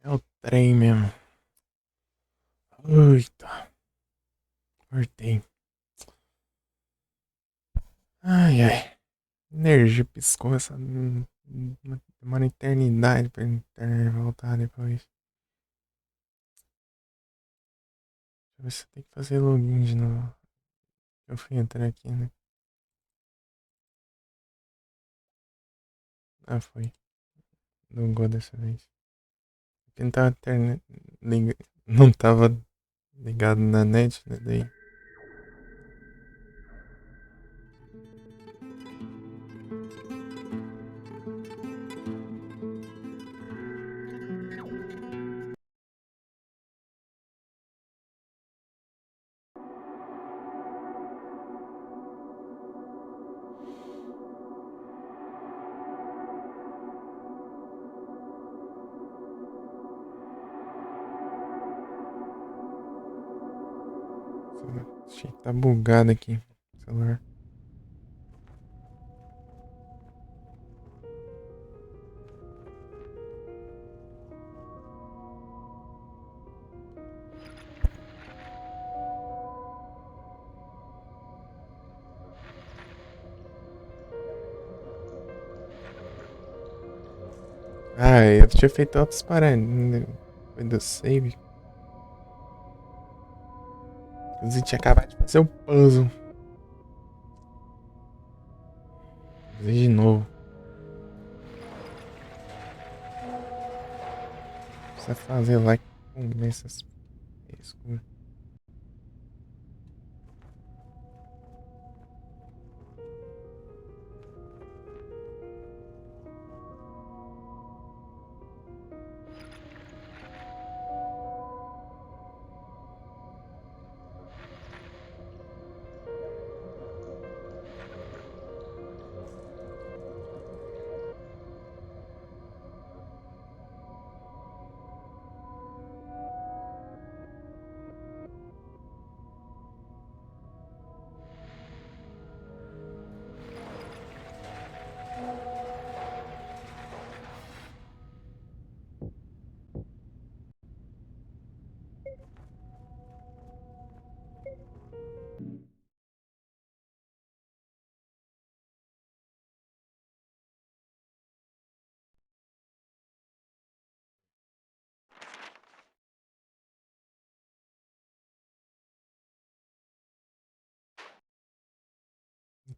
É o trem mesmo. Eita, cortei. Ai, ai. Energia piscou essa. Demora eternidade pra internet voltar depois. Deixa eu ver se tem que fazer login de novo. Eu fui entrar aqui, né? Ah, foi. Logou dessa vez. Porque não tava, não tava ligado na net, né? Daí. Achei que tá bugado aqui. O celular. Ah, eu tinha feito outras paradas. Foi do save. Inclusive, tinha acabado de fazer o puzzle. Fazer de novo. Precisa fazer lá com essas escuras.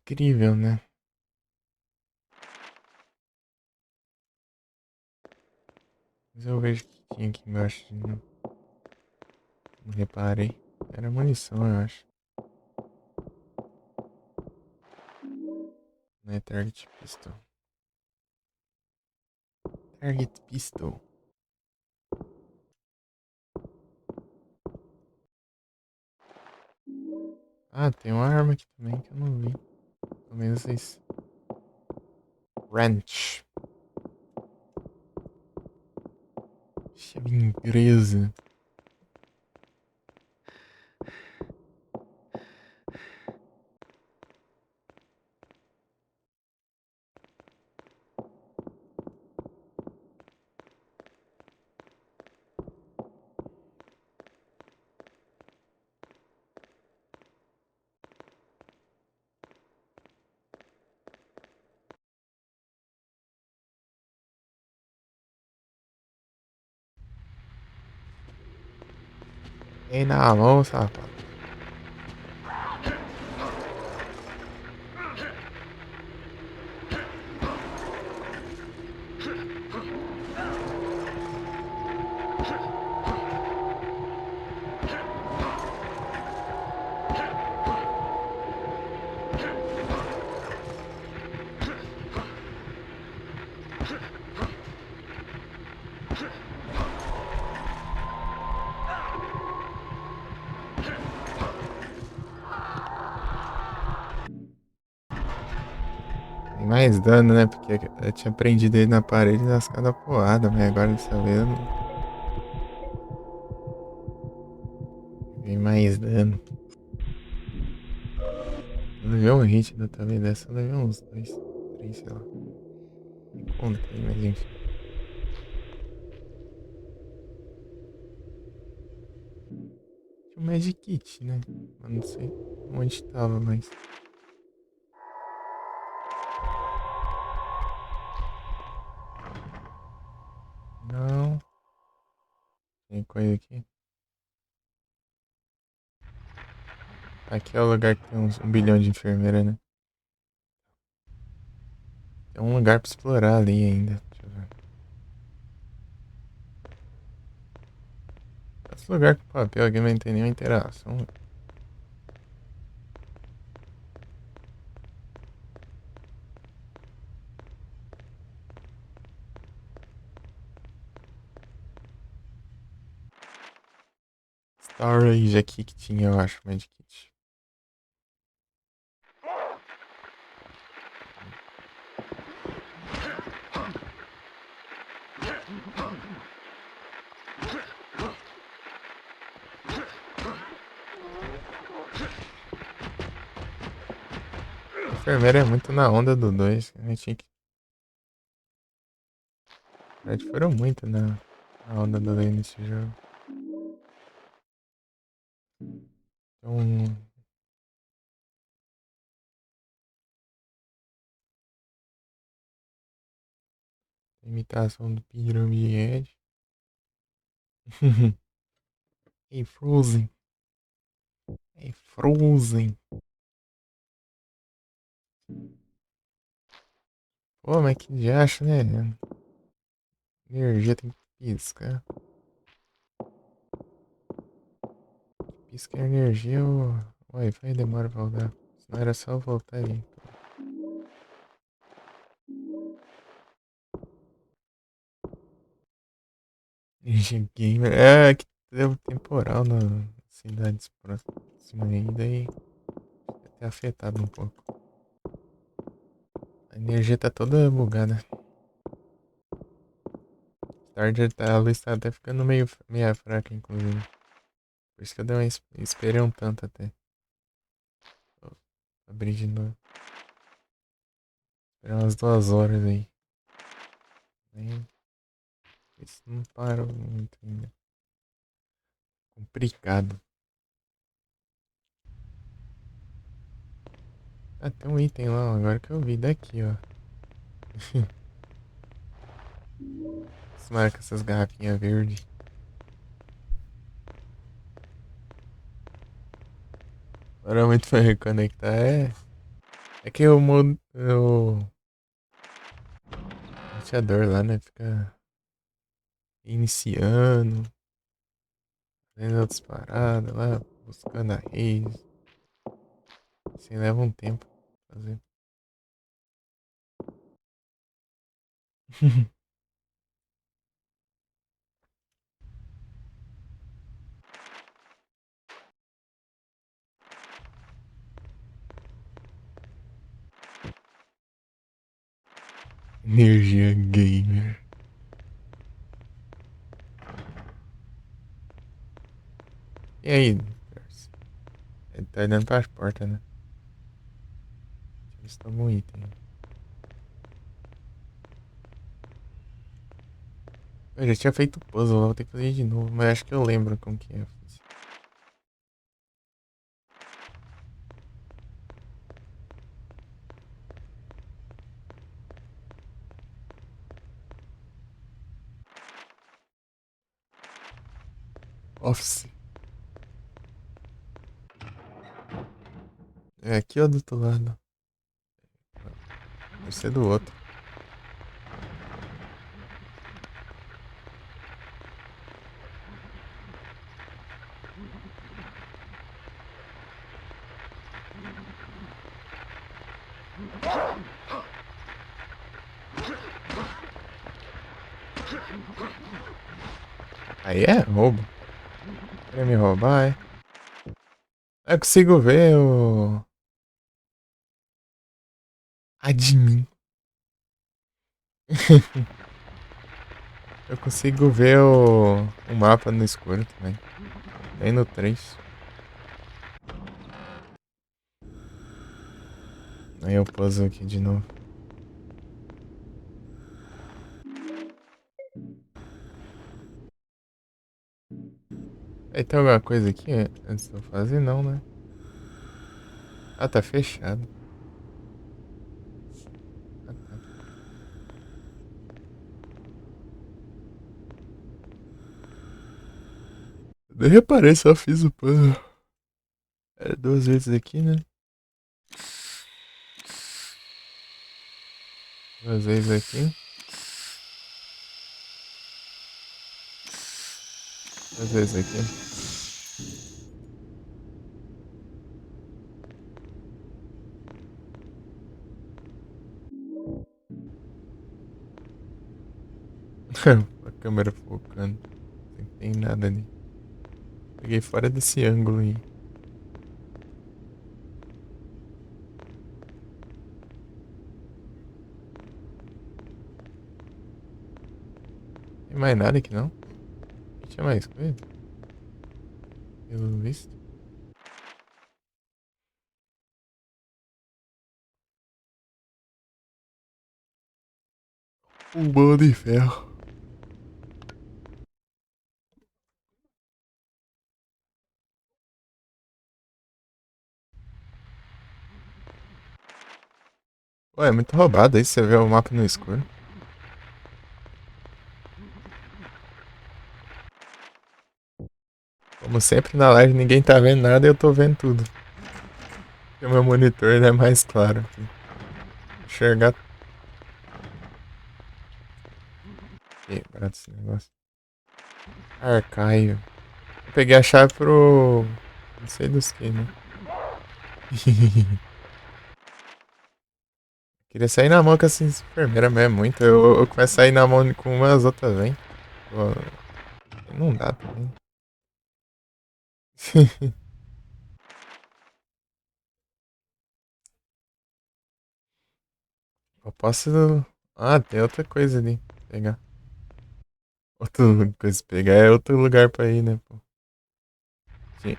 Incrível, né? Mas eu vejo que tinha aqui embaixo. Não reparei. Era munição, eu acho. Não é target pistol. Target pistol. Ah, tem uma arma aqui também que eu não vi. Pelo menos isso. Wrench. Chave inglesa. Ei na mão, safado. Tem mais dano, né? Porque eu tinha prendido ele na parede e lascado a porrada, mas agora dessa vez eu não. Tem mais dano. Eu levei um hit da outra vez dessa, eu levei uns dois, três, sei lá. Não contei, mas enfim. um medkit, né? Eu não sei onde tava, mas. Não. Tem coisa aqui. Aqui é o lugar que tem uns 1 bilhão de enfermeiras, né? Tem um lugar pra explorar ali ainda. Deixa eu ver. Esse lugar com papel aqui não tem nenhuma interação. Storage aqui que tinha, eu acho, medkit. A enfermeira é muito na onda do 2. A gente tinha que. Eles foram muito na onda do 2 nesse jogo. Então. Imitação do Pyramid Head. Hey Frozen. Hey Frozen. Pô, mas que de acha, né? Energia tem que piscar. Pisca a energia, o Wi-Fi demora pra voltar. Senão era só voltar aí. Energia gamer. É, que deu temporal na cidades próximas aí, daí até afetado um pouco. A energia tá toda bugada. Stardew tá, a luz tá até ficando meio fraca, inclusive. Por isso que eu dei esperei um tanto até. Vou abrir de novo. Esperar umas 2 horas aí. Nem, isso não parou muito ainda. Complicado. Ah, tem um item lá, agora que eu vi daqui, ó. Marca essas garrafinhas verdes. Para muito pra reconectar. É que o iniciador lá, né? Fica iniciando, fazendo outras paradas lá, buscando a rede. Assim leva um tempo pra fazer. Energia gamer. E aí, Percy? Ele tá olhando pras portas, né? Deixa eu ver se toma um item. Eu já tinha feito puzzle, vou ter que fazer de novo, mas acho que eu lembro como que é. Office. É aqui ou do outro lado? Deve ser do outro. Aí é roubo. Quer me roubar, é? Eu consigo ver o. Admin. Eu consigo ver o mapa no escuro também. Nem no 3. Aí eu puzzle aqui de novo. Aí tem alguma coisa aqui antes de eu fazer? Não, né? Ah, tá fechado. Ah, tá. Nem reparei, só fiz o pano. É, duas vezes aqui, né? Duas vezes aqui. Duas vezes aqui. A câmera focando. Não tem nada ali. Peguei fora desse ângulo aí. Tem mais nada aqui não? Tinha mais coisa? Pelo visto. Um bolo de ferro. Ué, é muito roubado aí você vê o mapa no escuro. Como sempre na live ninguém tá vendo nada e eu tô vendo tudo. Porque o meu monitor ele é mais claro aqui. Enxergar. Ih, barato esse negócio. Arcaio. Eu peguei a chave pro. Não sei dos que, né? Queria sair na mão com essa enfermeira mesmo, muito. Eu começo a sair na mão com uma, as outras vêm. Não dá também. Eu posso. Ah, tem outra coisa ali. Pegar. Outra coisa pra pegar é outro lugar pra ir, né, pô? Sim.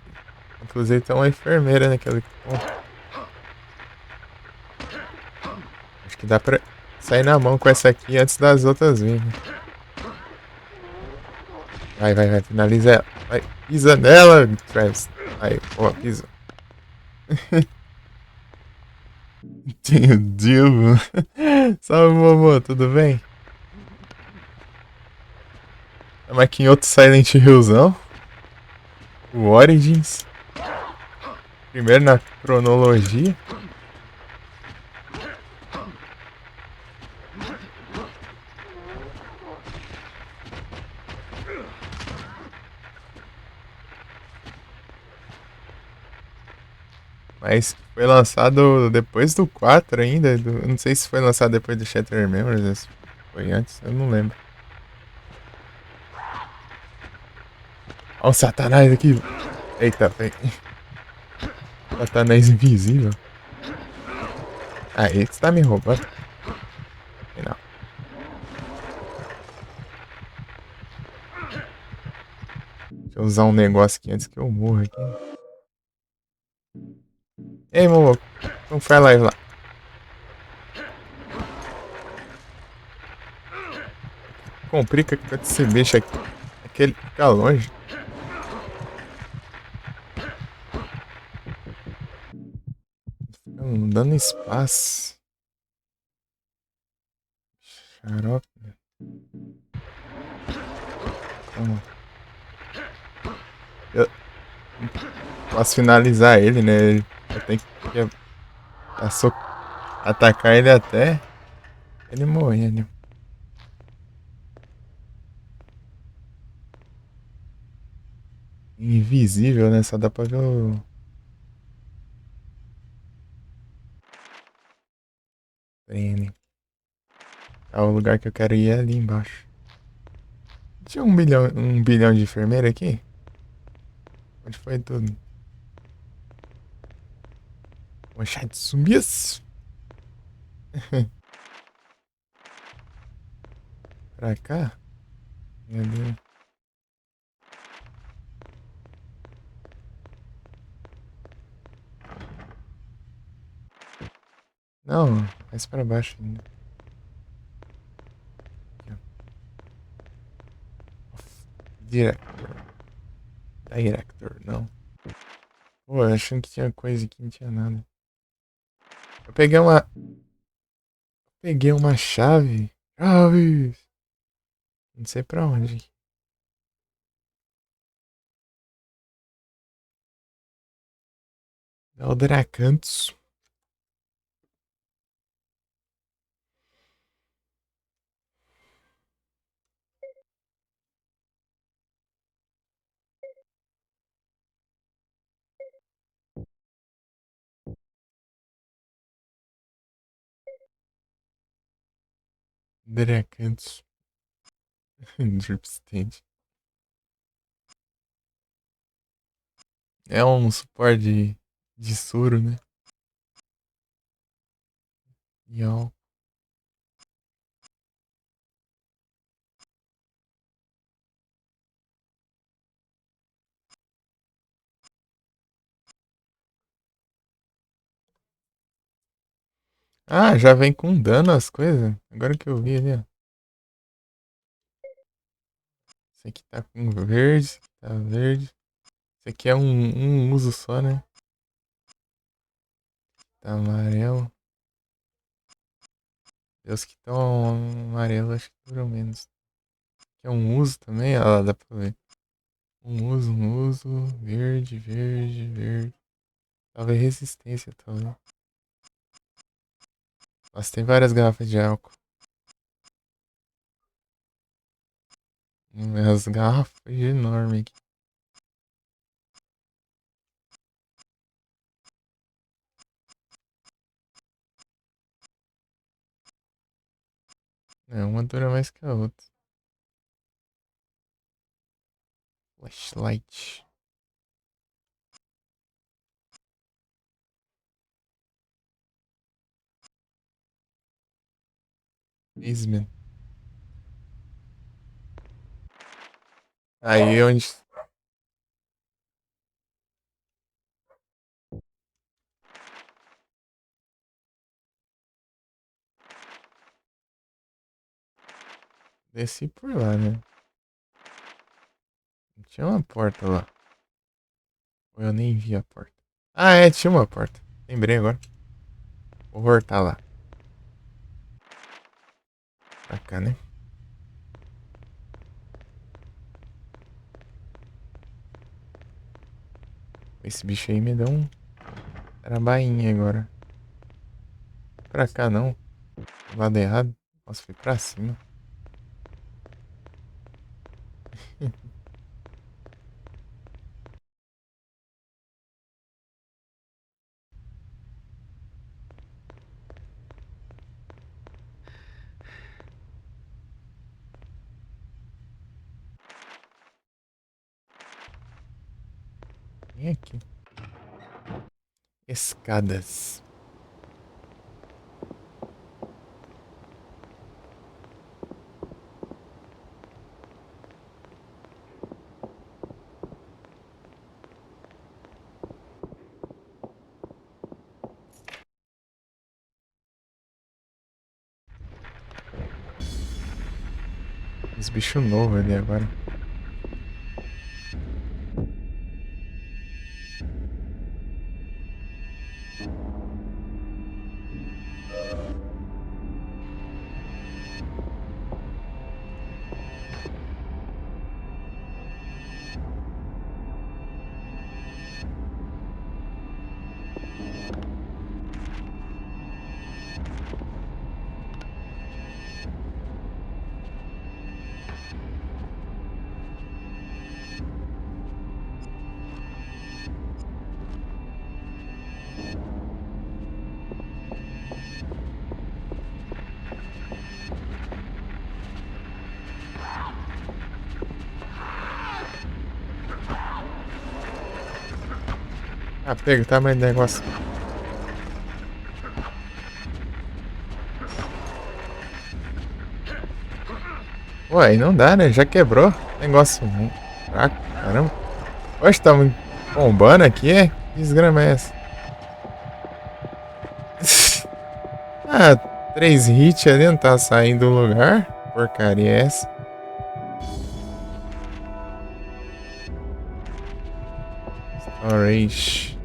Inclusive tem uma enfermeira naquele ponto. Acho que dá pra sair na mão com essa aqui antes das outras virem. Vai, vai, vai. Finaliza ela. Vai. Pisa nela, Travis. Aí, pô, pisa. Meu Deus. Salve, vovô, tudo bem? Estamos aqui em outro Silent Hillzão. O Origins. Primeiro na cronologia. Mas foi lançado depois do 4 ainda. Eu não sei se foi lançado depois do Shattered Memories. Se foi antes, eu não lembro. Olha o Satanás aqui. Eita, vem. Satanás invisível. Aí você tá me roubando. Não. Deixa eu usar um negócio aqui antes que eu morra aqui. Ei, Momo. Como foi a live lá? Complica quando você deixa aquele ficar longe. Não dando espaço. Xarope. Calma. Eu posso finalizar ele, né? Eu tenho que atacar ele até ele morrer, né? Invisível, né? Só dá pra ver o. Trene. Ah, o lugar que eu quero ir é ali embaixo. Tinha um bilhão de enfermeira aqui? Onde foi tudo? Manchete de zumbis. Pra cá? Meu Deus. Não, mais pra baixo ainda. Aqui, ó. Director. Director, não. Pô, achando que tinha coisa aqui, não tinha nada. Eu peguei uma. Peguei uma chave. Chaves! Não sei pra onde. É o Dracantos. Dracantos. Drip Stand. É um suporte de soro, né? Yo. Ah, já vem com dano as coisas? Agora que eu vi ali, ó. Esse aqui tá com verde, esse aqui tá verde. Esse aqui é um uso só, né? Tá amarelo. E os que estão amarelo acho que duram menos. Aqui é um uso também, ah lá, dá pra ver. Um uso, verde, verde, verde. Talvez resistência, talvez. Nossa, tem várias garrafas de álcool. As garrafas enormes aqui. É, uma dura mais que a outra. Flashlight. Basement. Aí onde. Desci por lá, né? Tinha uma porta lá. Ou eu nem vi a porta. Ah, é, tinha uma porta. Lembrei agora. Vou voltar lá. Pra cá, né? Esse bicho aí me deu um trabainho agora. Pra cá não. Lado errado. Nossa, fui pra cima. Vem aqui. Escadas. Os bichos novos ali agora. Ah, pega o tamanho do negócio. Ué, aí não dá, né? Já quebrou. Negócio fraco, caramba. Oxe, tá me bombando aqui, é? Que desgrama é essa? Ah, 3 hits ali, não tá saindo do lugar. Porcaria é essa? Storage.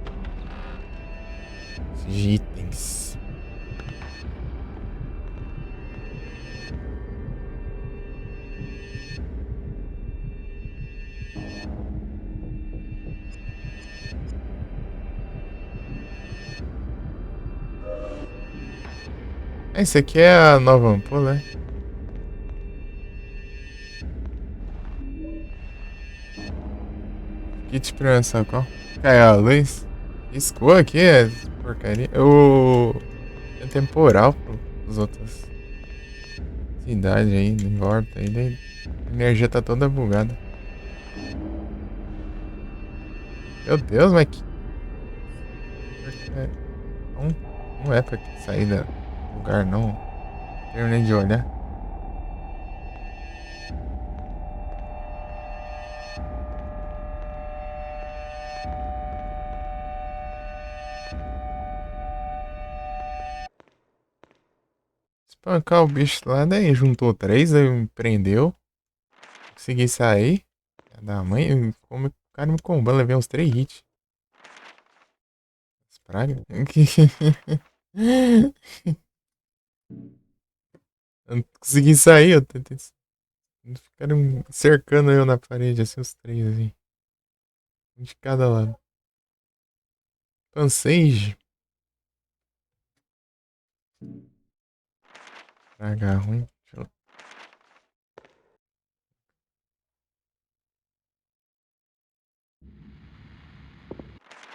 De itens. Esse aqui é a nova ampola, né? Kit primeiro socorro. Caiu a luz. Piscou aqui, é porcaria. É temporal pros outros cidades aí, em volta aí. Daí a energia tá toda bugada. Meu Deus, mas que. Não é pra sair do lugar, não. Terminei de olhar. Espancar o bicho lá, daí juntou três, aí me prendeu. Consegui sair. Da mãe, como o cara me combando, levei uns 3 hits. As pragas. Eu não consegui sair, eu tentei. Ficaram cercando eu na parede, assim, os três, assim. Um de cada lado. Pansage. Praga ruim. Deixa eu...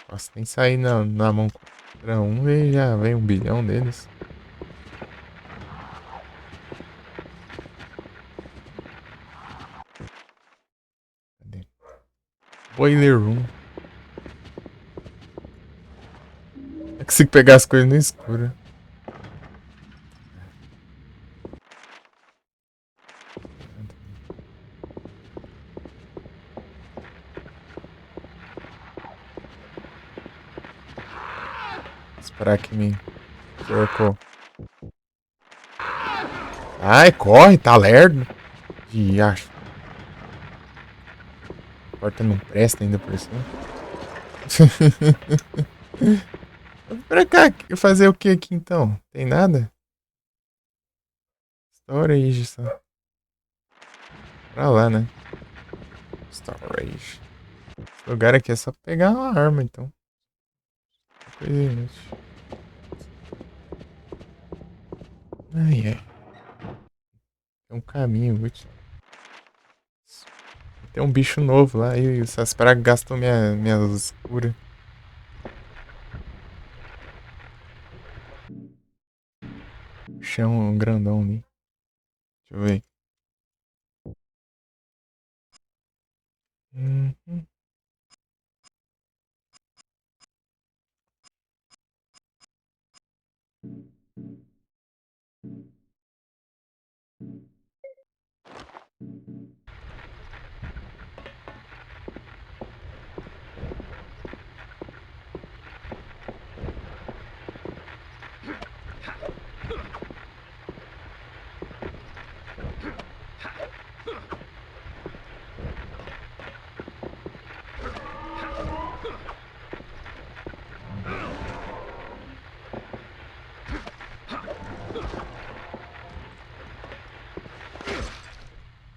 Posso nem sair na mão contra um e já vem 1 bilhão deles. Cadê? Boiler Room. Eu consigo pegar as coisas no escuro. Esperar que me cercou. Ai, corre, tá lerdo. De acho. A porta não presta ainda por cima. Pra cá, fazer o que aqui então? Tem nada? Storage só. Pra lá, né? Storage. Esse lugar aqui é só pegar uma arma, então. Coisa inútil. Ai, ai. Tem um caminho útil. Tem um bicho novo lá e essas pragas gastam minhas curas. Chão grandão ali. Deixa eu ver. Uhum.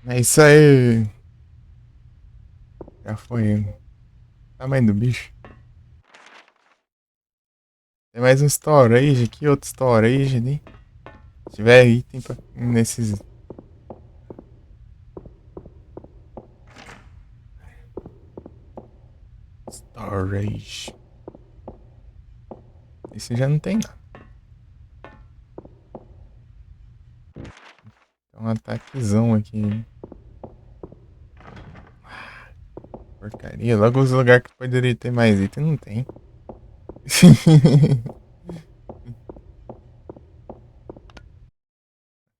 É isso aí. Já foi. Tamanho do bicho. Tem mais um storage aqui, outro storage ali. Se tiver item pra, nesses. Storage. Esse já não tem nada. Tem um ataquezão aqui. Porcaria. Logo os lugares que poderia ter mais item, não tem.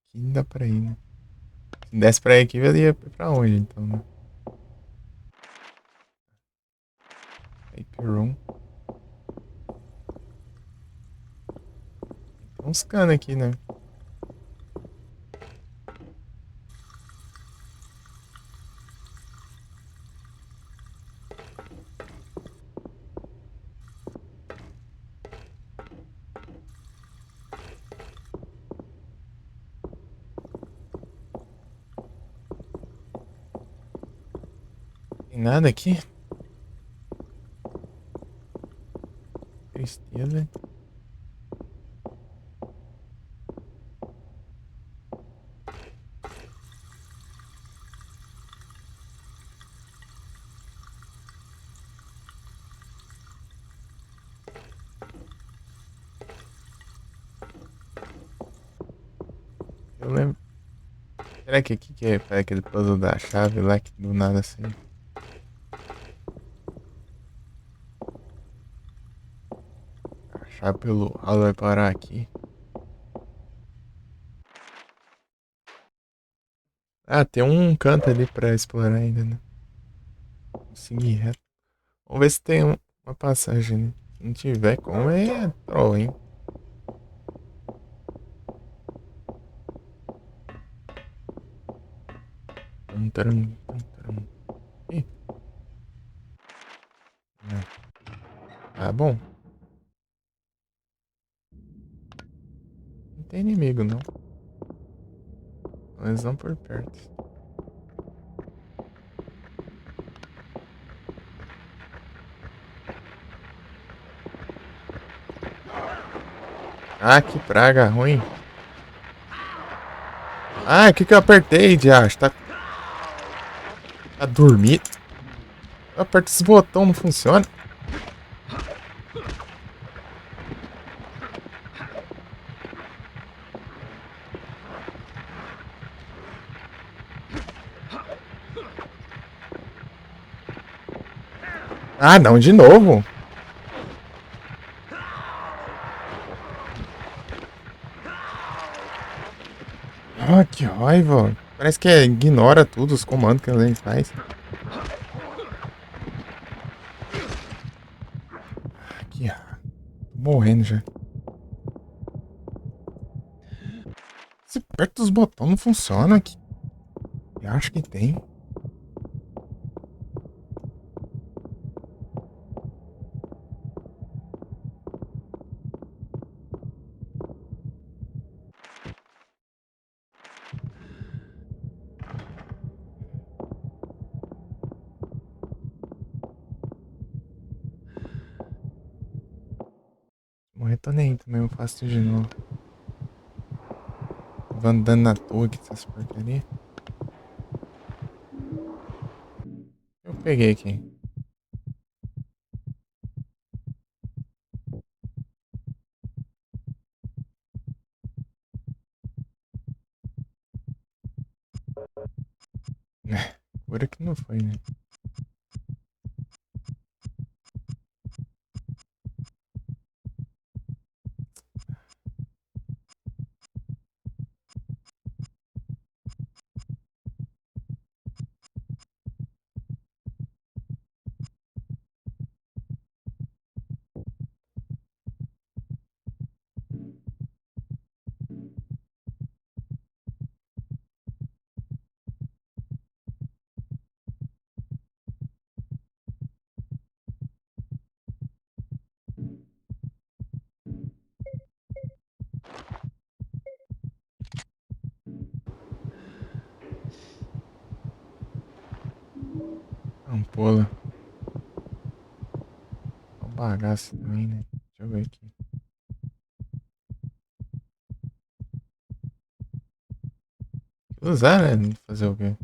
Aqui não dá pra ir, né? Se desse pra ir aqui, eu ia pra onde então, né? Paper Room. Tem uns canos aqui, né? Tem nada aqui? Tristeza. Eu lembro. Será que aqui que é para aquele puzzle da chave lá que do nada assim? A chave pelo ralo vai parar aqui. Ah, tem um canto ali pra explorar ainda, né? Vou seguir reto. Vamos ver se tem uma passagem, né? Se não tiver, como é troll, hein? Taram, taram. Ih, não. Ah, bom. Não tem inimigo, não. Eles vão por perto. Ah, que praga ruim. Ah, o que eu apertei, Diacho? Tá dormindo? Eu aperto esse botão, não funciona. Ah, não, de novo. Ah, que raiva. Parece que ignora tudo, os comandos que a gente faz. Aqui, tô morrendo já. Se aperta os botões, não funciona aqui. Eu acho que tem. Morrer tô nem aí também, eu faço tudo de novo. Vou andando na toa aqui essas porcaria. Eu peguei aqui. Cura que não foi, né? Ampola. Um bagaço também, né? Deixa eu ver aqui. Usar, né? Fazer o quê?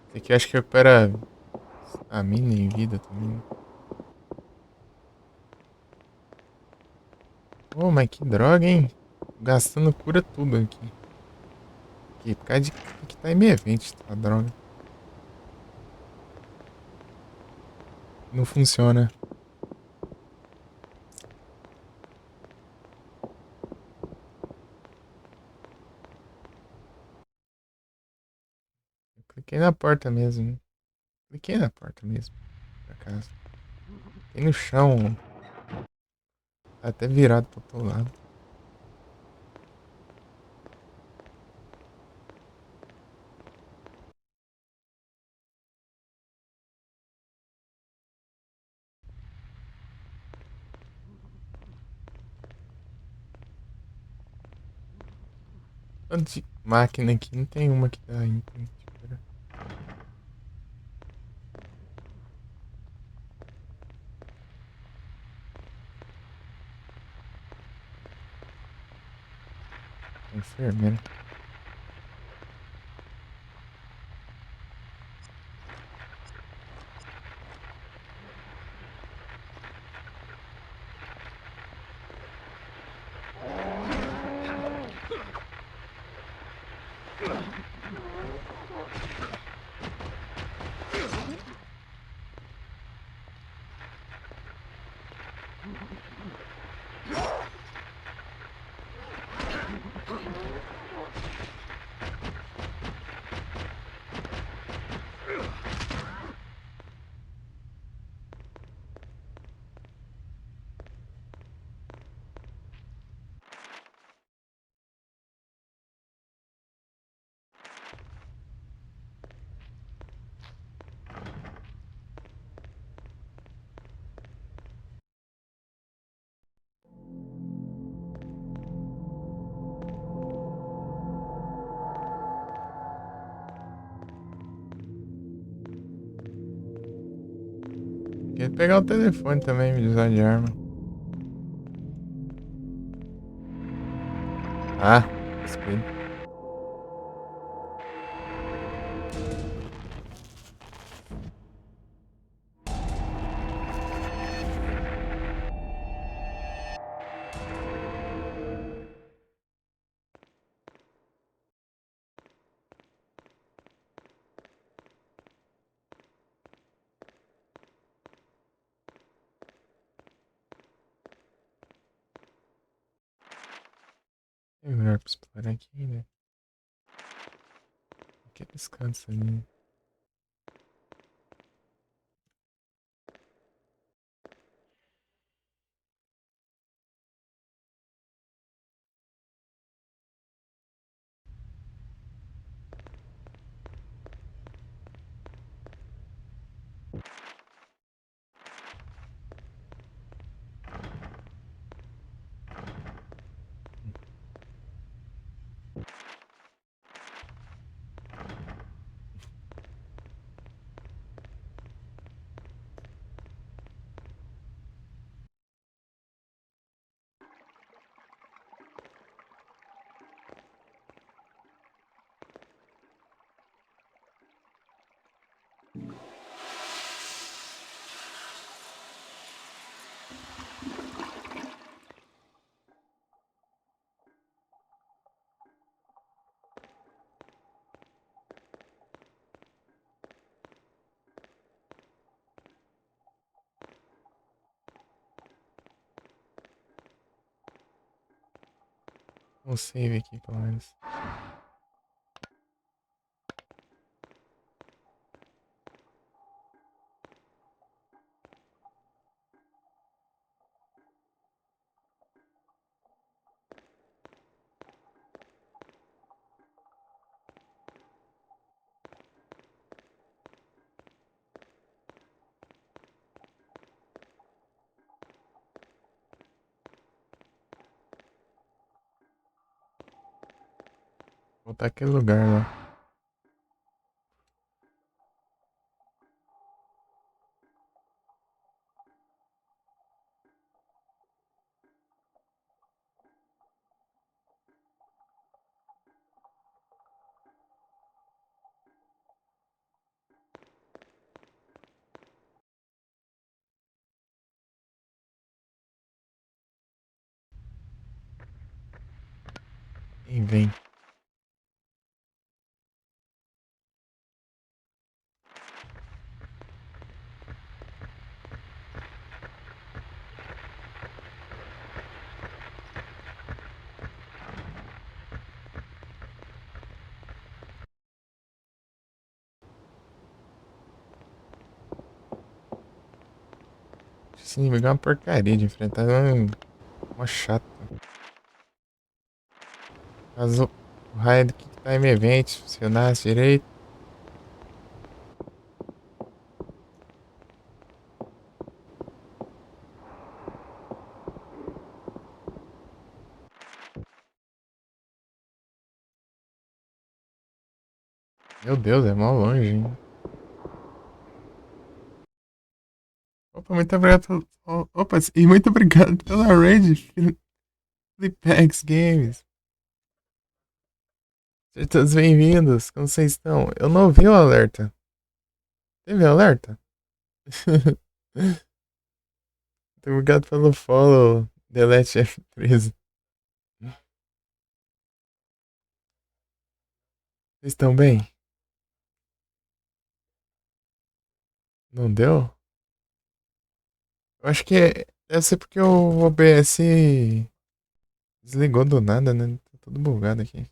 Esse aqui eu acho que recupera a mina em vida também, né? Ô, mas que droga, hein? Gastando cura tudo aqui. Aqui, por causa de que tá em minha evento, tá droga. Não funciona. Eu cliquei na porta mesmo, né? Cliquei na porta mesmo, por acaso. Tem no chão. Tá até virado pro outro lado. Máquina aqui não tem uma que dá item. Enfermeira. Queria pegar o telefone também, me usar de arma. Ah, respeito. Tem lugar pra explorar aqui, né? Aqueles cantos ali. Um save aqui, pelo menos. Voltar aquele lugar lá. E vem. Esse inimigo é uma porcaria de enfrentar. É uma chata. Caso o raio do Kick Time Event funcionasse direito. Meu Deus, é mó longe, hein? Opa, muito obrigado pelo... Opa, e muito obrigado pela raid, Flipex Games. Sejam todos bem-vindos, como vocês estão? Eu não vi o alerta. Teve alerta? Muito obrigado pelo follow, Delete F13. Vocês estão bem? Não deu? Eu acho que deve ser porque o OBS desligou do nada, né? Tá tudo bugado aqui.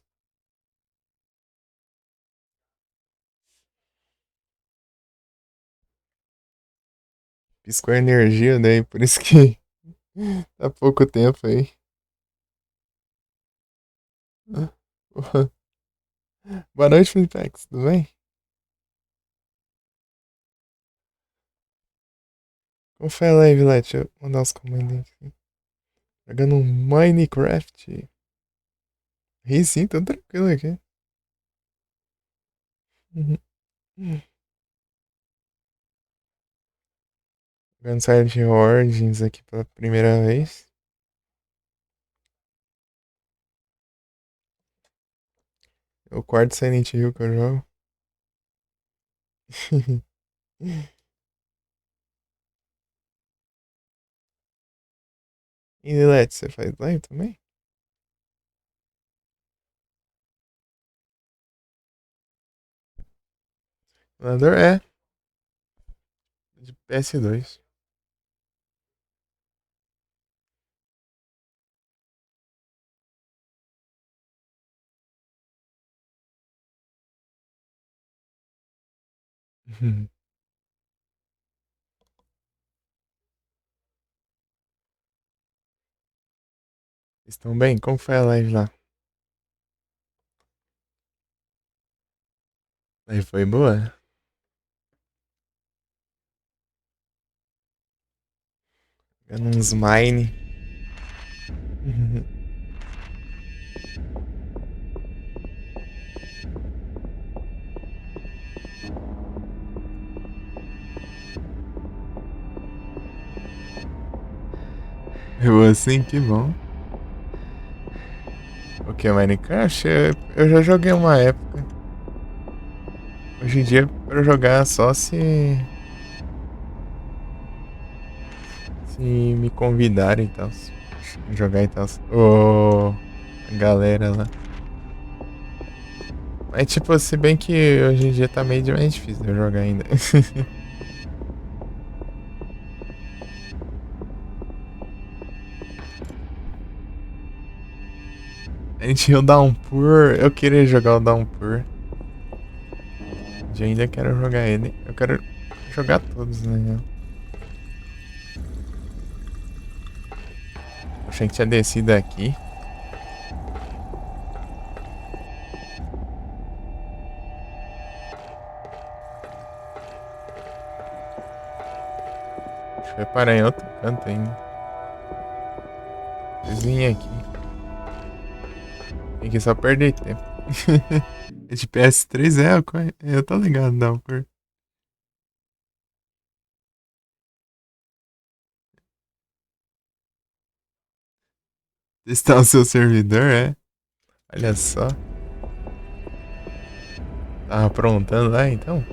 Piscou a energia daí, por isso que tá pouco tempo aí. Boa noite, Felipex, tudo bem? Como foi a live lá? Deixa eu mandar uns comandos aqui. Jogando um Minecraft. Ri sim, tô tranquilo aqui. Uhum. Jogando Silent Hill Origins aqui pela primeira vez. É o quarto Silent Hill que eu jogo. E Delete, você faz live também? Emulador é. De PS2. Estão bem? Como foi a live lá? A live foi boa? Jogando uns mine. Eu assim, que bom. O que, Minecraft? Eu já joguei uma época. Hoje em dia, pra jogar só se me convidarem e tal. Jogar e tal. Ô, a galera lá. Mas, tipo, se bem que hoje em dia tá meio mais difícil de eu jogar ainda. A gente ia o Downpour. Eu queria jogar o Downpour. Eu ainda quero jogar ele. Eu quero jogar todos, né? Achei que tinha descido aqui. Acho que vai parar em outro canto ainda. Vocês vêm aqui. Tem que só perder tempo. É de PS3 eu tô ligado, não, por. Testar o seu servidor, é? Olha só. Tava aprontando lá então?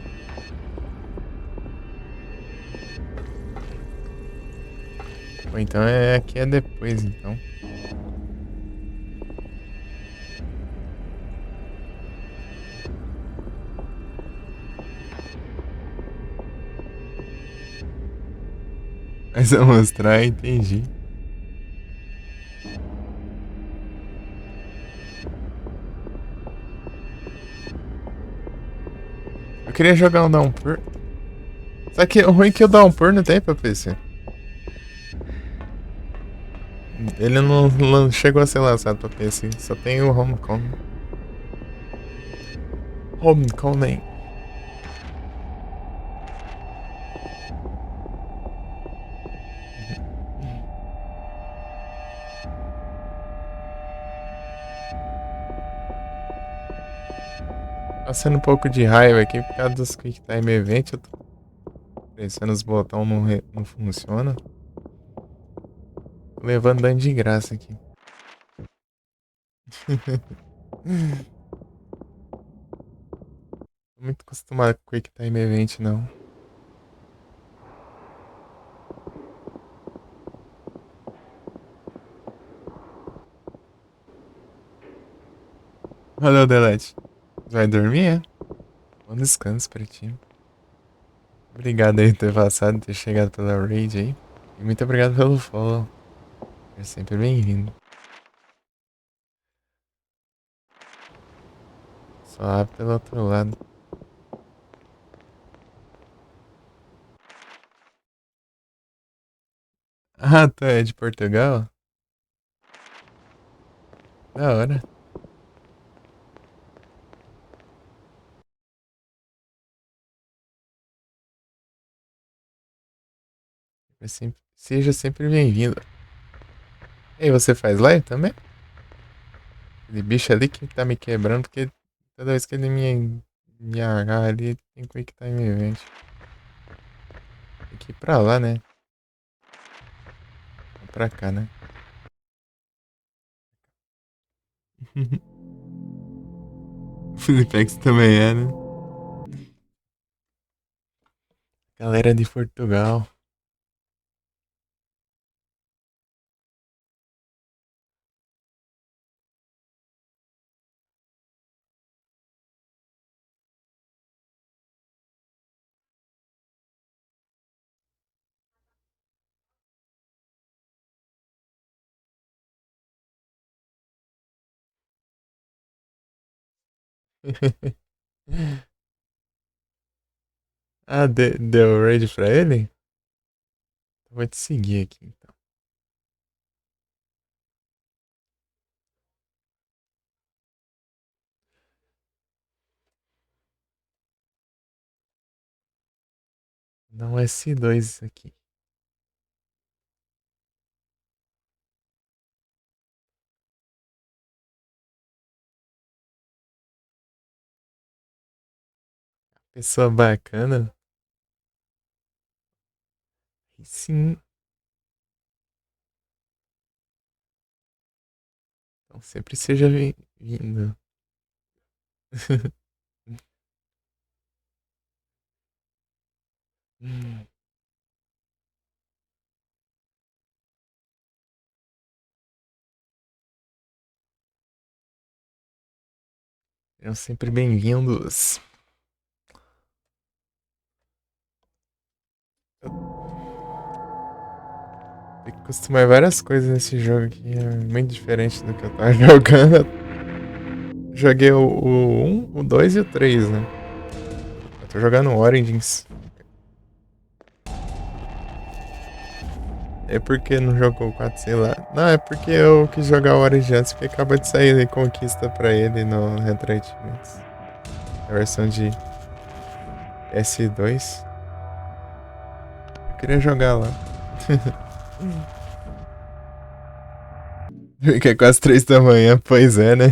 Ou então aqui é depois, então. Mas eu mostrar, entendi. Eu queria jogar um Downpour. Só que o ruim é que o Downpour não tem pra PC. Ele não chegou a ser lançado pra PC. Só tem o Homecoming. Homecoming. passando um pouco de raiva aqui por causa dos Quick Time Event. Eu tô pressionando os botões, não funciona. Tô levando dano de graça aqui. Tô muito acostumado com Quick Time Event, não. Valeu, Delete. Vai dormir, é? Bom descanso pra ti. Obrigado aí por ter passado, ter chegado pela raid aí. E muito obrigado pelo follow. É sempre bem-vindo. Só pelo outro lado. Ah, tu é de Portugal? Da hora. Seja sempre bem-vindo. E você faz live também? Aquele bicho ali que tá me quebrando, porque toda vez que ele me agarra ali, tem Quick Time Event. Tem que ir pra lá, né? Não pra cá, né? O Felipex também é, né? Galera de Portugal. Ah, deu raid pra ele? Vou te seguir aqui, então. Dá um S2 aqui. Pessoa bacana. E sim. Então sempre seja bem-vindo. Sejam sempre bem-vindos. Tem que acostumar várias coisas nesse jogo aqui. É muito diferente do que eu tava jogando. Joguei o 1, o 2 e o 3, né? Eu tô jogando o Origins. É porque não jogou o 4, sei lá. Não, é porque eu quis jogar o Origins antes, porque acaba de sair Conquista pra ele no Retroativeness. A versão de S2. Eu queria jogar lá. Porque é quase 3 da manhã, pois é, né?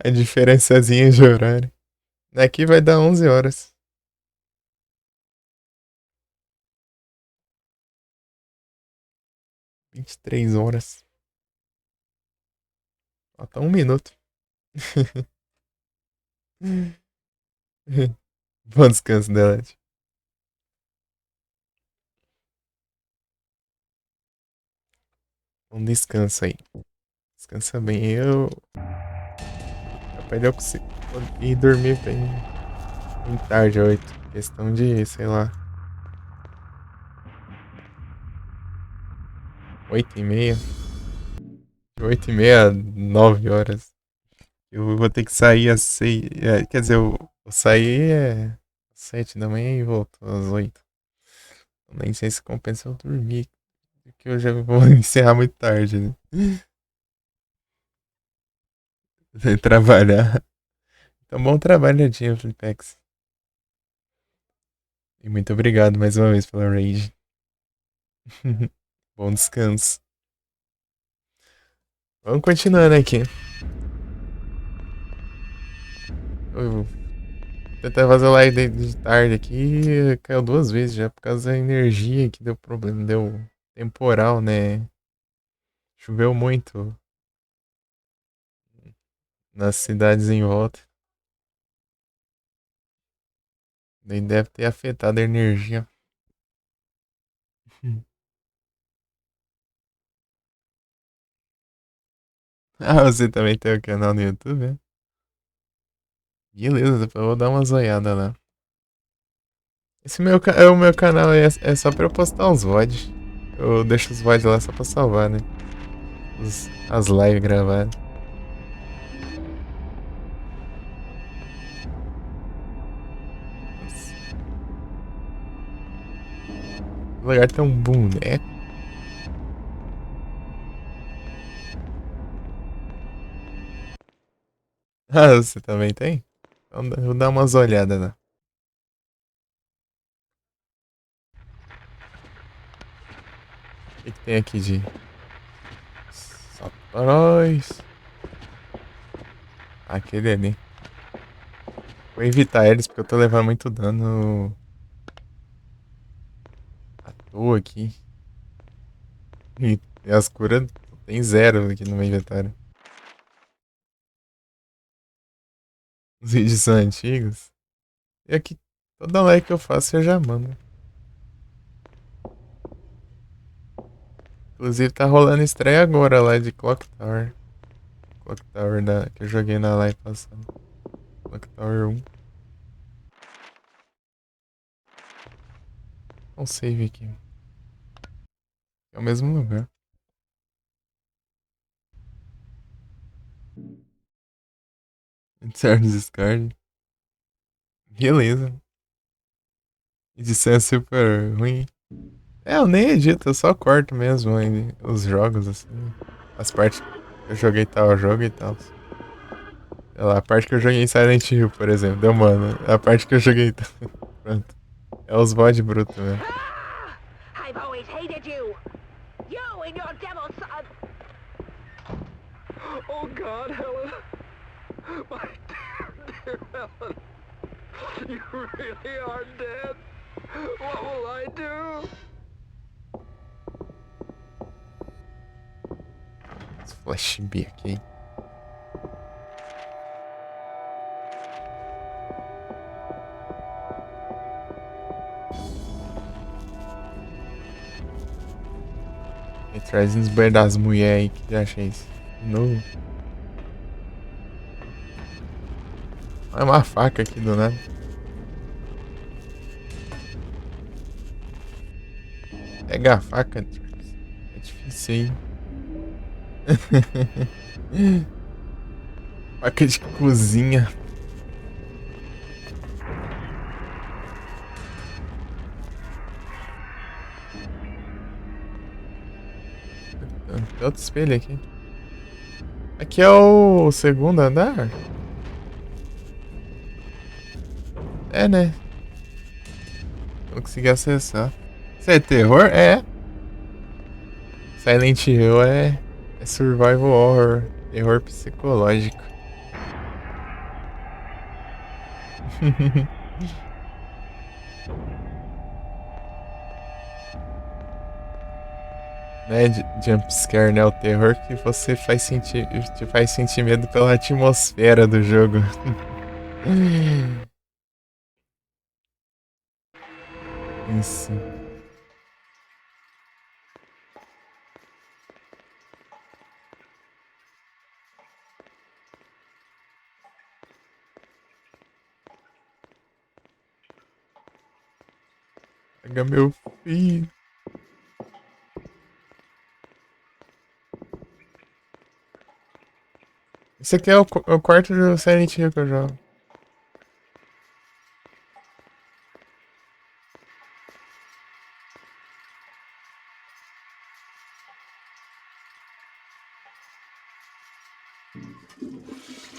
A diferençazinha de horário. Aqui vai dar 11 horas. 23 horas. Falta um minuto. Bom descanso, Delete. Bom descanso aí. Descansa bem. Capaz de eu conseguir ir dormir bem tarde, 8. Questão de, sei lá, 8h30. De 8h30 a 9 horas. Eu vou ter que sair às 6. Quer dizer, eu saí às 7 da manhã e volto às 8. Nem sei se compensa eu dormir. Porque eu já vou encerrar muito tarde, né? Trabalhar. Então, bom trabalho, dia, Flipex. E muito obrigado mais uma vez pela raid. Bom descanso. Vamos continuando aqui. Eu tentei fazer live de tarde aqui, caiu 2 vezes já por causa da energia que deu problema, deu temporal, né? Choveu muito nas cidades em volta. Daí deve ter afetado a energia. Ah, você também tem o canal no YouTube, né? Beleza, depois eu vou dar uma zoiada lá. É o meu canal, é só pra eu postar os VODs. Eu deixo os VODs lá só pra salvar, né? As lives gravadas. Nossa, o lugar tem um boneco. Ah, você também tem? Então eu vou dar umas olhadas lá. O que tem aqui de Satoróis? Aquele ali. Vou evitar eles porque eu tô levando muito dano à toa aqui. E as curas tem zero aqui no meu inventário. Os vídeos são antigos. E aqui, toda live que eu faço eu já mando. Inclusive tá rolando estreia agora lá de Clock Tower. Clock Tower que eu joguei na live passada. Clock Tower 1. Um save aqui. É o mesmo lugar. Charles Discard. Beleza. Edição é super ruim. É, eu nem edito, eu só corto mesmo os jogos, assim. As partes que eu joguei tal jogo e tal. Sei lá, a parte que eu joguei em Silent Hill, por exemplo, deu mano. A parte que eu joguei. Pronto. É os VOD bruto mesmo. I've always hated you! You and your devil son! Oh God, Helen! My dear Helen! You really are dead! What will I do? Esse flashback aqui. E traz uns banhos das mulheres aí, que já achei isso. De novo. Olha uma faca aqui do nada. Pega a faca, Charles. É difícil aí. Faca de cozinha. Tem outro espelho aqui. Aqui é o segundo andar? É, né? Eu não consegui acessar. Isso é terror? É. Silent Hill é survival horror. Terror psicológico. Né, jumpscare, né? O terror que você te faz sentir medo pela atmosfera do jogo. Isso. Pega meu filho. Esse aqui é o quarto do Silent Hill que eu jogo.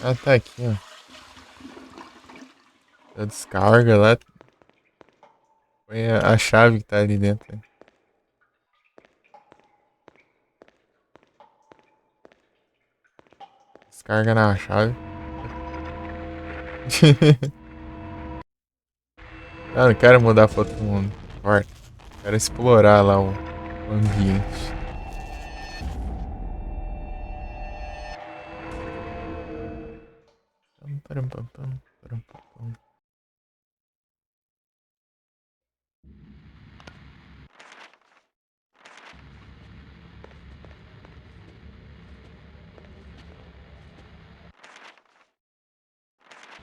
Ah, tá aqui, ó. A descarga lá. Põe a chave que tá ali dentro. Né? Descarga na chave. Ah, não quero mudar pra outro mundo. Corta. Quero explorar lá o ambiente. Pam, param, pam, pam, param, pam, pam.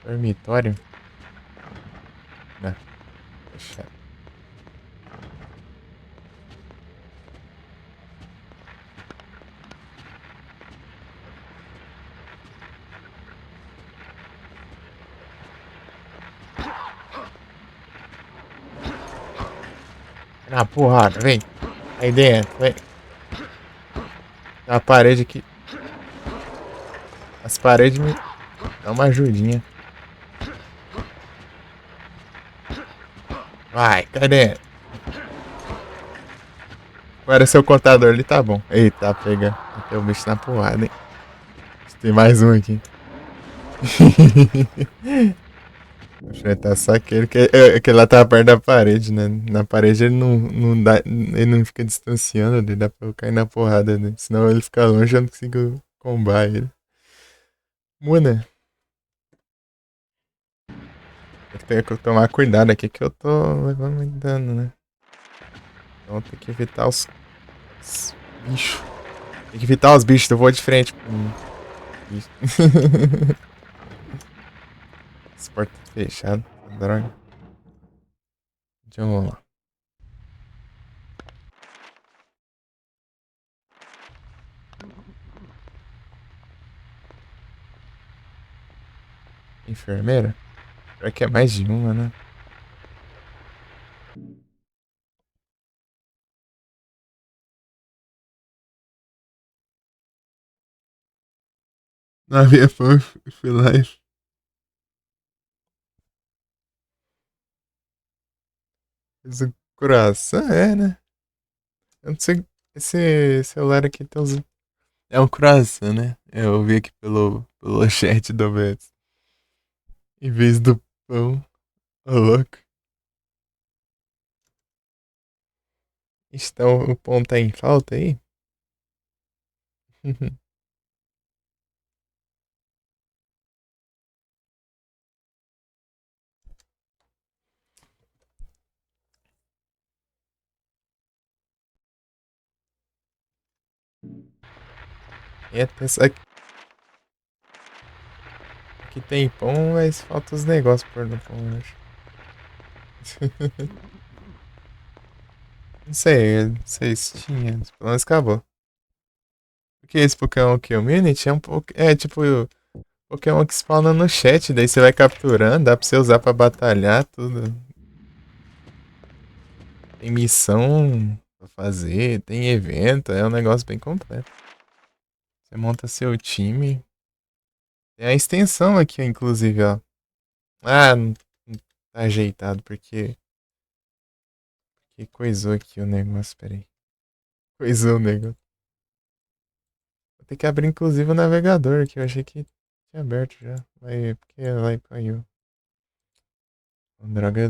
Dormitório? Não, fechado. Na porrada, vem. Aí dentro, vem. Na parede aqui. As paredes me dão uma ajudinha. Vai, cai dentro. Agora seu contador ali tá bom. Eita, pega. Tem o bicho na porrada, hein. Tem mais um aqui. Vou enfrentar só aquele que aquele lá tá perto da parede, né? Na parede ele não dá. Ele não fica distanciando, ele dá pra eu cair na porrada dele. Senão ele fica longe eu não consigo combar ele. Muna, tem que tomar cuidado aqui que eu tô levando muito dano, né? Então tem que evitar os bichos. Tem que evitar os bichos, eu vou de frente com bicho. Essa porta tá fechada, droga. Vamos lá. Enfermeira? Pior que é mais de uma, né? Na minha fã, fui lá e fiz o coração, é, né? Eu não sei. Esse celular aqui tem uns. É um coração, né? Eu vi aqui pelo chat do Beto. Em vez do pão. Ô, louco. Então o pão tá em falta aí? Eita, só que tem pão, mas falta os negócios por no pão, eu acho. Não sei se tinha. Pelo menos acabou. Porque esse Pokémon Community é um pouco. É tipo Pokémon que spawna no chat, daí você vai capturando, dá pra você usar pra batalhar, tudo. Tem missão pra fazer, tem evento, é um negócio bem completo. Você monta seu time. Tem a extensão aqui, inclusive, ó. Ah, não tá ajeitado porque. Que coisou aqui o negócio, peraí. Coisou o negócio. Vou ter que abrir, inclusive, o navegador aqui. Eu achei que tinha aberto já. Aí, porque lá caiu. A droga,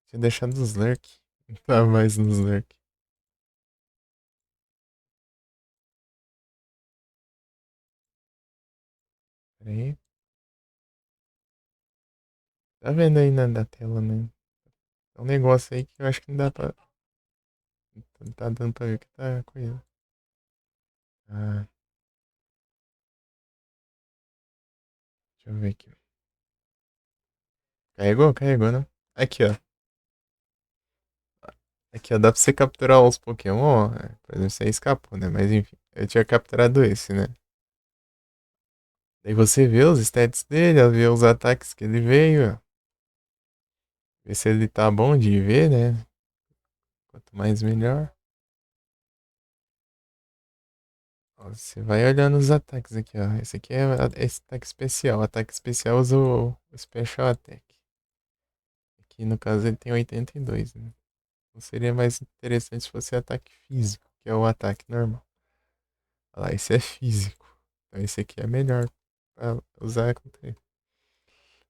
tinha deixado os lurk. Não tá mais nos lurk. Peraí. Tá vendo aí na tela, né? É um negócio aí que eu acho que não dá pra. Não tá dando pra ver o que tá coisa. Ah, deixa eu ver aqui. Carregou? Carregou, né? Aqui, ó. Aqui, ó. Dá pra você capturar os Pokémon. Por exemplo, você escapou, né? Mas enfim. Eu tinha capturado esse, né? Daí você vê os stats dele, ó, vê os ataques que ele veio, ó. Vê se ele tá bom de ver, né? Quanto mais melhor. Ó, você vai olhando os ataques aqui, ó. Esse aqui é esse ataque especial. O ataque especial usa o Special Attack. Aqui no caso ele tem 82, né? Então seria mais interessante se fosse ataque físico, que é o ataque normal. Olha lá, esse é físico. Então esse aqui é melhor pra usar contra ele.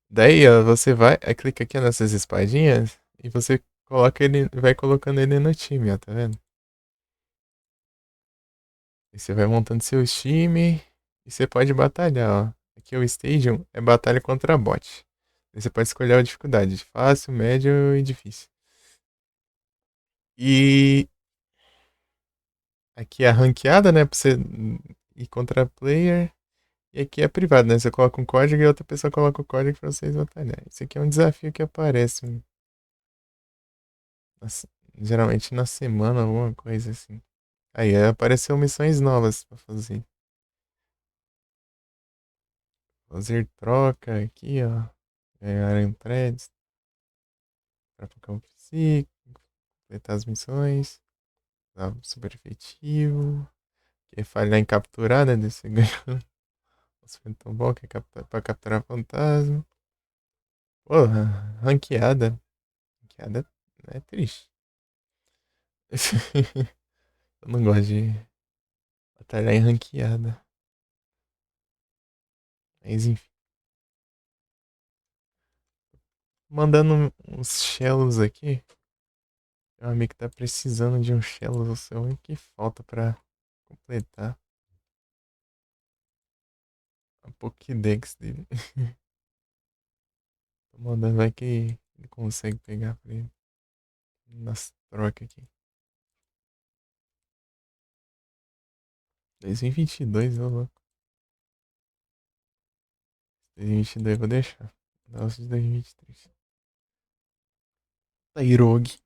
Daí, ó, você vai, aí clica aqui nessas espadinhas e você coloca ele, vai colocando ele no time, ó, tá vendo? E você vai montando seu time e você pode batalhar, ó. Aqui o Stadium é batalha contra bot. Aí você pode escolher a dificuldade, fácil, médio e difícil. E aqui é a ranqueada, né, pra você ir contra player. E aqui é privado, né? Você coloca um código e outra pessoa coloca o código pra vocês batalharem. Isso aqui é um desafio que aparece geralmente na semana, alguma coisa assim. Aí apareceu missões novas pra fazer. Fazer troca aqui, ó. Ganhar em threads. Para o campo psíquico. Completar as missões. Tá super efetivo. Que é falhar em capturar, né? Desse ganho. Nossa, foi tão bom que é pra capturar fantasma. Porra, ranqueada. Ranqueada é triste. Eu não gosto de batalhar em ranqueada. Mas enfim. Mandando uns shells aqui. Meu amigo tá precisando de um shells. Você é o único que falta pra completar a Pokédex dele. Tô mandando, vai que ele consegue pegar pra ele. Nas trocas aqui. 2022, ô louco. 2022 eu vou deixar. Nossa, de 2023. Tairogue.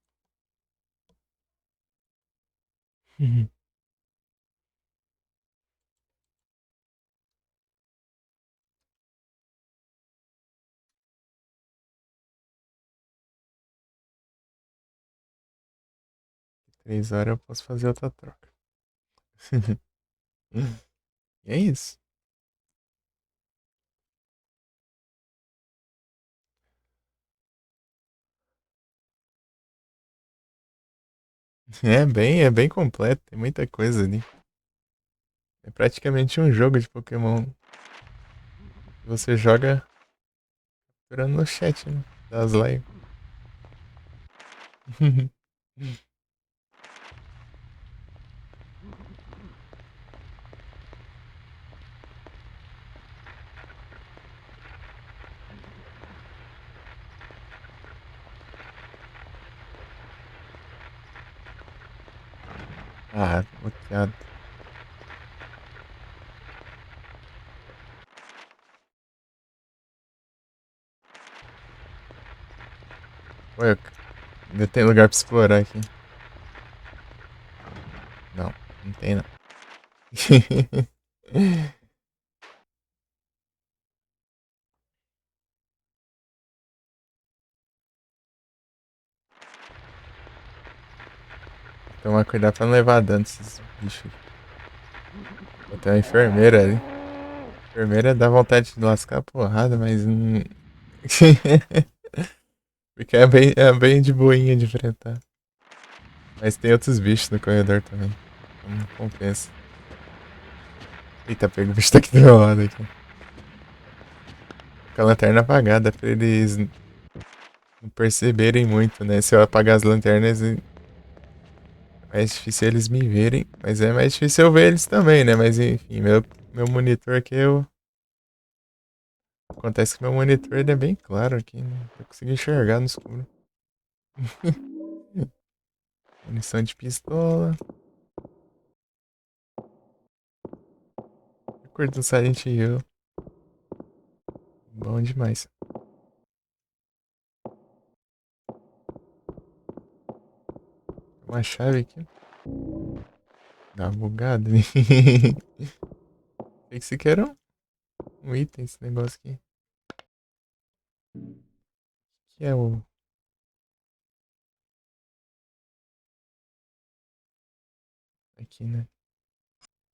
3 horas eu posso fazer outra troca. E é isso. É bem completo, tem muita coisa ali. É praticamente um jogo de Pokémon. Você joga durante no chat, né? Das lives. Ah, bloqueado. Ué, ainda tem lugar pra explorar aqui. Não, não tem não. Tomar cuidado pra não levar dano desses bichos aqui. Pô, tem uma enfermeira ali. Enfermeira dá vontade de lascar a porrada, mas. Porque é bem de boinha de enfrentar. Mas tem outros bichos no corredor também. Então não compensa. Eita, pega o bicho tá aqui do meu lado aqui. Com a lanterna apagada pra eles não perceberem muito, né? Se eu apagar as lanternas, é mais difícil eles me verem. Mas é mais difícil eu ver eles também, né? Mas enfim, meu monitor aqui eu. Acontece que meu monitor ele é bem claro aqui, né? Eu consigo enxergar no escuro. Munição de pistola. Eu curto Silent Hill. Bom demais. Uma chave aqui. Dá uma bugada. Tem que se quer um item esse negócio aqui. Que é o. Aqui, né?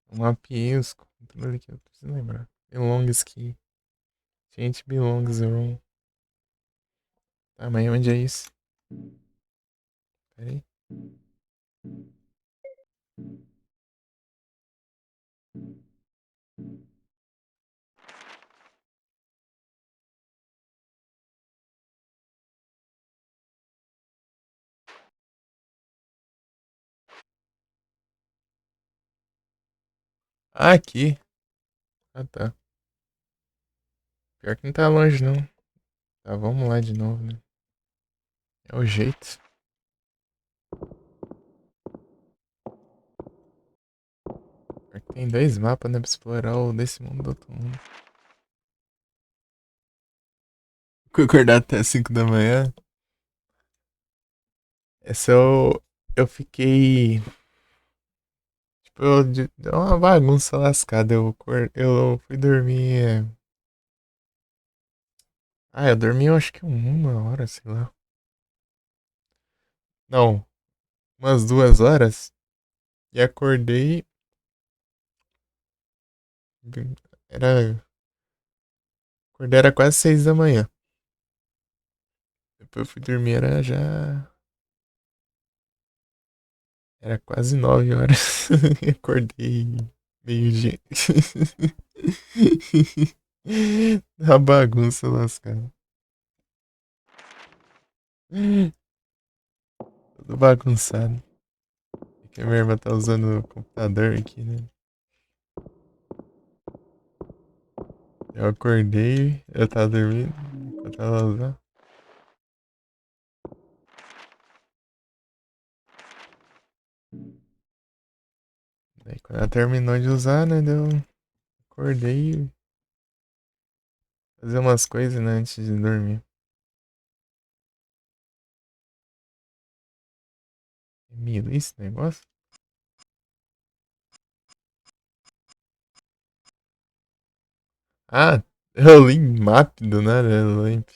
Um API, os controles aqui, eu preciso lembrar. Belongs key. Gente, belongs room. Tá, mas onde é isso? Pera aí. Ah, aqui. Ah, tá. Pior que não tá longe, não. Tá, vamos lá de novo, né? É o jeito. Pior que tem dois mapas, né? Pra explorar o desse mundo do outro mundo. Vou acordar até 5 da manhã. Essa eu fiquei. Tipo, deu uma bagunça lascada. Eu fui dormir. Ah, eu dormi eu acho que 1 hora, sei lá. Não, umas 2 horas. E acordei. Era. Acordei era quase 6 da manhã. Depois eu fui dormir, era já. Era quase 9 horas. E acordei meio-dia. A bagunça lascada. Tudo bagunçado. Porque minha irmã tá usando o computador aqui, né? Eu acordei, eu tava dormindo enquanto ela usava. Daí quando ela terminou de usar, né? Eu acordei e fazer umas coisas, né? Antes de dormir. É Mila esse negócio? Ah, eu li map do nada, lamp.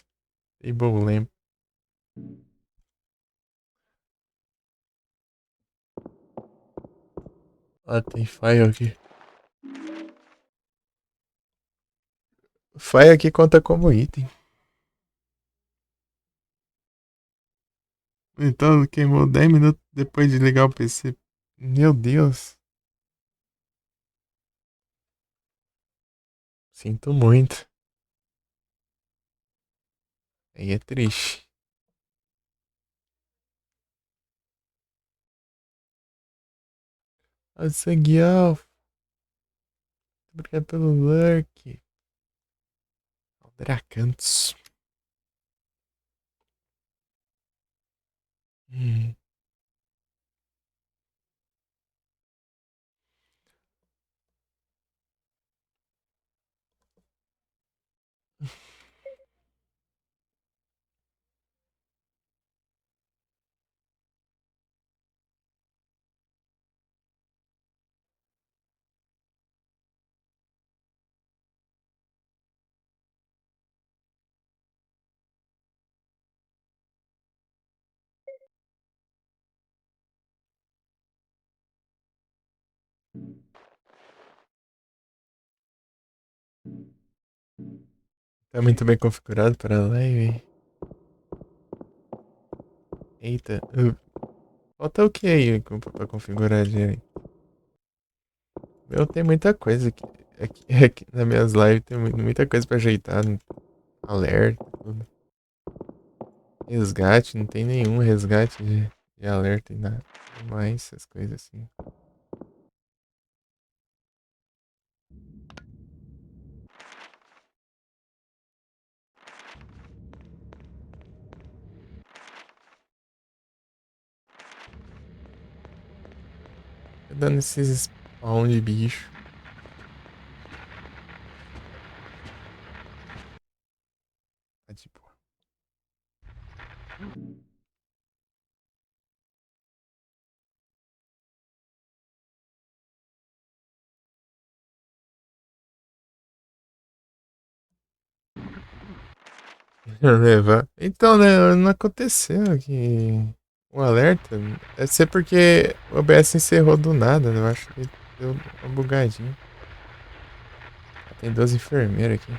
Table lamp. Ah, tem file aqui. File aqui conta como item. Então queimou 10 minutos depois de ligar o PC. Meu Deus. Sinto muito. Aí é triste. Nossa, Guial. Obrigado pelo lurk. Dracantos. Hum. Tá muito bem configurado para a live. Eita. Falta o que aí pra configurar direito? Meu, tem muita coisa aqui. Aqui nas minhas lives tem muita coisa pra ajeitar. Alerta, tudo. Resgate, não tem nenhum resgate de alerta e nada. Mais essas coisas assim. Tá dando esses spawn de bicho. Tá de boa. Levar. Então, né, não aconteceu aqui. O alerta. Deve ser porque o OBS encerrou do nada, né? Eu acho que deu uma bugadinha. Tem 12 enfermeiras aqui.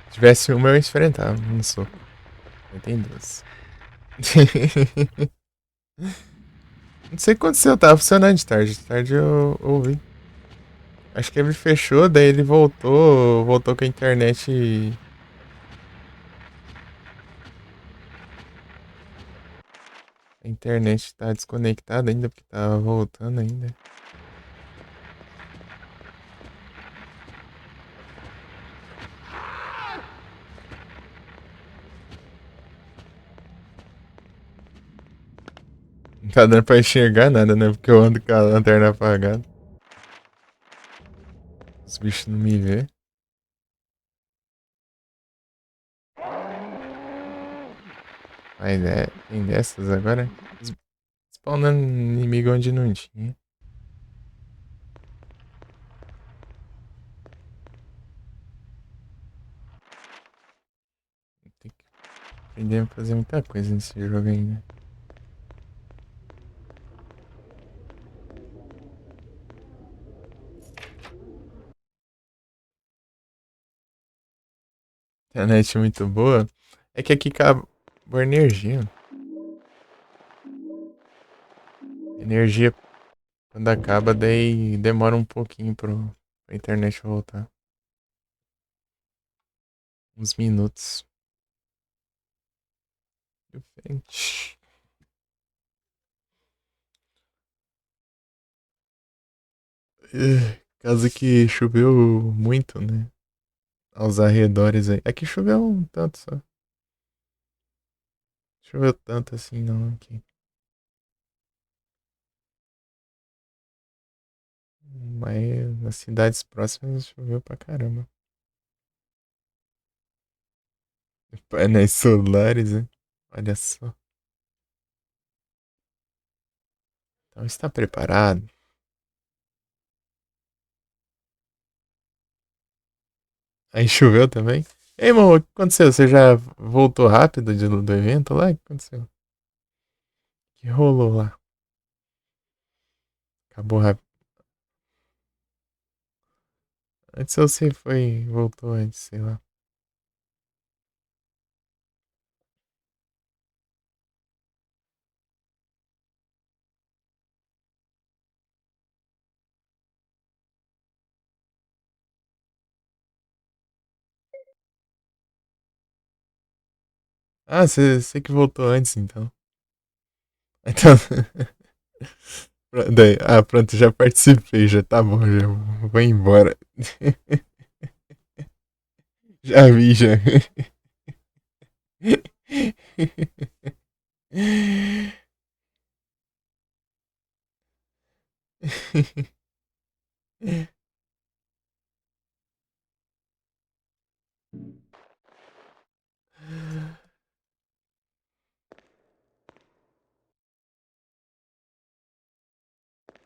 Se tivesse uma, eu enfrentava, não sou. Mas tem 12. Não sei o que aconteceu, tava funcionando de tarde. De tarde eu ouvi. Acho que ele fechou, daí ele voltou com a internet. A internet tá desconectada ainda, porque tava voltando ainda. tá dando pra enxergar nada, né? Porque eu ando com a lanterna apagada. Os bichos não me vê. Mas tem dessas agora. Spawnando inimigo onde não tinha. Tem que aprender a fazer muita coisa nesse jogo ainda. Internet muito boa. É que aqui acabou a energia. Energia quando acaba, daí demora um pouquinho pra internet voltar. Uns minutos. Diferente. Caso que choveu muito, né? Aos arredores aí. Aqui choveu um tanto só. Choveu tanto assim não aqui. Mas nas cidades próximas choveu pra caramba. Painéis solares, né? Olha só. Então está preparado? Aí choveu também? Ei, irmão, o que aconteceu? Você já voltou rápido do evento lá? O que aconteceu? O que rolou lá? Acabou rápido. Antes você foi. Voltou antes, sei lá. Ah, você que voltou antes então. Então. Pronto, já participei, já tá bom, já vou embora. Já vi, já.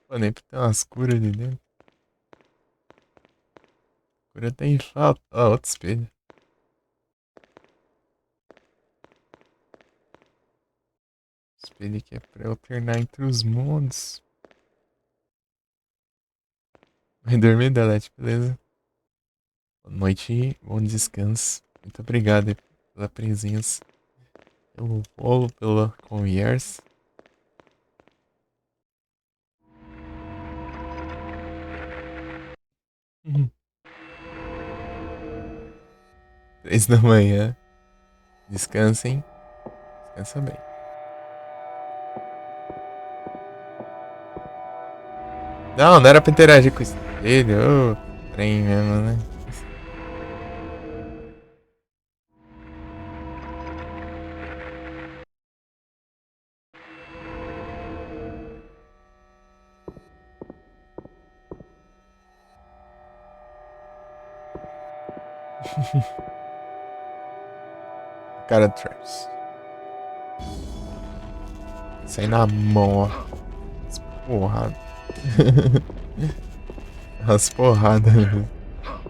Pô, nem pra ter umas curas ali dentro. Cura tem falta. Ó, outro espelho. Espelho aqui é pra alternar entre os mundos. Vai dormir, Delete, beleza? Boa noite, bom descanso. Muito obrigado aí pela presença. Pelo bolo, pela conversa. Uhum. 3 da manhã. Descansem. Descansa bem. Não era pra interagir com ele. Ô, trem mesmo, né? Cara Traps. Sai na mão, ó. As porradas. As porradas.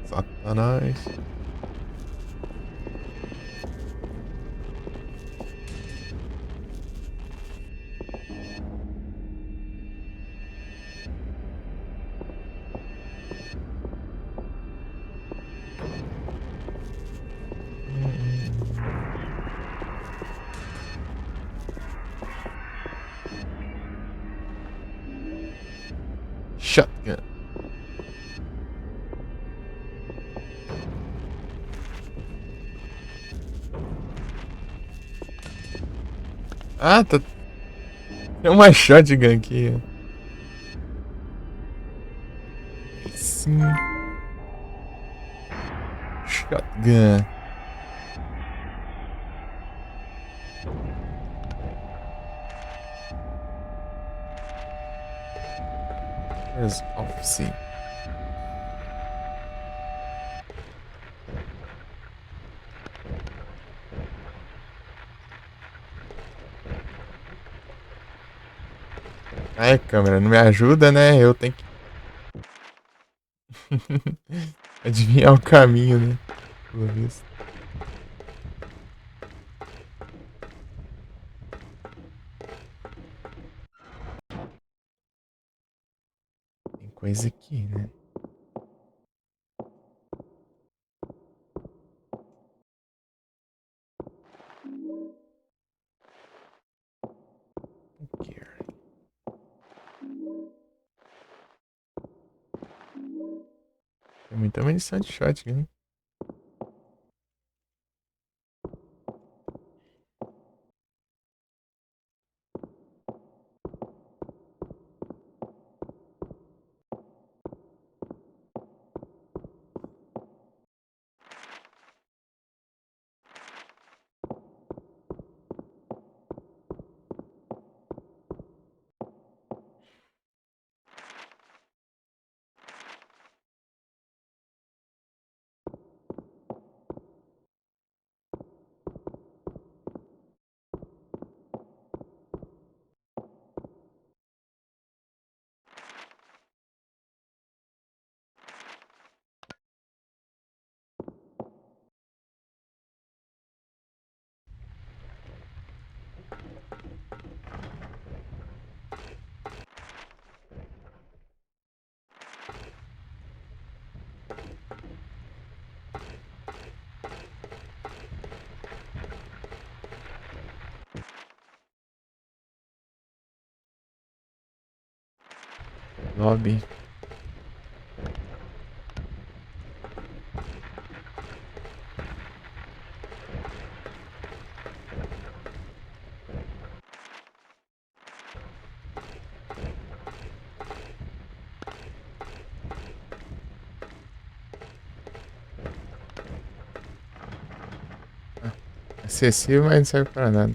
Satanás. Shotgun. Ah, tá. Tem uma shotgun aqui. Aí sim. Shotgun. There's office. Ai, câmera, não me ajuda, né? Eu tenho que adivinhar o caminho, né? Pelo visto. Tem coisa aqui, né? Aqui. Tem muita munição de shotgun, hein? Lobby. Acessível, mas não serve pra nada.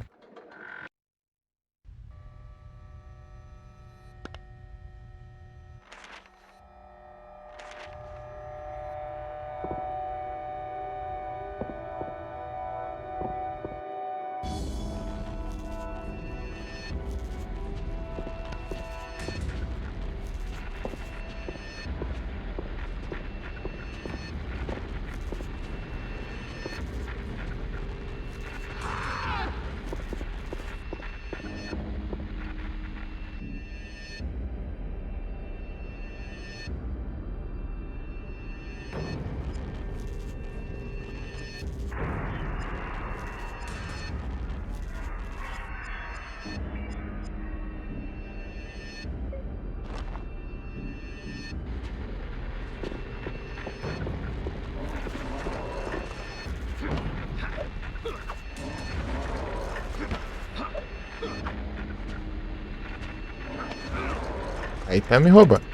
Aí tá me roubando.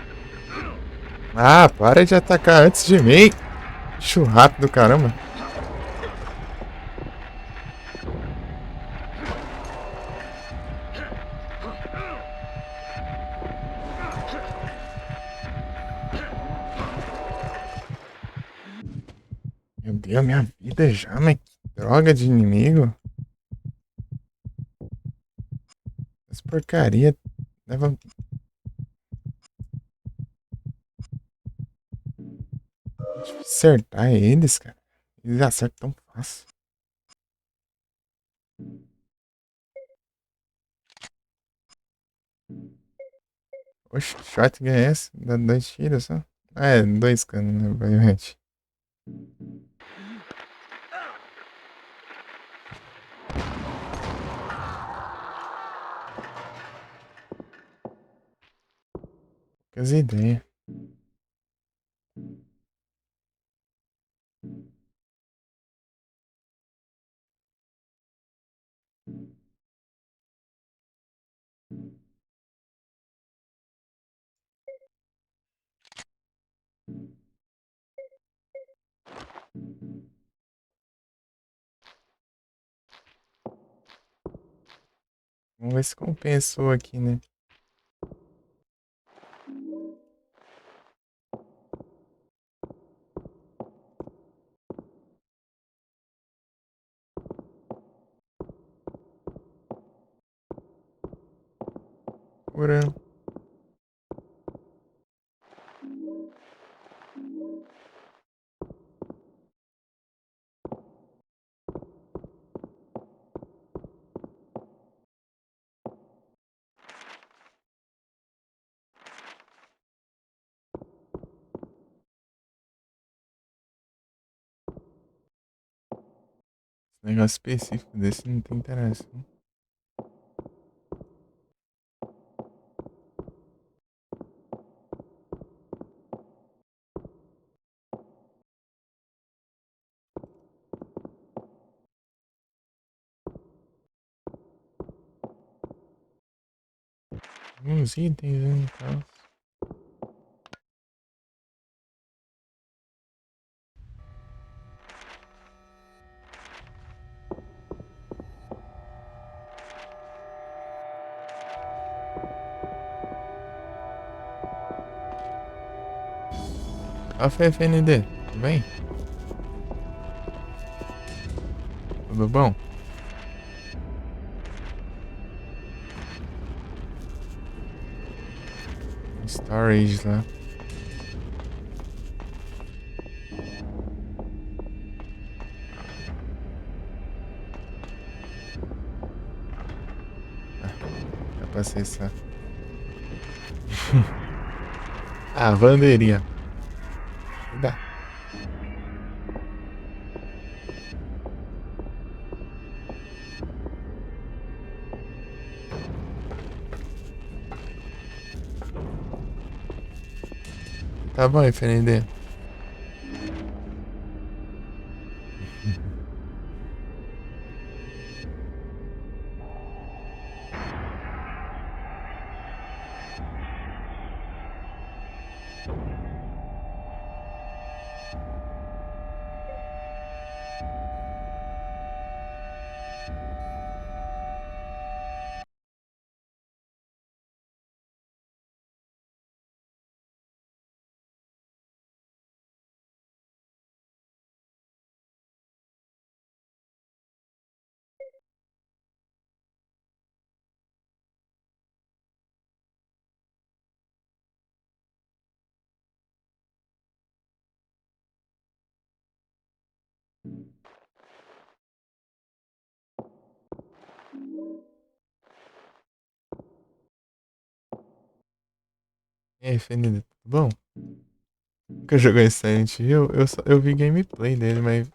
Ah, para de atacar antes de mim. Bicho rápido, caramba. Meu Deus, minha vida já, mas que droga de inimigo. Essa porcaria leva. Deixa eu acertar eles, cara. Eles acertam tão fácil. Oxe, que shotgun é esse? Dá 2 tiros só? Ah, é, 2 canos, né? Obviamente. Que as ideias. Vamos ver se compensou aqui, né? procurando. Esse negócio específico desse não tem interesse. Não. Uns itens, né, e tal. Café FND, tudo bem? Tudo bom? Storage lá. Dá pra acessar. Ah, bandeirinha. Dá. Tá bom, FND. E aí, FND, tudo bom? Nunca jogou em Silent Hill? Eu vi gameplay dele, mas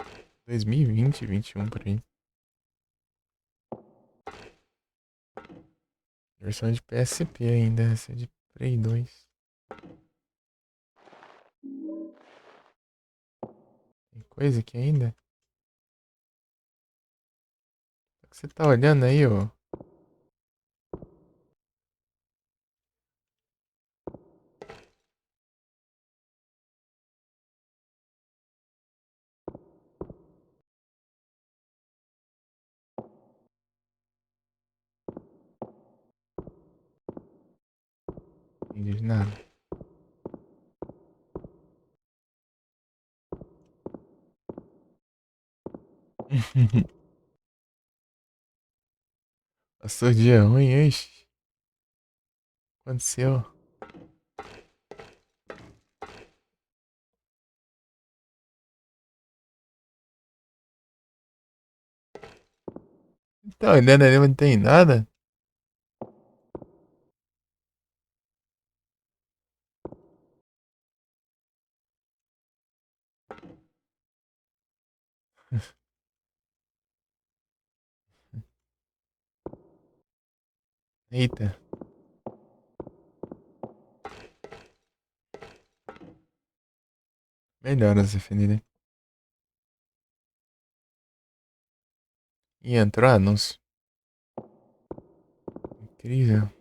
2020, 21 por aí. Versão de PSP ainda, essa é de Play 2. Tem coisa aqui ainda? O que você tá olhando aí, ô? Não entendi nada. Passou dia ruim, ixi. Aconteceu. Então, olhando ali, mas não tem nada. Eita. Melhoras, FND. E entrou anúncio. Incrível.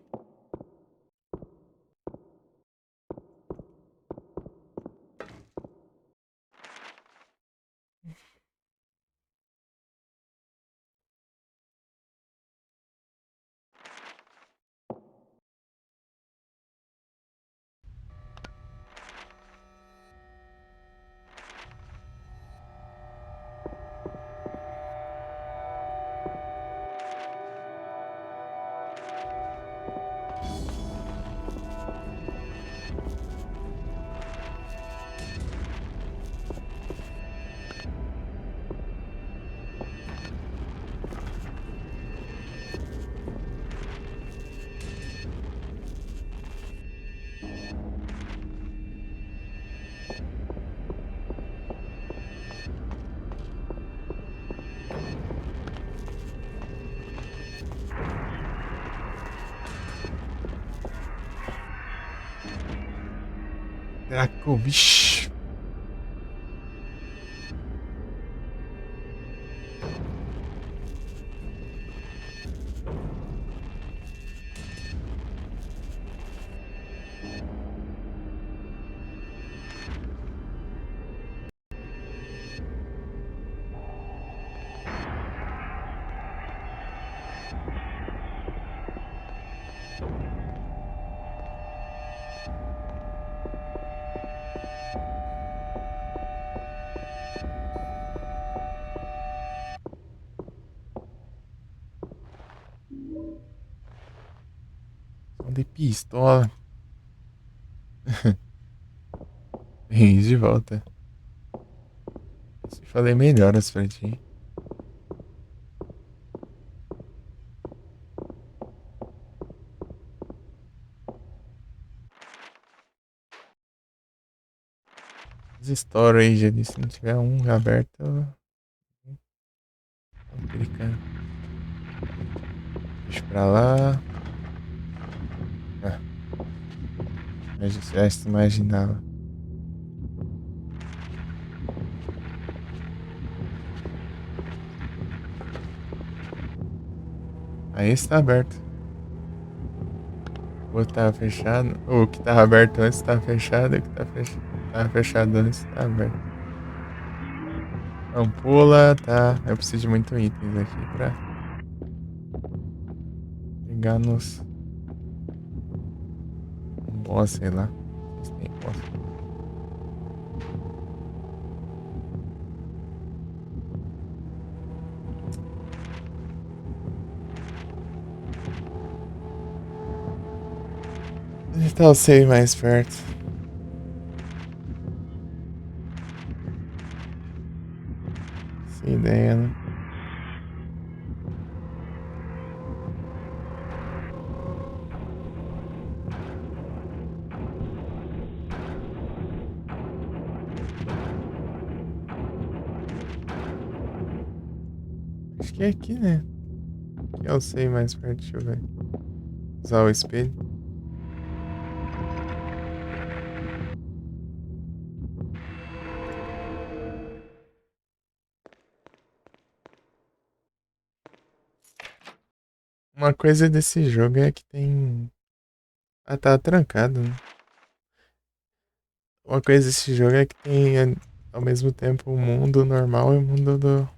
Caraca, vixi. Som de pistola. Vem de volta. Se falei melhoras pra ti. As storage ali, se não tiver um aberto. Vamos clicar. Deixa pra lá. Ah. Mas já se imaginava. Aí está aberto. O outro tava fechado. O que tava aberto antes tá fechado. O que tava fechado antes tá aberto. Ampola, tá. Eu preciso de muito itens aqui pra pegar nos. Um boss, sei lá. Não sei se tem boss. Onde tá o save mais perto? Sem ideia, né? Acho que é aqui, né? Aqui é o save mais perto, deixa eu ver. Usar o espelho. Uma coisa desse jogo é que tem. Ah, tá trancado, né? Uma coisa desse jogo é que tem ao mesmo tempo o mundo normal e o mundo do.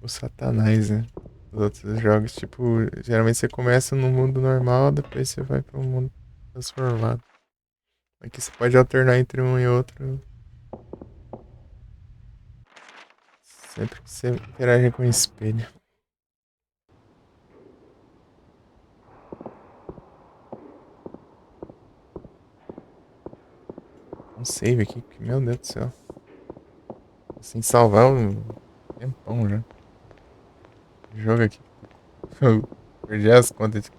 O Satanás, né? Os outros jogos, tipo, geralmente você começa no mundo normal, depois você vai para um mundo transformado. Aqui você pode alternar entre um e outro sempre que você interage com o espelho. Um save aqui, que, meu Deus do céu. Sem salvar um tempão já. Jogo aqui. Eu perdi as contas de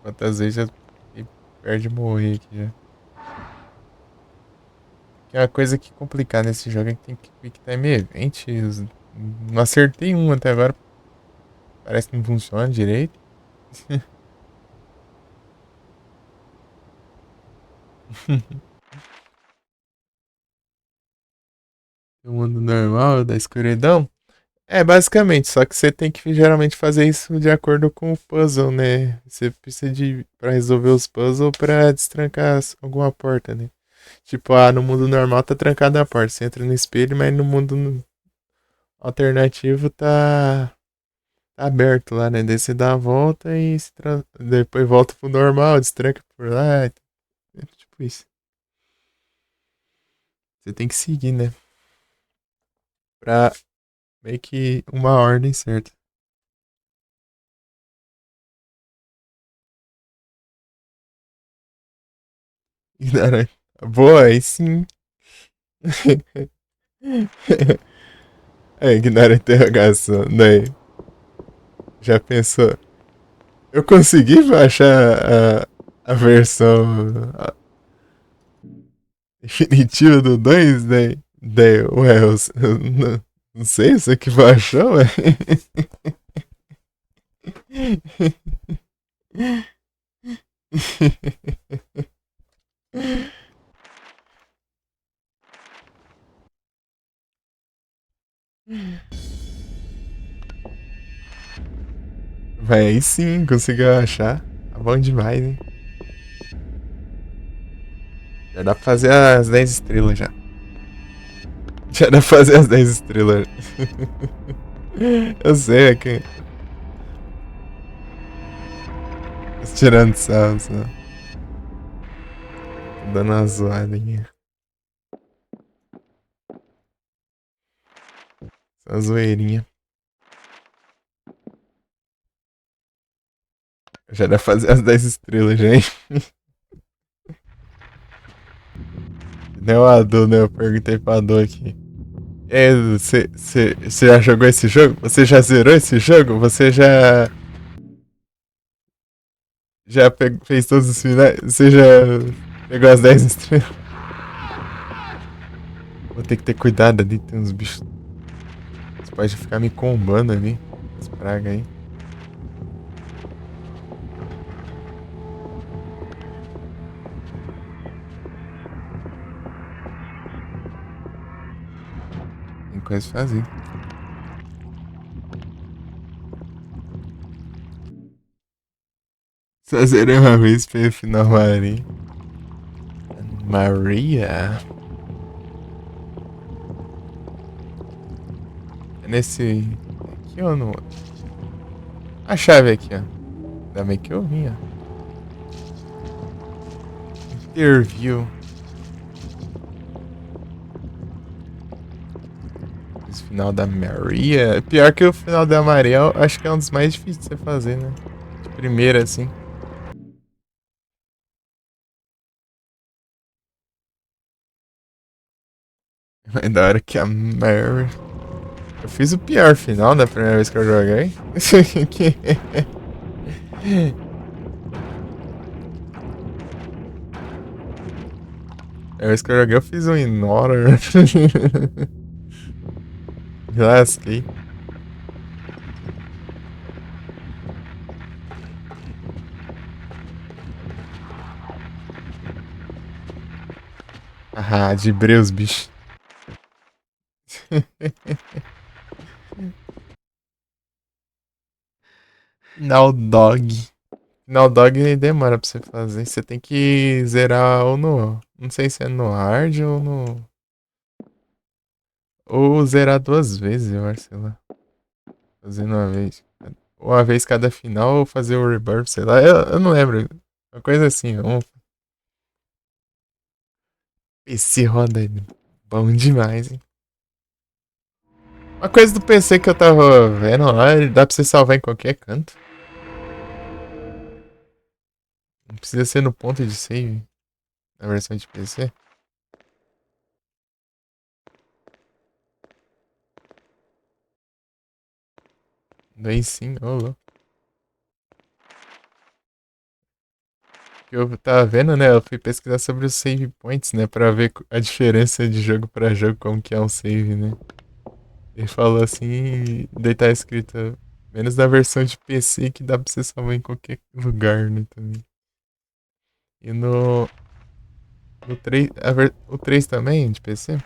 quantas vezes já fiquei perto de morrer aqui já. Que é uma coisa que complicar nesse jogo é que tem que Quick Time Event. Não acertei um até agora. Parece que não funciona direito. O mundo normal da escuridão. É, basicamente, só que você tem que geralmente fazer isso de acordo com o puzzle, né? Você precisa de para resolver os puzzles pra destrancar alguma porta, né? Tipo, no mundo normal tá trancada a porta, você entra no espelho, mas no mundo alternativo tá aberto lá, né? Daí você dá a volta e depois volta pro normal, destranca por lá, é tipo isso. Você tem que seguir, né? Pra meio que uma ordem certa. Ignorante. Boa, aí sim. É, ignora a interrogação. Daí, já pensou? Eu consegui baixar a versão definitiva do 2, daí ué, eu não sei, você que baixou, ué. Vai aí sim, conseguiu achar. Tá bom demais, hein? Já dá pra fazer as 10 estrelas já. Já dá pra fazer as 10 estrelas. Eu sei, é que. Tô tirando sarro, só. Tô dando uma zoadinha. Só uma zoeirinha. Já dá pra fazer as 10 estrelas já, hein? Deu a dor, né? Eu perguntei pra dor aqui. É, você já jogou esse jogo? Você já zerou esse jogo? Você já fez todos os finais? Você já pegou as 10 estrelas? Vou ter que ter cuidado ali, tem uns bichos. Você pode ficar me combando ali. As pragas aí. Tem coisa pra fazer. Só zerei uma vez pelo final Maria. Maria? É nesse. Aqui ou no outro? A chave aqui, ó. Ainda bem que eu vim, ó. Interview. Esse final da Maria. Pior que o final da Maria, eu acho que é um dos mais difíceis de você fazer, né? De primeira, assim. Mas da hora que a Mary. Eu fiz o pior final da primeira vez que eu joguei. A vez que eu joguei, eu fiz um Ignore. Me lasquei. Ah, de os bichos. Final Dog. Final Dog demora pra você fazer. Você tem que zerar ou no. Não sei se é no hard ou no. Ou zerar duas vezes, eu acho, sei lá. Fazendo uma vez. Uma vez cada final ou fazer o rebirth, sei lá. Eu não lembro. Uma coisa assim. PC roda bom demais, hein? Uma coisa do PC que eu tava vendo lá, ele dá pra você salvar em qualquer canto. Não precisa ser no ponto de save na versão de PC. Daí sim, ô louco. Que eu tava vendo, né? Eu fui pesquisar sobre os save points, né? Pra ver a diferença de jogo pra jogo, como que é um save, né? Ele falou assim, daí tá escrito menos na versão de PC que dá pra você salvar em qualquer lugar, né? Também. E no 3, o 3 também, de PC?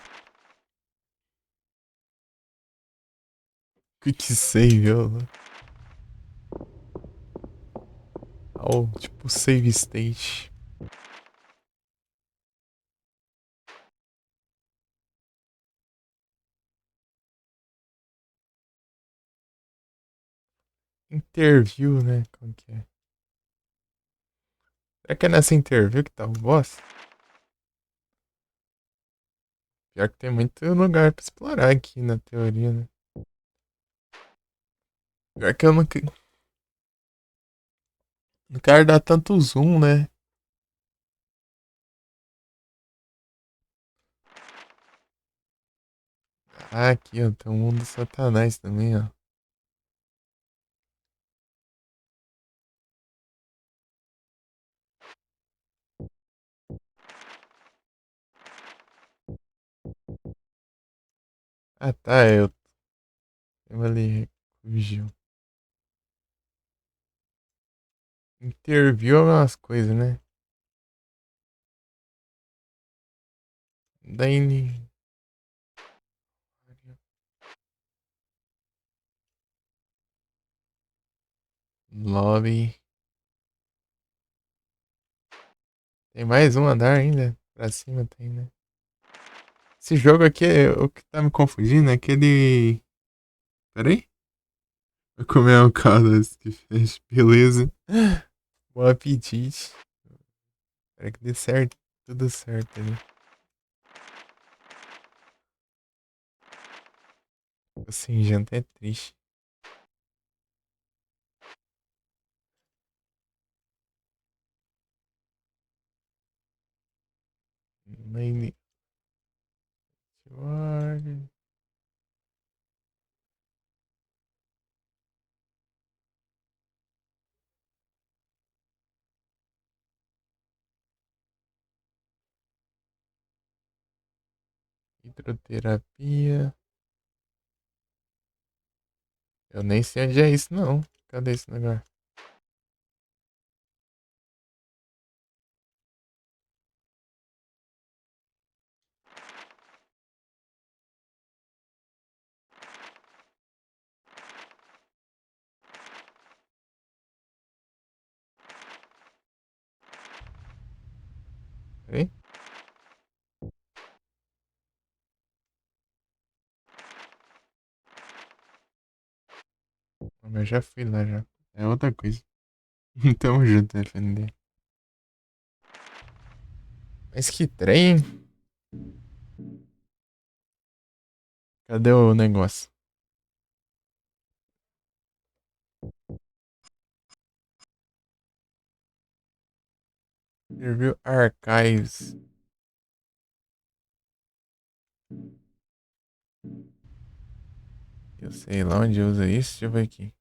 Quick save, ó. Ó, tipo save state. Interview, né? Como que é? Será que é nessa interview que tá o boss? Pior que tem muito lugar pra explorar aqui na teoria, né? Pior que eu não quero dar tanto zoom, né? Ah, aqui, ó. Tem o mundo do Satanás também, ó. Ah, tá. Eu ali. Fugiu. Interview é umas coisas, né? Dane. Lobby. Tem mais um andar ainda? Pra cima tem, né? Esse jogo aqui, o que tá me confundindo é aquele. Peraí. Vou comer um caldo que fez. Beleza. Bom apetite. Espero que dê certo. Tudo certo ali. O sem janta é triste. Nem. Hidroterapia. Eu nem sei onde é isso, não. Cadê esse negócio? Peraí. Mas eu já fui lá já. É outra coisa. Tamo junto, FND. Mas que trem? Cadê o negócio? Review Archives. Eu sei lá onde usa isso. Deixa eu ver aqui.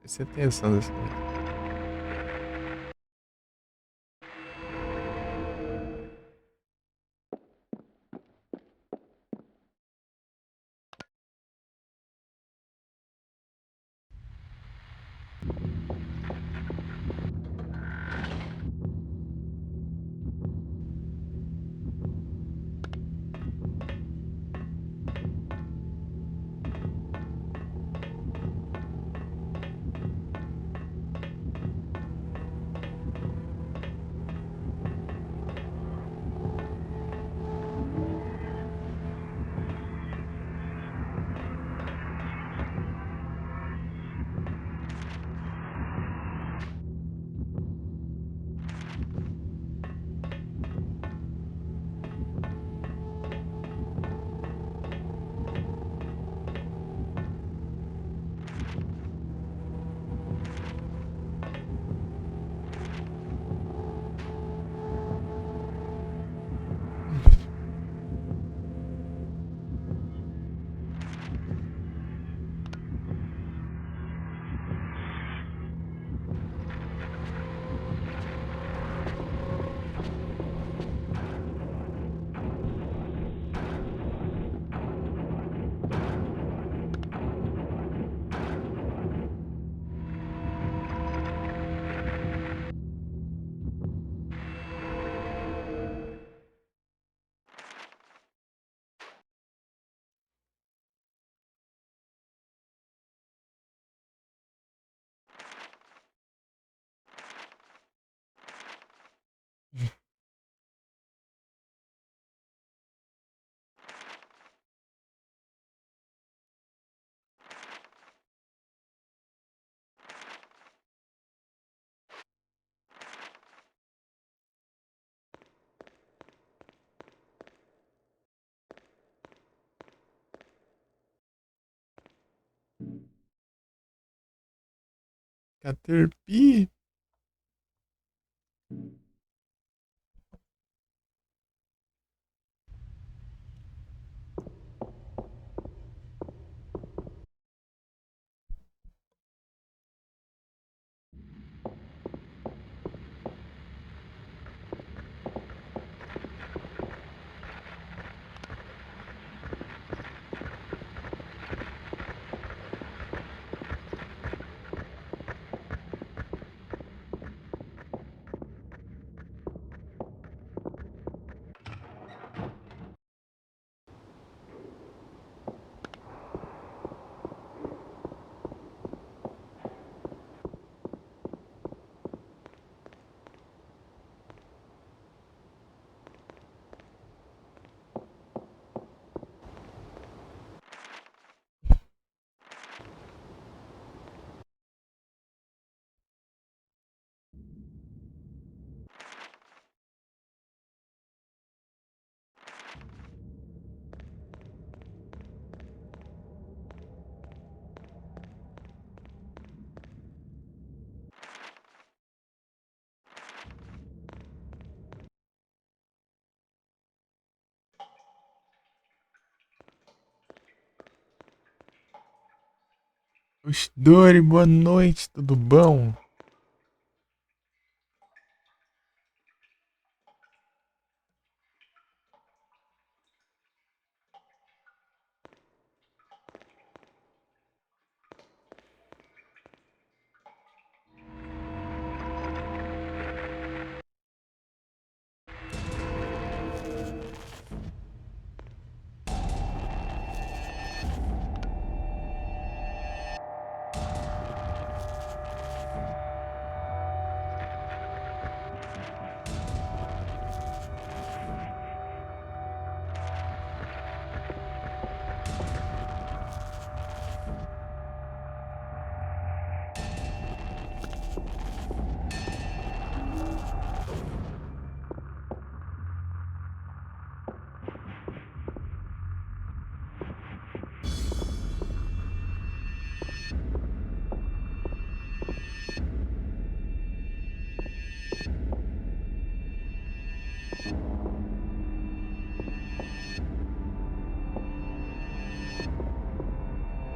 Esse é atenção dessa coisa. Caterpie. Oxe, Dori, boa noite, tudo bom?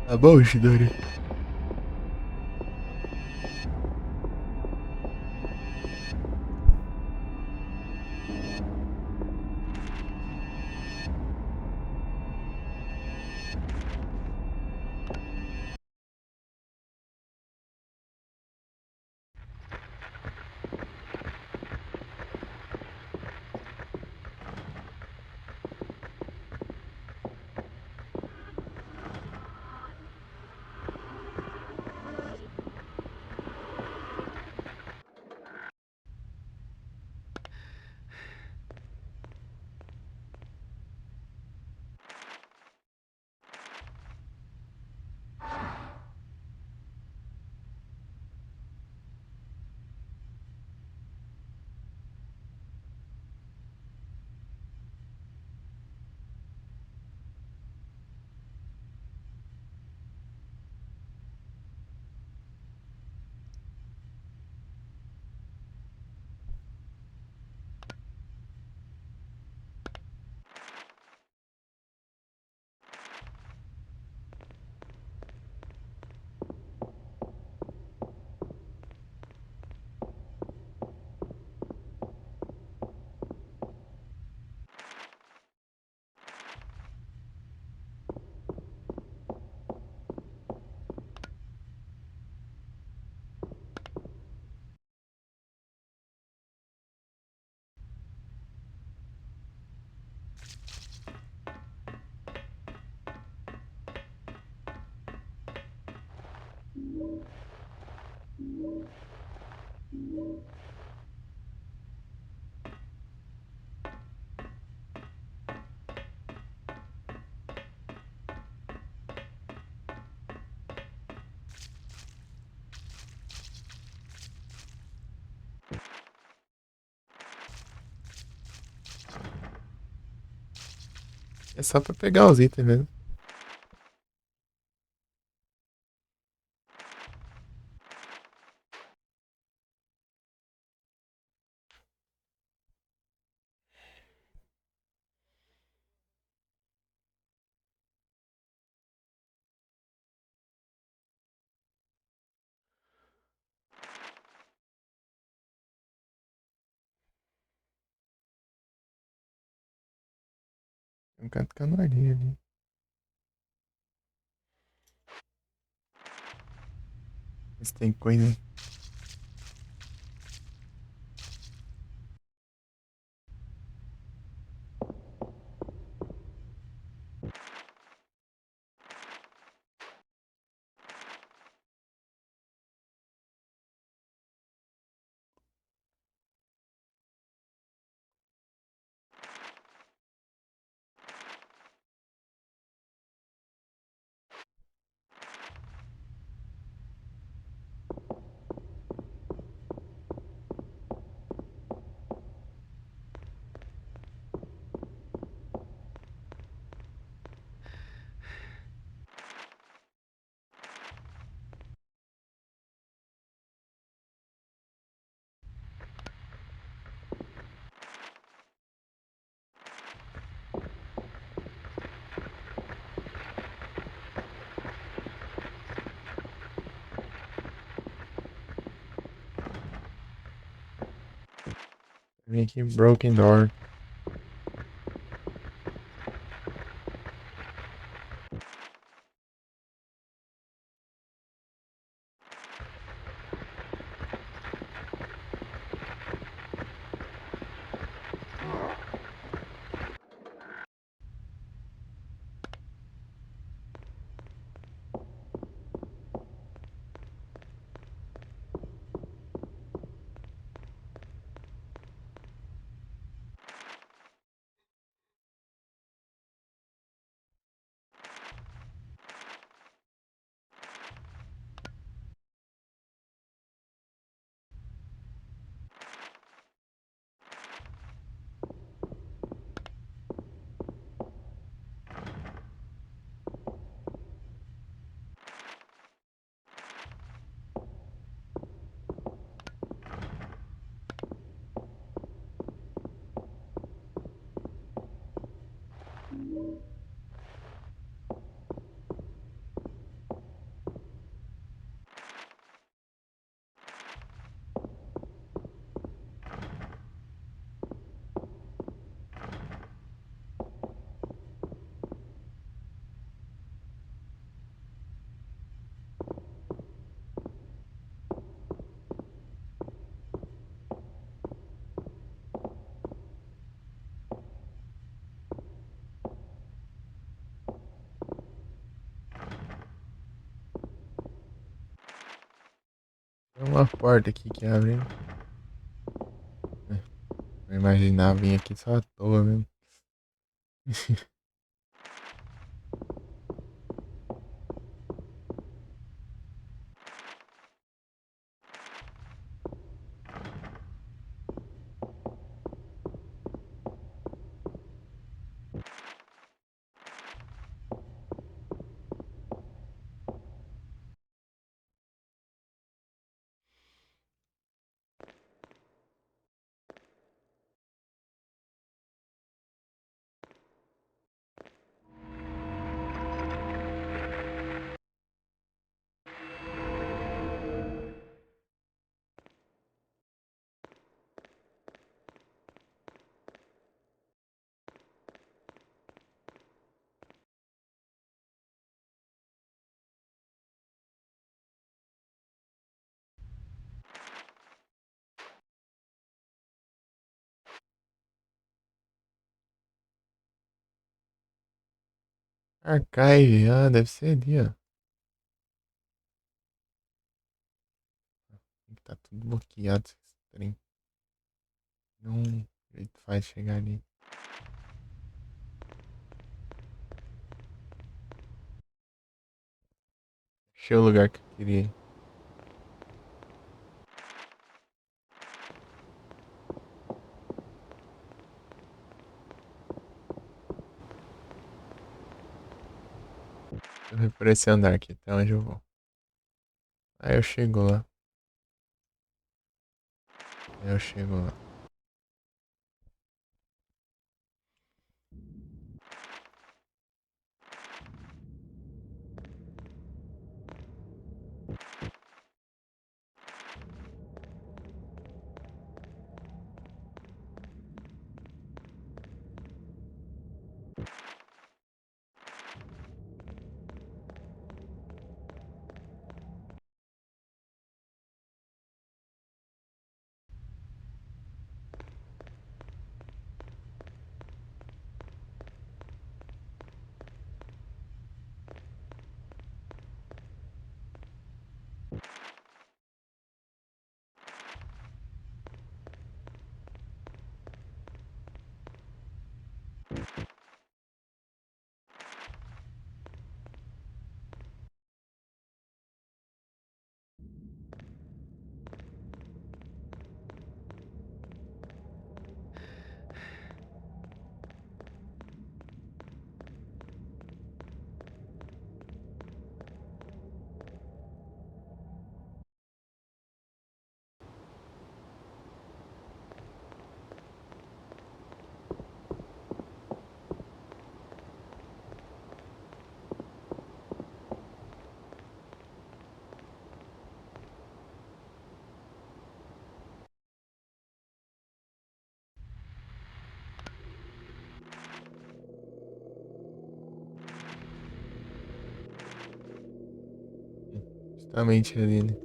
Tá bom, Shidori? É só pra pegar os itens mesmo. Tem um canto canarinho ali. Mas tem coisa. Vem aqui, Broken Door. Tem uma porta aqui que abre, hein? Eu imaginava vir aqui só à toa mesmo. Archive, deve ser ali, ó. Tem que tá tudo bloqueado esse trem. Não, jeito faz chegar ali. Achei o lugar que eu queria. Deixa eu ver por esse andar aqui, até onde eu vou. Aí eu chego lá. Aí eu chego lá. a mente dele.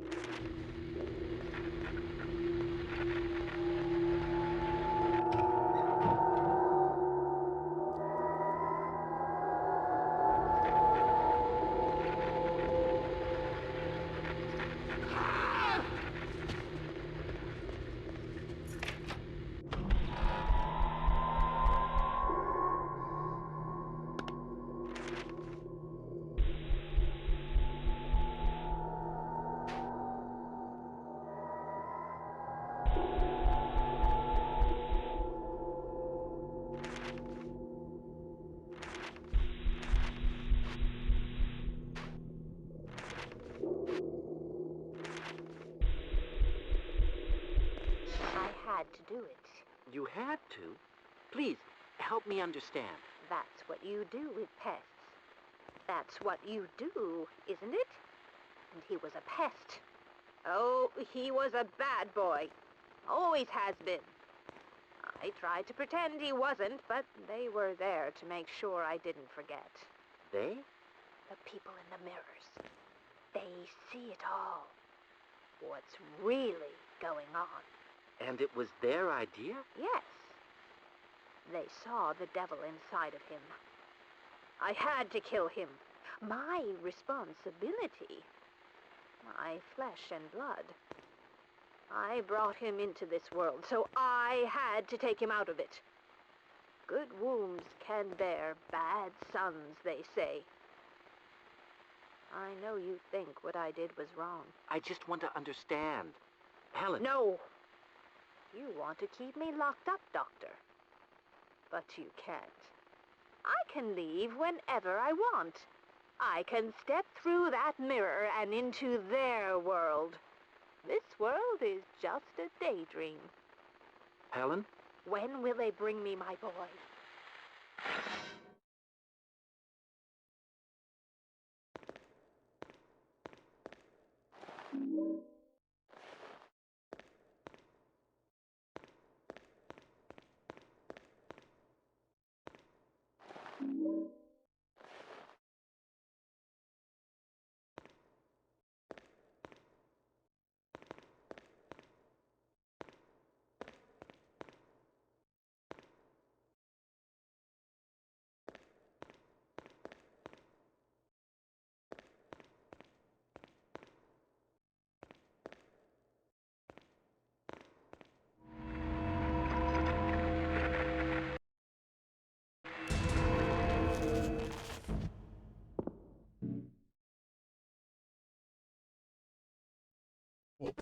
I had to do it. You had to? Please, help me understand. That's what you do with pests. That's what you do, isn't it? And he was a pest. Oh, he was a bad boy. Always has been. I tried to pretend he wasn't, but they were there to make sure I didn't forget. They? The people in the mirrors. They see it all. What's really going on. And it was their idea? Yes. They saw the devil inside of him. I had to kill him. My responsibility. My flesh and blood. I brought him into this world, so I had to take him out of it. Good wombs can bear bad sons, they say. I know you think what I did was wrong. I just want to understand. Helen. No! You want to keep me locked up, Doctor. But you can't. I can leave whenever I want. I can step through that mirror and into their world. This world is just a daydream. Helen? When will they bring me my boy?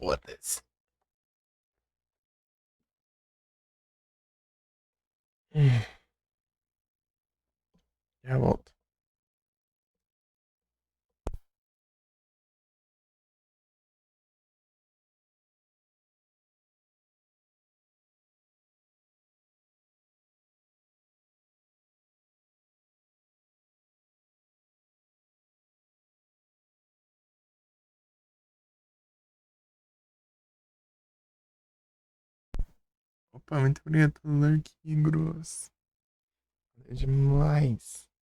What is? Já volto. Opa, muito obrigado pelo like, grosso. É demais.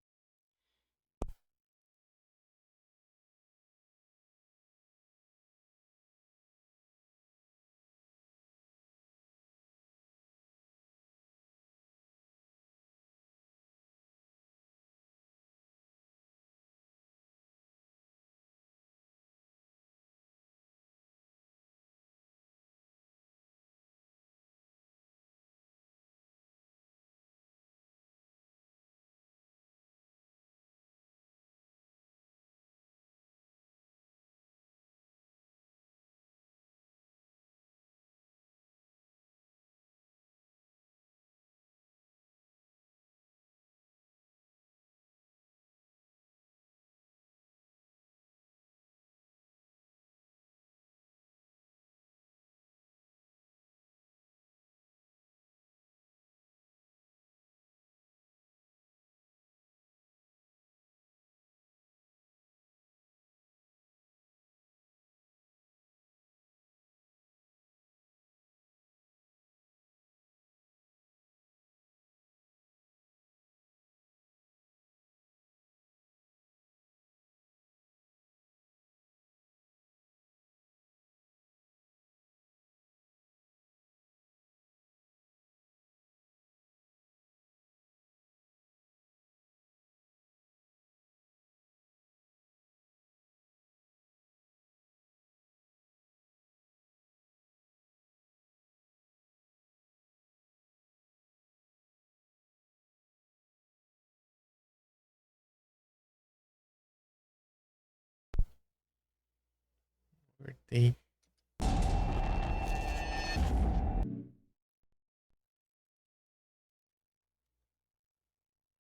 Cortei.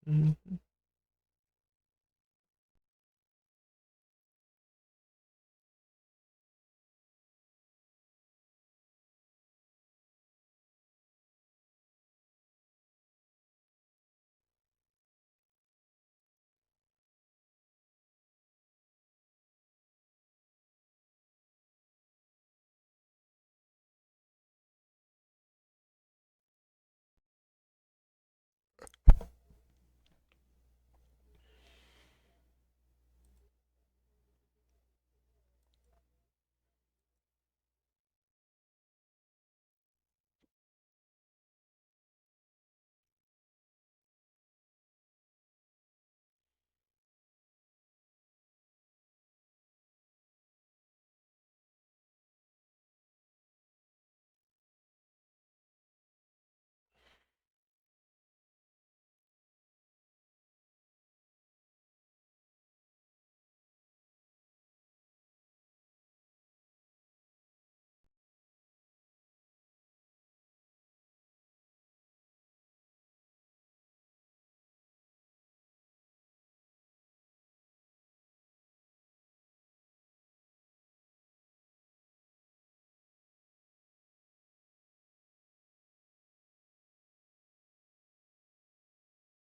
Uhum.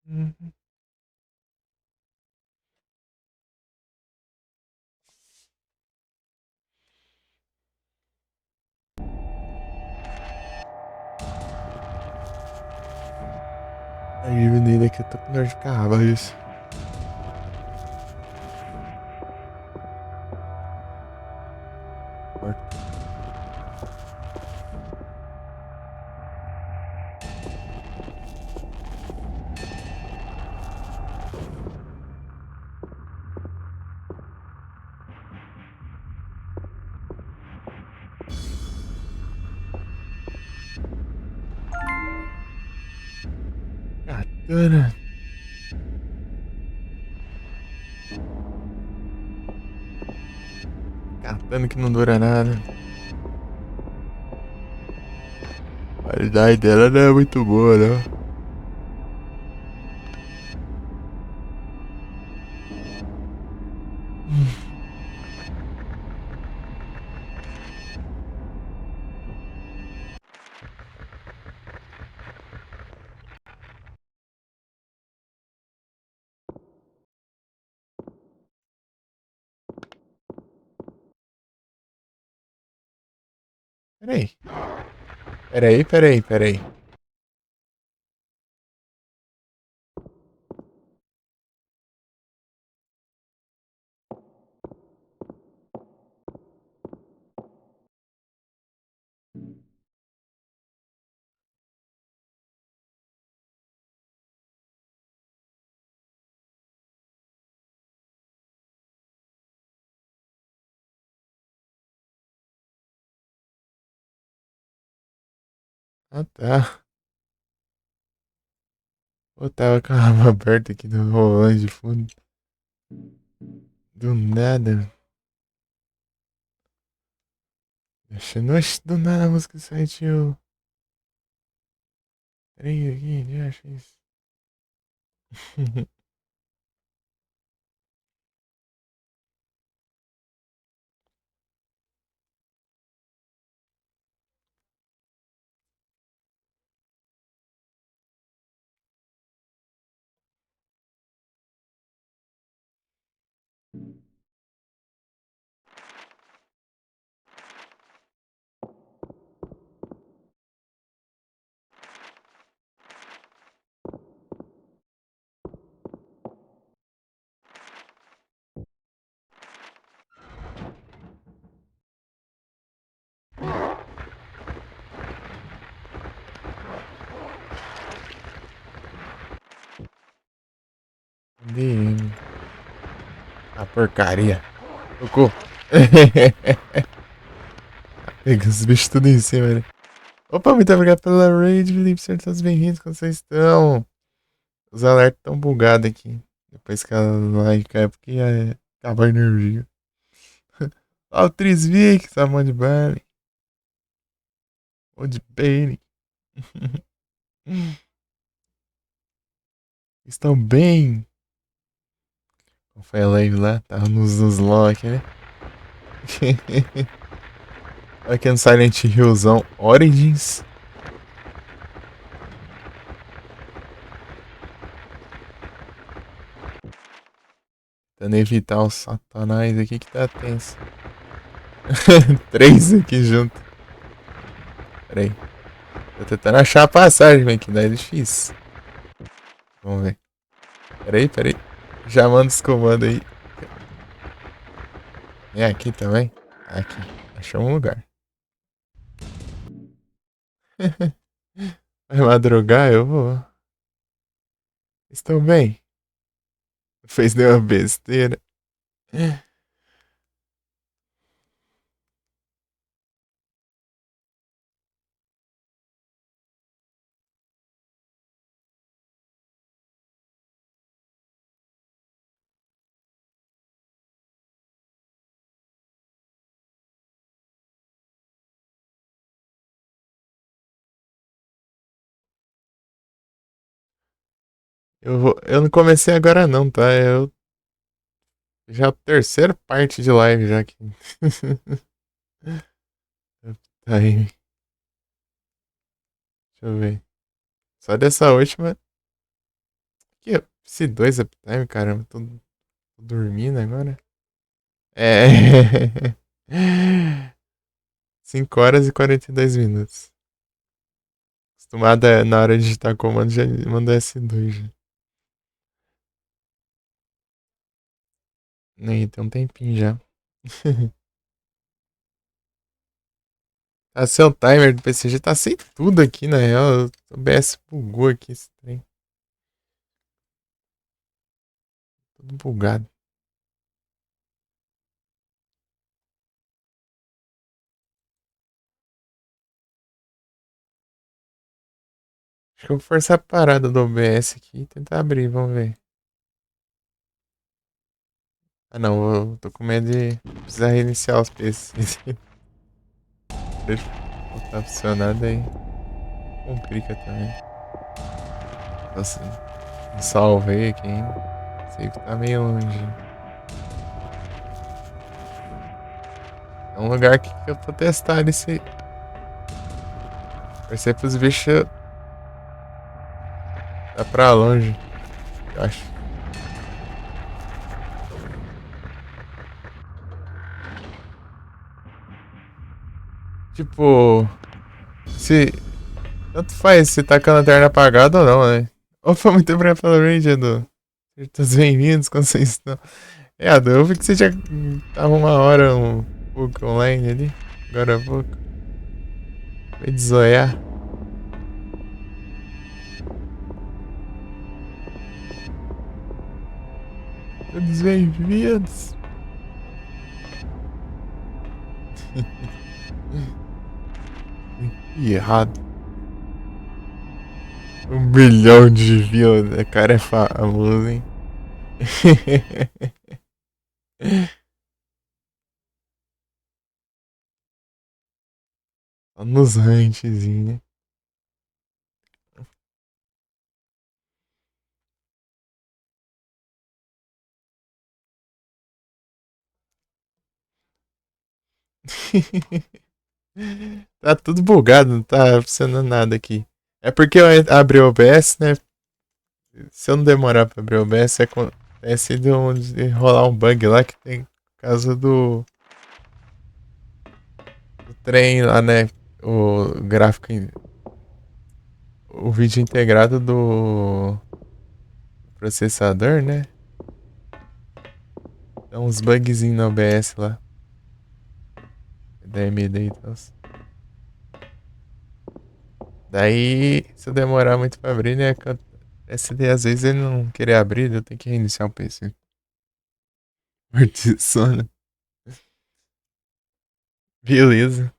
Uhum. Aí, menina, que eu tô com dor de cabeça. Corta. Katana. Katana que não dura nada. A qualidade dela não é muito boa, não. Peraí. Peraí. Ah, tá. Eu tava com a aba aberta aqui no rolante de fundo. Do nada. Do nada a música saiu. Peraí, aqui, onde eu acho isso? DM. A porcaria. Tocou. Pega os bichos tudo em cima, né? Opa, muito obrigado pela raid, Felipe. Sejam todos bem-vindos. Como vocês estão? Os alertas estão bugados aqui. Depois que a live cai, porque acaba a energia. Ó, o Trisvik, Samon de Bane. Ou de Bane. Estão bem. Qual foi a live lá? Tava nos lock, né? Aqui no Silent Hillzão Origins. Tentando evitar os satanás aqui que tá tenso. 3 aqui junto. Pera aí. Tô tentando achar a passagem, mas que daí é difícil. Vamos ver. Pera aí. Já manda os comandos aí. É aqui também? Aqui. Achou um lugar. Vai madrugar? Eu vou. Estou bem. Não fez nenhuma besteira. Eu não comecei agora não, tá? Eu já é a terceira parte de live já aqui. Tá aí. Deixa eu ver. Só dessa última. Que esse 2 uptime, caramba. Tô dormindo agora. É. 5 horas e 42 minutos. Acostumada na hora de digitar comando já manda S2 já. Aí tem um tempinho já. Ah, seu timer do PCG tá sem tudo aqui, na real. O OBS bugou aqui esse trem. Tudo bugado. Acho que eu vou forçar a parada do OBS aqui e tentar abrir, vamos ver. Ah não, eu tô com medo de precisar reiniciar os PCs. Deixa eu voltar a funcionar, daí complica também. Nossa, não salvei aqui ainda. Sei que tá meio longe. É um lugar que eu tô testando isso aí. Torcer pros bichos. Tá pra longe, eu acho. Tipo, se. Tanto faz se tá com a lanterna apagada ou não, né? Opa, muito obrigado pelo raid, Edu. Sejam todos bem-vindos quando vocês estão. É, Edu, eu vi que você já tava uma hora um pouco online ali. Agora há pouco. Foi desoiar. Todos bem-vindos. Ih, errado. 1 bilhão de views. O cara é famoso, hein? Só nos ranchzinhos, né? Tá tudo bugado, não tá funcionando nada aqui. É porque eu abri o OBS, né? Se eu não demorar pra abrir o OBS, acontece de rolar um bug lá que tem por causa do trem lá, né? O gráfico, o vídeo integrado do processador, né? Dá uns bugzinhos no OBS lá. Da AMD e tal. Daí, se eu demorar muito pra abrir, né? SD às vezes ele não querer abrir, eu tenho que reiniciar o PC. Morte de sono. Beleza.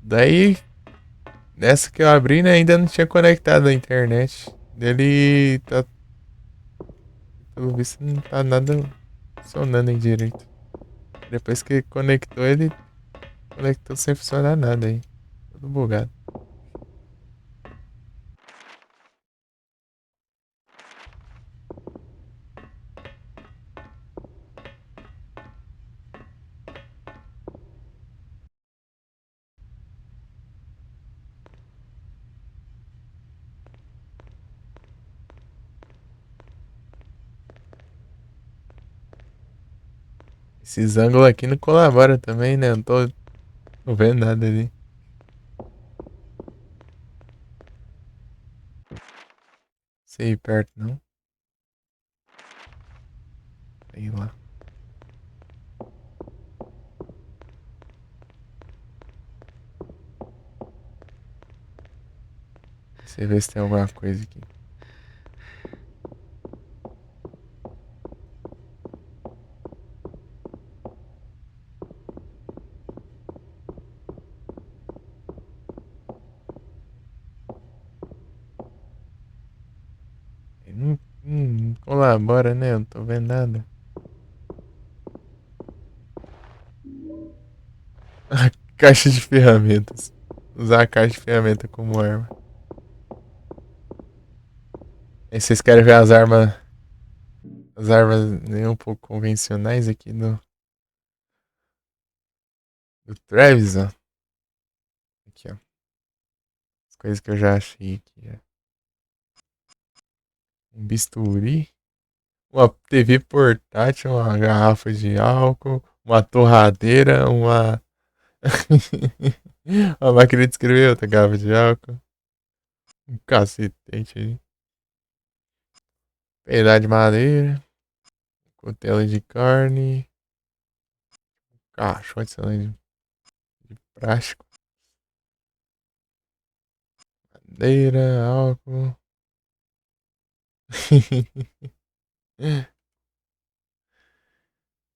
Daí, nessa que eu abri, né? Ainda não tinha conectado a internet. Ele tá. Pelo visto, não tá nada funcionando em direito. Depois que conectou, ele conectou sem funcionar nada aí. Tudo bugado. Esses ângulos aqui não colaboram também, né? Eu não tô vendo nada ali. Sei perto não. Sei lá. Você vê se tem alguma coisa aqui. Não colabora, né? Eu não tô vendo nada. A caixa de ferramentas. Usar a caixa de ferramenta como arma. Aí vocês querem ver as armas. As armas nem um pouco convencionais aqui do Travis, ó. Aqui, ó. As coisas que eu já achei aqui, ó. Um bisturi. Uma TV portátil, uma garrafa de álcool, uma torradeira, uma. uma máquina de escrever, outra garrafa de álcool. Um cacetete aí. Pedaço de madeira. Cutela de carne. Caixote, sei lá, de plástico. Madeira, álcool.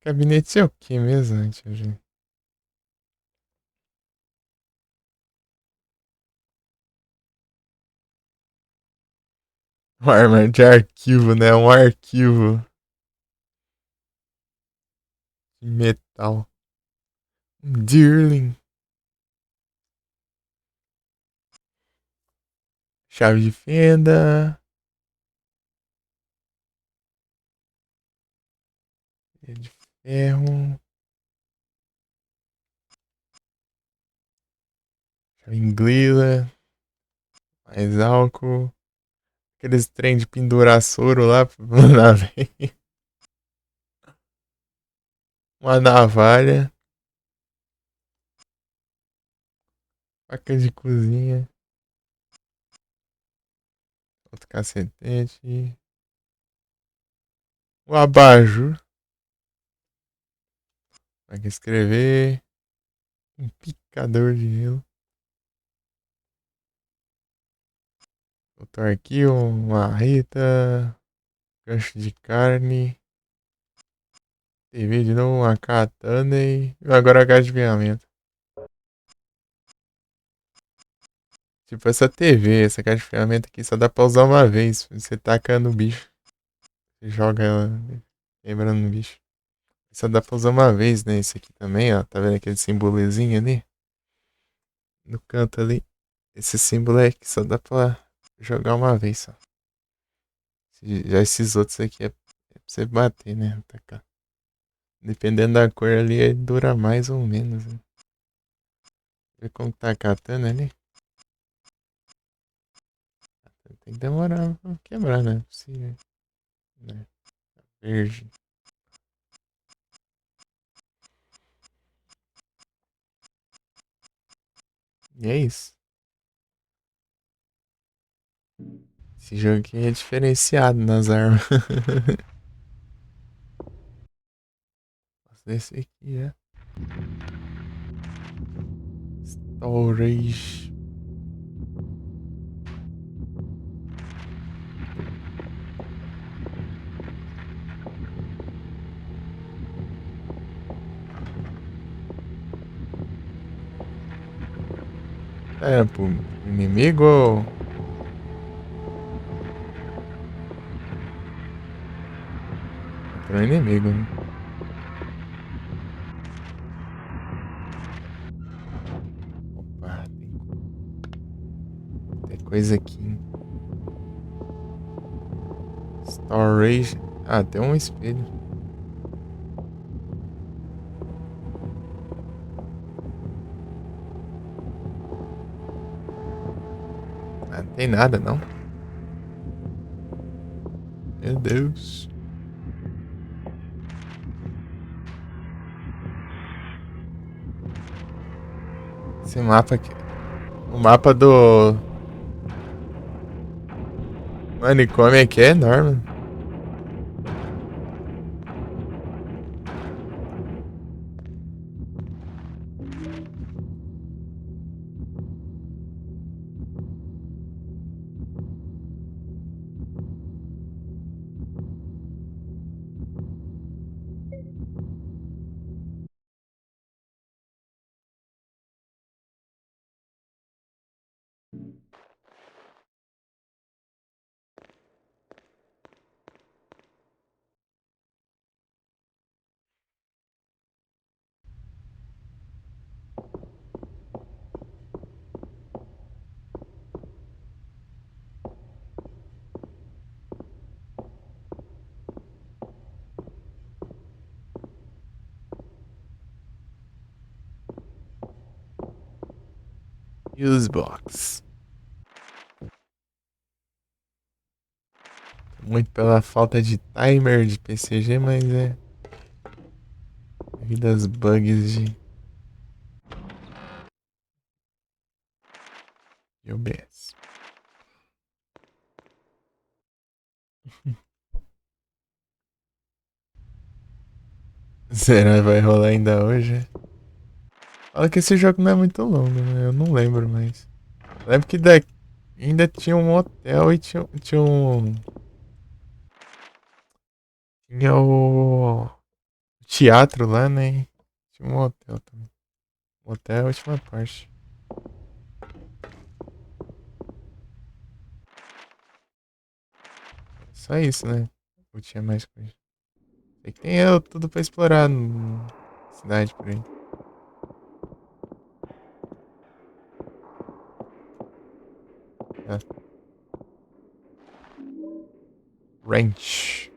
Gabinete é o que mesmo, deixa eu ver. Um armário de arquivo, né? Um arquivo de metal. Um Deerling. Chave de fenda. De ferro. Chave inglesa. Mais álcool. Aqueles trem de pendurar soro lá pra mandar ver. Uma navalha. Faca de cozinha. Outro cacetete. Um abajur. Pra que escrever. Um picador de gelo. Outro aqui, uma rita. Gancho de carne. TV de novo, uma katana e agora a caixa de ferramenta. Tipo, essa TV, essa caixa de ferramenta aqui só dá pra usar uma vez. Você taca no bicho. Você joga ela quebrando no bicho. Só dá pra usar uma vez, né? Esse aqui também, ó. Tá vendo aquele simbolozinho ali? No canto ali. Esse símbolo é que só dá pra jogar uma vez só. Já esses outros aqui é pra você bater, né? Tacar. Dependendo da cor ali, ele dura mais ou menos. Né? Vê como tá a katana ali. Tem que demorar pra quebrar, né? Possível. Né? Verde. E é isso. Esse jogo aqui é diferenciado nas armas. Nossa, esse aqui é. Storage. É, pro inimigo ou. Pro inimigo, né? coisa aqui. Storage. Ah, tem um espelho. Ah, não tem nada, não. Meu Deus. Esse mapa aqui. O mapa do manicômio aqui é enorme. Use box. Muito pela falta de timer de PCG, mas é. Devido às bugs de OBS. Será que vai rolar ainda hoje? Fala que esse jogo não é muito longo, né? Eu não lembro, mas. Eu lembro que ainda tinha um hotel e tinha um. Tinha o teatro lá, né? Tinha um hotel também. O hotel é a última parte. Só isso, né? Ou tinha mais coisa. Sei que tem tudo pra explorar na cidade por aí. Ah, Ranch.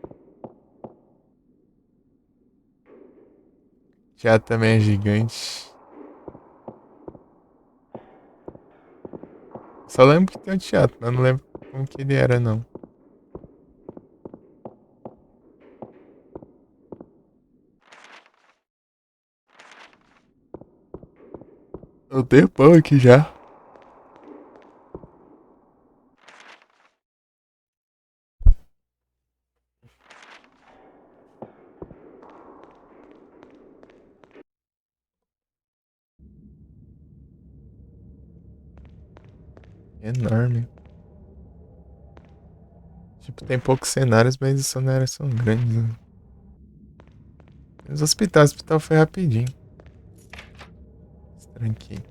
Teatro também é gigante. Só lembro que tem um teatro, mas não lembro como que ele era, não. Eu tenho pão aqui já. Enorme. Tipo, tem poucos cenários, mas os cenários são grandes, né? Os hospitais, o hospital foi rapidinho. Tranquilo.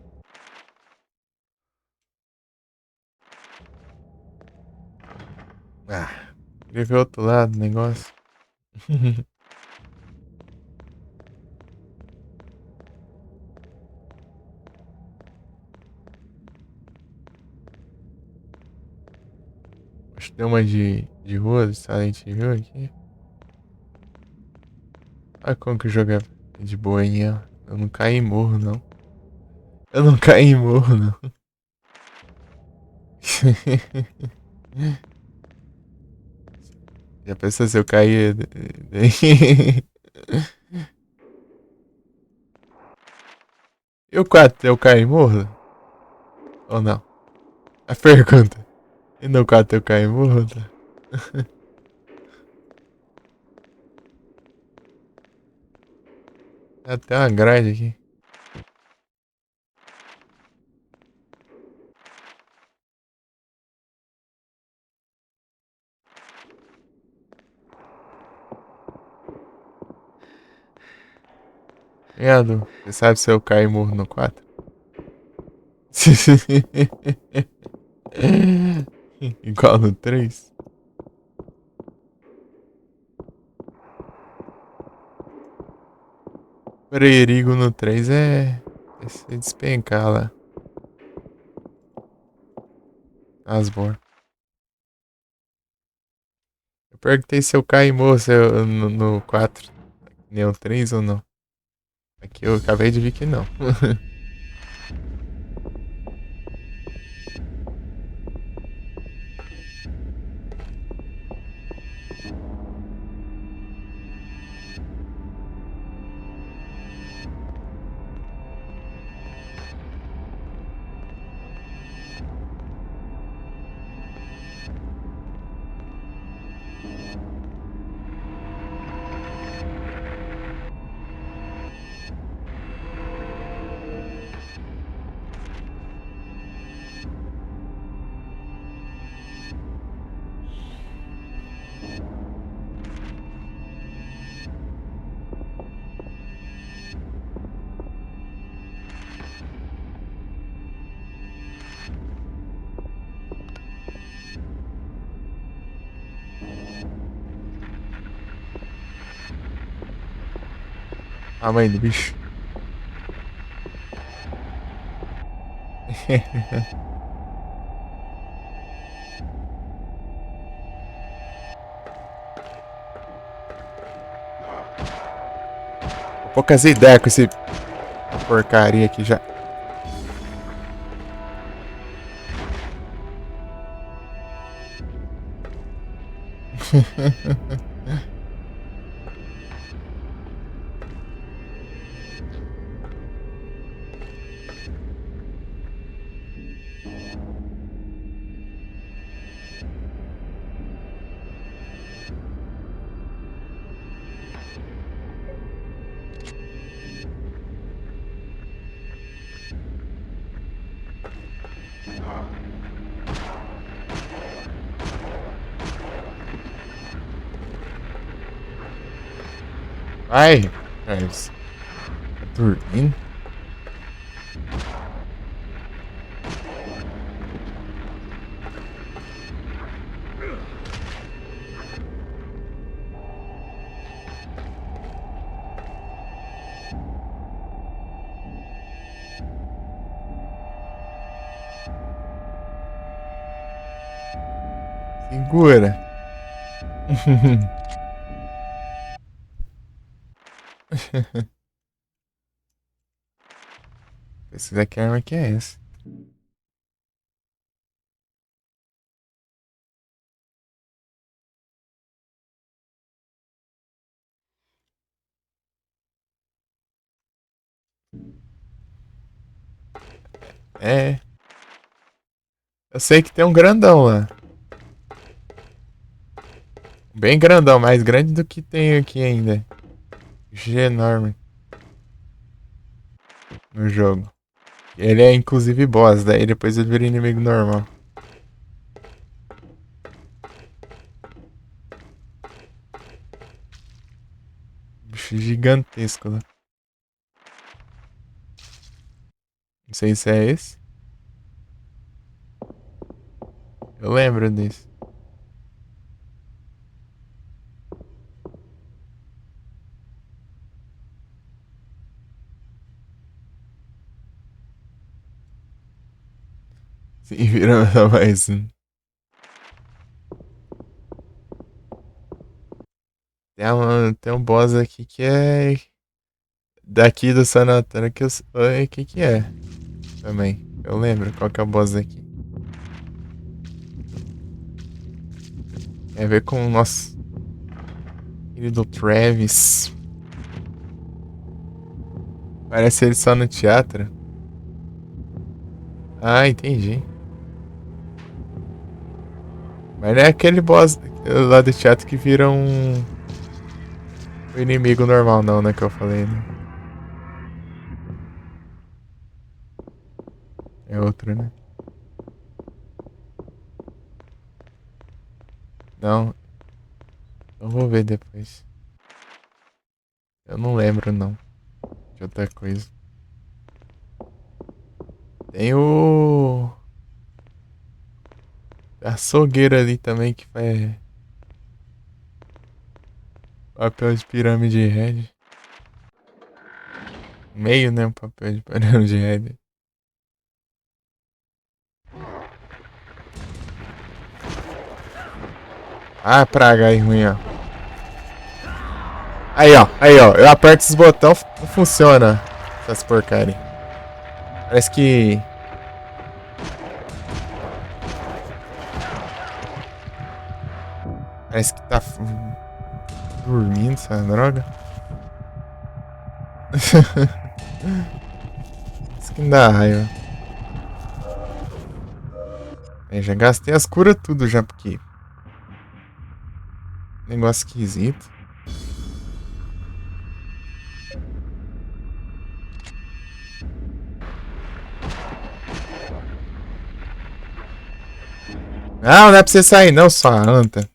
Ah, queria ver o outro lado do negócio. Acho que tem uma de rua, de Silent Hill aqui. Olha como que o jogo é de boinha. Eu não caí em morro, não. Eu não caí em morro, não. Já pensou se eu cair? E o 4, eu caí em morro? Ou não? A pergunta. E no 4 eu caí em morro? Tem até uma grade aqui. Viado, você sabe se eu cair em morro no 4? Igual no 3? Perigo no 3 é se despencar lá. As boas. Eu perguntei se eu caí moço no 4. Nem o 3 ou não. Aqui eu acabei de ver que não. A mãe do bicho. Poucas ideias com esse porcaria aqui já. Vai, Travis. Tá dormindo? Segura. Precisa que arma que é essa? É. Eu sei que tem um grandão lá. Bem grandão, mais grande do que tem aqui ainda. Bicho enorme no jogo. Ele é inclusive boss, daí depois ele vira inimigo normal. Bicho gigantesco lá. Não sei se é esse. Eu lembro desse. Sim, vira mais um. Tem um boss aqui que é daqui do San Antônio que eu sei que é. Também. Eu lembro qual que é o boss aqui. Tem a ver com o nosso querido Travis. Parece ele só no teatro. Ah, entendi. Mas não é aquele boss lá do teatro que vira um inimigo normal não, né, que eu falei, né? É outro, né? Não, eu vou ver depois. Eu não lembro, não. De outra coisa. Tem o açougueiro ali também que faz papel de pirâmide red. Meio, né? Um papel de pirâmide red. Ah, praga aí ruim, ó. Aí, ó. Eu aperto esses botões, não funciona. Essas porcaria. Parece que... Parece que tá dormindo essa droga. Isso que me dá raiva. Eu já gastei as curas tudo já, porque... Negócio esquisito. Não, não é pra você sair não, sua anta.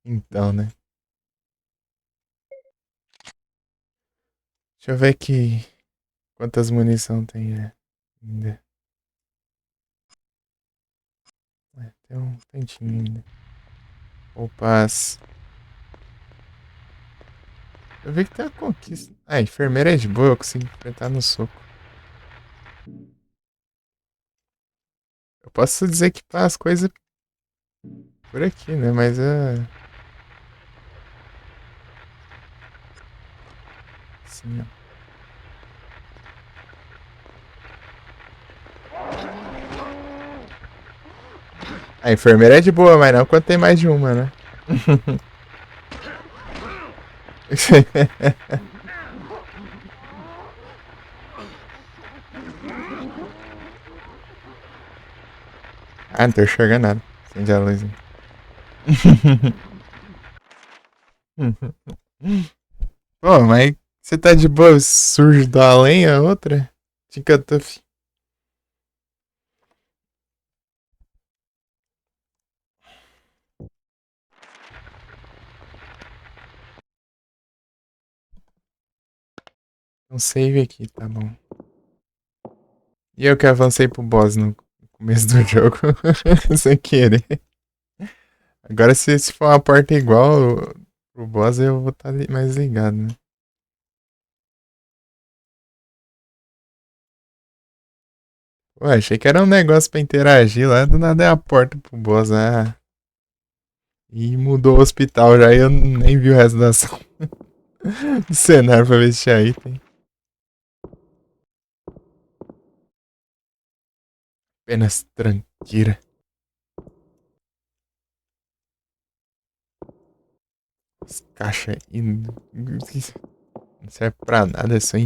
Então, né? Deixa eu ver aqui quantas munição tem ainda. Tem um tantinho ainda. Opas. Eu vi que tem a conquista. Ah, enfermeira é de boa, eu consigo enfrentar no soco. Eu posso dizer que as coisas por aqui, né? Mas Sim, ó. A enfermeira é de boa, mas não quando tem mais de uma, né? Ah, não tô enxergando nada. Acende a luz. Pô, mas você tá de boa? Surge do além a outra? Fica tough. Um save aqui, tá bom. E eu que avancei pro boss no começo do jogo. Sem querer. Agora se for uma porta igual pro boss, eu vou estar mais ligado, né? Ué, achei que era um negócio pra interagir lá, do nada é a porta pro boss, ah. E mudou o hospital já e eu nem vi o resto da ação. Do cenário pra ver se tinha item. Apenas tranqueira. As caixas aí. Não serve pra nada, é só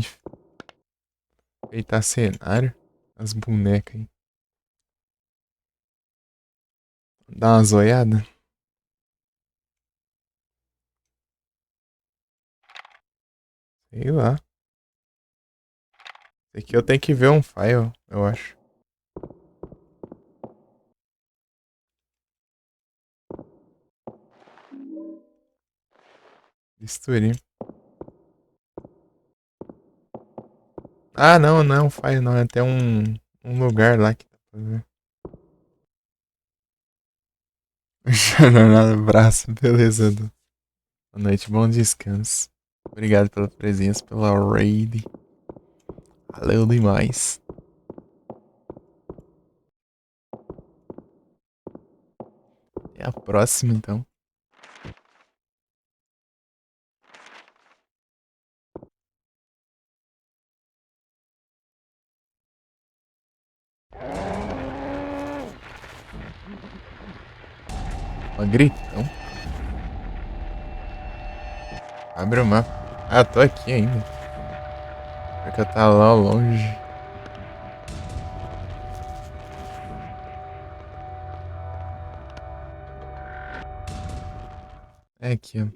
enfeitar cenário. As bonecas aí. Dá uma zoiada. Sei lá. Esse aqui eu tenho que ver um file, eu acho. Bisturi. Ah, não, não é um file, não. É até um lugar lá que dá pra ver. Jornada do braço, beleza, Edu. Boa noite, bom descanso. Obrigado pela presença, pela raid. Valeu demais. Até a próxima, então. Ó, gritão. Abre o mapa. Ah, tô aqui ainda. Porque eu tava lá longe. É aqui, ó.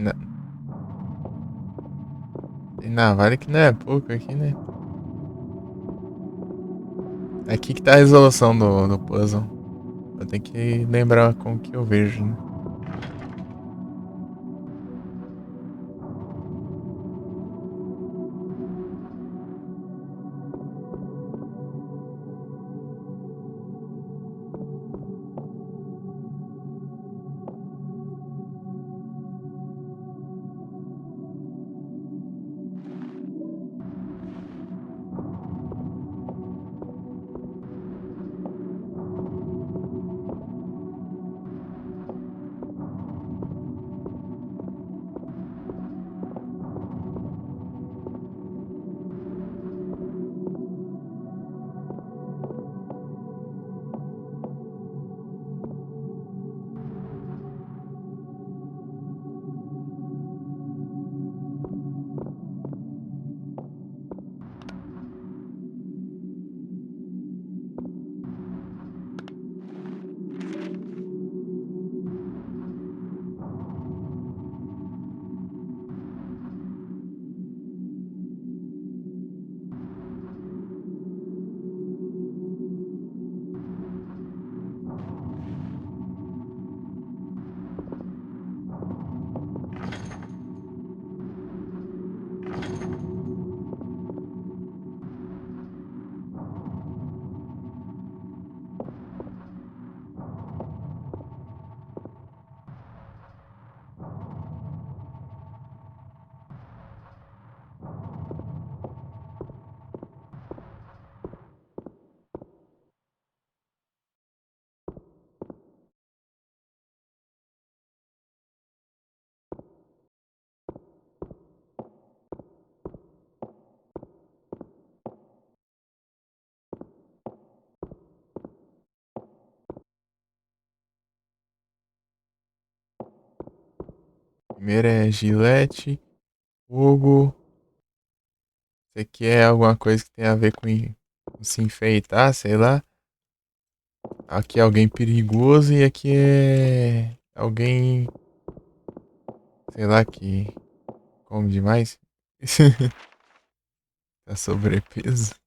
Na... vale que não é pouco aqui, né? Aqui que tá a resolução do puzzle. Eu tenho que lembrar como que eu vejo, né? Primeiro é Gillette, Hugo. Isso aqui é alguma coisa que tem a ver com se enfeitar, sei lá. Aqui é alguém perigoso e aqui é alguém, sei lá, que come demais. Tá sobrepeso.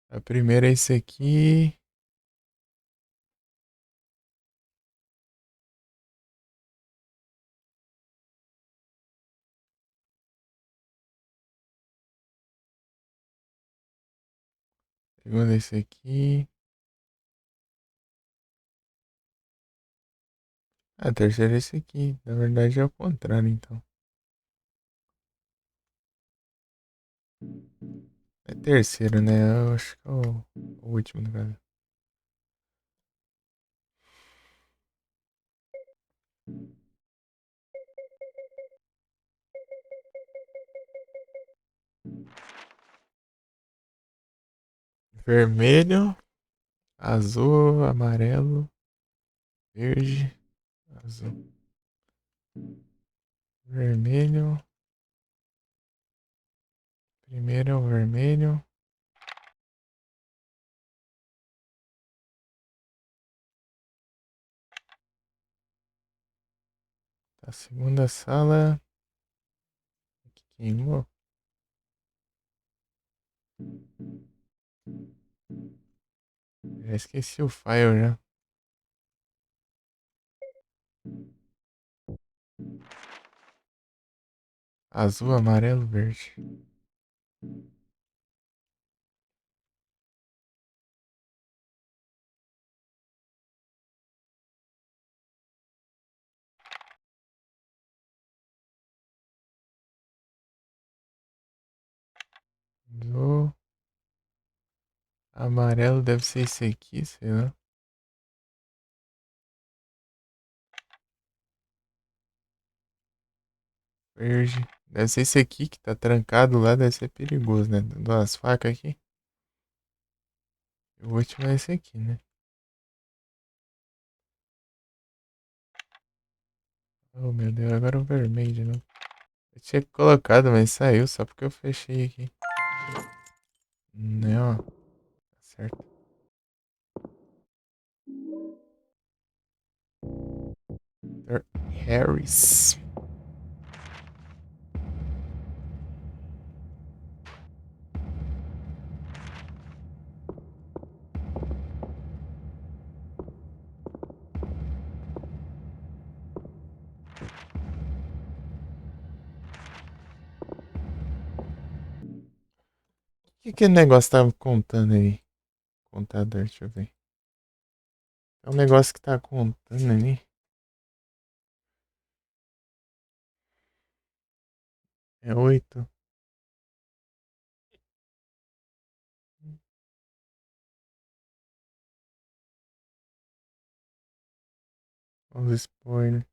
A primeira é esse aqui. Segunda é esse aqui. A terceira é esse aqui. Na verdade é o contrário, então. É terceiro, né? Eu acho que é o último, no caso. Vermelho, azul, amarelo, verde, azul. Vermelho. Primeiro é o vermelho. A segunda sala. Aqui queimou. Já esqueci o file já. Azul, amarelo, verde. Azul. Amarelo deve ser esse aqui, sei lá. Verde. Deve ser esse aqui que tá trancado lá, deve ser perigoso, né? Duas facas aqui. O último é esse aqui, né? Oh meu Deus, agora o vermelho de novo. Eu tinha colocado, mas saiu só porque eu fechei aqui. Não, tá certo. Harris. O que aquele negócio tava contando aí? Contador, deixa eu ver. É um negócio que tá contando ali. É 8. Os spoilers.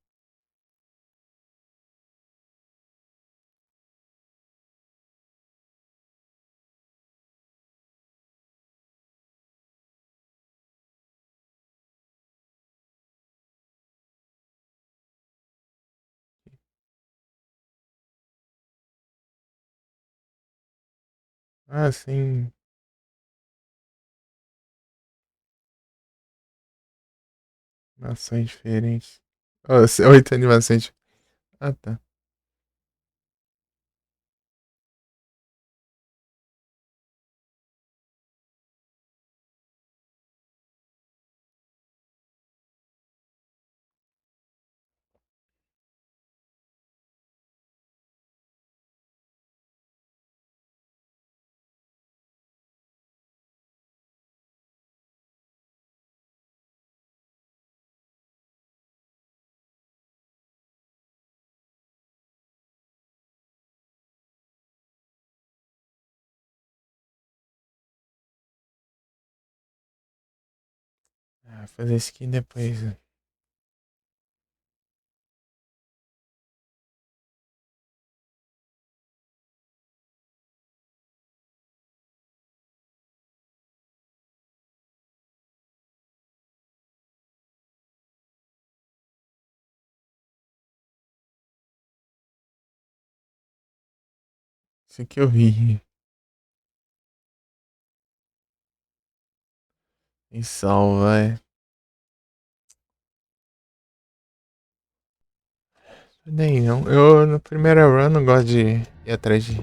Ah, sim. Animações diferentes. Oh, 8 animações. Ah, tá. Ah, fazer isso aqui depois. Né? Isso aqui eu vi. E salva, é. Nem não. Eu na primeira run não gosto de ir atrás de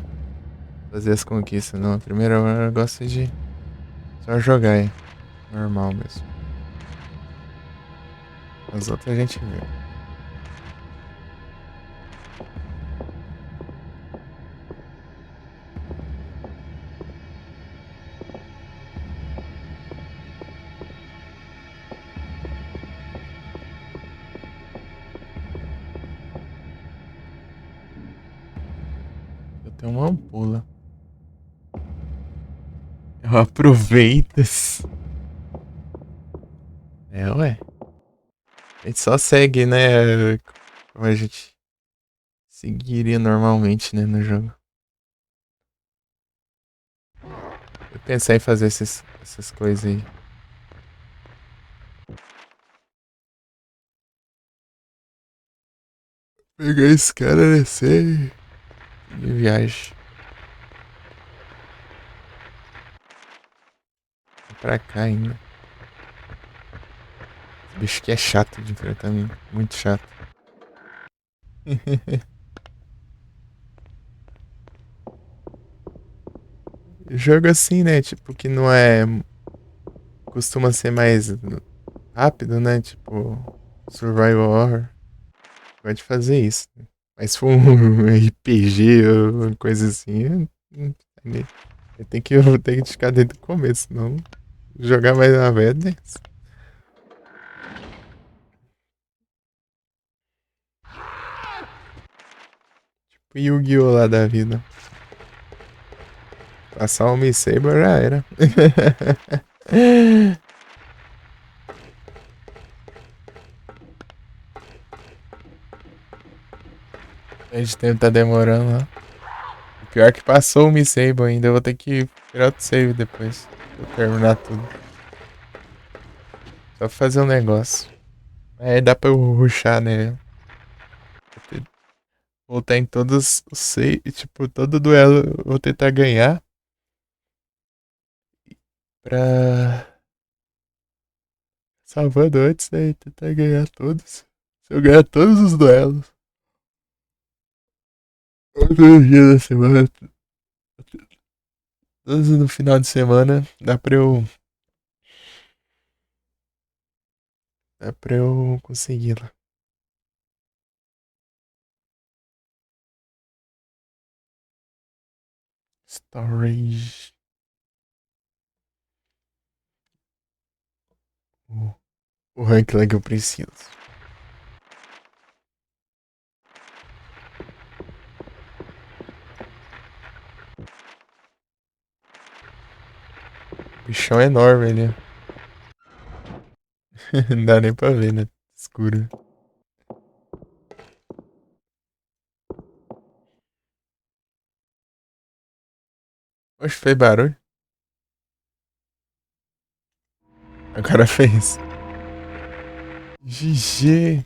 fazer as conquistas, não. Na primeira run eu gosto de só jogar, é. Normal mesmo. As outras a gente vê. Eu tenho uma ampula. Eu aproveito. É, ué. A gente só segue, né? Como a gente seguiria normalmente, né? No jogo. Eu pensei em fazer essas coisas aí. Pegar esse cara, descer e viagem. Pra cá ainda. Esse bicho aqui é chato de enfrentamento. Muito chato. Jogo assim, né? Tipo, que não é. Costuma ser mais rápido, né? Tipo, Survival Horror. Pode fazer isso. Né? Mas se for um RPG ou uma coisa assim, eu tenho que ficar desde o começo, senão jogar mais uma vez. Né? Tipo Yu-Gi-Oh! Lá da vida. Passar o Miss Saber já era. A gente tempo tá demorando lá. O pior é que passou o Miss Saber ainda. Eu vou ter que tirar outro save depois. Pra eu terminar tudo. Só pra fazer um negócio. Aí dá pra eu rushar, né? Voltar em todos os save. Tipo, todo duelo eu vou tentar ganhar. Pra. Salvando antes, né? E tentar ganhar todos. Se eu ganhar todos os duelos. Todos os dias da semana. Todos no final de semana. Dá pra eu. Dá pra eu conseguir lá. Storage. O, o rank lá que eu preciso. O bichão é enorme ali. Não dá nem pra ver, né? Escuro. Oxe, fez barulho. Agora fez. GG.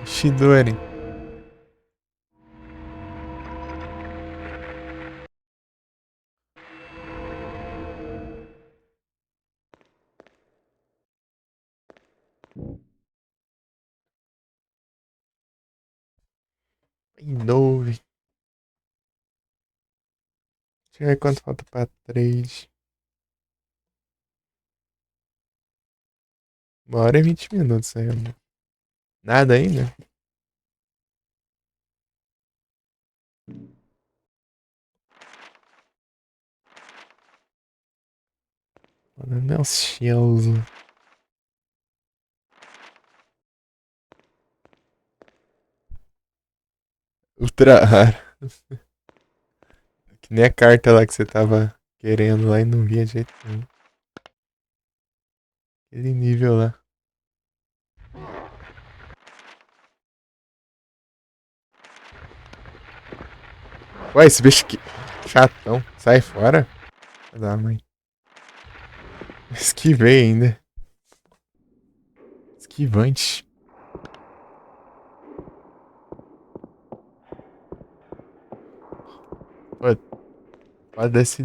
Shidori. Inove. Deixa eu ver quanto falta pra trade. 1h e 20 minutos aí. Nada ainda? Olha meus shells. Ultra raro. Que nem a carta lá que você tava querendo lá e não via de jeito nenhum. Aquele nível lá. Ué, esse bicho que. Chatão. Sai fora. Da mãe. Esquivei ainda. Esquivante. Pô, pode desse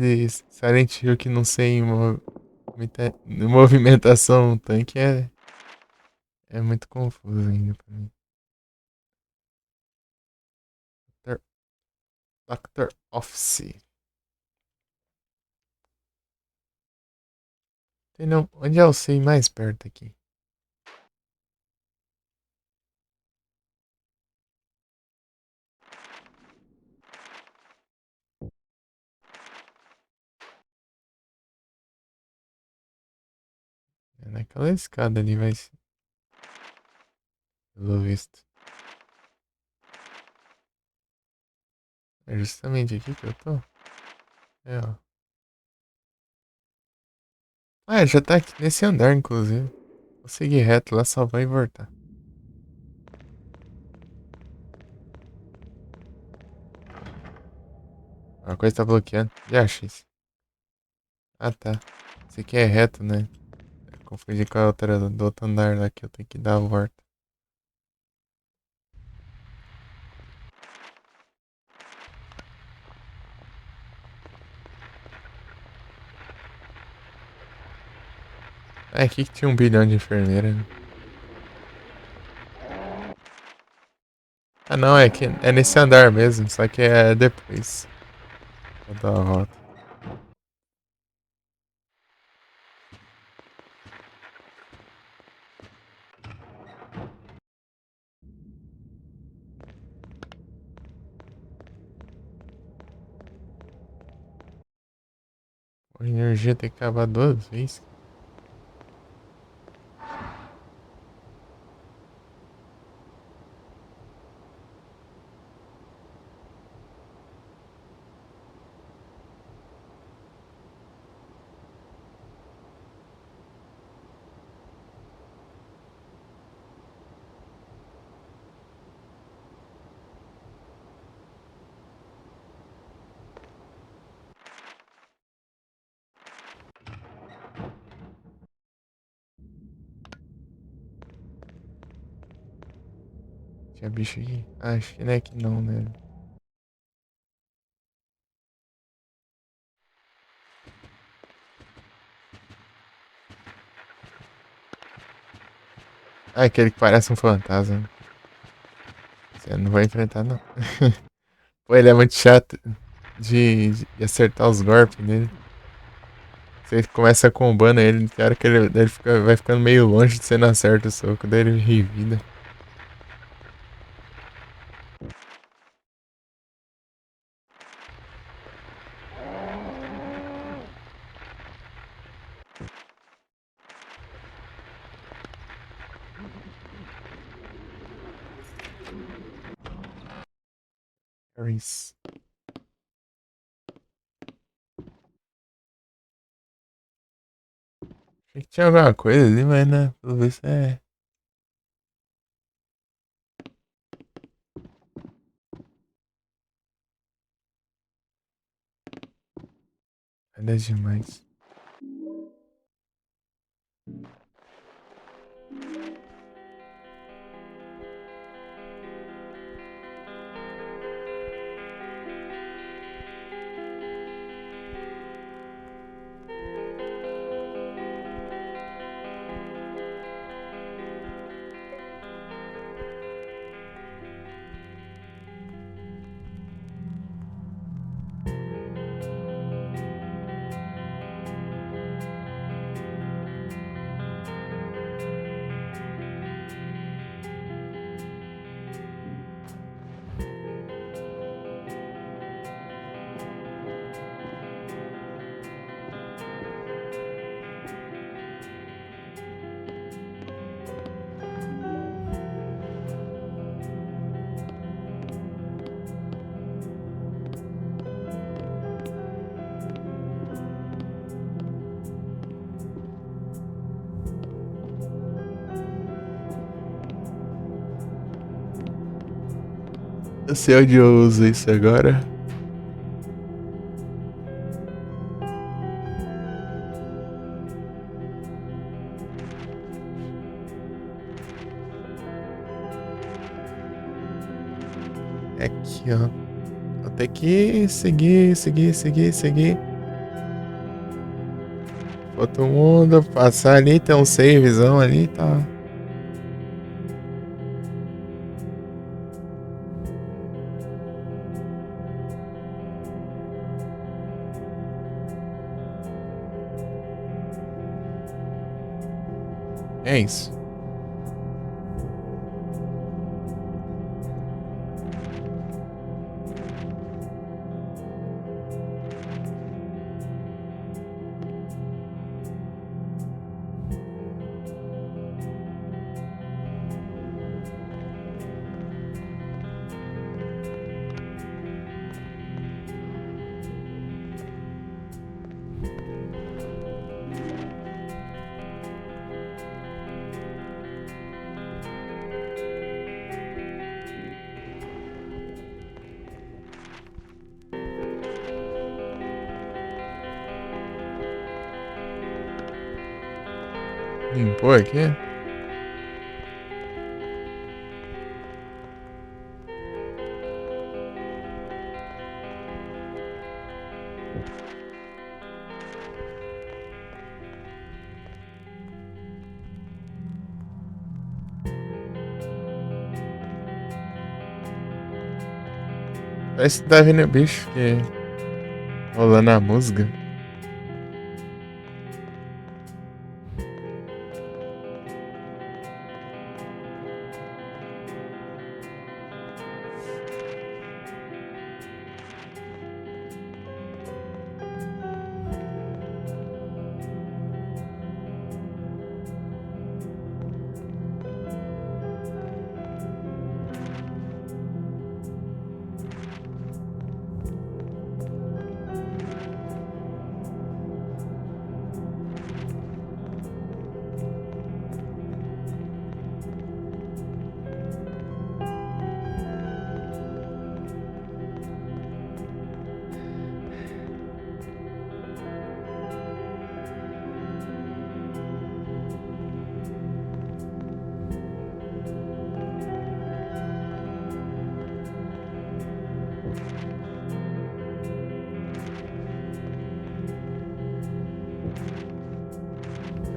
Silent Hill que não sei movimentação tanque é muito confuso ainda pra mim. Dr. Dr. Office. Tem não. Onde é o sei mais perto aqui? É naquela escada ali, vai ser. Pelo visto. É justamente aqui que eu tô. É, ó. Ah, já tá aqui nesse andar, inclusive. Vou seguir reto lá, salvar e voltar. A coisa tá bloqueando. Já achei isso. Ah, tá. Esse aqui é reto, né? Eu confundi com a outra do outro andar lá que eu tenho que dar a volta. É aqui que tinha 1 bilhão de enfermeiras, né? Ah, não, é nesse andar mesmo, só que é depois. Vou dar a volta. A energia tem que acabar 2 vezes. Tinha bicho aqui? Acho que não é que não, né? Ah, aquele que parece um fantasma. Você não vai enfrentar, não. Pô, ele é muito chato de acertar os golpes nele. Você começa combando ele, tem hora que ele vai ficando meio longe de você não acerta o soco, daí ele revida. Harris. Achei que tinha alguma coisa ali, mas né, pelo visto é. Nada demais. Eu sei onde eu uso isso agora. É aqui, ó. Vou ter que seguir. Todo mundo passar ali, tem um savezão ali, tá. É isso. Limpou aqui? Parece que tá vendo o bicho que rolando a música.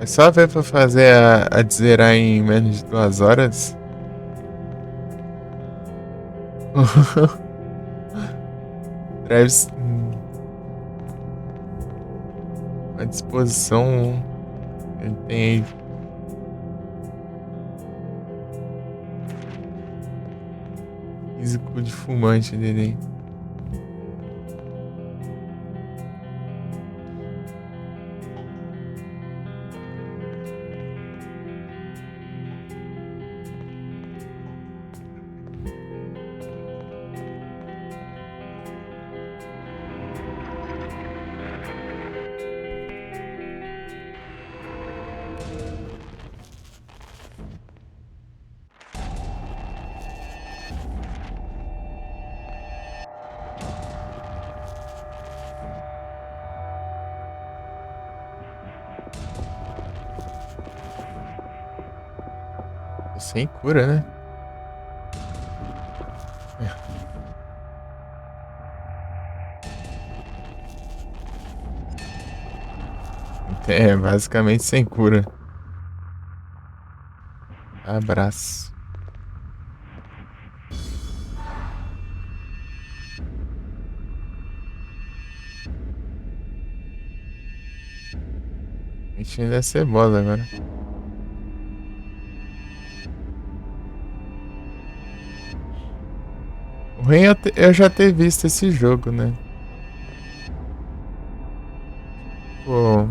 É só ver pra fazer a de zerar em menos de 2 horas. Travis, a disposição ele tem aí. Físico de fumante dele aí. Tô sem cura, né? É, basicamente sem cura. Abraço. A gente ainda é cebosa agora. O ruim é eu já ter visto esse jogo, né? Pô,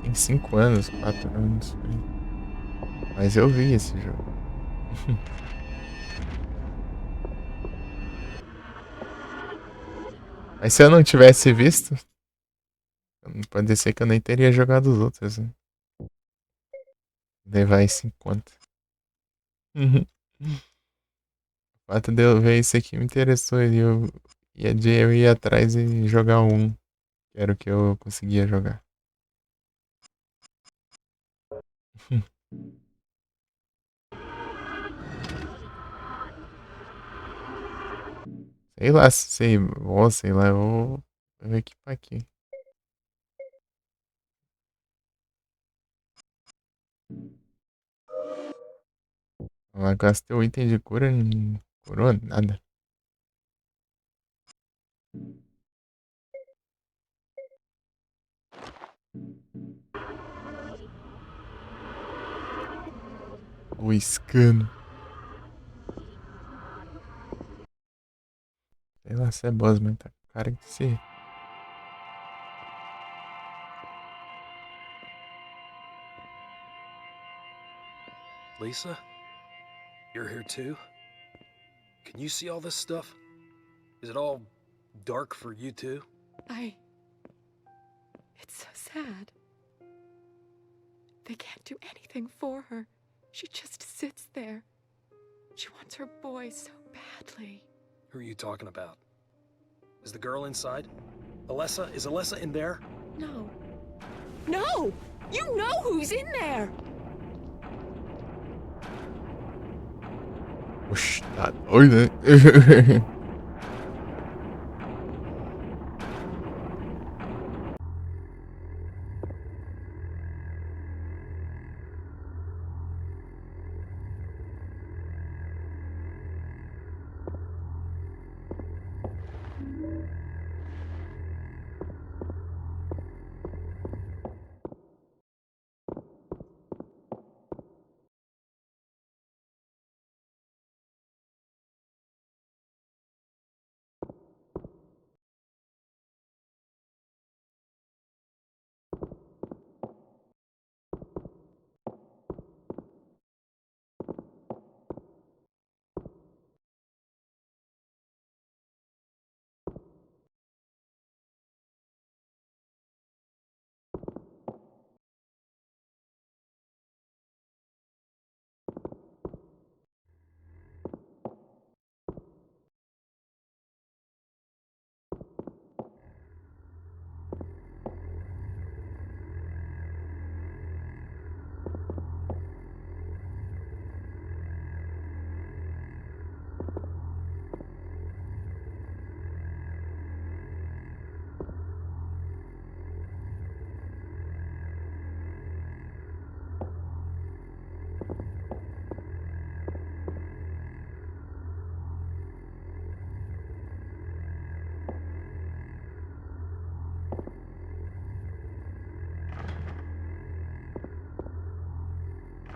tem 5 anos, 4 anos. Por aí. Mas eu vi esse jogo. Mas se eu não tivesse visto, pode ser que eu nem teria jogado os outros, né? Levar isso em conta. Uhum. O fato de eu ver isso aqui me interessou e eu ir atrás e jogar um, que era o que eu conseguia jogar. Sei lá, sei lá, eu vou equipar aqui. Lá gastei o item de cura, não curou nada. O escano. Sei lá se é boss, mas tá com cara de ser. Lisa? You're here too? Can you see all this stuff? Is it all dark for you too? It's so sad. They can't do anything for her. She just sits there. She wants her boy so badly. Who are you talking about? Is the girl inside? Alessa? Is Alessa in there? No. No! You know who's in there! Oxe, tá doido, né?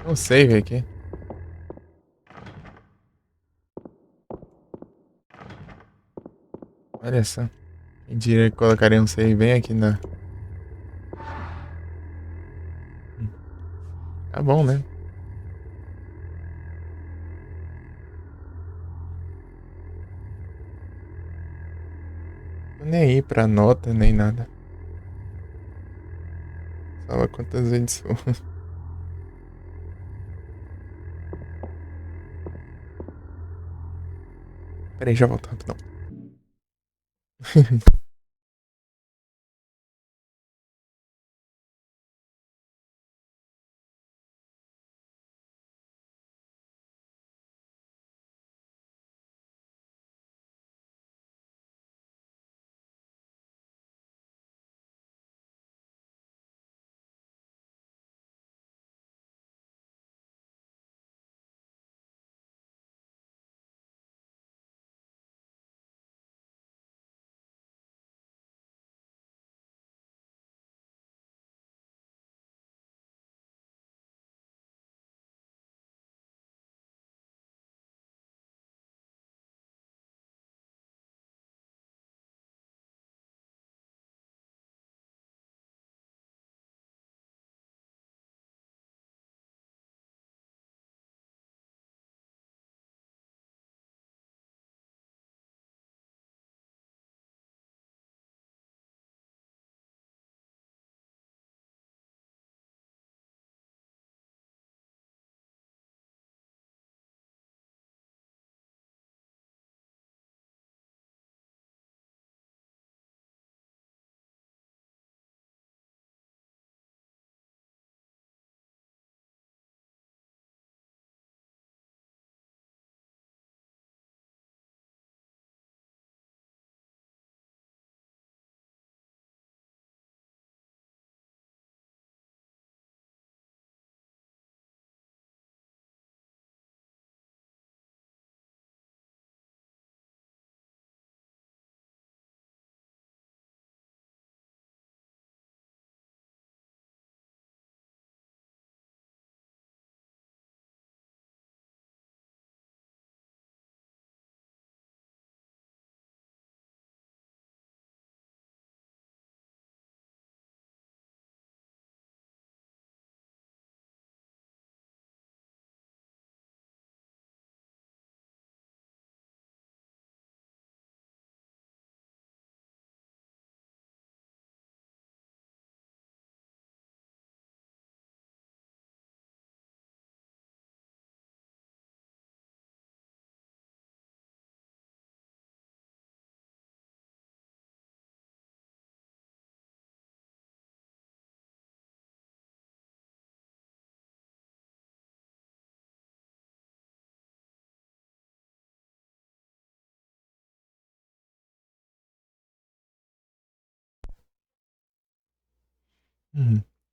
Tem um save aqui. Olha só. Quem diria que colocaria um save bem aqui na... Tá bom, né? Tô nem aí pra nota, nem nada. Fala quantas vezes for. Peraí, já volto rapidão.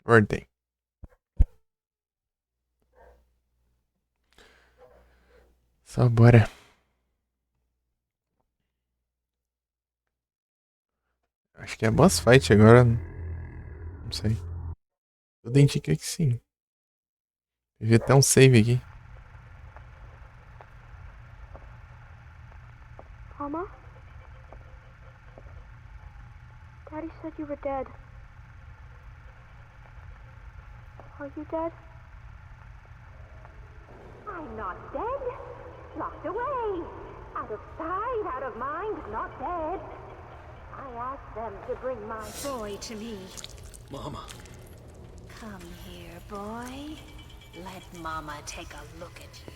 Voltei. Só bora. Acho que é boss fight agora. Não sei. Tudo indica que sim. Teve até um save aqui. Mama? Daddy said you were dead. Are you dead? I'm not dead. Locked away. Out of sight, out of mind, not dead. I asked them to bring my boy to me. Mama. Come here, boy. Let Mama take a look at you.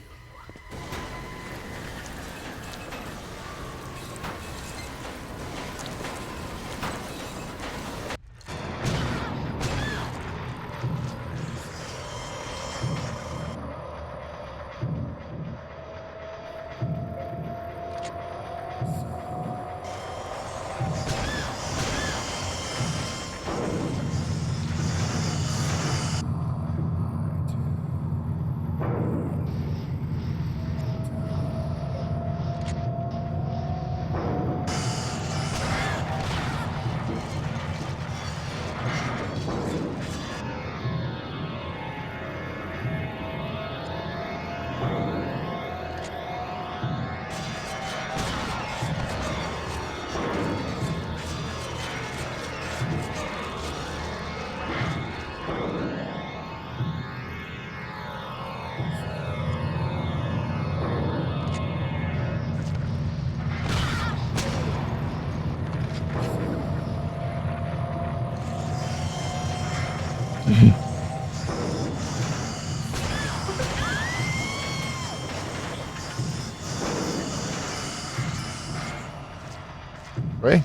Oi?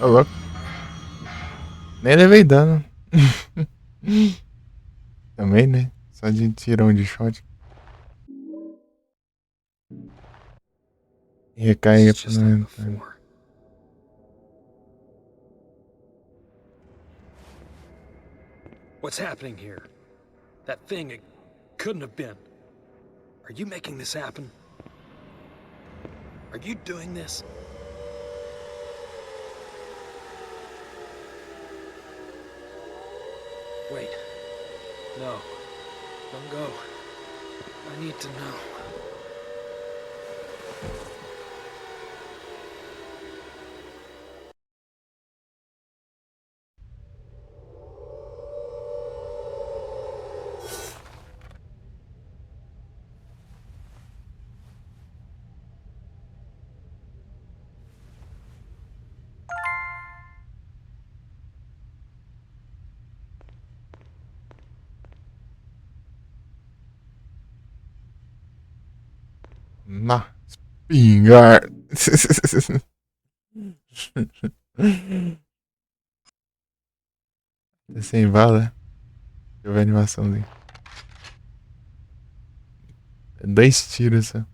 Ô, louco. Nem levei dano. Também, né? Só de tirão de shot. Recarga It's pra just não like entrar. before. What's happening here? That thing, it couldn't have been. Are you making this happen? Are you doing this? Wait. No. Don't go. I need to know. Na espingarda. Tá sem bala? Deixa eu ver a animaçãozinha. É 2 tiros só.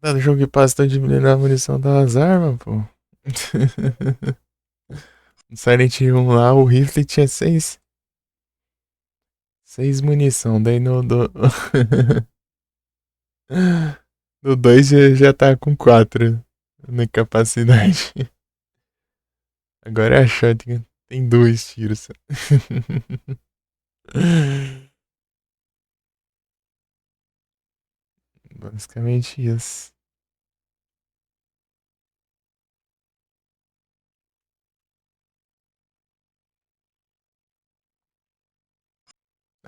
Cada jogo que passa tá diminuindo a munição das armas, pô. No Silent Hill 1 lá, o rifle tinha 6 munição. Daí no 2 já tá com 4 na capacidade. Agora é a shotgun. Tem 2 tiros só. Basicamente isso.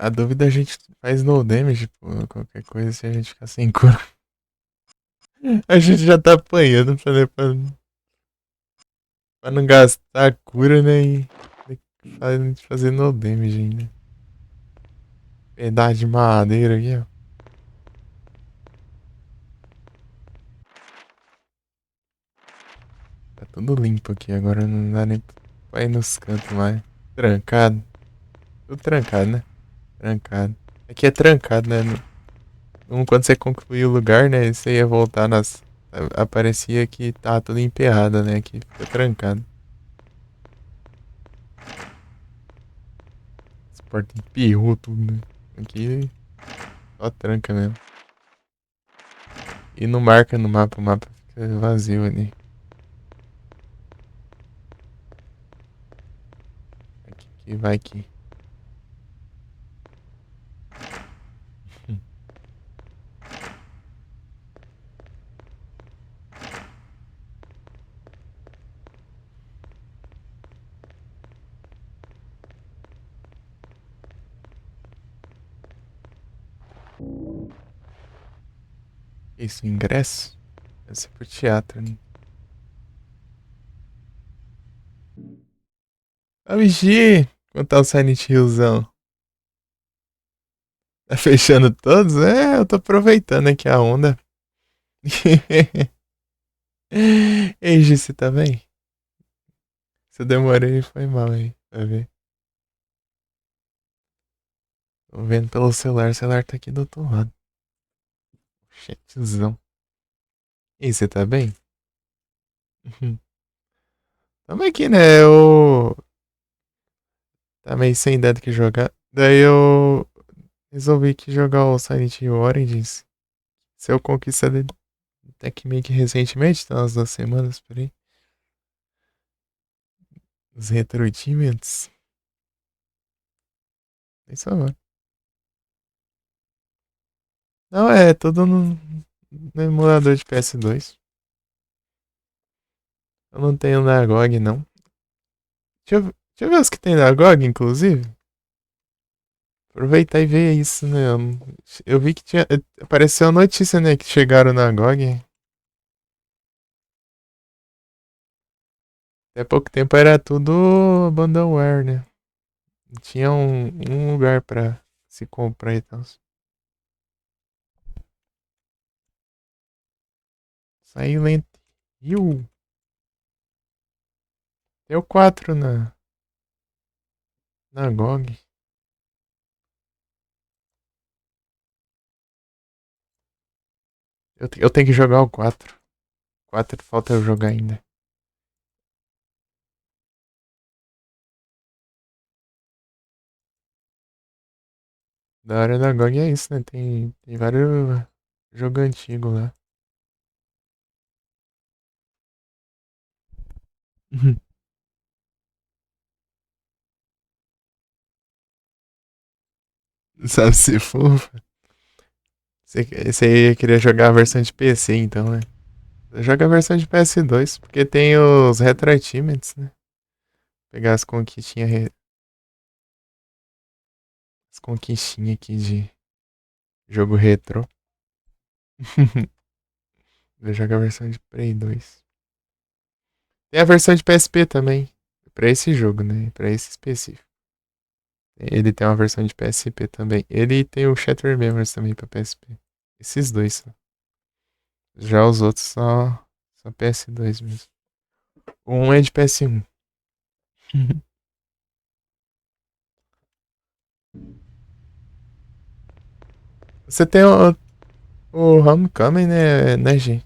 A dúvida a gente faz no damage, pô. Qualquer coisa se a gente ficar sem cura. A gente já tá apanhando pra não gastar a cura, né? E fazer no damage ainda. Pedaço de madeira aqui, ó. Tá tudo limpo aqui, agora não dá nem pra ir nos cantos mais. Trancado. Tudo trancado, né? Trancado. Aqui é trancado, né? Quando você concluir o lugar, né? Você ia voltar nas. Aparecia que tá tudo emperrado, né? Aqui fica trancado. As portas empirrou tudo, né? Aqui só tranca mesmo. E não marca no mapa, o mapa fica vazio ali. Aqui vai aqui. Isso, ingresso? Deve ser pro teatro, né? Ó, Vigi! Quanto tá o Silent Hillzão? Tá fechando todos? É, eu tô aproveitando aqui a onda. Ei, Gi, você tá bem? Se eu demorei, foi mal aí, pra ver. Tô vendo pelo celular, o celular tá aqui do outro lado. Chatzão. E aí, você tá bem? Tamo aqui, né? Eu. Tá meio sem ideia do que jogar. Daí eu resolvi que jogar o Silent Hill Origins. Se eu conquistar ele até que meio que recentemente, tá umas 2 semanas por aí. Os Retro Achievements. É isso agora. Não, é tudo no emulador de PS2. Eu não tenho na GOG, não. Deixa eu ver os que tem na GOG, inclusive. Aproveitar e ver isso, né? Eu vi que tinha. Apareceu a notícia, né? Que chegaram na GOG. Até pouco tempo era tudo abandonware, né? Tinha um lugar pra se comprar e tal. Silent Hill. Tem o 4 na GOG. Eu tenho que jogar o 4. 4 falta eu jogar ainda. Da hora da GOG é isso, né? Tem vários jogos antigos lá. Sabe se for? Você ia querer jogar a versão de PC então, né? Joga a versão de PS2, porque tem os Retro Achievements, né? Pegar as conquistinhas as conquistinhas aqui de jogo retro. Joga a versão de Play 2. Tem a versão de PSP também. Pra esse jogo, né? Pra esse específico. Ele tem uma versão de PSP também. Ele tem o Shattered Memories também pra PSP. Esses dois só. Já os outros só PS2 mesmo. Um é de PS1. Você tem o Homecoming, né, gente?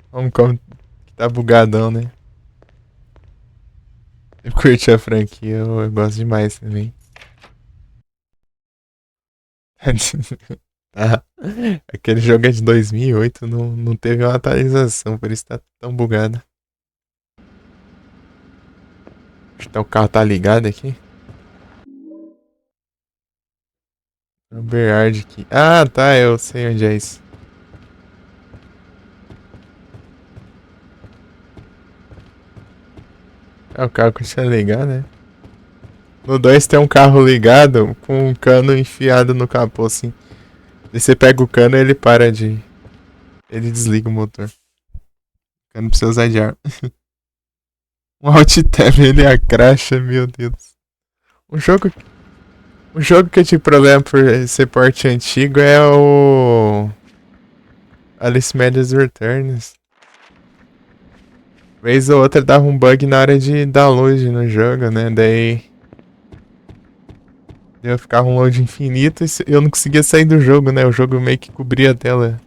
Homecoming que tá bugadão, né? Eu curti a franquia, eu gosto demais também. Tá. Aquele jogo é de 2008, não teve uma atualização, por isso tá tão bugado. Acho que o carro tá ligado aqui. É o Berard aqui. Ah, tá, eu sei onde é isso. Ah, o carro continua ligado, né? No 2 tem um carro ligado com um cano enfiado no capô, assim. E você pega o cano e ele para de. Ele desliga o motor. O cano precisa usar de ar. Um alt tab ele a cracha, meu Deus. Um jogo. Um jogo que eu tive problema por ser porte antigo é o. Alice Madness Returns. Vez ou outra dava um bug na hora de download no jogo, né? Daí. Eu ficava um load infinito e eu não conseguia sair do jogo, né? O jogo meio que cobria a tela.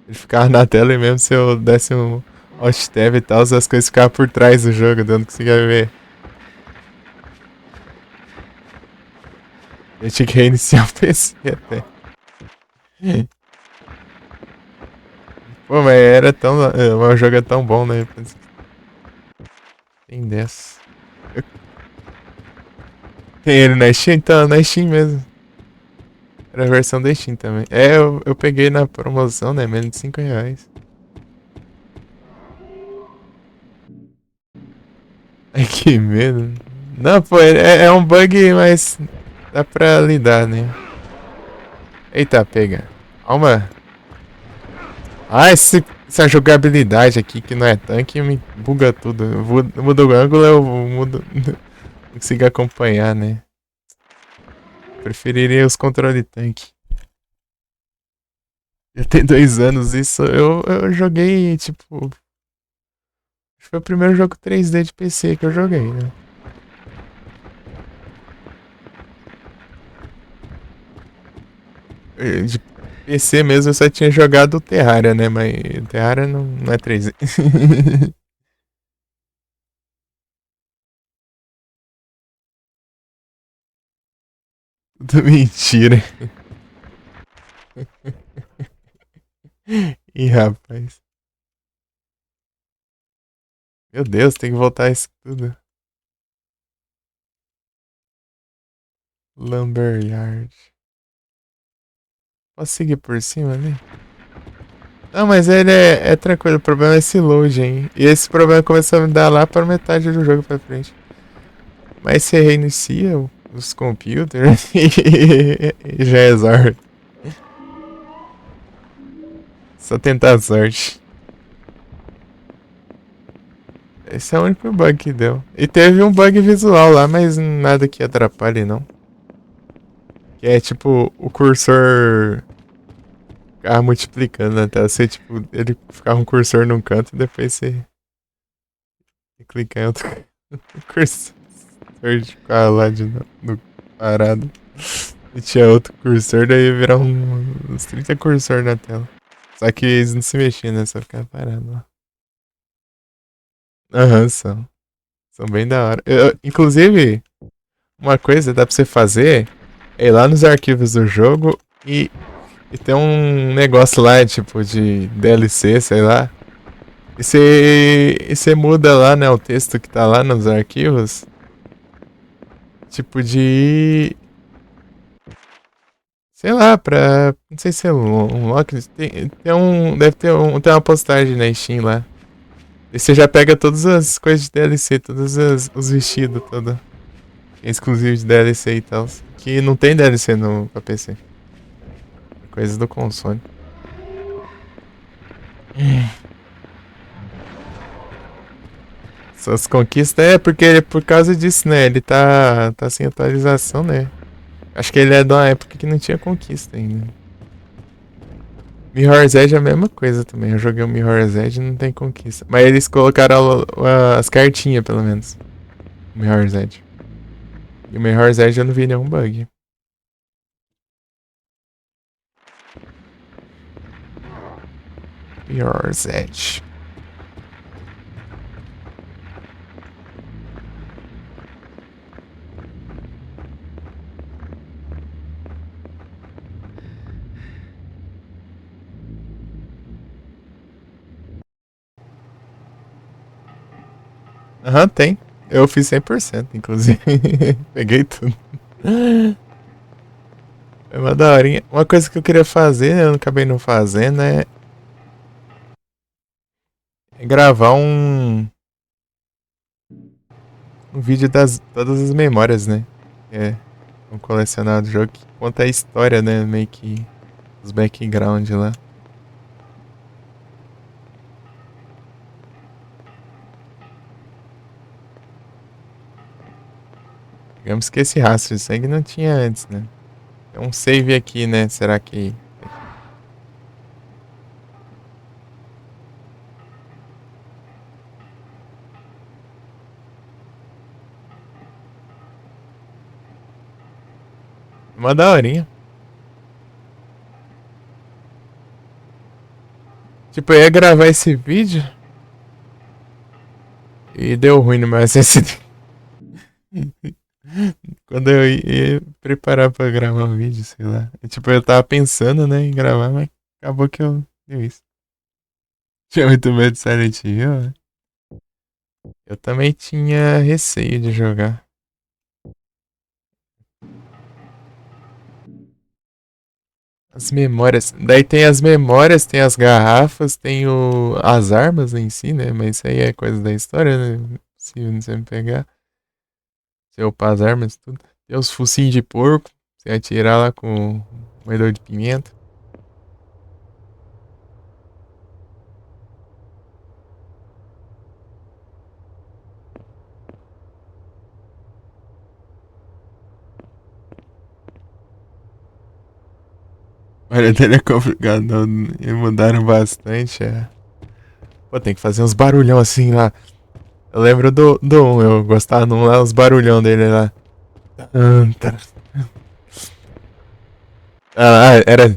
Ele ficava na tela e mesmo se eu desse um alt tab e tal, as coisas ficavam por trás do jogo, eu não conseguia ver. Eu tinha que reiniciar o PC até. Pô, mas era tão. O jogo é tão bom, né? Tem dessa. Tem ele na Steam? Então, na Steam mesmo. Era a versão da Steam também. É, eu peguei na promoção, né? Menos de R$5. Ai, que medo. Não, pô, é um bug, mas dá pra lidar, né? Eita, pega. Calma. Ah, essa jogabilidade aqui que não é tanque me buga tudo. Eu mudo o ângulo, eu mudo. Não consigo acompanhar, né? Preferiria os controle tanque. Já tem 2 anos isso. Eu joguei, tipo. Acho que foi o primeiro jogo 3D de PC que eu joguei, né? De PC mesmo eu só tinha jogado o Terraria, né? Mas o Terraria não é 3D. Tudo mentira. Ih, rapaz. Meu Deus, tem que voltar isso tudo. Lumberyard. Posso seguir por cima ali? Não, mas ele é tranquilo. O problema é esse load, hein? E esse problema começou a me dar lá para metade do jogo pra frente. Mas você reinicia os computers e já é sorte. Só tentar a sorte. Esse é o único bug que deu. E teve um bug visual lá, mas nada que atrapalhe, não. Que é tipo, o cursor ficava multiplicando na tela. Você, tipo, ele ficava um cursor num canto e depois você clica em outro cursor de ficar lá de no parado. E tinha outro cursor, daí ia virar uns 30 cursor na tela. Só que eles não se mexiam, né? Só ficava parado lá. Aham, são. São bem da hora. Inclusive, uma coisa dá pra você fazer é ir lá nos arquivos do jogo e tem um negócio lá, tipo, de DLC, sei lá. E você muda lá, né, o texto que tá lá nos arquivos. Tipo de. Sei lá, pra. Não sei se é um lock. Tem uma postagem na Steam lá. E você já pega todas as coisas de DLC, todos os vestidos, tudo. Exclusivo de DLC e tal. Que não tem DLC no pra PC. Coisas do console. Suas conquistas é porque é por causa disso, né? Ele tá sem atualização, né? Acho que ele é de uma época que não tinha conquista ainda. Mirror's Edge é a mesma coisa também. Eu joguei o Mirror's Edge e não tem conquista. Mas eles colocaram as cartinhas, pelo menos. Mirror's Edge. E o Mirror's Edge eu não vi nenhum bug. Mirror's Edge. Aham, tem. Eu fiz 100%, inclusive. Peguei tudo. É uma daorinha. Uma coisa que eu queria fazer, eu acabei não fazendo, é gravar um vídeo das todas as memórias, né? É um colecionado jogo que conta a história, né? Meio que os background lá. Digamos que esse rastro de sangue não tinha antes, né? Tem um save aqui, né? Será que. Uma daorinha. Tipo, eu ia gravar esse vídeo. E deu ruim no meu SSD. Quando eu ia preparar pra gravar o vídeo, sei lá. Tipo, eu tava pensando, né, em gravar, mas acabou que eu deu isso. Tinha muito medo de Silent Hill, né? Eu também tinha receio de jogar. As memórias. Daí tem as memórias, tem as garrafas, tem as armas em si, né? Mas isso aí é coisa da história, né? Se você me pegar. Você upar as armas, tudo. Tem os focinhos de porco. Você atirar lá com moedor de pimenta. Olha, dele é complicado, não. E mudaram bastante, é. Pô, tem que fazer uns barulhão assim lá. Eu lembro do 1, eu gostava do 1 lá, os barulhão dele lá. Ah, era.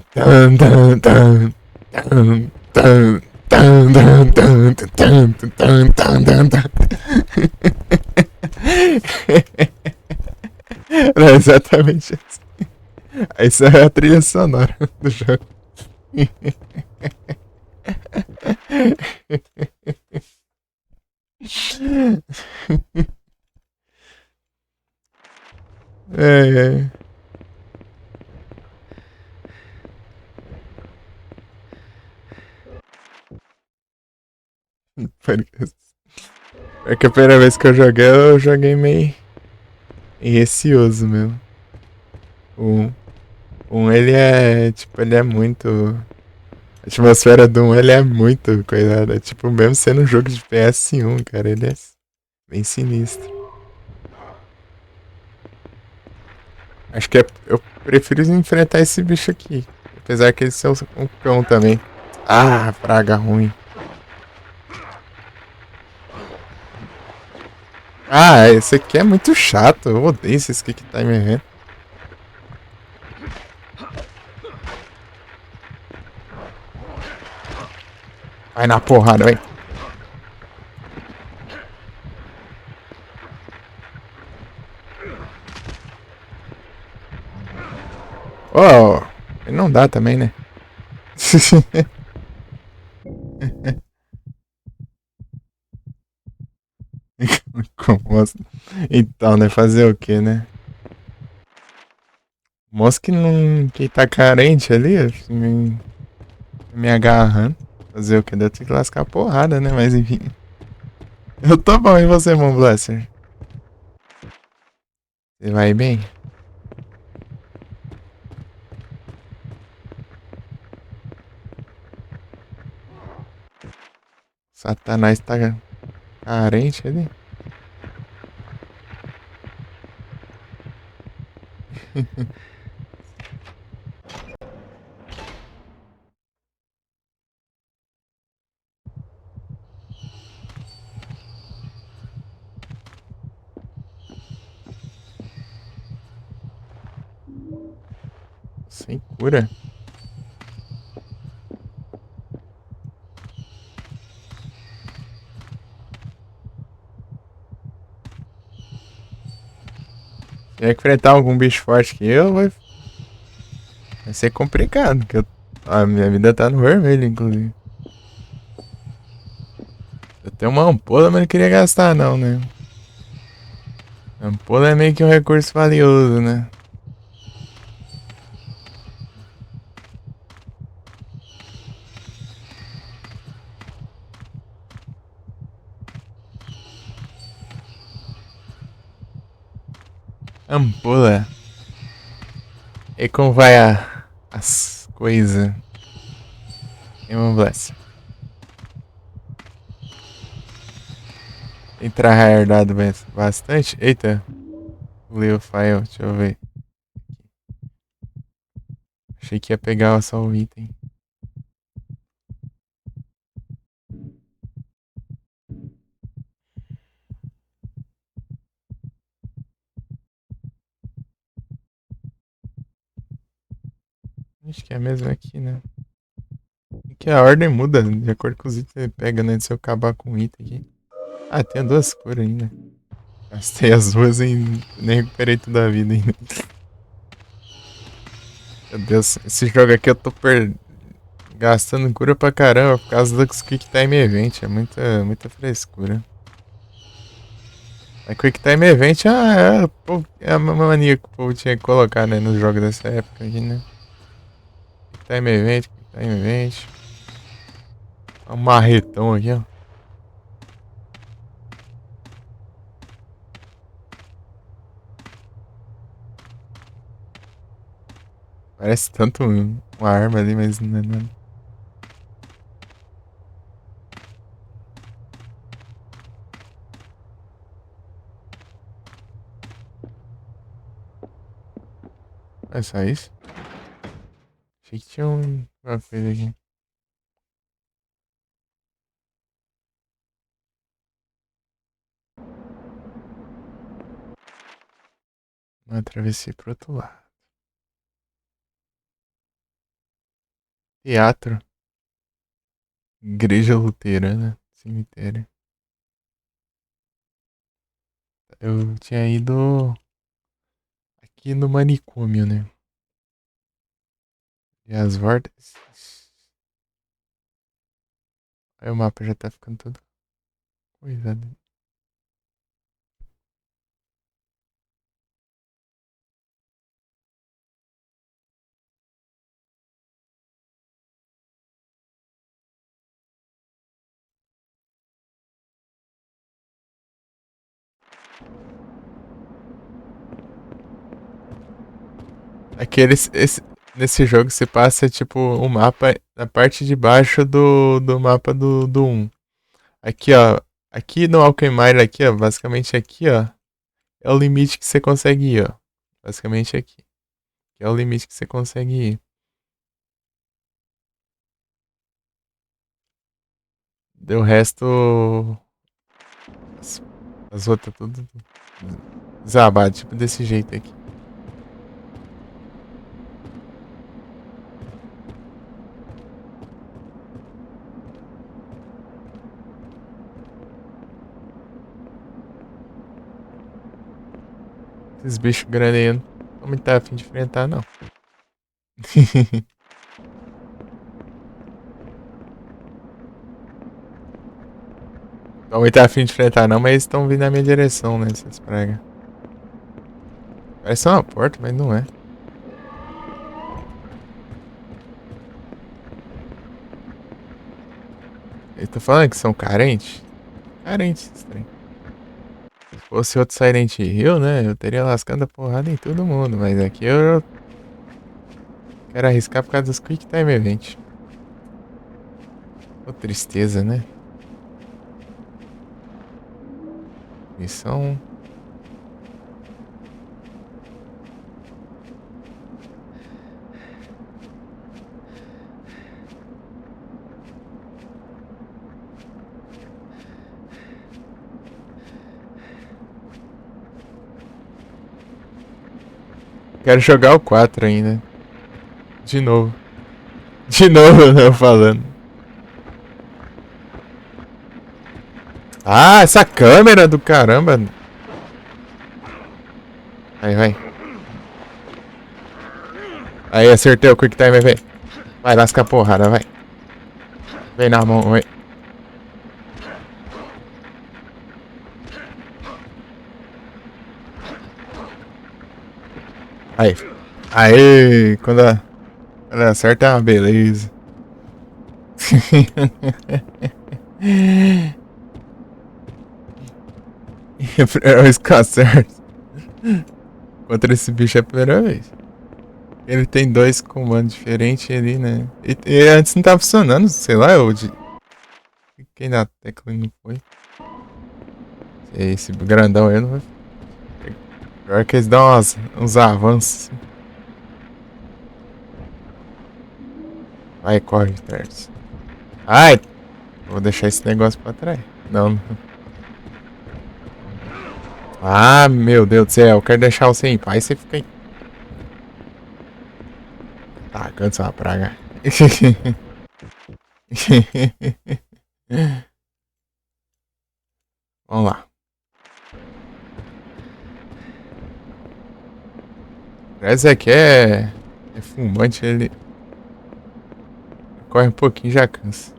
Era exatamente isso. Essa é a trilha sonora do jogo. É, é. Porque a primeira vez que eu joguei meio receoso mesmo. Um, ele é, tipo, ele é muito... A atmosfera do 1, ele é muito coisa. É, tipo, mesmo sendo um jogo de PS1, cara, ele é bem sinistro. Acho que eu prefiro enfrentar esse bicho aqui. Apesar que esse é um cão também. Ah, praga ruim. Ah, esse aqui é muito chato. Eu odeio esses Kick Time Event. Vai na porrada, vai. Oh, não dá também, né? Como assim? Então, né? Fazer o que, né? Moço que não. Que tá carente ali, assim, me agarrando. Fazer o que? Deve ter que lascar a porrada, né? Mas enfim. Eu tô bom, e você, Mon Blaster? Você vai bem? Satanás tá carente ali. Sem cura. Se eu enfrentar algum bicho forte que eu, vai ser complicado. Porque a minha vida tá no vermelho, inclusive. Eu tenho uma ampola, mas não queria gastar, não, né? A ampola é meio que um recurso valioso, né? Ampola. E como vai as coisas? Em Blast. Tem tryhardado bastante. Eita. O Leo File, deixa eu ver. Achei que ia pegar só o item. Acho que é mesmo aqui, né? É que a ordem muda de acordo com os itens que você pega, né? Se eu acabar com o item aqui. Ah, tem duas cores ainda. Gastei as duas e nem recuperei toda a vida ainda. Meu Deus, esse jogo aqui eu tô gastando cura pra caramba por causa dos Quick Time Event. É muita frescura. A Quick Time Event é a mania que o povo tinha que colocar, né, nos jogos dessa época aqui, né? Quick Time Event, Quick Time Event. Um marretão aqui, ó. Parece tanto uma arma ali, mas não é nada. É só isso? Achei que tinha uma coisa aqui. Atravessei pro outro lado. Teatro. Igreja luterana. Cemitério. Eu tinha ido aqui no manicômio, né? E as vórtices. Aí o mapa já tá ficando todo coisado. Nesse jogo você passa, tipo, o mapa na parte de baixo do mapa do 1. Aqui, ó. Aqui no Alchemire, aqui, ó. Basicamente aqui, ó. É o limite que você consegue ir, ó. Basicamente aqui. É o limite que você consegue ir. Deu o resto. As outras tudo desabado, tipo desse jeito aqui. Esses bichos grandes aí, não me tá afim de enfrentar, não. Não me tá afim de enfrentar, não, mas eles estão vindo na minha direção, né? Essas pragas. Parece uma porta, mas não é. Eu tô falando que são carentes? Carentes, estranho. Se fosse outro Silent Hill, né? Eu teria lascando a porrada em todo mundo. Mas aqui eu quero arriscar por causa dos Quick Time Event. Ô, tristeza, né? Missão. Quero jogar o 4 ainda. De novo. De novo, eu falando. Ah, essa câmera do caramba. Aí, vai. Aí, acertei o Quick Time, vai. Vai, lasca a porrada, vai. Vem na mão, vai. Aí. Aê, quando acerta é uma beleza. É a primeira vez que eu acerto. Contra esse bicho é a primeira vez. Ele tem dois comandos diferentes ali, né? E antes não tava funcionando, sei lá, eu cliquei na tecla e não foi. Esse grandão aí não vai. Pior que eles dão uns avanços. Assim. Vai, corre, Terce. Ai! Vou deixar esse negócio pra trás. Não. Ah, meu Deus do céu. Eu quero deixar você em paz. Você fica aí. Tá, cansa uma praga. Vamos lá. Esse aqui é fumante, ele corre um pouquinho e já cansa.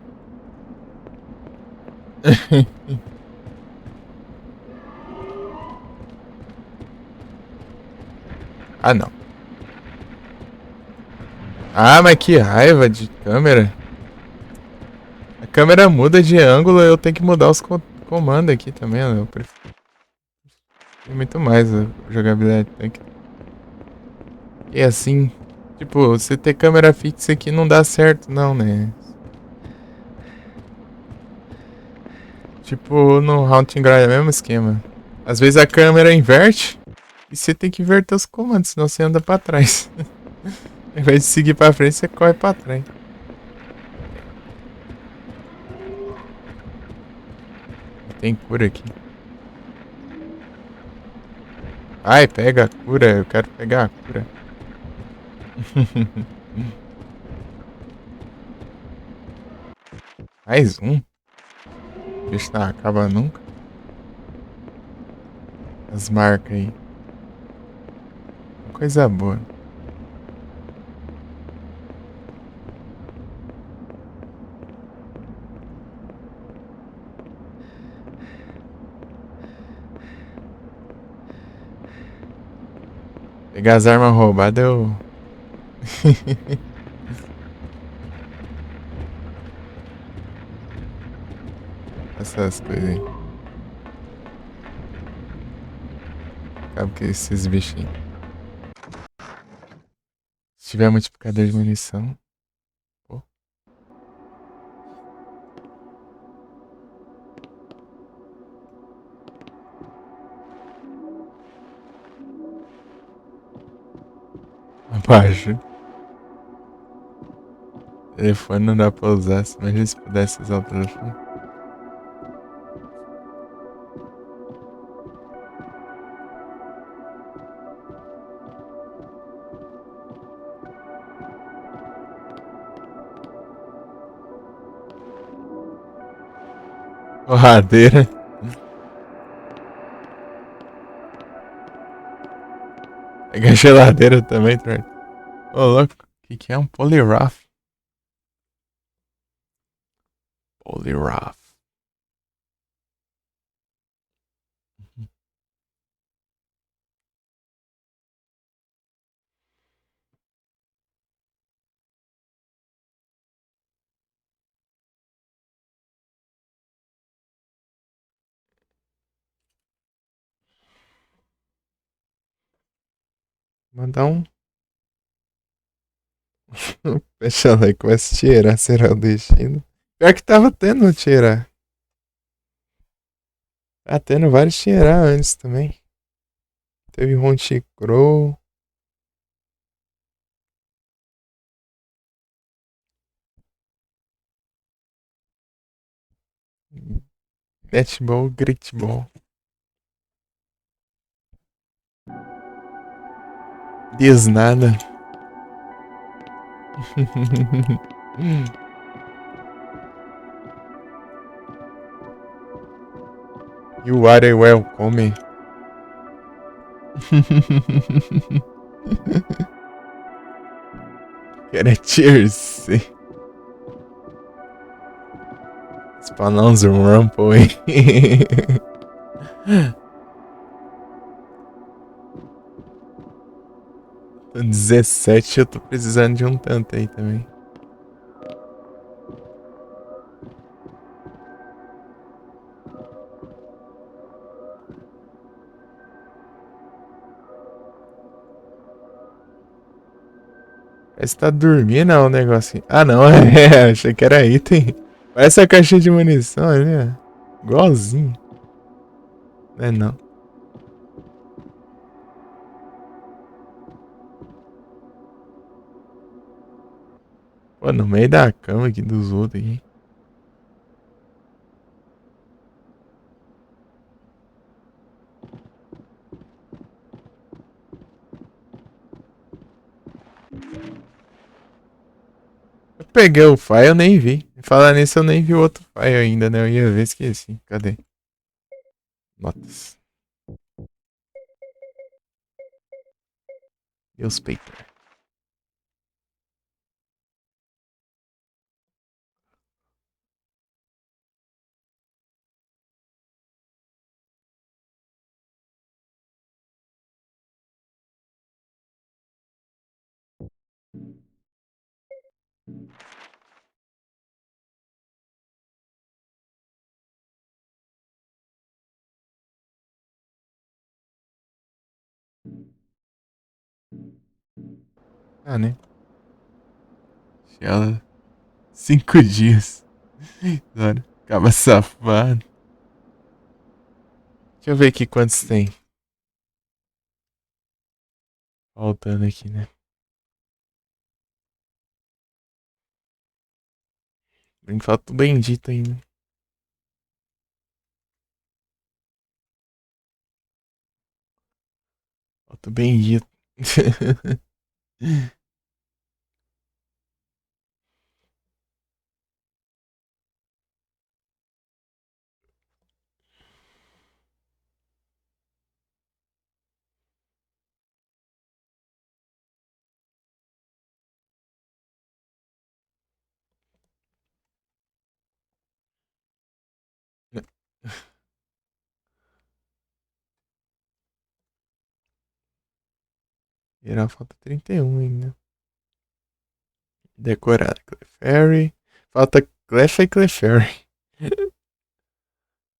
Ah, não. Ah, mas que raiva de câmera. A câmera muda de ângulo, eu tenho que mudar os comandos aqui também, né? Eu prefiro muito mais a jogabilidade tanque. E assim, tipo, você ter câmera fixa aqui não dá certo não, né? Tipo, no Haunting Ground é o mesmo esquema. Às vezes a câmera inverte e você tem que inverter os comandos, senão você anda pra trás. Ao invés de seguir pra frente, você corre pra trás. Tem cura aqui. Ai, pega a cura, eu quero pegar a cura. Mais um? O bicho não acaba nunca. As marcas aí. Coisa boa. Pegar as armas roubadas eu. Essas coisas aí. Acaba que esses bichinhos. tiver multiplicador de munição. Pô. Abaixo. Telefone não dá pra usar. Imagina se pudesse usar o telefone. Torradeira. Pega a geladeira também, Trent. Ô, louco. O que é um Poliwrath? Poliwrath. Mandar um. Fecha lá e começa a tirar. Será o destino? Pior que tava tendo tirar. Tá tendo vários tirar antes também. Teve Honchicrow. Netball, Gritball. Desnada. You are welcome. Quero é cheers. Spawnar uns Rumple aí. 17, eu tô precisando de um tanto aí também. Parece que tá dormindo o negocinho. Ah, não, achei que era item. Parece a caixa de munição ali, ó. Igualzinho. Não é não. Pô, no meio da cama aqui dos outros aqui. Eu peguei o file, eu nem vi. Falar nisso, eu nem vi o outro file ainda, né? Eu ia ver, esqueci. Cadê? Notas. Newspaper. Ah, né? Ela. 5 dias. Claro. Acaba safado. Deixa eu ver aqui quantos tem. Faltando aqui, né? Nem falta o bendito ainda. Falta o bendito. Geral falta 31 ainda. Decorar. Clefairy. Falta Clef e Clefairy.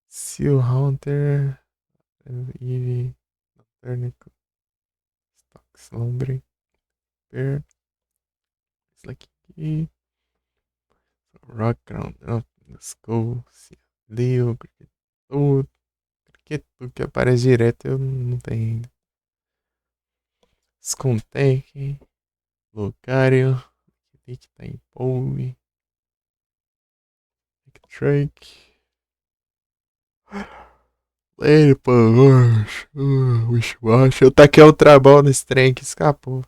Seal Hunter. Eve. Nocturnic. Stock Slumbre. Per. aqui. Rock around, let's go. Se deu, tudo. Porque tudo que aparece direto eu não tenho ainda. Descontec. Lucario. Aqui que tá em Pole. Track. Ele, pô. Acho. Eu taquei o trabal nesse trem que escapou.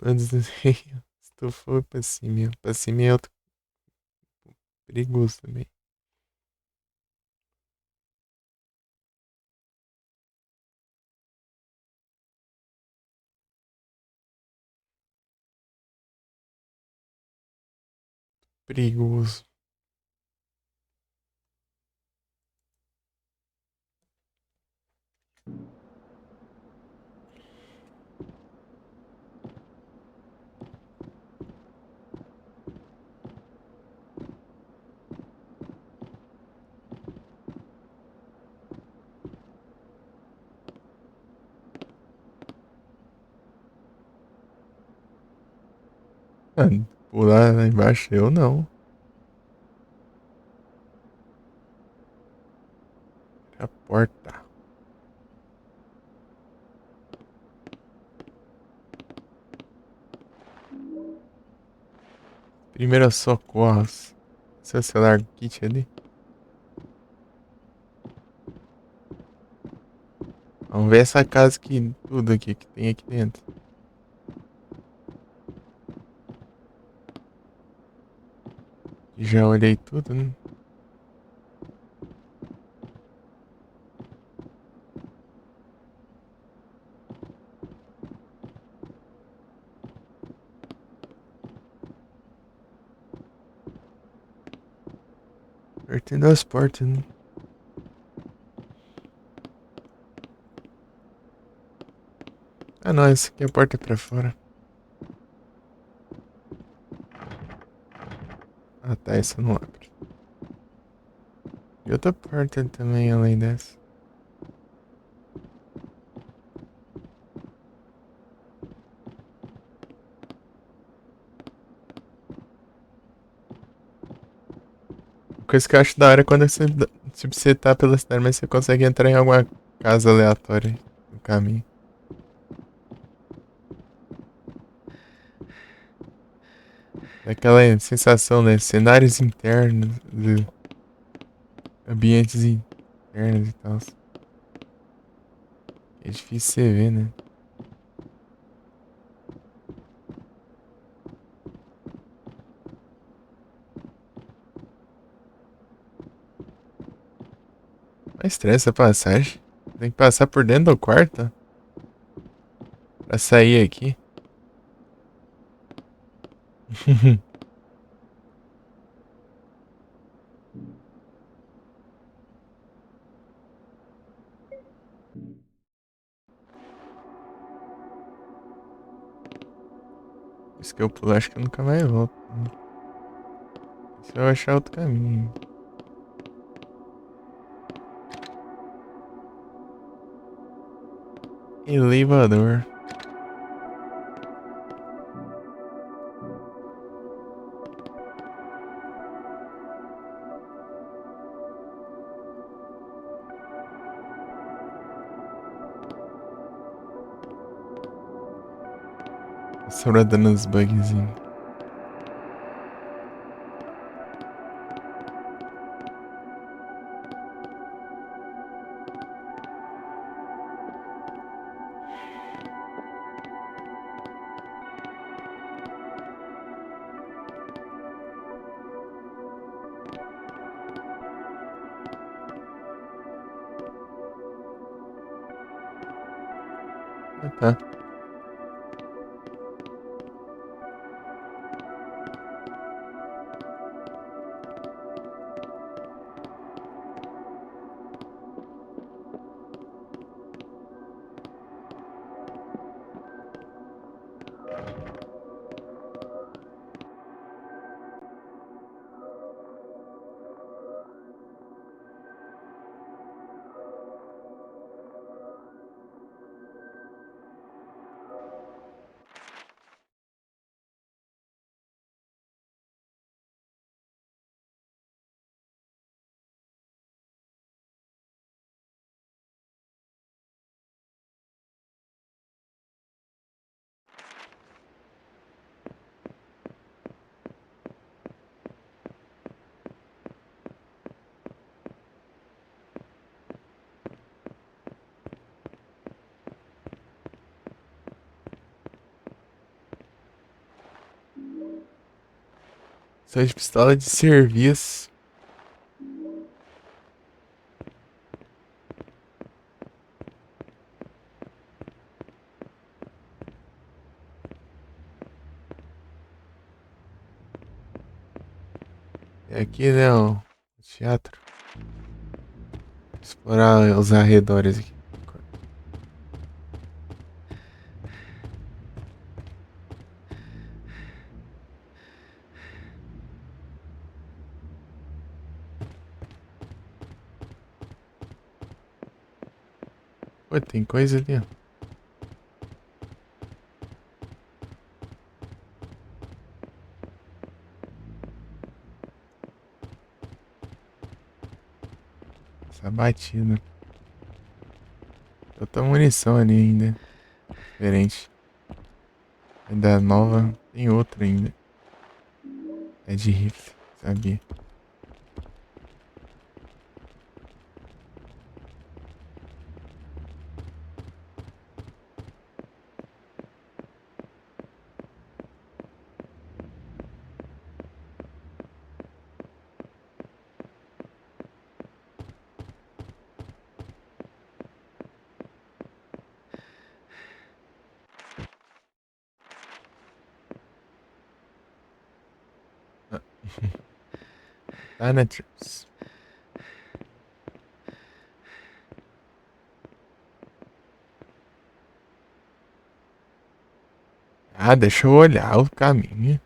Antes do. Se tu for pra cima. Pra cima é outro perigoso também. Perigoso. Mano, pular lá embaixo eu não. A porta. Primeiro socorros. Seu celular kit ali. Vamos ver essa casa que tudo aqui que tem aqui dentro. Já olhei tudo, né? Apertando as portas, né? Ah não, essa aqui é a porta pra fora. Ah tá, essa não abre. E outra porta também além dessa. Uma coisa que eu acho da hora é quando você, tipo, você tá pela cidade, mas você consegue entrar em alguma casa aleatória no caminho. Daquela sensação, né? Cenários internos, ambientes internos e tal. É difícil você ver, né? Mas estressa a passagem. Tem que passar por dentro do quarto pra sair aqui. Isso que eu pulo, acho que eu nunca mais volto. Se eu achar outro caminho. Elevador. Só dando uns bugzinhos. Ah, tá. Só de pistola de serviço. É aqui, né, o teatro. Explorar os arredores aqui. Pô, tem coisa ali, ó. Essa batida. Outra munição ali ainda. Diferente. Ainda nova. Tem outra ainda. É de rifle, sabia? Tá, né, Trips? Ah, deixa eu olhar o caminho.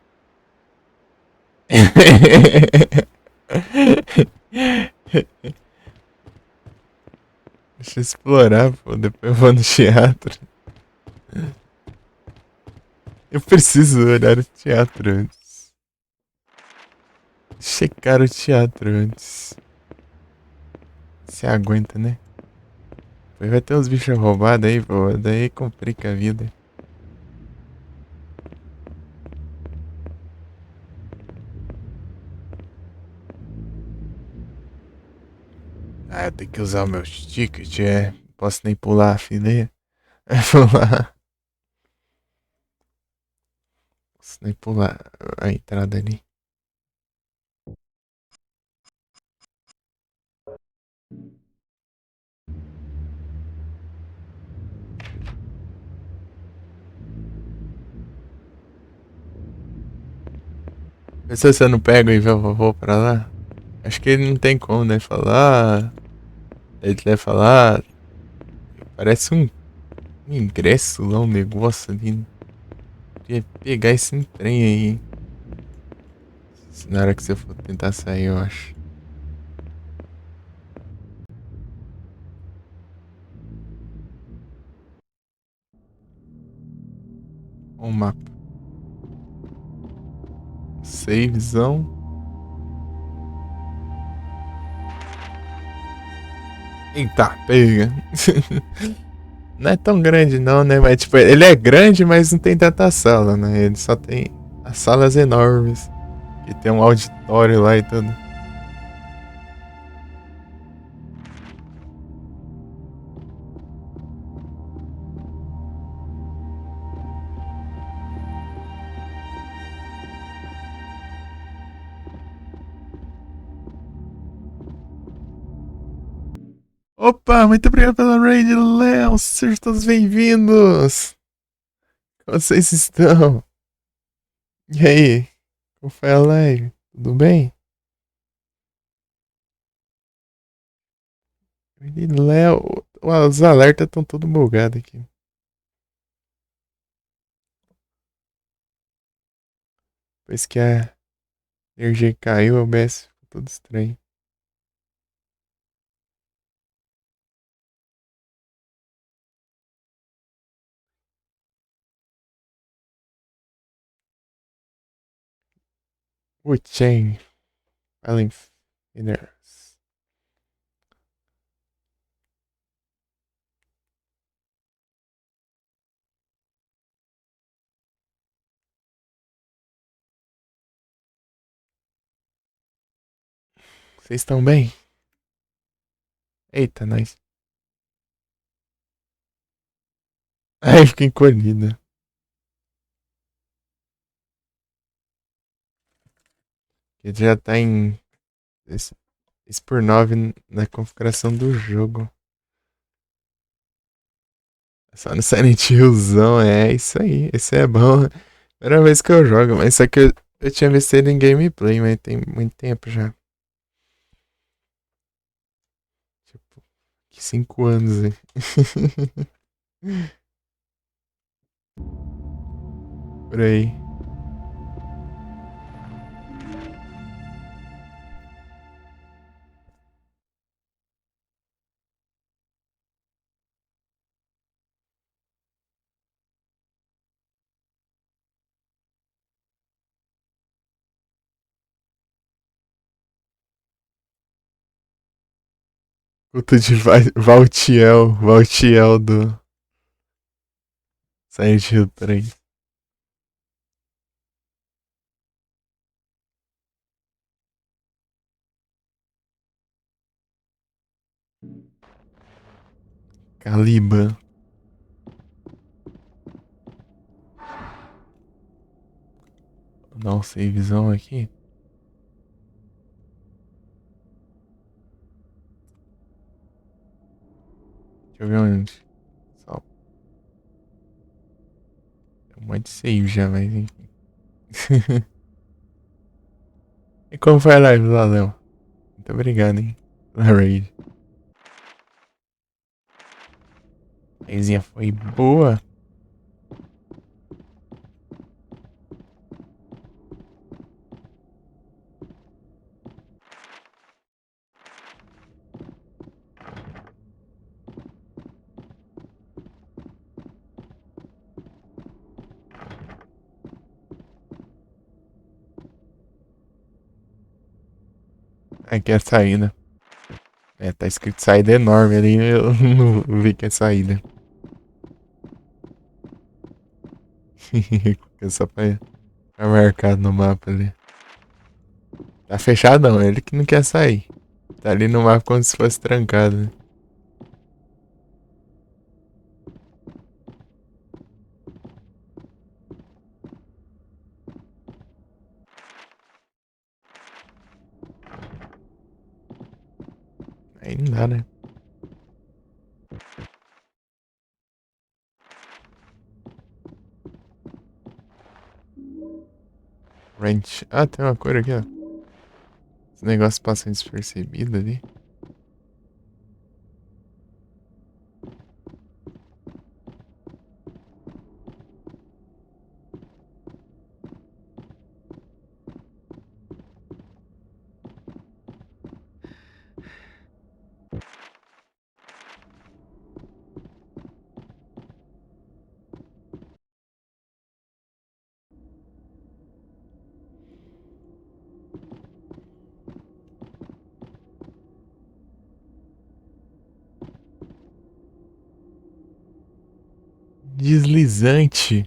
Deixa eu explorar, pô. Depois eu vou no teatro. Eu preciso olhar o teatro antes. Checar o teatro antes. Você aguenta, né? Depois vai ter uns bichos roubados aí, pô. Daí complica a vida. Ah, eu tenho que usar o meu ticket, é. Não posso nem pular a fileira. Vou lá. Posso nem pular a entrada ali. Se você não pega e vou pra lá? Acho que ele não tem como, né? Falar. Ele deve falar. Parece um ingresso lá, um negócio ali. Queria pegar esse trem aí. Na hora que você for tentar sair, eu acho. Um mapa. Savezão. Eita, pega. Não é tão grande não, né? Mas tipo, ele é grande, mas não tem tanta sala, né? Ele só tem as salas enormes. E tem um auditório lá e tudo. Opa, muito obrigado pela raid, Léo. Sejam todos bem-vindos. Como vocês estão? E aí? Como foi a live? Tudo bem? Menino Léo, os alertas estão todos bugados aqui. Depois que a energia caiu, o OBS ficou tudo estranho. O Chain, Alien Finners. Vocês estão bem? Eita, nós. Ai, fica encolhida. Ele já tá em 6x9 na configuração do jogo. Só no Silent Hillzão, é isso aí. Esse é bom. Primeira vez que eu jogo, mas só que eu tinha visto ele em gameplay, mas tem muito tempo já. Tipo, que 5 anos aí. Por aí. Culto de Valtiel do Silent Hill 3. Caliban. Vou dar um savezão aqui. Deixa eu ver onde. Só. Tem um monte de save já, mas enfim. E como foi a live lá, Léo? Muito obrigado, hein? Na raid. A resenha foi boa. Aqui é a saída. É, tá escrito saída enorme ali. Eu não vi que é saída. É só pra marcado no mapa ali. Tá fechadão, ele que não quer sair. Tá ali no mapa como se fosse trancado, né? Aí não dá, né? Ranch. Ah, tem uma cor aqui, ó. Esse negócio passa despercebido ali. Deslizante.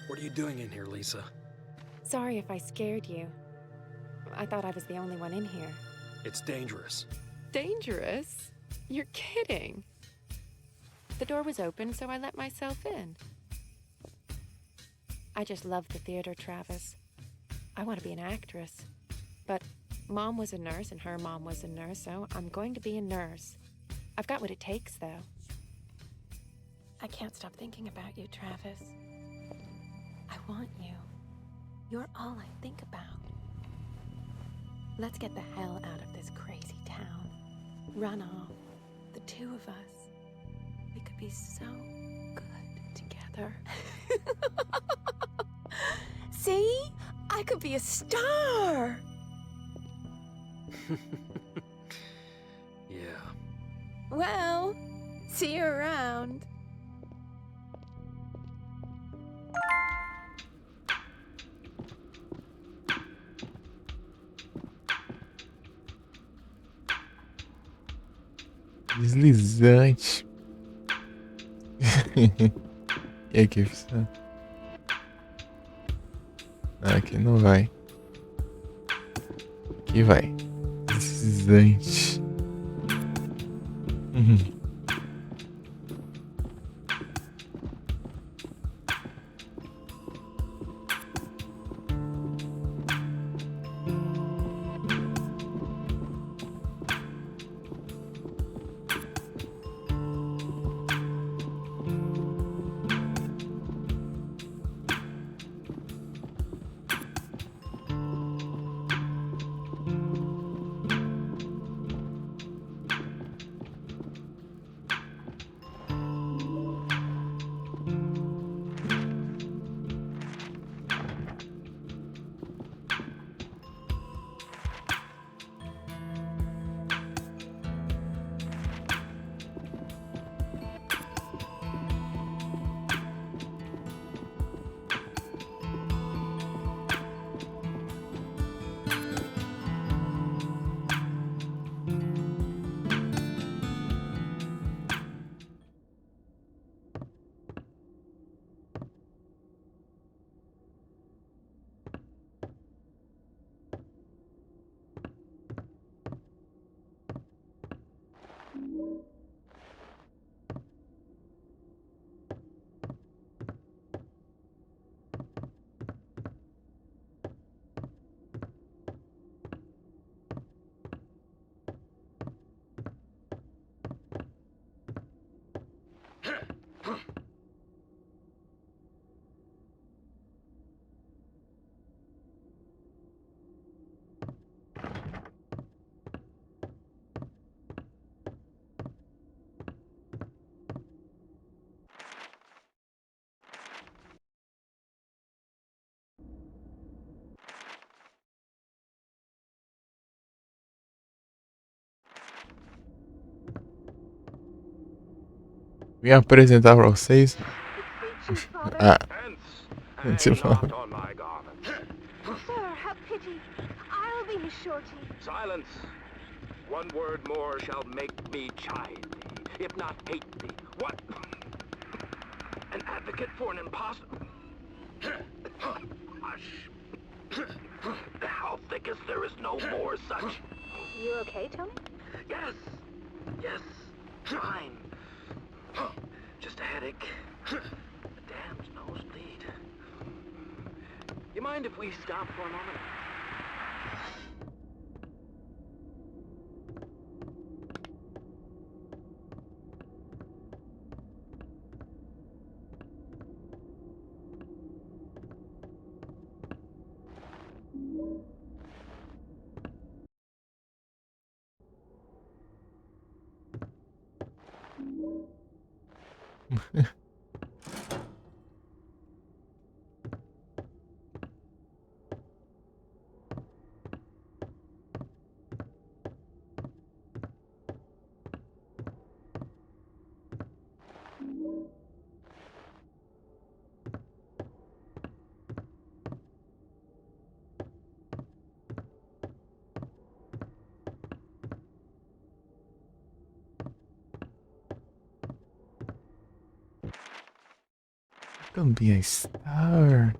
What are you doing in here, Lisa? Sorry if I scared you. I thought I was the only one in here. It's dangerous. Dangerous? You're kidding. The door was open, so I let myself in. I just love the theater, Travis. I want to be an actress. But Mom was a nurse and her mom was a nurse, so I'm going to be a nurse. I've got what it takes, though. I can't stop thinking about you, Travis. I want you. You're all I think about. Let's get the hell out of this crazy town. Run off. The two of us. We could be so good together. See? I could be a star! Yeah. Well, see you around. Deslizante. E aqui, pessoal? Aqui não vai. Aqui vai. Deslizante. Vim apresentar pra vocês. Ah, Hang tipo, not on my garment. Sir, have pity. I'll be his shorty. Silence. One word more shall make me chide thee, if not hate thee. What? An advocate for an impostor? Hush. How thickest there is no more such. You okay, Tony? Yes. Yes. Fine. Just a headache. A damned nosebleed. You mind if we stop for a moment? don't be a star.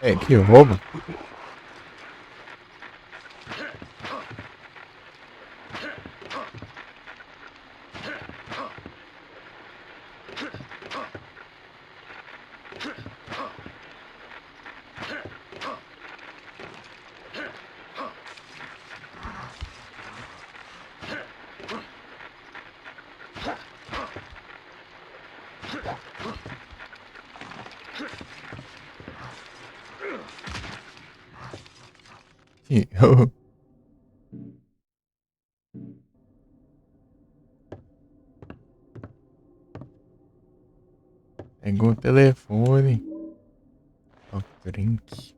É, que roubo. Que roubo. Pegou o telefone. Ó, drink.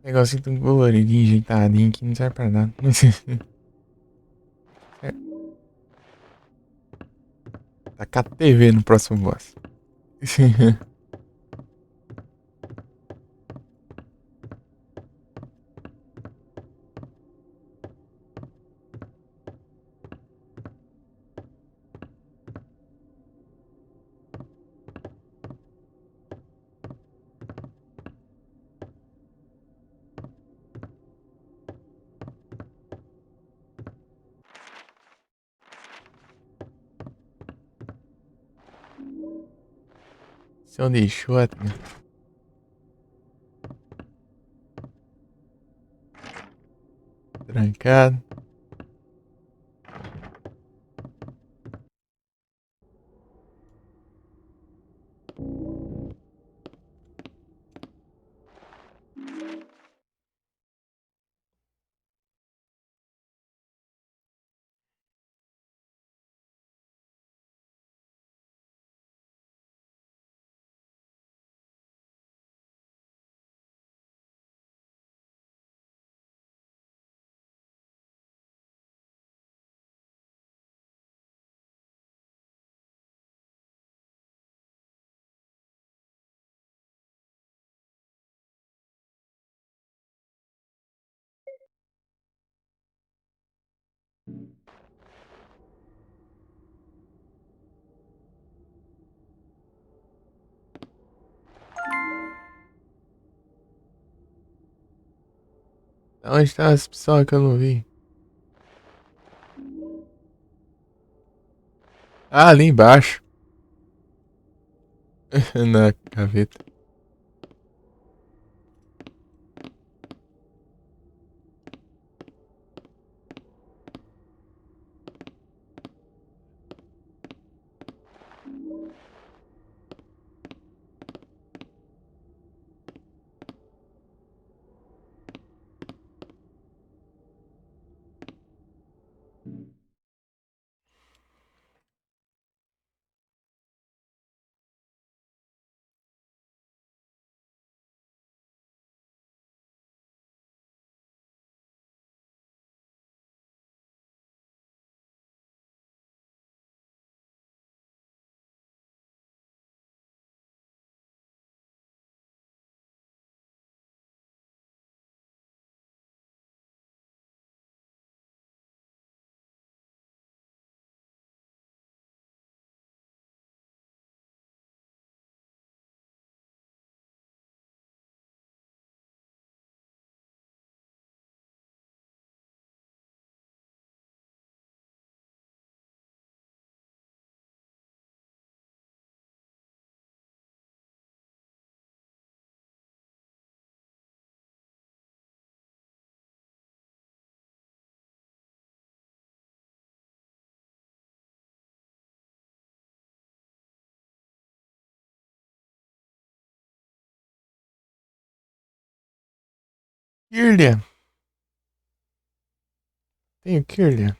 Negocinho tão coloridinho, ajeitadinho que não serve pra nada. Tacar a TV no próximo boss. Se eu deixou, trancado. Onde tá as pessoas que eu não vi? Ah, ali embaixo. Na gaveta. Kirlia. Tenho Kirlia.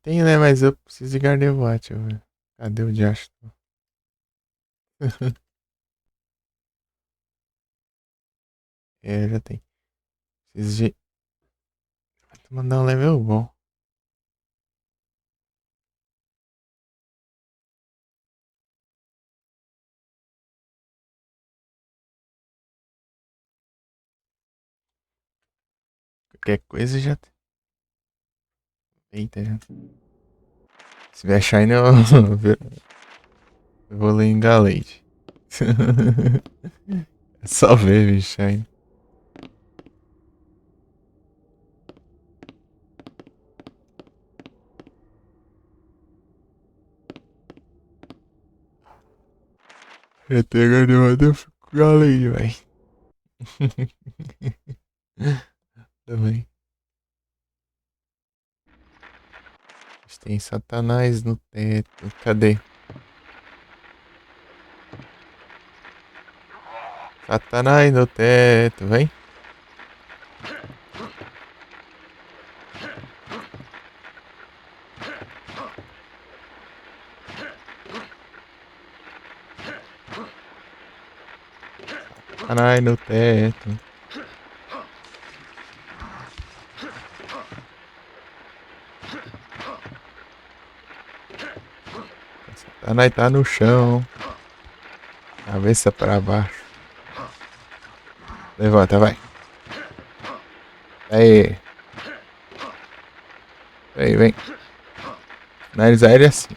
Tenho, né? Mas eu preciso de Gardevoir, velho. Cadê o diacho? É, já tem. Preciso de. Vou mandar um level bom. qualquer coisa já. Eita, já. Se vier Shine, eu vou ler em Galate. É só ver, bicho, Shine. Eu tenho animado, eu fico com Galate, véi. Também. Tem Satanás no teto. Cadê? Satanás no teto, vem. Satanás no teto. Satanás tá no chão. Cabeça pra baixo. Levanta, vai. Aí. Aí, vem. Nariz aéreo assim.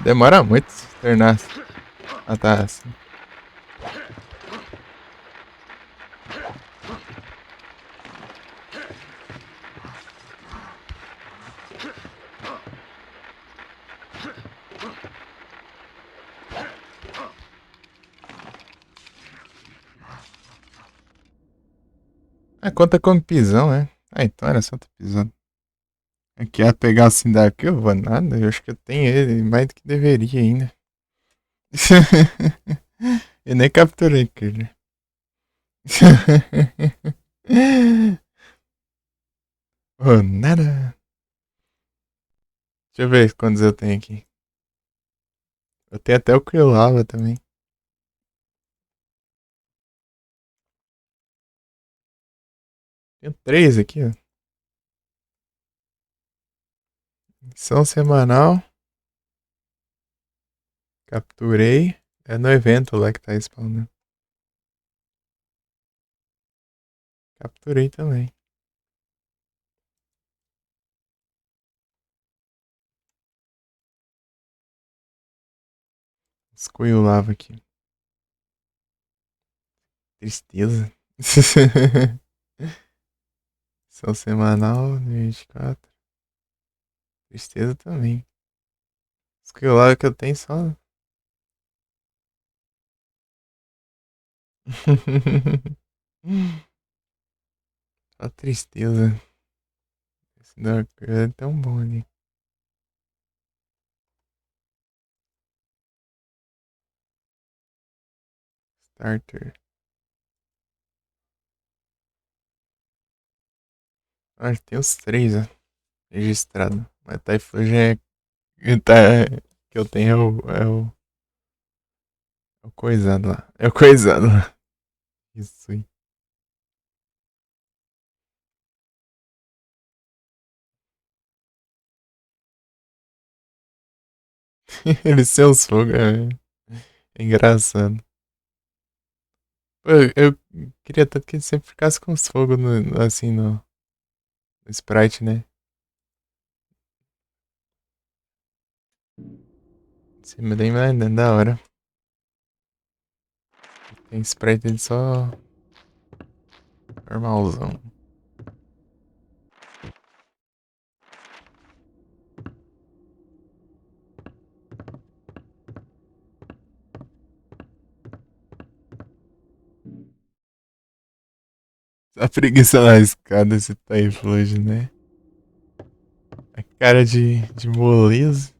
Demora muito se tornar. Ah, tá assim. Ah, conta como pisão, né? Ah, então era só ter pisado. Aqui ia pegar assim daqui, eu vou nada. Eu acho que eu tenho ele mais do que deveria ainda. Eu nem capturei, cara. Oh, nada. Deixa eu ver quantos eu tenho aqui. Eu tenho até o Krillava também. Tenho 3 aqui, ó. Missão semanal. Capturei. É no evento lá que tá spawnando. Capturei também. Escolhi o lava aqui. Tristeza. Missão semanal, 24. Tristeza também. Escolhi o lava que eu tenho só. Só tristeza. Esse daqui é tão bom ali. Starter. Acho que tem os 3, ó. Registrado. Mas Typhlosion tá, que eu tenho é o coisado lá. É o coisado lá. Isso aí. Eles são os fogos. É engraçado. Pô, eu queria tanto que ele sempre ficasse com os fogos assim no sprite, né? Cima daí, mas é da hora. Tem sprite dele só normalzão. A preguiça na escada esse Typhlosion, né? A cara de moleza.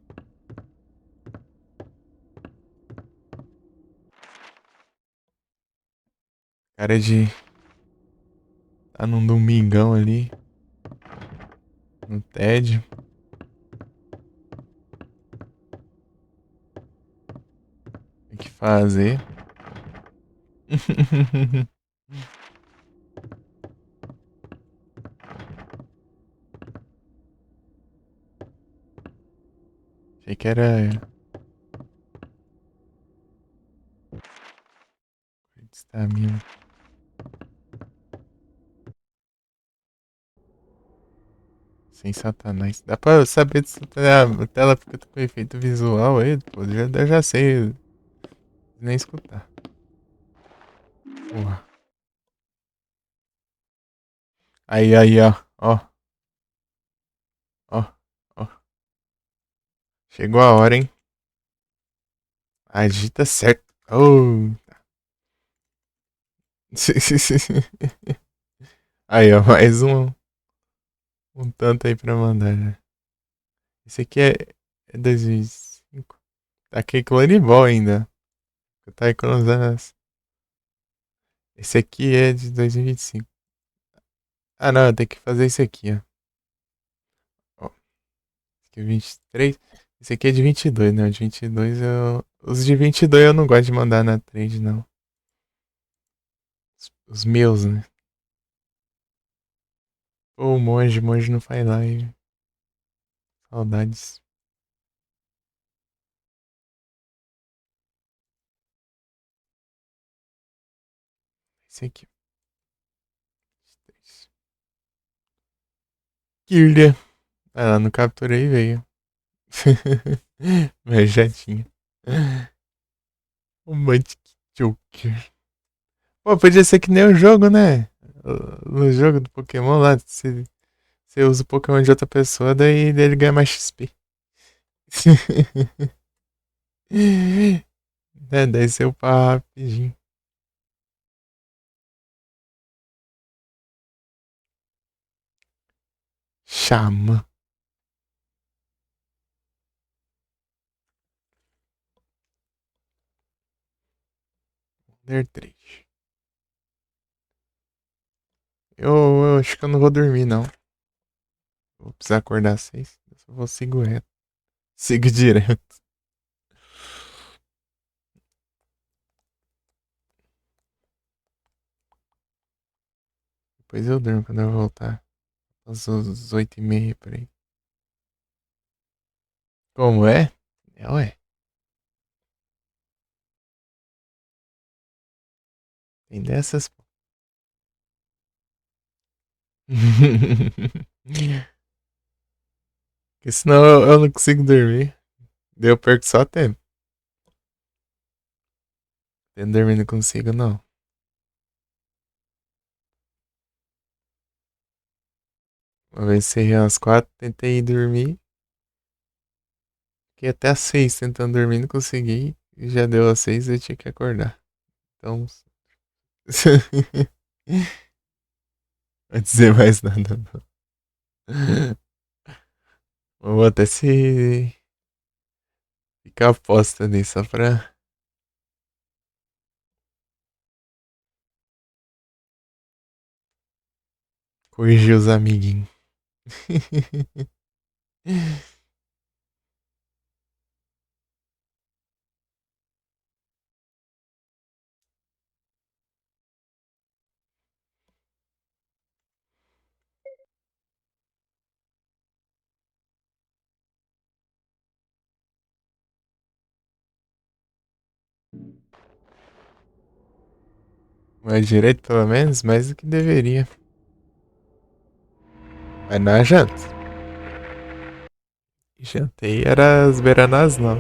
Cara de. Tá num domingão ali. No tédio. Tem que fazer. Achei que era. Estamina. Sem satanás. Dá pra saber se a tela fica com efeito visual aí, pô. Eu já sei. Nem escutar. Porra. Aí, ó. Ó, ó, ó. Chegou a hora, hein? Agita certo. Oh. Aí, ó. Mais um tanto aí pra mandar, né? Esse aqui é 2005. Tá aqui com Ball ainda. Tá economizando as... Esse aqui é de 2025. Ah, não, eu tenho que fazer esse aqui, ó. Ó, esse aqui é 23. Esse aqui é de 22, né? De 22 eu... Os de 22 eu não gosto de mandar na trade, não. Os meus, né? Pô, o monge não faz live. Saudades. Esse aqui. Kirlia. Ah, lá no capturei veio. Mas já tinha. O Magic Joker. Pô, podia ser que nem o jogo, né? No jogo do Pokémon lá, você usa o Pokémon de outra pessoa, daí ele ganha mais XP. É, daí você upa rapidinho. Chama. Wonder 3. Eu acho que eu não vou dormir, não. Vou precisar acordar às 6. Eu só vou sigo reto. Sigo direto. Depois eu durmo quando eu voltar. Às 8h30 por aí. Como é? É, ué. Tem dessas. Porque senão eu não consigo dormir. Daí eu perco só tempo. Tendo dormir não consigo, não. Uma vez saí às 4, tentei dormir. Fiquei até às 6 tentando dormir, não consegui. E já deu às 6 e eu tinha que acordar. Então. Não vou dizer mais nada, não. Eu vou até se ficar aposta nisso só pra corrigir os amiguinhos. Mas direito, pelo menos, mais do que deveria. Mas não é janta. Jantei era as beranas, não.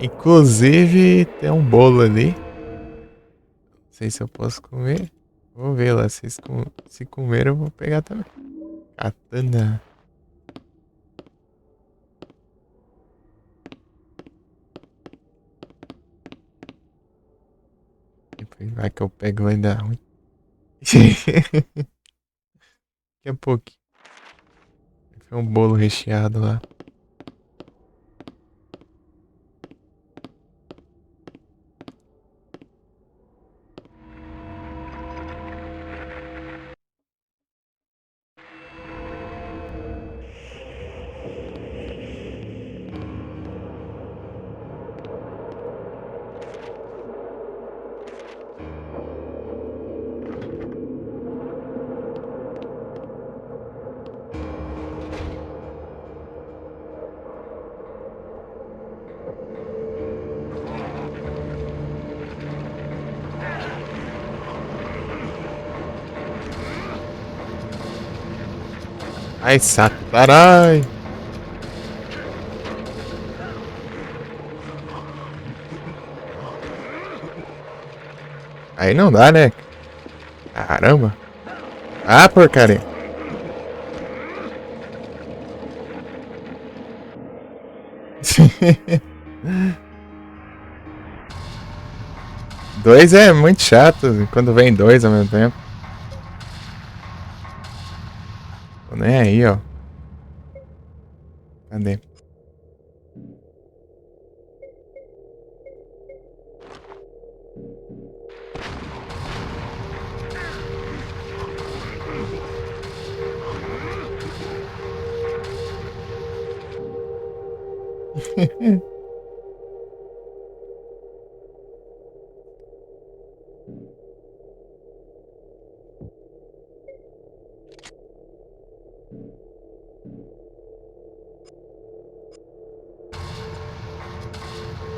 Inclusive, tem um bolo ali. Não sei se eu posso comer. Vou ver lá. Se comer, eu vou pegar também. Katana. Depois vai que eu pego vai dar ruim. Daqui a pouco. Foi um bolo recheado lá. Ai, satarai. Aí não dá, né? Caramba. Ah, porcaria. Dois é muito chato quando vem dois ao mesmo tempo. Tô nem aí, ó. Cadê?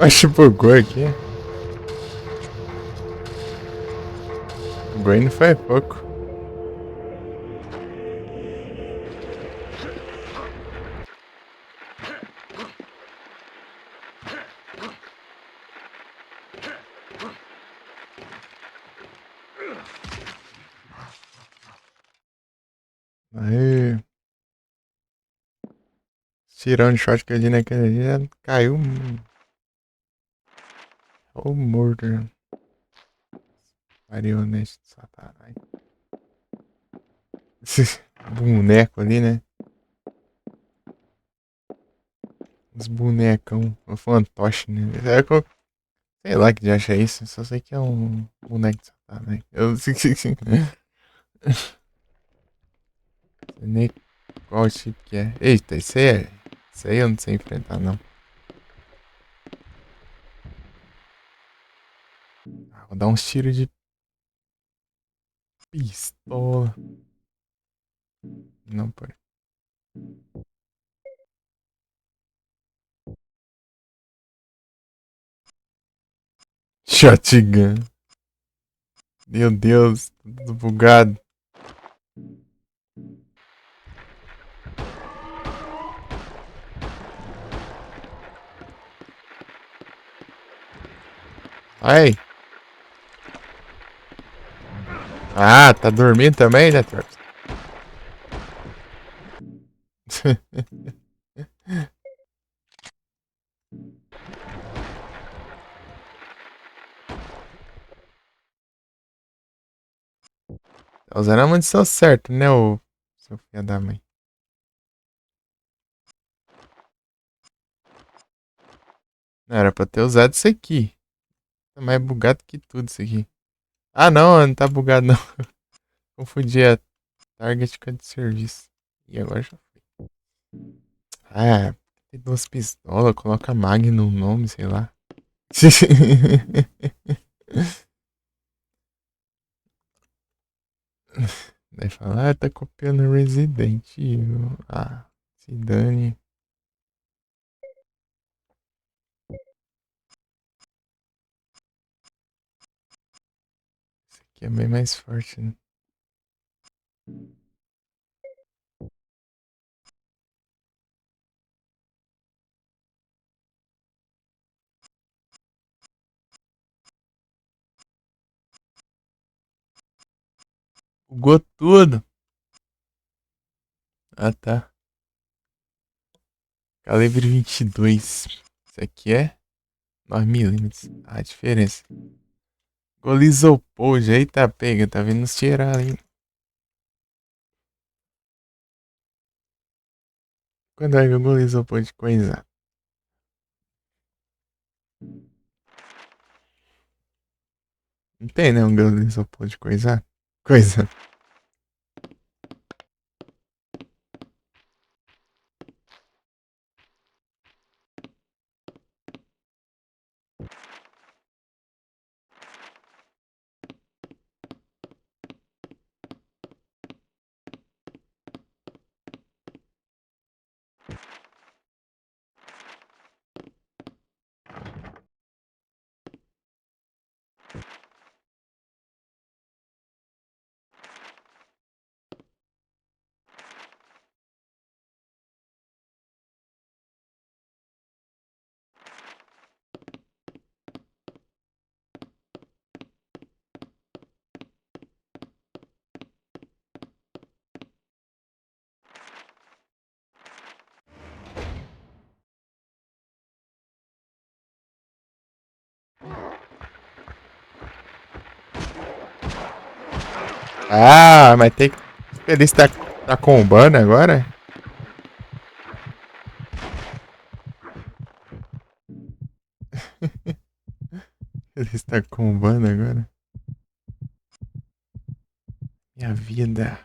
Acho que bugou aqui. Bugou ainda foi pouco. Aí. Tirando shot que ali naquele ali já caiu. Ou morto. Marionete de satanás. Boneco ali, né? Os bonecão. O fantoche, né? Sei lá que já acha isso. Só sei que é um boneco de satanás. Eu sei nem qual tipo que é. Eita, esse aí é. Esse aí eu não sei enfrentar, não. Vou dar uns tiros de pistola. Não pode. Shotgun. Meu Deus, tudo bugado. Ai. Ah, tá dormindo também, né, Travis? Tá usando a munição certa, né, ô seu filho da mãe? Não, era pra ter usado isso aqui. Tá mais bugado que tudo isso aqui. Ah, não, não tá bugado não. Confundi a target com a de serviço. E agora já foi. Ah, tem duas pistolas, coloca Mag no nome, sei lá. Daí fala, ah, tá copiando Resident Evil. Ah, se dane. Esse aqui é bem mais forte, né? Bugou tudo. Ah, tá. Calibre 22. Isso aqui é 9mm. Ah, a diferença. Golizopod. Eita, pega. Tá vindo nos tirar ali. Quando é que o Golizopod coisa? Não tem, né? Um Golizopod coisa. Coisa. Ah, mas tem que. Ele está combando agora? Ele está combando agora? Minha vida.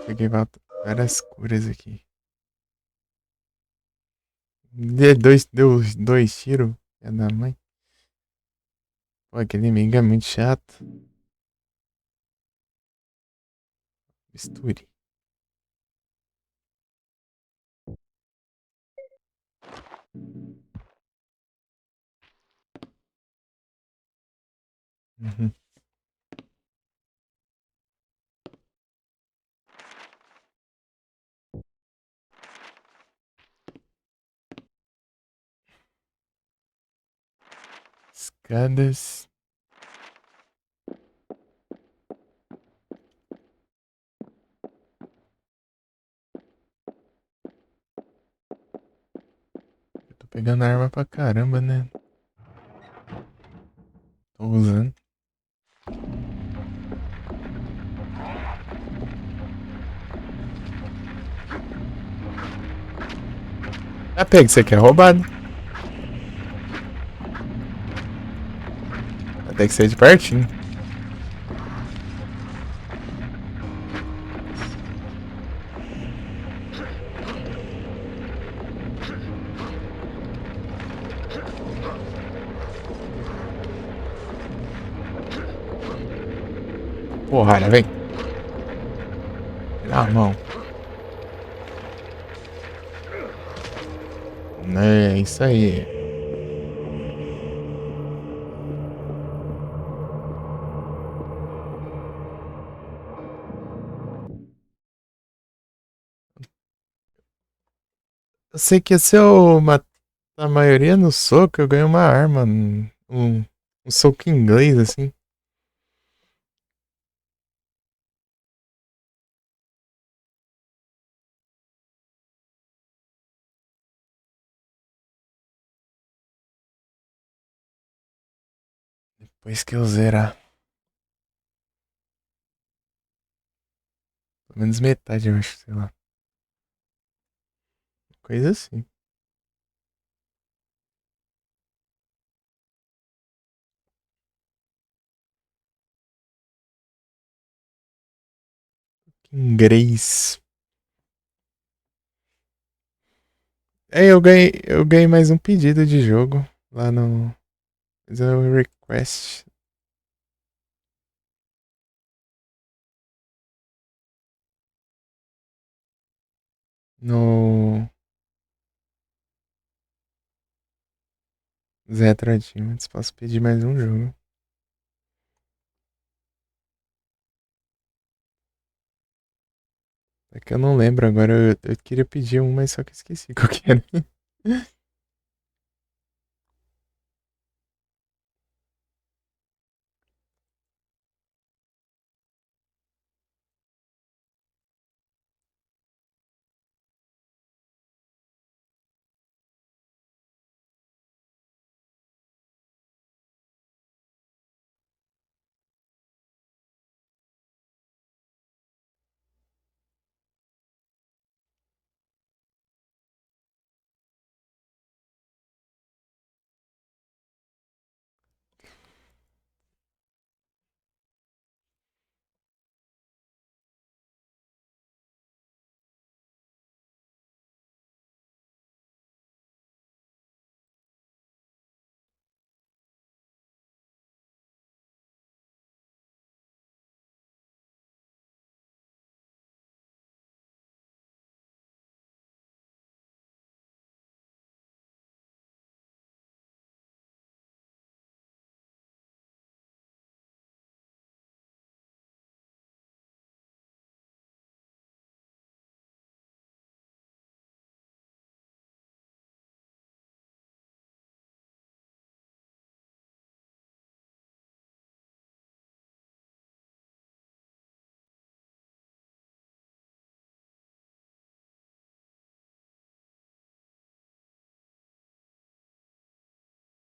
Peguei várias curas aqui. Deu dois tiros. É da mãe. Pô, aquele inimigo é muito chato. Misture. Uhum. Escadas. Eu tô pegando arma pra caramba, né? Tô usando. Ah, pega, você quer roubado. Até que ser de pertinho. Porrada, vem. Tira a mão. É isso aí. Eu sei que se eu matar a maioria no soco, eu ganho uma arma. Um soco inglês, assim. Depois que eu zerar. Pelo menos metade, eu acho, sei lá. Coisa assim. Inglês. É, eu ganhei mais um pedido de jogo lá no. Mas é o request. No. Zé Tradimentos. Posso pedir mais um jogo. É que eu não lembro agora. Eu queria pedir um, mas só que eu esqueci qual que era.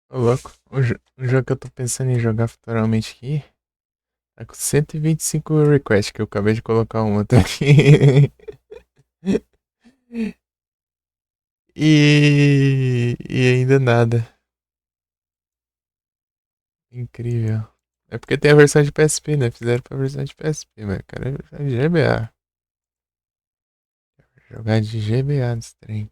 Ô, louco. O jogo que eu tô pensando em jogar futuramente aqui tá com 125 requests, que eu acabei de colocar um outro aqui. E ainda nada. Incrível. É porque tem a versão de PSP, né? Fizeram pra versão de PSP, mas eu quero a versão de GBA. Jogar de GBA nesse trem.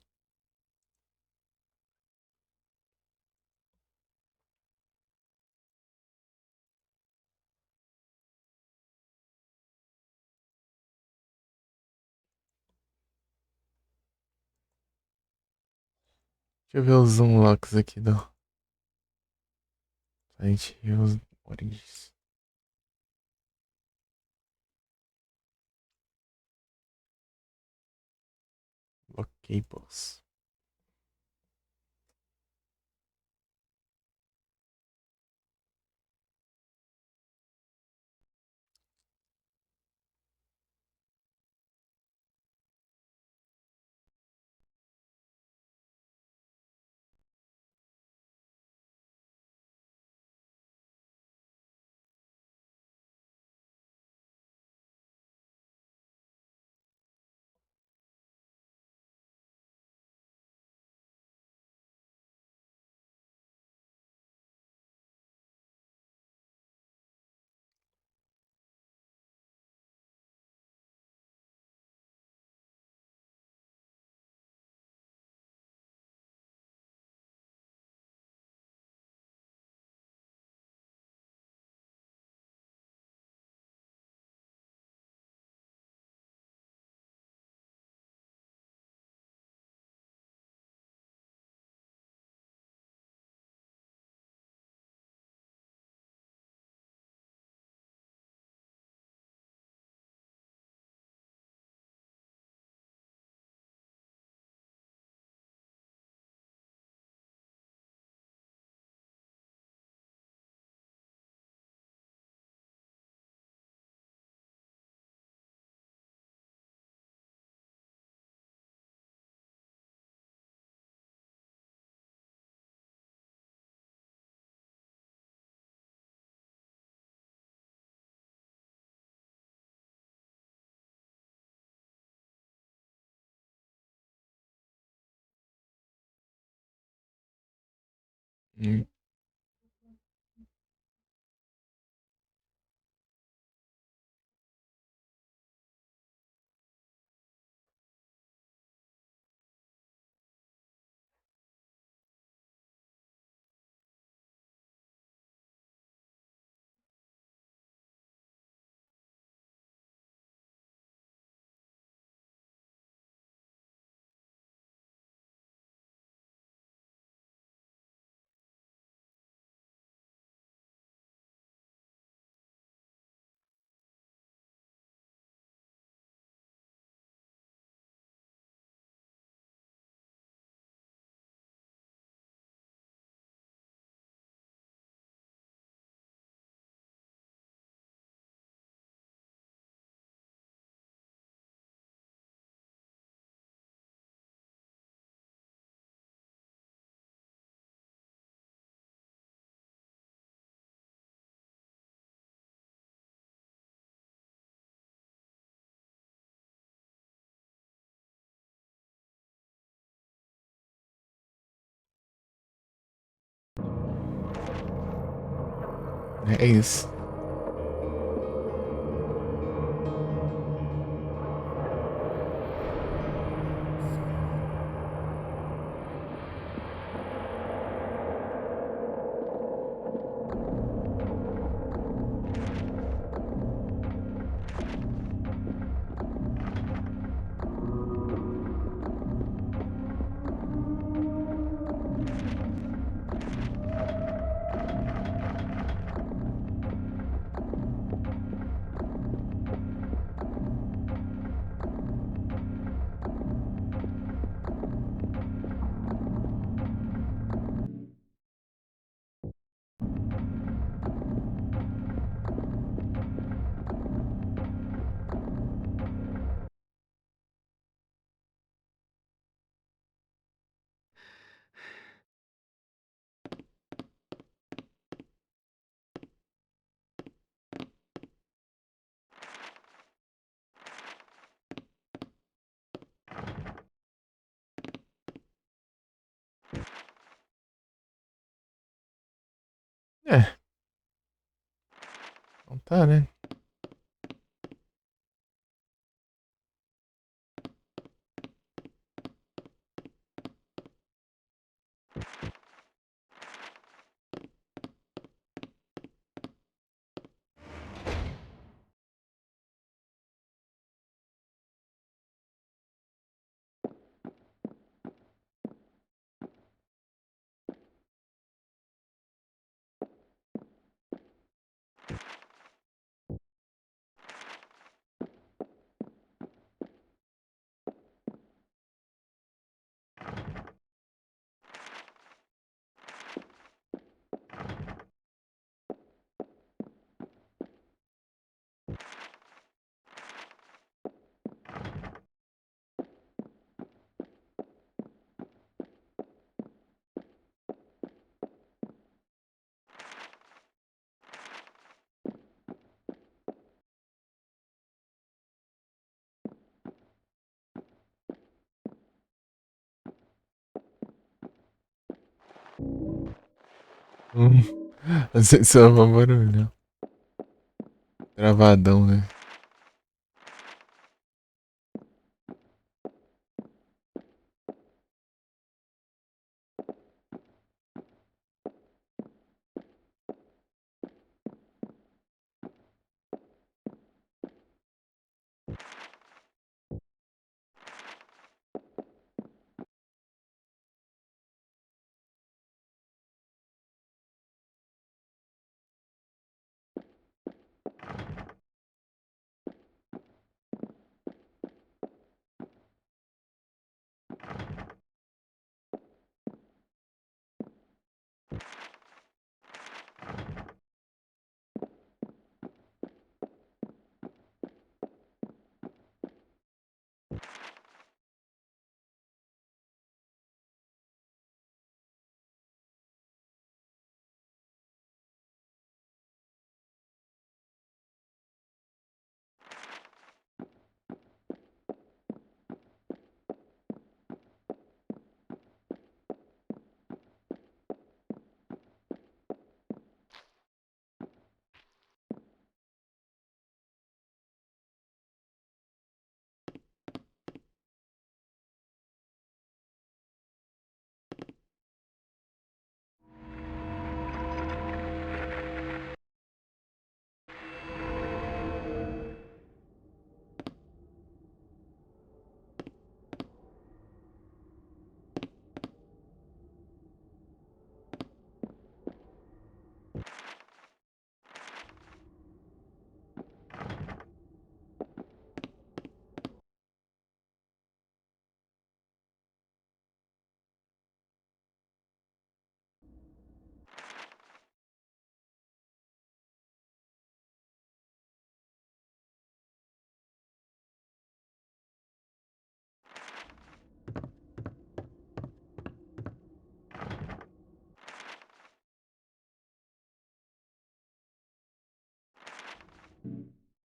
Deixa eu ver os unlocks aqui do Silent Hills Origins. Lockables. Hum. É isso. tá, né? Hum, Você só uma barulho. Travadão, né?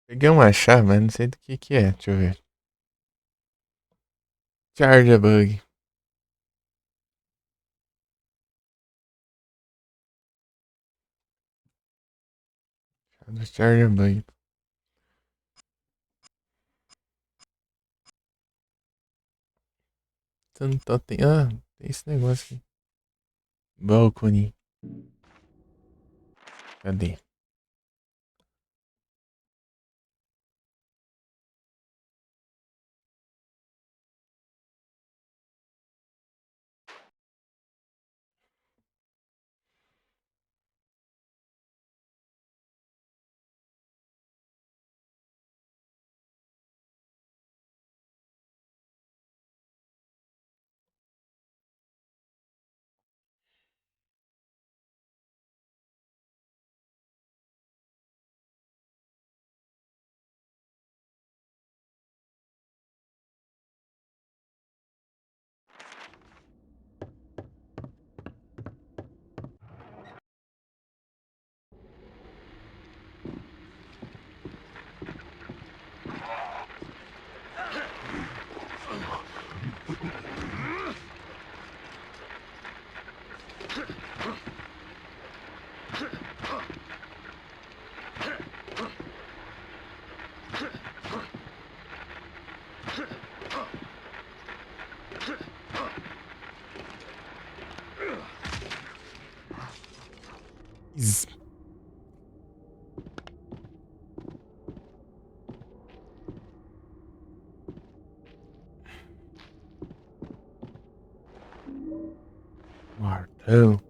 Peguei uma chave, mas não sei do que é. Deixa eu ver. Charger bug. Charger bug. Tanto tem. Ah, tem esse negócio aqui. Balcony. Cadê? Então.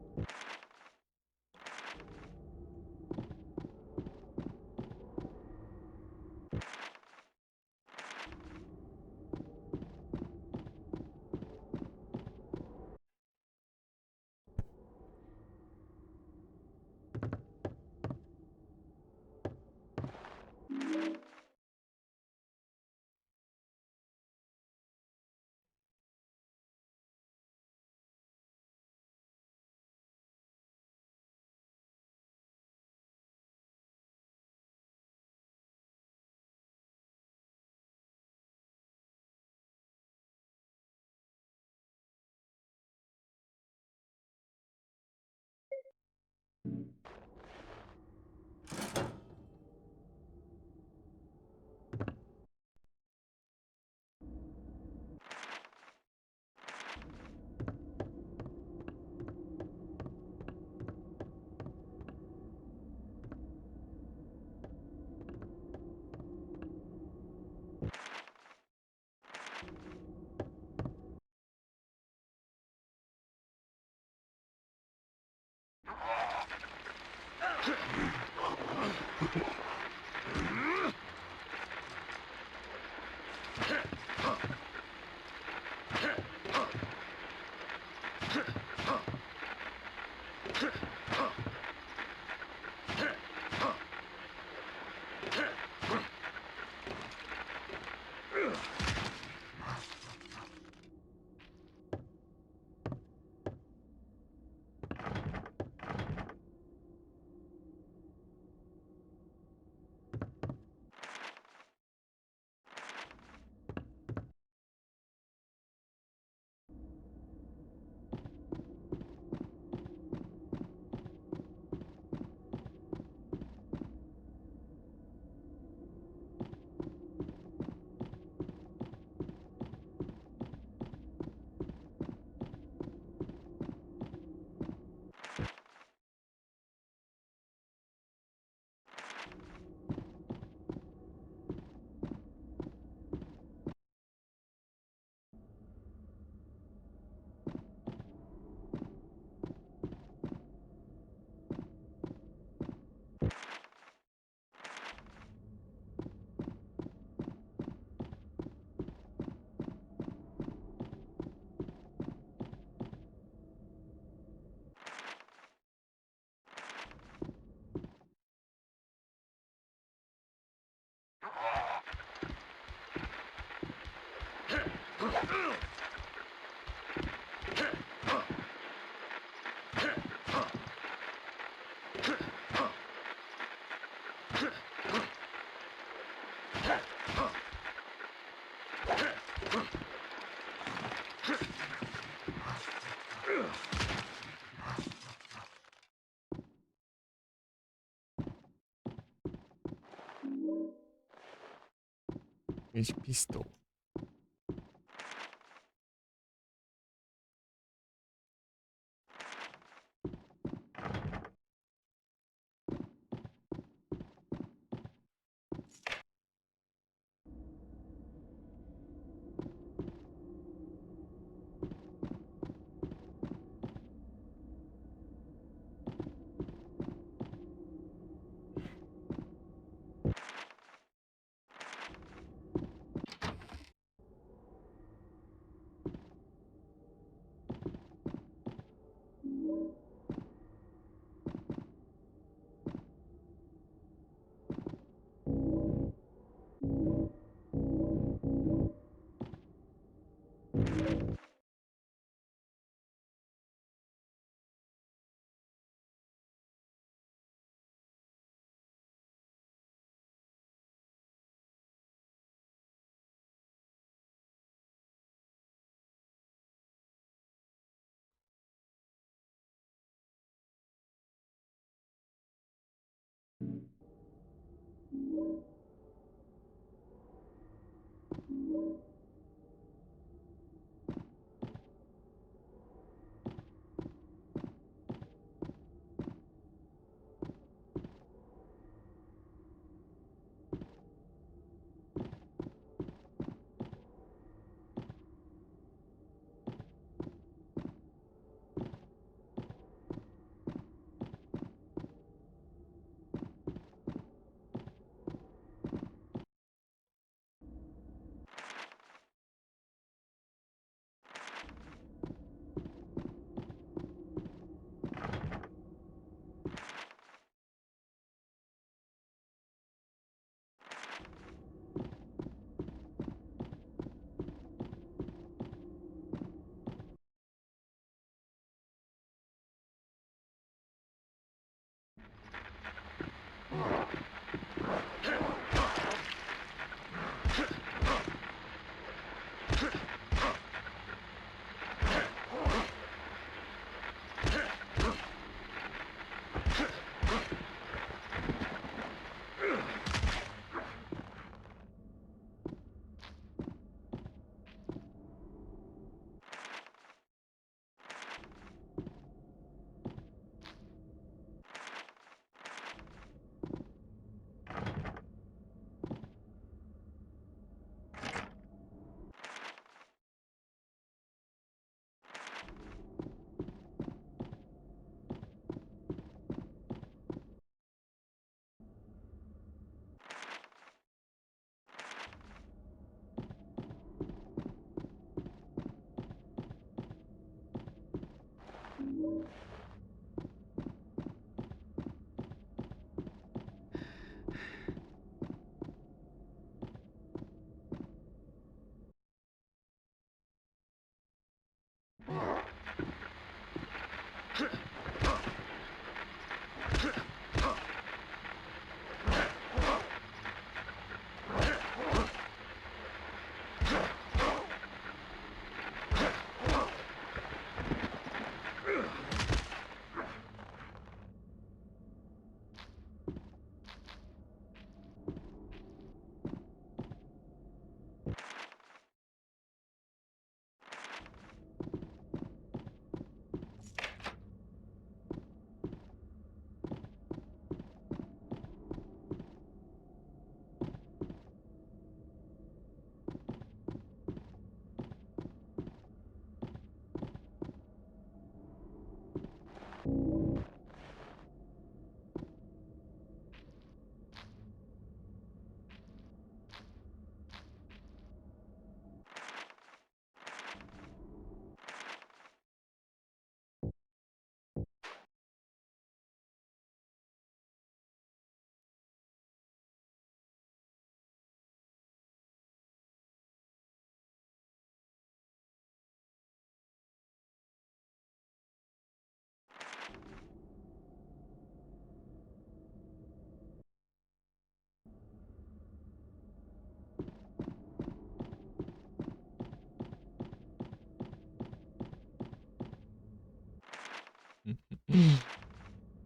De pistol.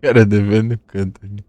Cara, devendo canto ali.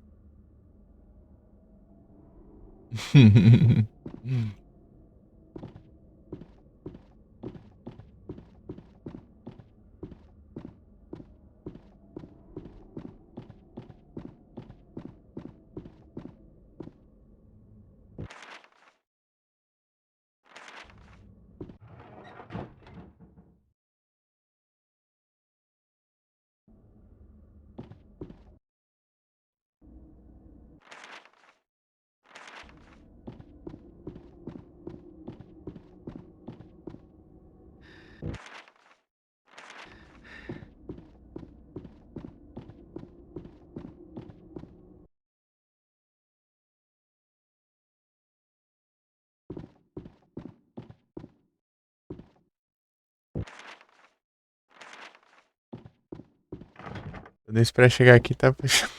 Quando eu esperar chegar aqui, tá fechado.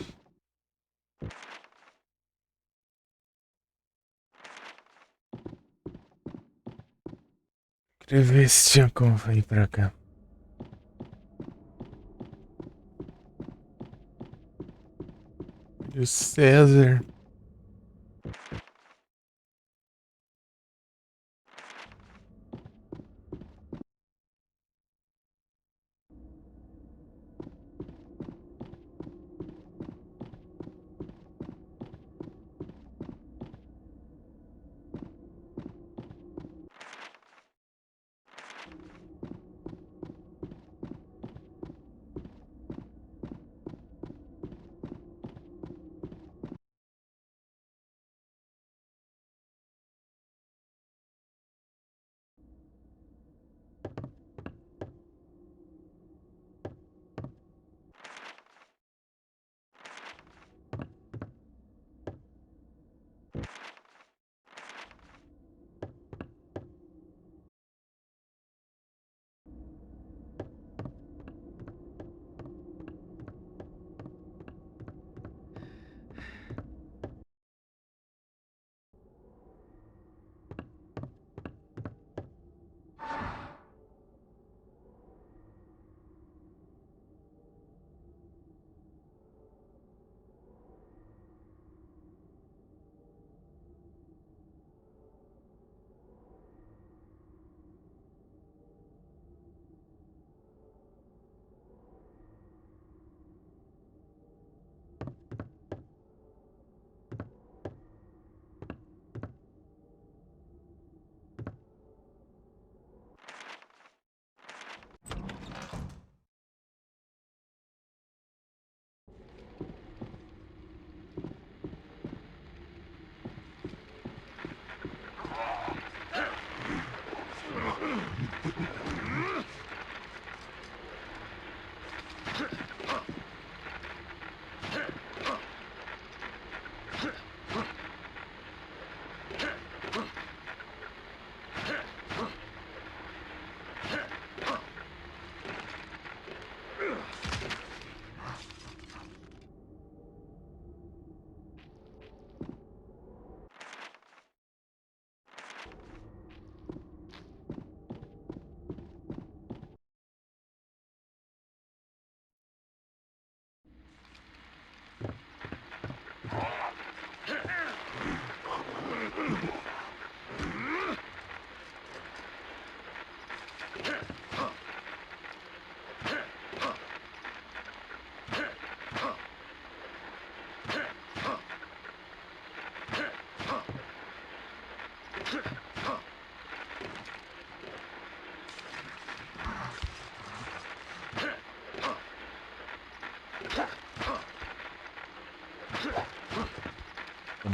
Queria ver se tinha como ir pra cá. Júlio César.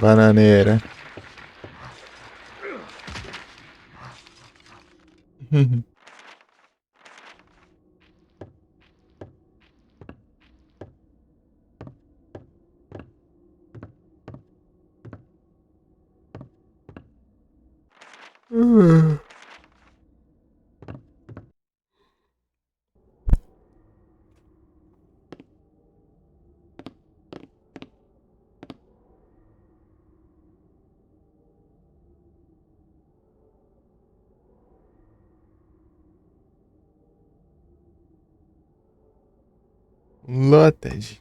Bananeira. Loted.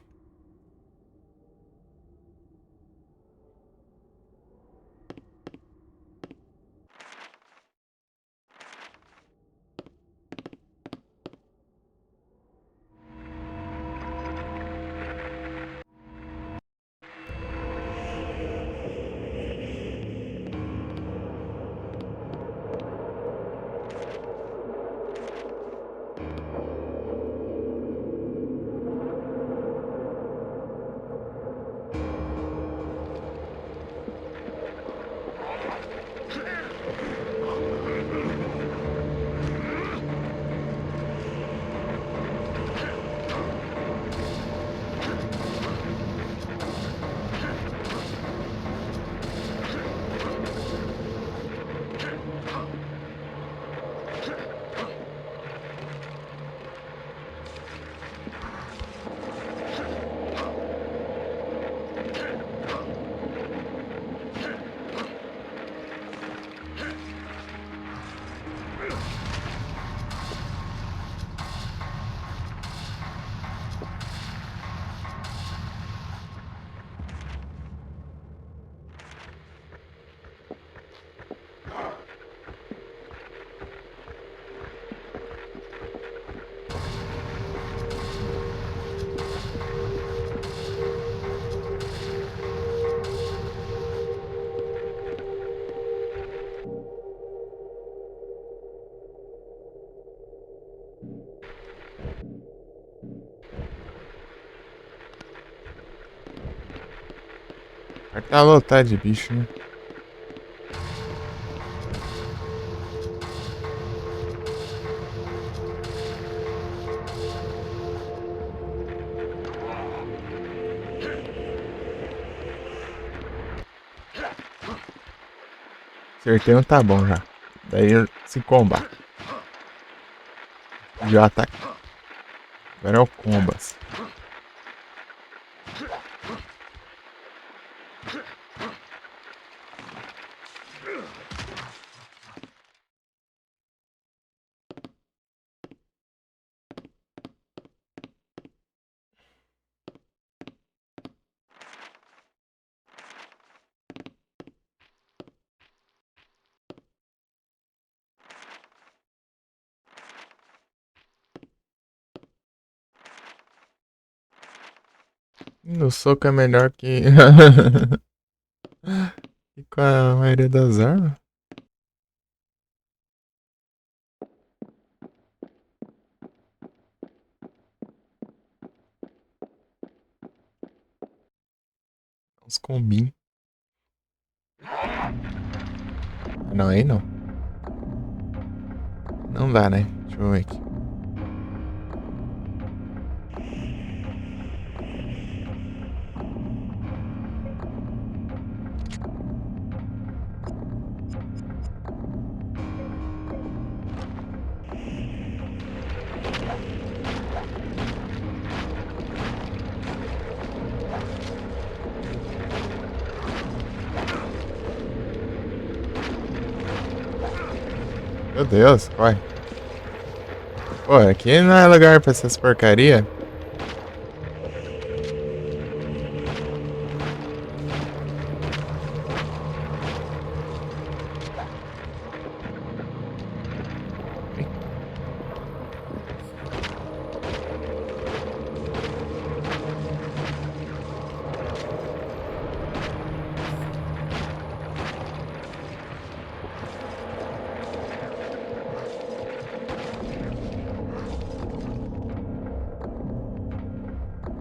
Vai tá lotado de bicho, né? Acertei um tá bom já. Daí se comba. Já ataque. Agora é o combas. No soco é melhor que. E com a maioria das armas. Uns combin. Não, aí não. Não dá, né? Deixa eu ver aqui. Meu Deus, vai. Pô, aqui não é lugar pra essas porcaria.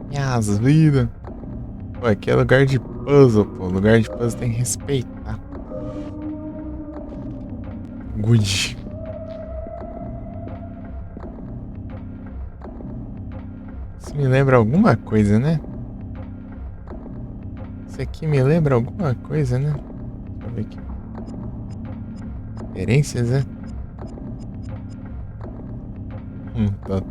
Minhas vidas. Pô, aqui é lugar de puzzle, pô. Lugar de puzzle tem que respeitar. Good. Isso me lembra alguma coisa, né? Isso aqui me lembra alguma coisa, né? Deixa eu ver aqui. Referências, né? Tá.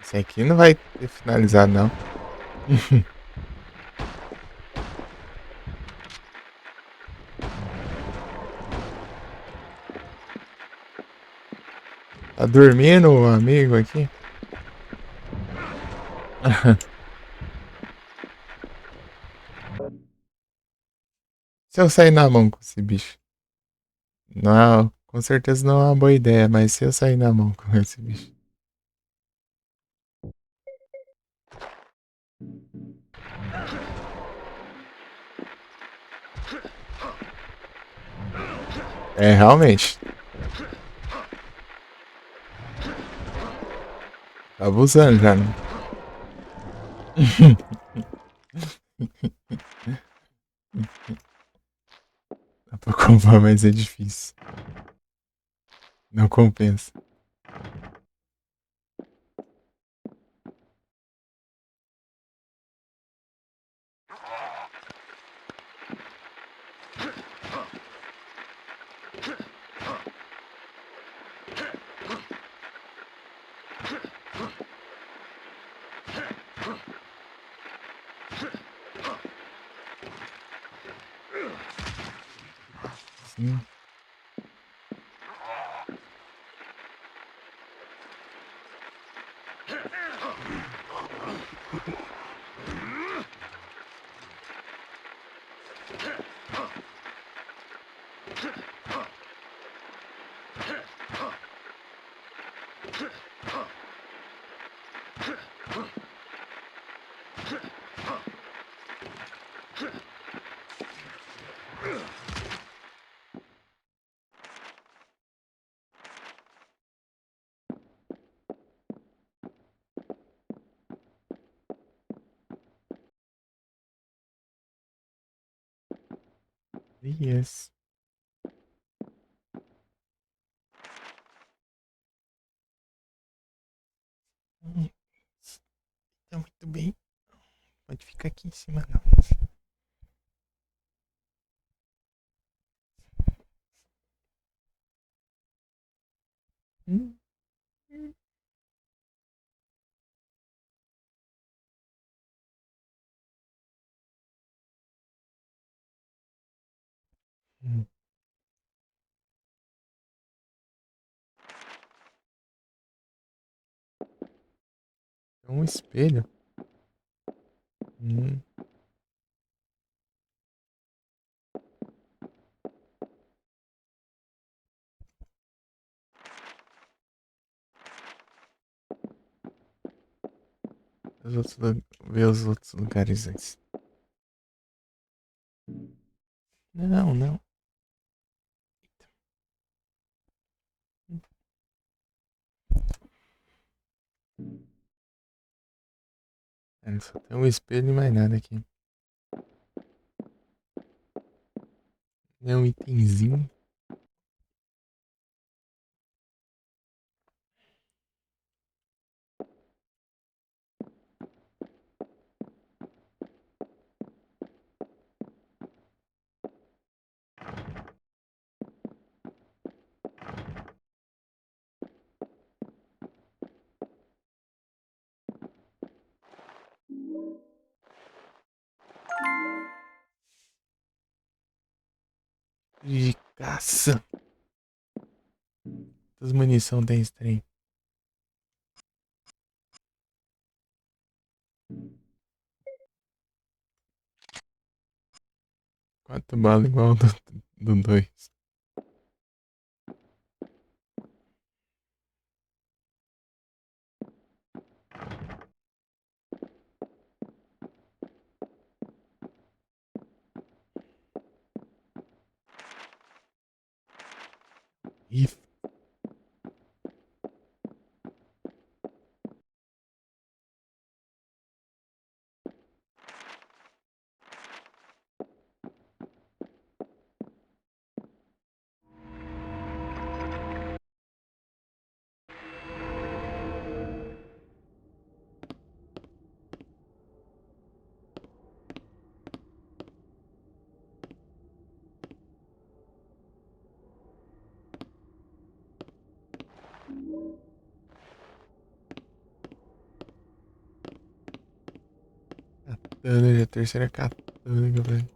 Esse aqui não vai ter finalizado, não. Tá dormindo o amigo aqui? Se eu sair na mão com esse bicho? Não, com certeza não é uma boa ideia, mas se eu sair na mão com esse bicho? É, realmente. Tá abusando já, né? Dá pra comprar, mas é difícil. Não compensa. Sim. Yes. Tá muito bem. Pode ficar aqui em cima, não. Hum, hum, hum. É um espelho. Hum. Ver os outros lugares antes. Não, não. É, só tem um espelho e mais nada aqui. É um itemzinho. De caça. Quantas munição tem esse trem? 4 balas igual do 2. Ih, Já é a terceira katana que eu pego.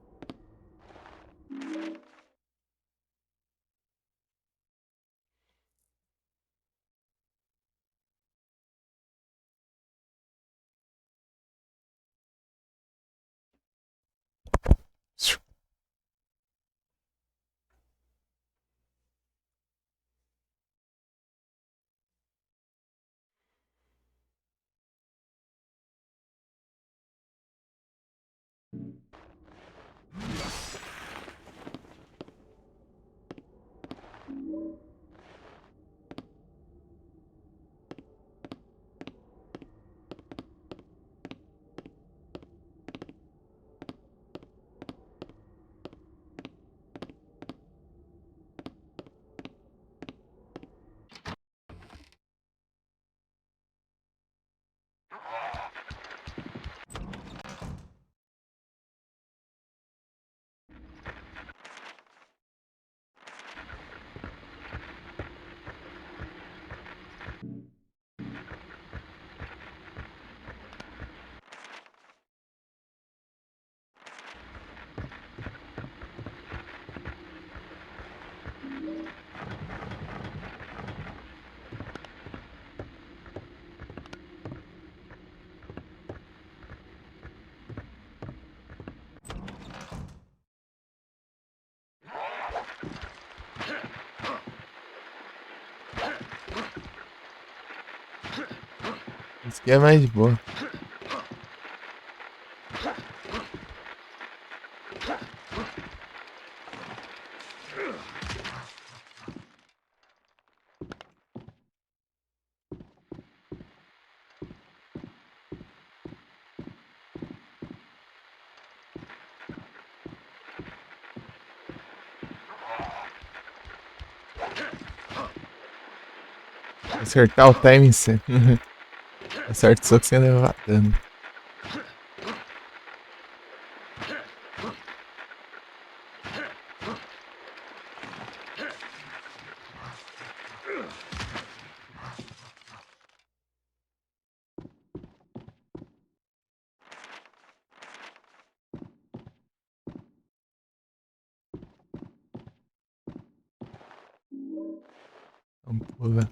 Isso aqui é mais de boa. Acertar o timing sempre. Acerta o soco sem levar dano. Vamos pular.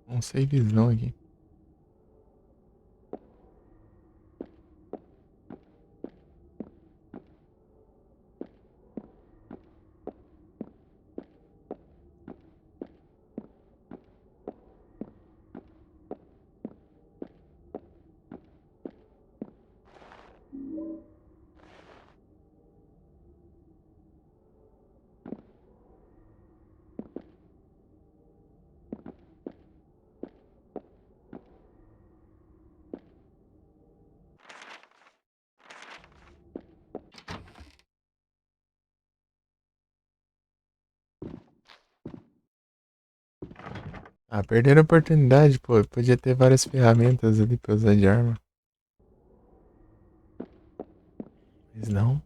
Um savezão aqui. Ah, perderam a oportunidade, pô. Podia ter várias ferramentas ali pra usar de arma. Mas não.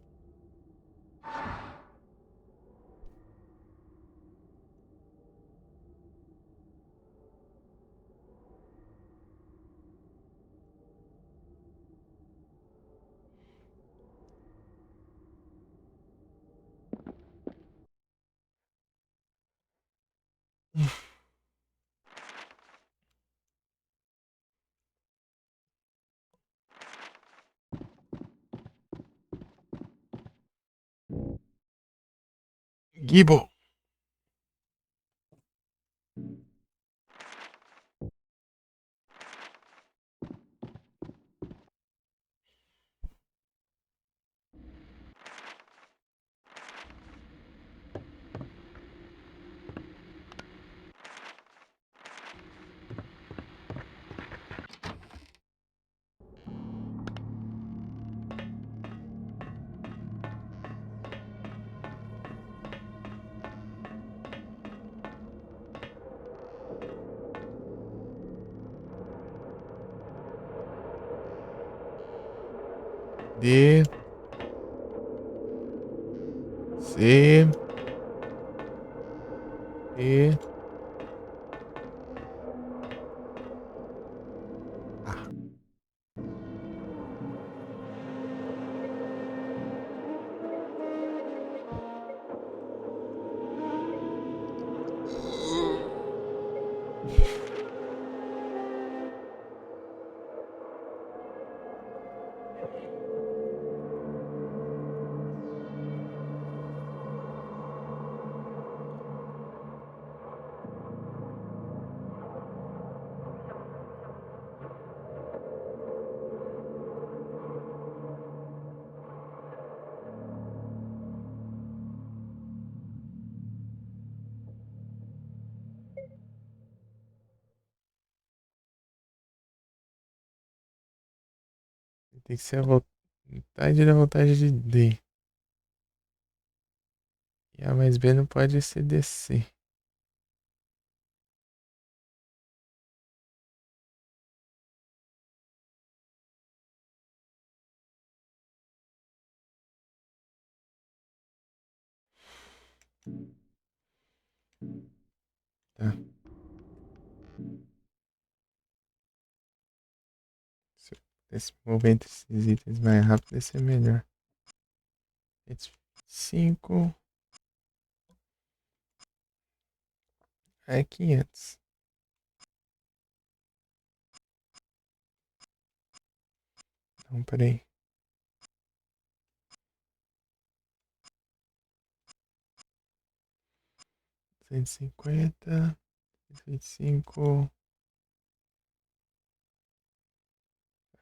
Gibble. D, C, E. Ah. Tem que ser a metade da voltagem de D. E A mais B não pode ser DC. Tá. Se eu pudesse mover entre esses itens mais rápido, ia ser melhor. 5. É 500. Não, peraí. 150. 125.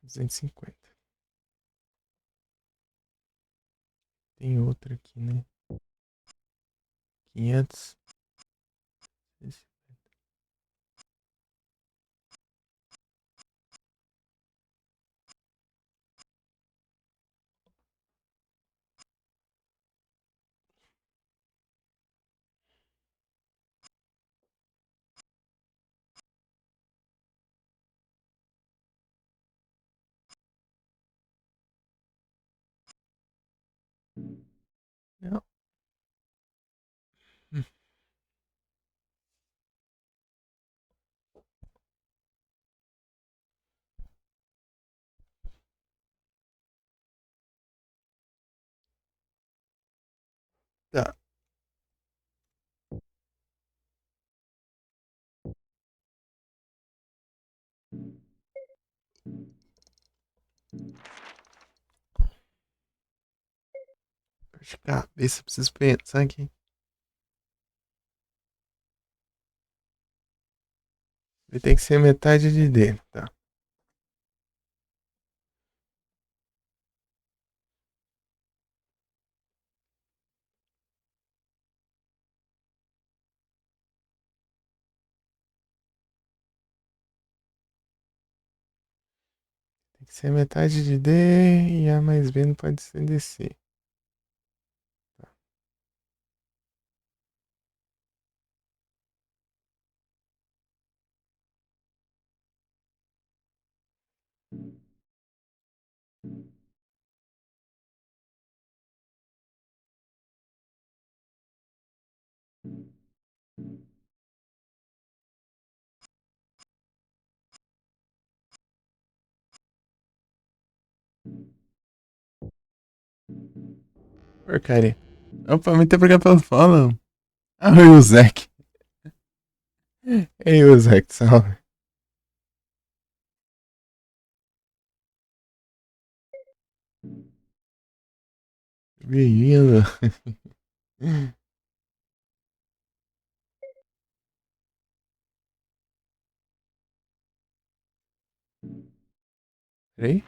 250. Tem outra aqui, né? 500. Não. Hum. Tá. De cabeça, preciso pensar aqui. Ele tem que ser metade de D, tá? Tem que ser metade de D e A mais B não pode ser DC. Tá. Porcaria. Opa, muito obrigado pelo follow. Ah, oi, o Zek. Ei, o Zek, salve. Bem-vindo. Peraí.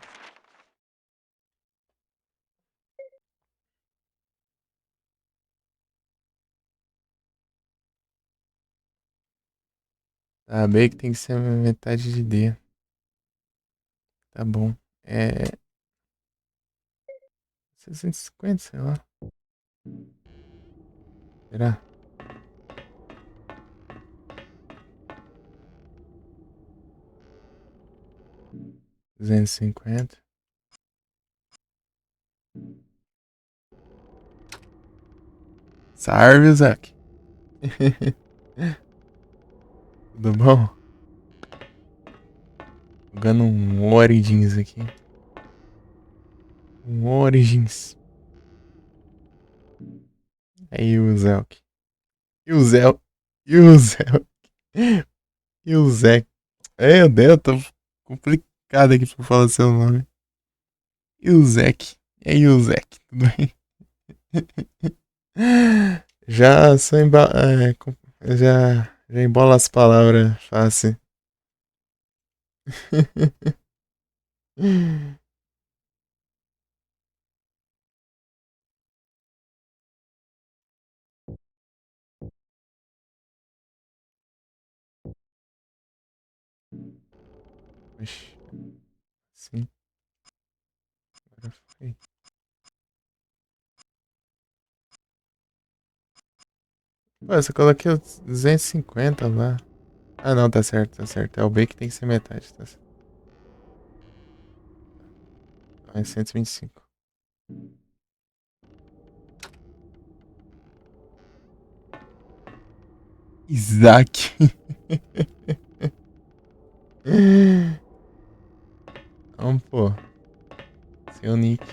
Tá bem que tem que ser metade de D. Tá bom. É. 650, sei lá. Será? 250. Salve, Zack. Tudo bom? Jogando um Origins aqui. Um Origins. Aí o Zelk. E o Zel. E o Zel. E o Zek. Meu Deus, tô complicado aqui pra falar seu nome. E o Zek. E aí o Zek, tudo bem? Já sou já embola as palavras fácil. Oxi, sim, agora foi. Pô, eu só coloquei os 250 lá. Ah, não, tá certo, tá certo. É o B que tem que ser metade, tá certo. Então é 125. Isaac. Então, pô, seu nick.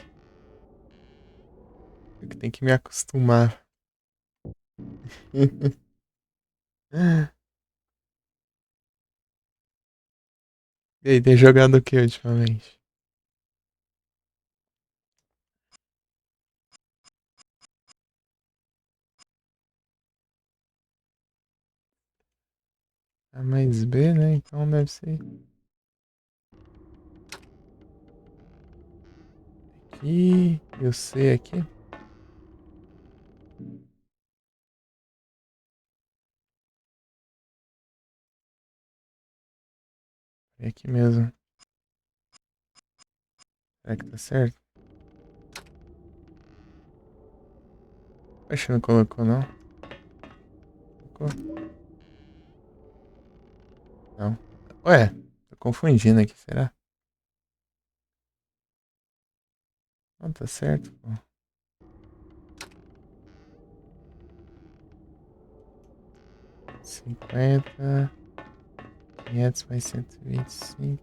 Eu que tenho que me acostumar. E aí, tem jogado o que ultimamente? A mais B, né? Então deve ser aqui. E o C aqui. É aqui mesmo. Será que tá certo? Poxa, não colocou não? Colocou? Não. Ué, tô confundindo aqui, será? Não, tá certo, pô. 50, 500 mais 125.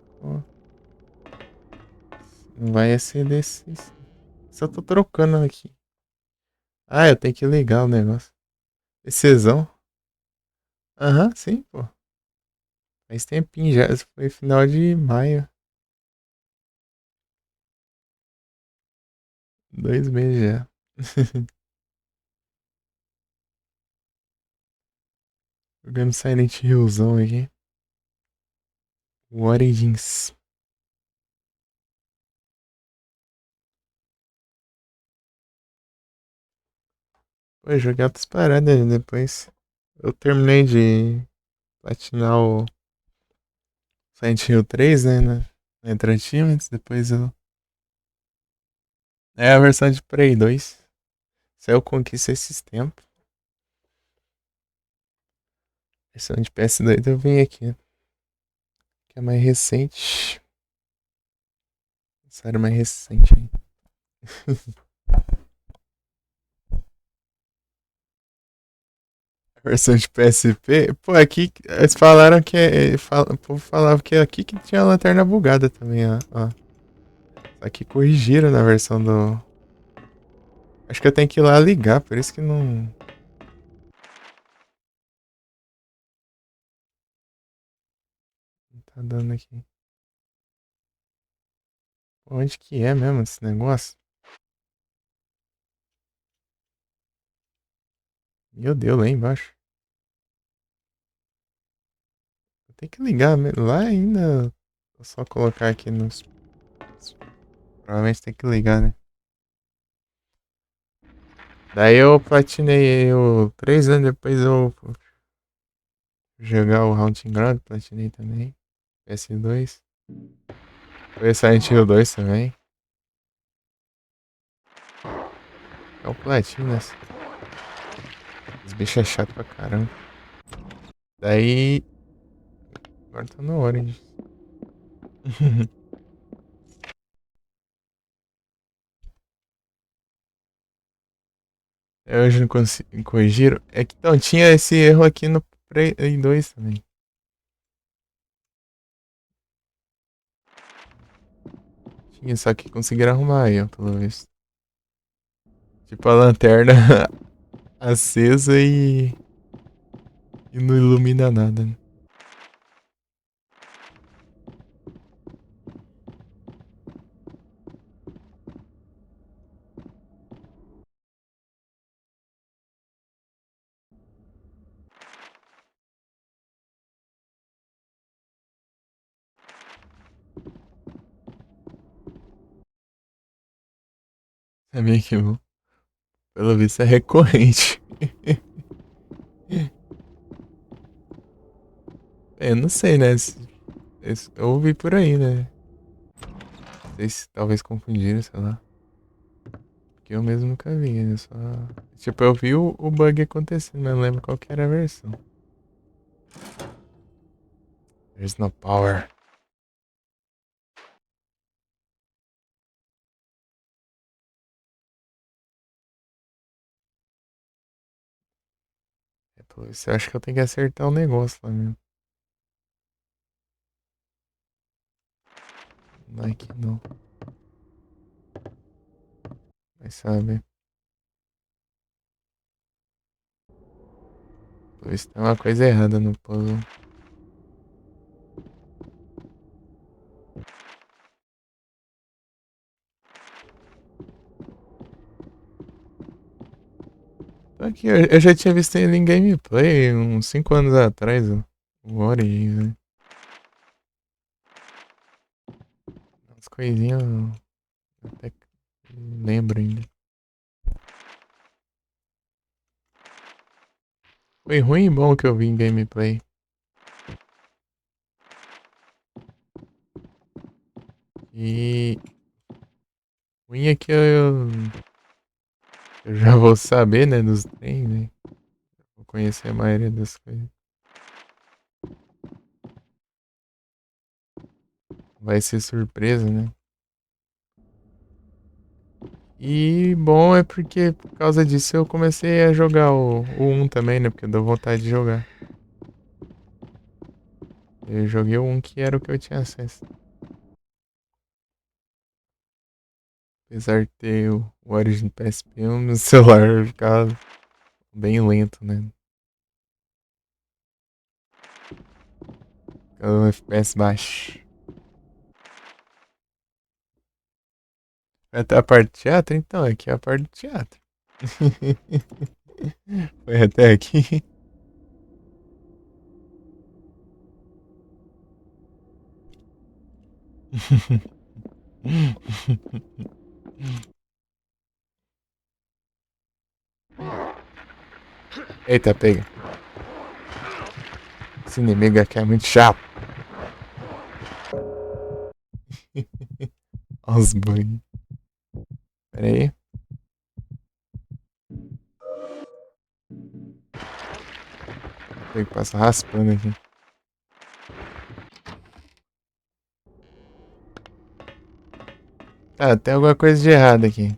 Não vai exceder esses. Só tô trocando aqui. Ah, eu tenho que ligar o negócio. Excesão? Aham, sim, pô. Faz tempinho já. Isso foi final de maio. 2 meses já. Jogando Silent Hillzão aqui. O Origins. Pô, eu joguei outras paradas depois. Eu terminei de platinar o Silent Hill 3, né? Na Entre Achievements. Depois eu. É a versão de Play 2. Isso eu conquistei esses tempos. Versão de PS2 eu vim aqui. Que é mais recente. Sério, mais recente aí. A versão de PSP. Pô, aqui eles falaram que o povo falava que aqui que tinha a lanterna bugada também, ó. Só que corrigiram na versão do. Acho que eu tenho que ir lá ligar, por isso que não. Não tá dando aqui. Pô, onde que é mesmo esse negócio? Meu Deus, lá embaixo. Eu tenho que ligar lá ainda. Vou só colocar aqui nos. Provavelmente tem que ligar, né? Daí eu platinei o 3 anos depois eu jogar o Haunting Ground, platinei também. PS2. Foi Silent Hill 2 também. É o platino, né? Os bichos é chato pra caramba. Daí. Agora tô no Orange. hoje não consigo corrigir. É que então, tinha esse erro aqui no Play 2 também. Tinha, só que conseguiram arrumar aí, ó, pelo visto. Tipo a lanterna acesa e não ilumina nada, né? Sabia que pelo visto é recorrente. Eu não sei, né? Eu ouvi por aí, né? Não sei se talvez confundiram, sei lá. Porque eu mesmo nunca vi, né? Só... Tipo, eu vi o bug acontecendo, mas não lembro qual que era a versão. There's no power. É, pelo visto, eu acho que eu tenho que acertar o negócio lá mesmo. Não é que não. Mas sabe. Pelo visto tem uma coisa errada no puzzle. Só que eu já tinha visto ele em gameplay uns 5 anos atrás, ó. O Ori, né? As coisinhas eu até que lembro ainda. Foi ruim e bom que eu vi em gameplay. E ruim é que eu já vou saber, né, dos trem, né? Vou conhecer a maioria das coisas. Vai ser surpresa, né? E bom é porque por causa disso eu comecei a jogar o 1 também, né? Porque deu vontade de jogar. Eu joguei o 1 que era o que eu tinha acesso. Apesar de ter o Origin PSP, o meu celular ficava bem lento, né? Ficava um FPS baixo. Até a parte de teatro, então, aqui é a parte do teatro. Foi até aqui. Eita, pega. Esse inimigo aqui é muito chato. Olha os bugs. Pera aí. Tem que passar raspando aqui. Tá, tem alguma coisa de errado aqui.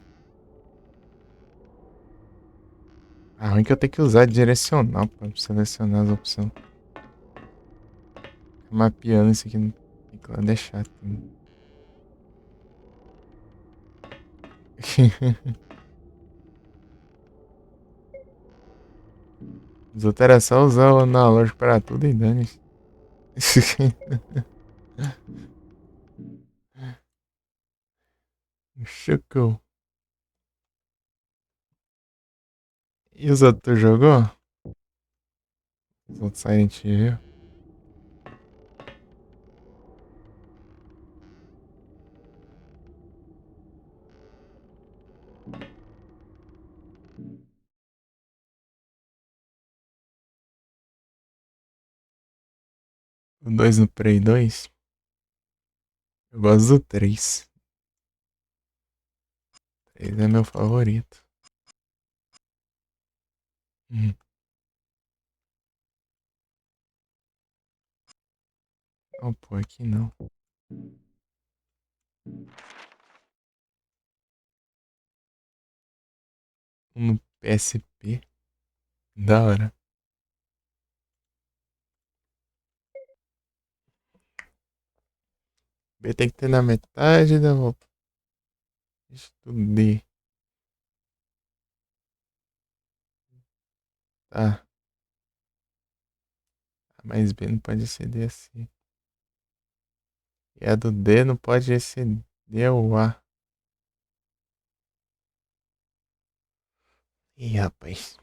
Ah, ruim que eu tenho que usar direcional pra selecionar as opções. Mapeando isso aqui no teclado é chato. Né? Os outros era só usar o analógico para tudo e dane. Chocou. E os outros tu jogou? Os outros Silent Hill. O 2 no Play 2. Eu gosto do 3. O 3 é meu favorito. Hum. Não, pô, aqui não. No PSP. Da hora. B tem que ter na metade da volta. Estudei. Tá. A mais B não pode exceder assim. E a do D não pode exceder o A. Ih, rapaz.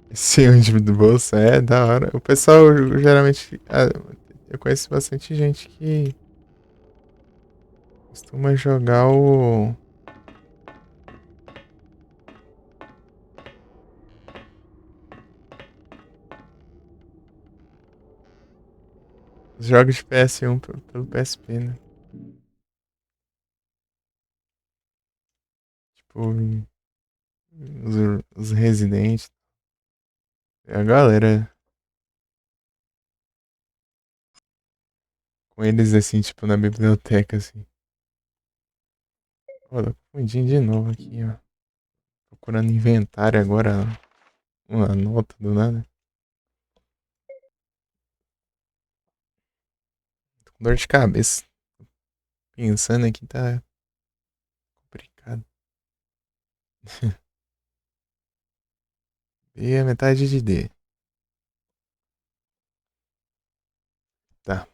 Esse último do bolso é da hora. O pessoal geralmente. Eu conheço bastante gente que costuma jogar os jogos de PS1 pelo PSP, né? Tipo, os Resident. A galera com eles assim, tipo, na biblioteca, assim. Pô, tô confundindo de novo aqui, ó. Procurando inventário agora, uma nota do nada. Tô com dor de cabeça. Pensando aqui tá complicado. E a metade de D. Tá.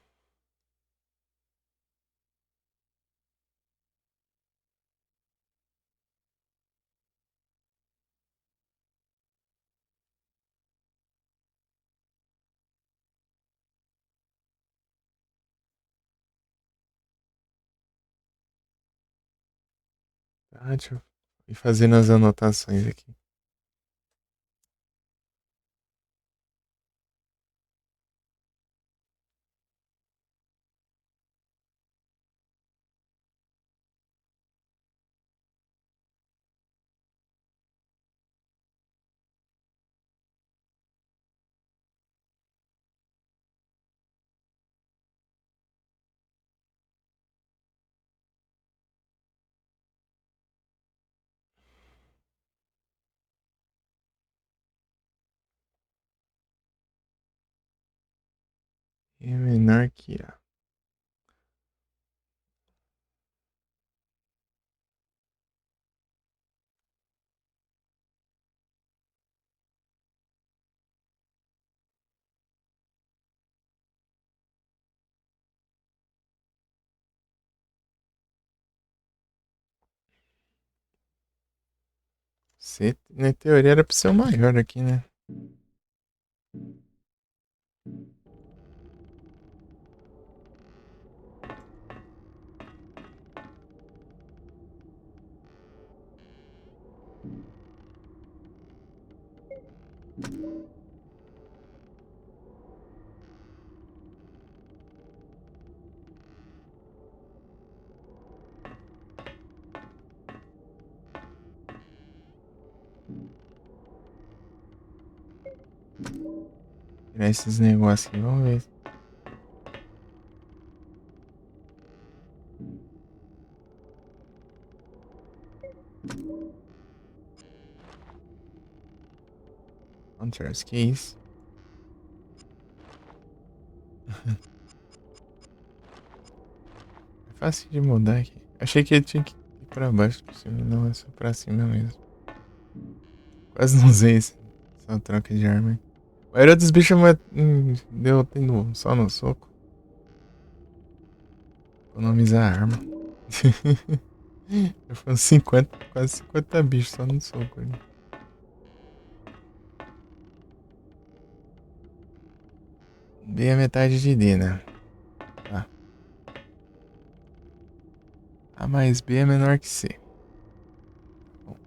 Tá, deixa eu ir fazendo as anotações aqui. E menor que A. C, na teoria era pra ser o maior aqui, né? Tirar esses negócios aqui, vamos ver. Contrast, que isso? É fácil de mudar aqui. Achei que ele tinha que ir pra baixo, por cima, não, é só pra cima mesmo. Quase não usei essa troca de arma aí. A maioria dos bichos deu tendo só no soco. Economizar a arma. Já foram 50, quase 50 bichos só no soco ali. B é metade de D, né? Tá. A mais B é menor que C. Bom,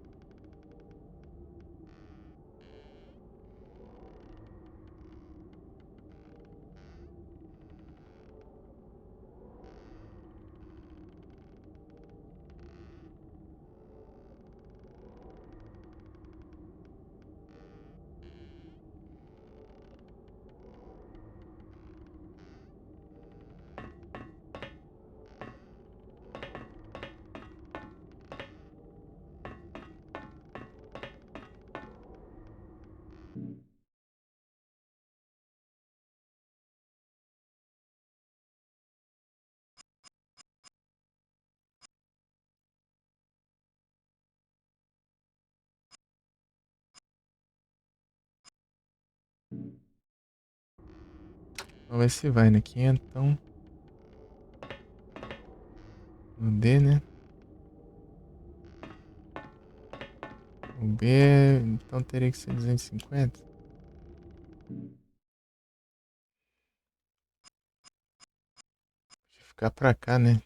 Vamos ver se vai, né? Quinhentão. No D, né? O B, então teria que ser 250. Deixa eu ficar pra cá, né?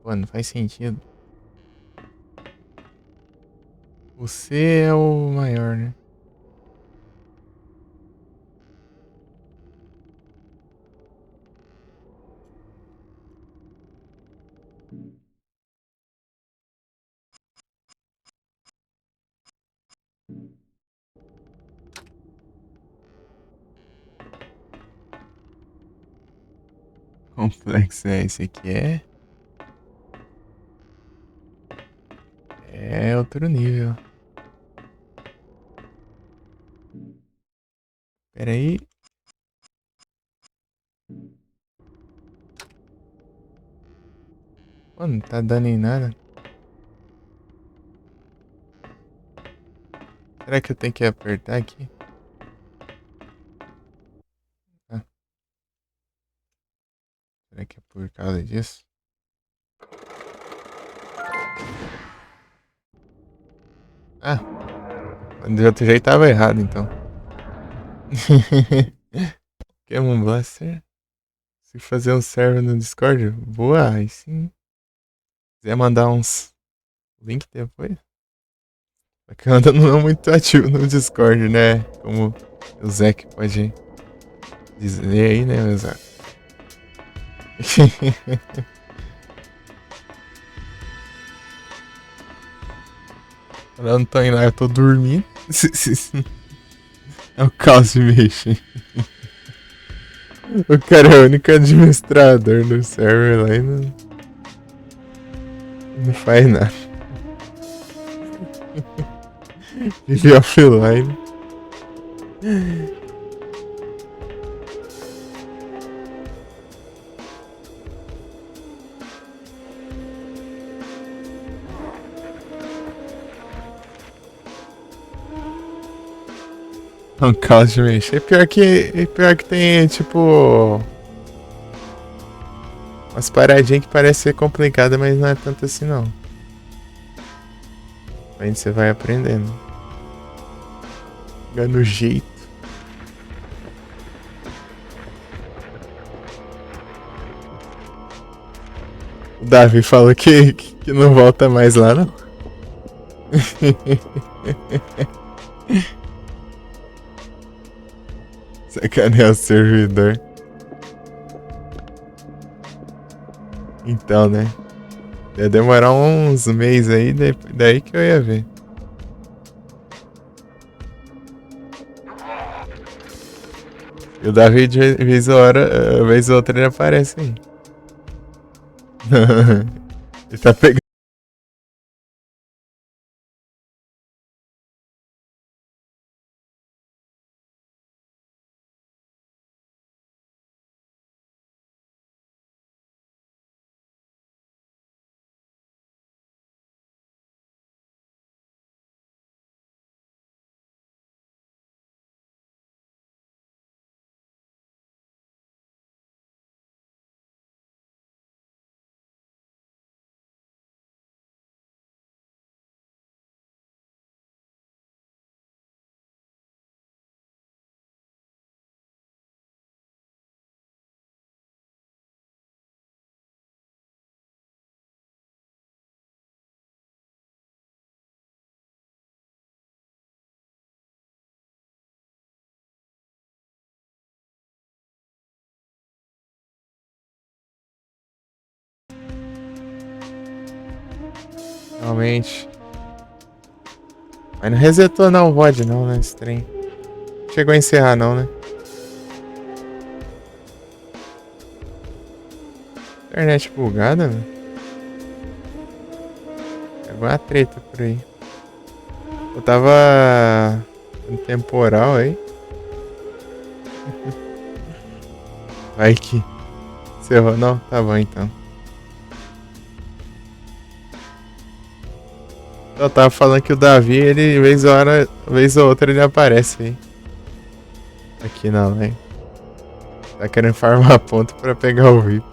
Pô, não faz sentido. O C é o maior, né? Complexo é esse aqui, é? É outro nível. Pera aí. Pô, não tá dando em nada. Será que eu tenho que apertar aqui? Ah, será que é por causa disso? Ah, de outro jeito tava errado, então. Pokémon Blaster. Se fazer um server no Discord, boa, aí sim. Se quiser mandar uns link depois. Porque eu ando não é muito ativo no Discord, né? Como o Zeke pode dizer aí, né, meu Zé? Quando eu não tô indo lá, eu tô dormindo. É o caos de mexer. O cara é o único administrador do server lá e não faz nada. Vive offline. É um caos de mexer. Pior que tem, tipo, umas paradinhas que parece ser complicada, mas não é tanto assim não. Aí você vai aprendendo. Pegando jeito. O Davi falou que não volta mais lá, não. Sacanear o servidor. Então, né? Ia demorar uns meses aí, daí que eu ia ver. E o Davi de vez ou outra ele aparece aí. Ele tá pegando. Realmente. Mas não resetou não o VOD não, né? Esse trem. Chegou a encerrar não, né? Internet bugada, velho. É uma treta por aí. Eu tava no temporal aí. Vai que encerrou não? Tá bom então. Eu tava falando que o Davi, ele vez ou outra ele aparece aí. Aqui na Line. Tá querendo farmar ponto pra pegar o VIP.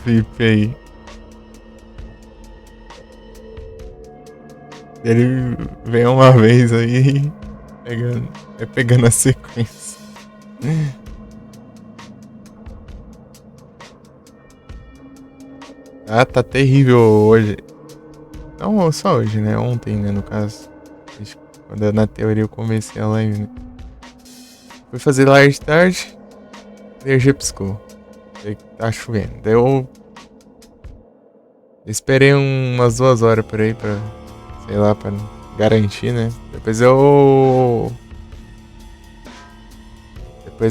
VIP aí. Ele vem uma vez aí vai pegando a sequência. Ah, tá terrível hoje. Não só hoje, né? Ontem, né? No caso. Quando na teoria eu comecei a live, né? Fui fazer live de tarde. Energia piscou. Daí tá chovendo. Daí eu esperei umas 2 horas por aí pra, sei lá, pra garantir, né? Depois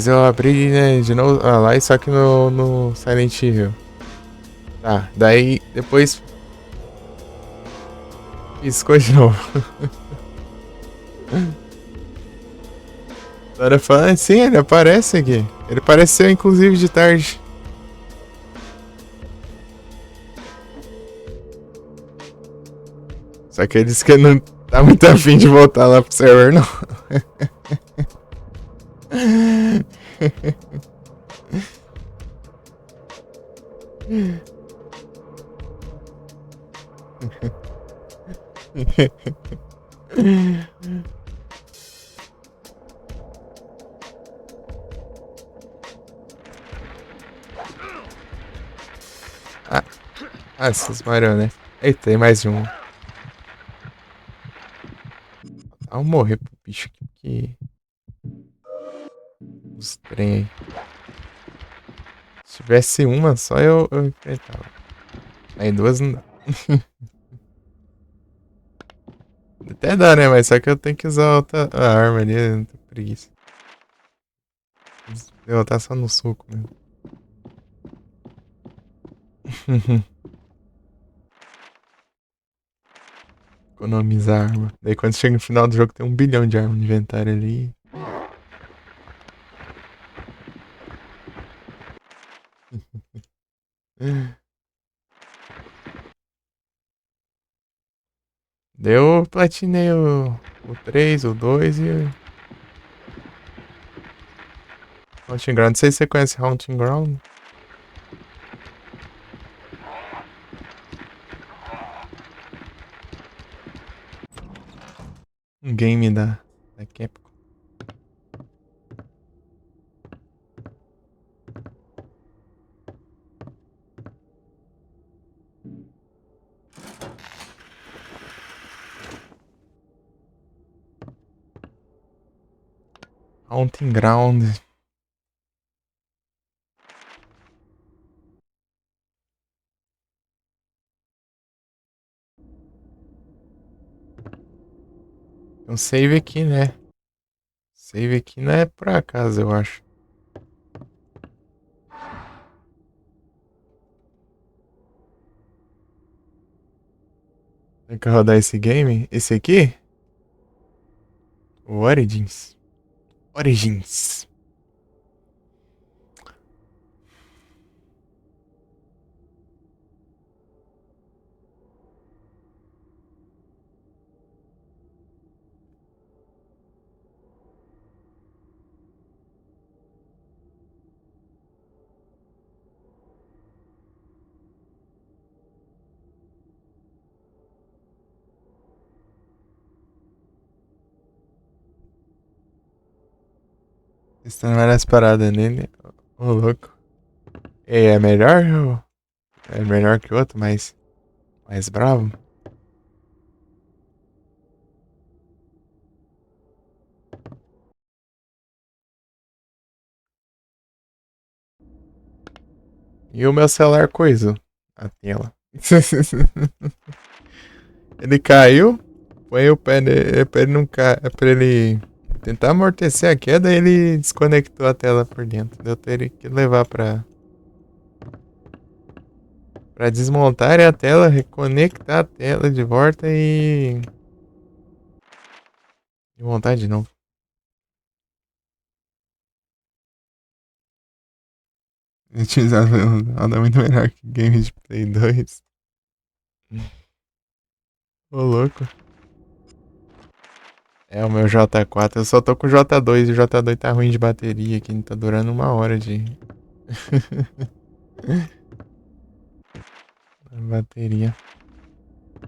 eu abri, né, de novo a live, só que no Silent Hill. Tá, daí depois piscou de novo. Agora falando, sim, ele aparece aqui. Ele apareceu inclusive de tarde. Só que ele disse que não tá muito afim de voltar lá pro server, não. Essas marionetes. Eita, tem mais de um. Vamos morrer pro bicho aqui. Os trem aí. Se tivesse uma só, eu enfrentava. Aí duas não dá. Até dá, né? Mas só que eu tenho que usar a arma ali. Eu não tenho preguiça. Derrotar só no soco mesmo. Economizar arma. Daí quando chega no final do jogo tem 1 bilhão de arma no inventário ali. Daí eu platinei o 3, o 2 e o Haunting Ground. Não sei se você conhece Haunting Ground. Um game da Capcom. Haunting Ground. Tem um save aqui, né? Save aqui não é por acaso, eu acho. Tem que rodar esse game? Esse aqui? O Origins. Origins. Testando várias paradas nele. Ô, louco. E é melhor? É melhor que o outro, mas mais bravo? E o meu celular coisou a tela. Ele caiu, põe o pé nele, pra ele não pra ele tentar amortecer a queda, ele desconectou a tela por dentro. Eu teria que levar pra desmontar a tela, reconectar a tela de volta e montar de novo. Utilizado nada muito melhor que games de Play 2. Ô, louco. É, o meu J4, eu só tô com o J2 e o J2 tá ruim de bateria aqui, não tá durando 1 hora de bateria.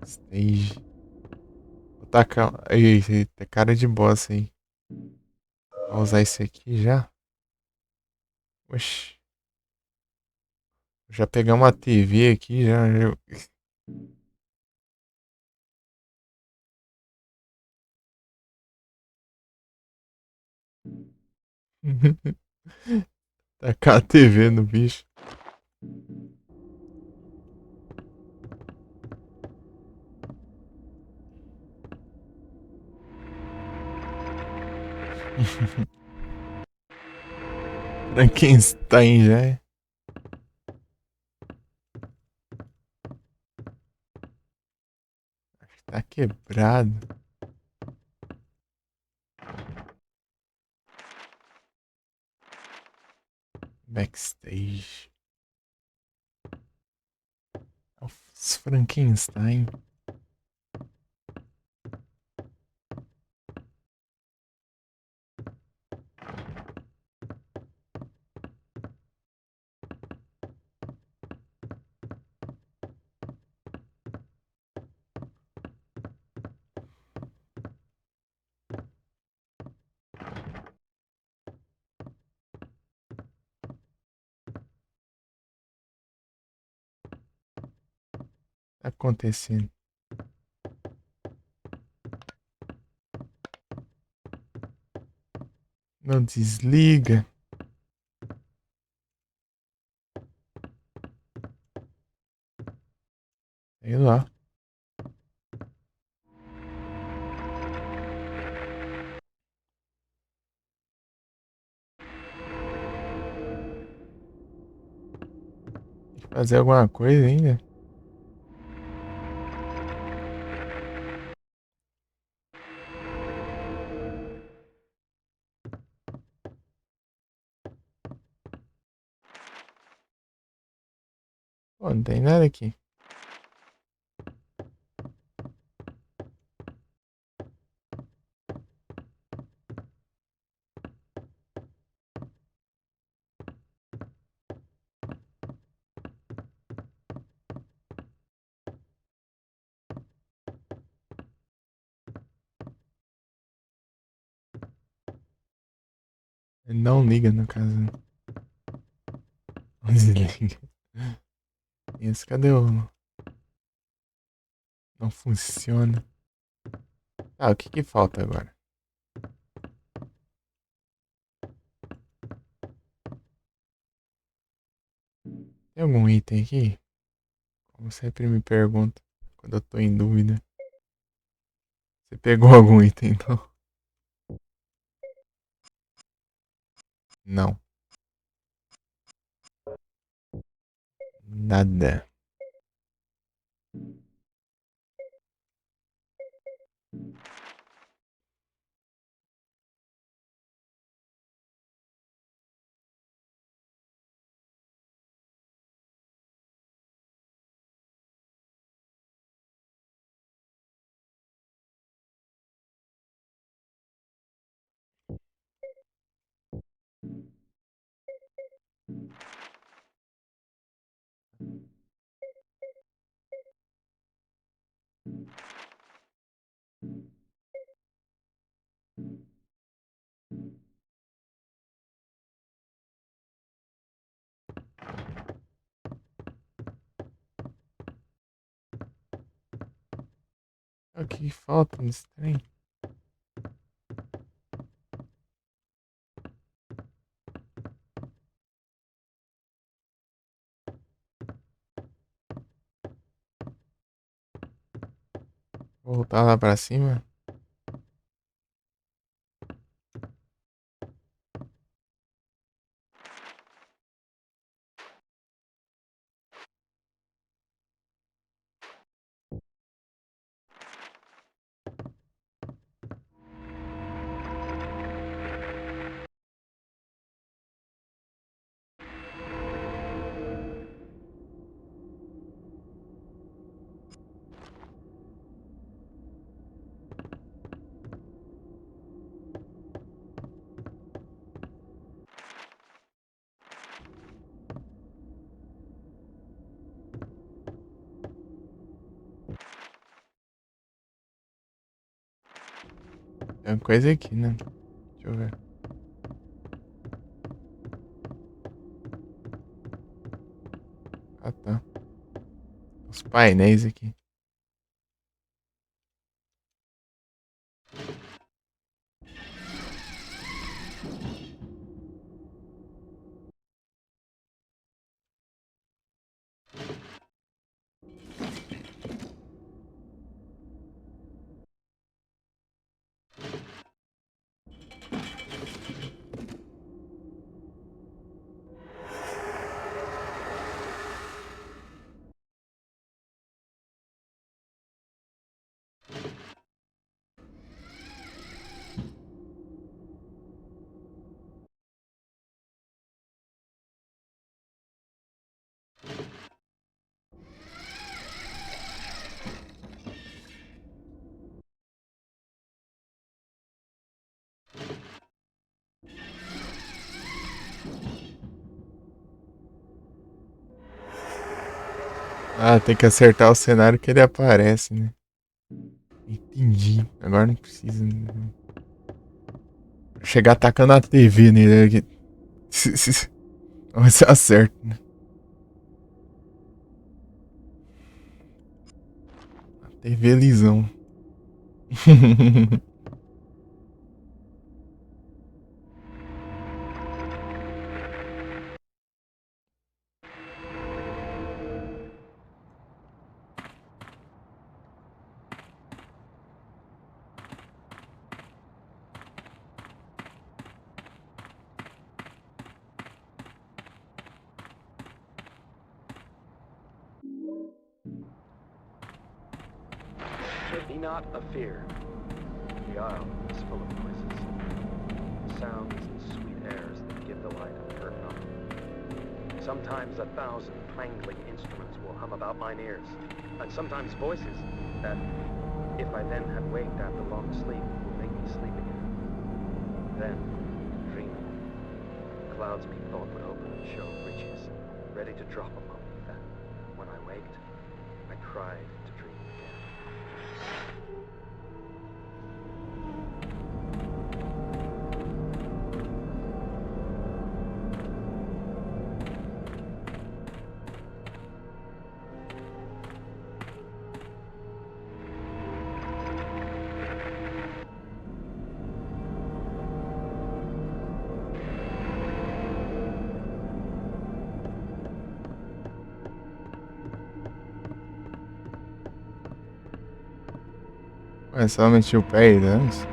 Stage. Vou tacar. Ih, tem cara de boss aí. Vou usar esse aqui já. Oxi. Já pegar uma TV aqui já. Tacar a TV no bicho. Frankenstein já é. Tá quebrado. Backstage. Os Frankenstein. Tá acontecendo. Não desliga. Sei lá. Tem que fazer alguma coisa ainda. Pô, não tem nada aqui. Não liga no caso. Não desliga. Isso, cadê o. Não funciona. Ah, o que que falta agora? Tem algum item aqui? Como sempre me pergunto quando eu tô em dúvida. Você pegou algum item então? Não. Nada. O que que falta nesse trem? Voltar lá pra cima? Tem coisa aqui, né? Deixa eu ver. Ah, tá. Os painéis aqui. Ah, tem que acertar o cenário que ele aparece, né? Entendi. Agora não precisa. Chegar atacando a TV nele aqui. Vamos ver se acerta, né? A TV lisão. Be not a fear. The isle is full of noises, sounds and sweet airs that give delight and hurt not. Sometimes 1,000 clangling instruments will hum about mine ears, and sometimes voices that, if I then had waked after long sleep, will make me sleep again. Then, dreaming, clouds methought would open and show riches, ready to drop upon me, that, when I waked, I cried to dream again. Ué, só meti o pé e dança.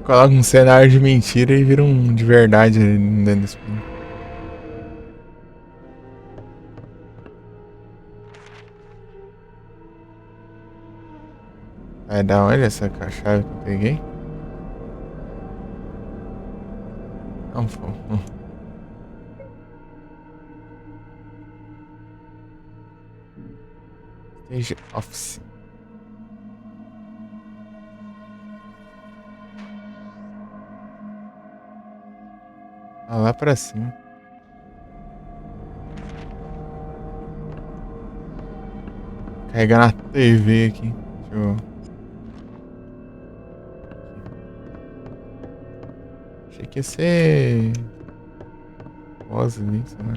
Coloca um cenário de mentira e vira um de verdade ali dentro desse filme. Vai dar onde essa chave que eu peguei? Não, pô. Stage Office. Ah, lá pra cima. Carregando a TV aqui. Deixa eu... Achei que ia ser... Voz ali, sei lá.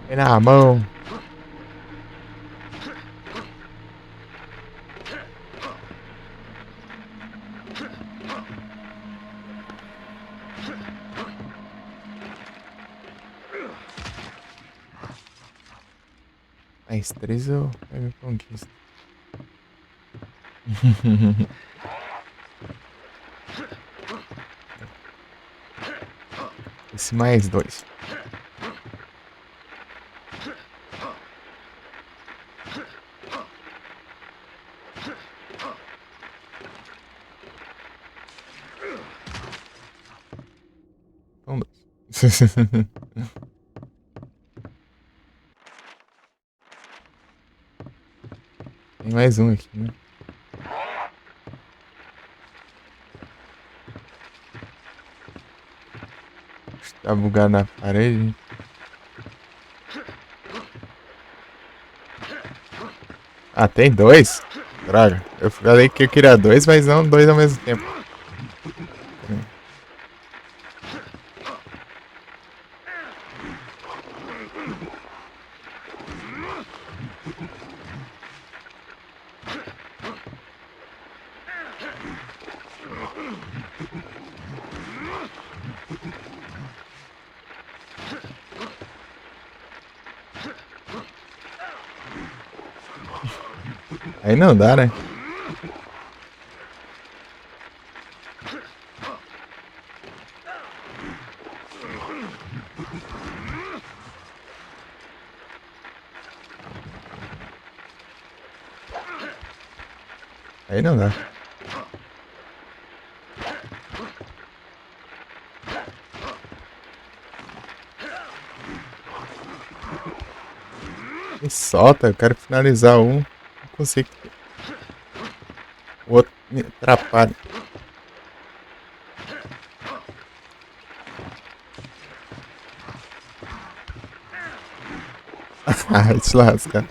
Vem na mão. Mais 3 eu pego a conquista. Esse mais 2. Então 2. Tem mais um aqui, né? Tá bugado na parede. Ah, tem 2? Droga. Eu falei que eu queria 2, mas não 2 ao mesmo tempo. Aí não dá, né? Aí não dá. Me solta, eu quero finalizar um. Não consigo. O outro me atrapalha. Ai, te lasca.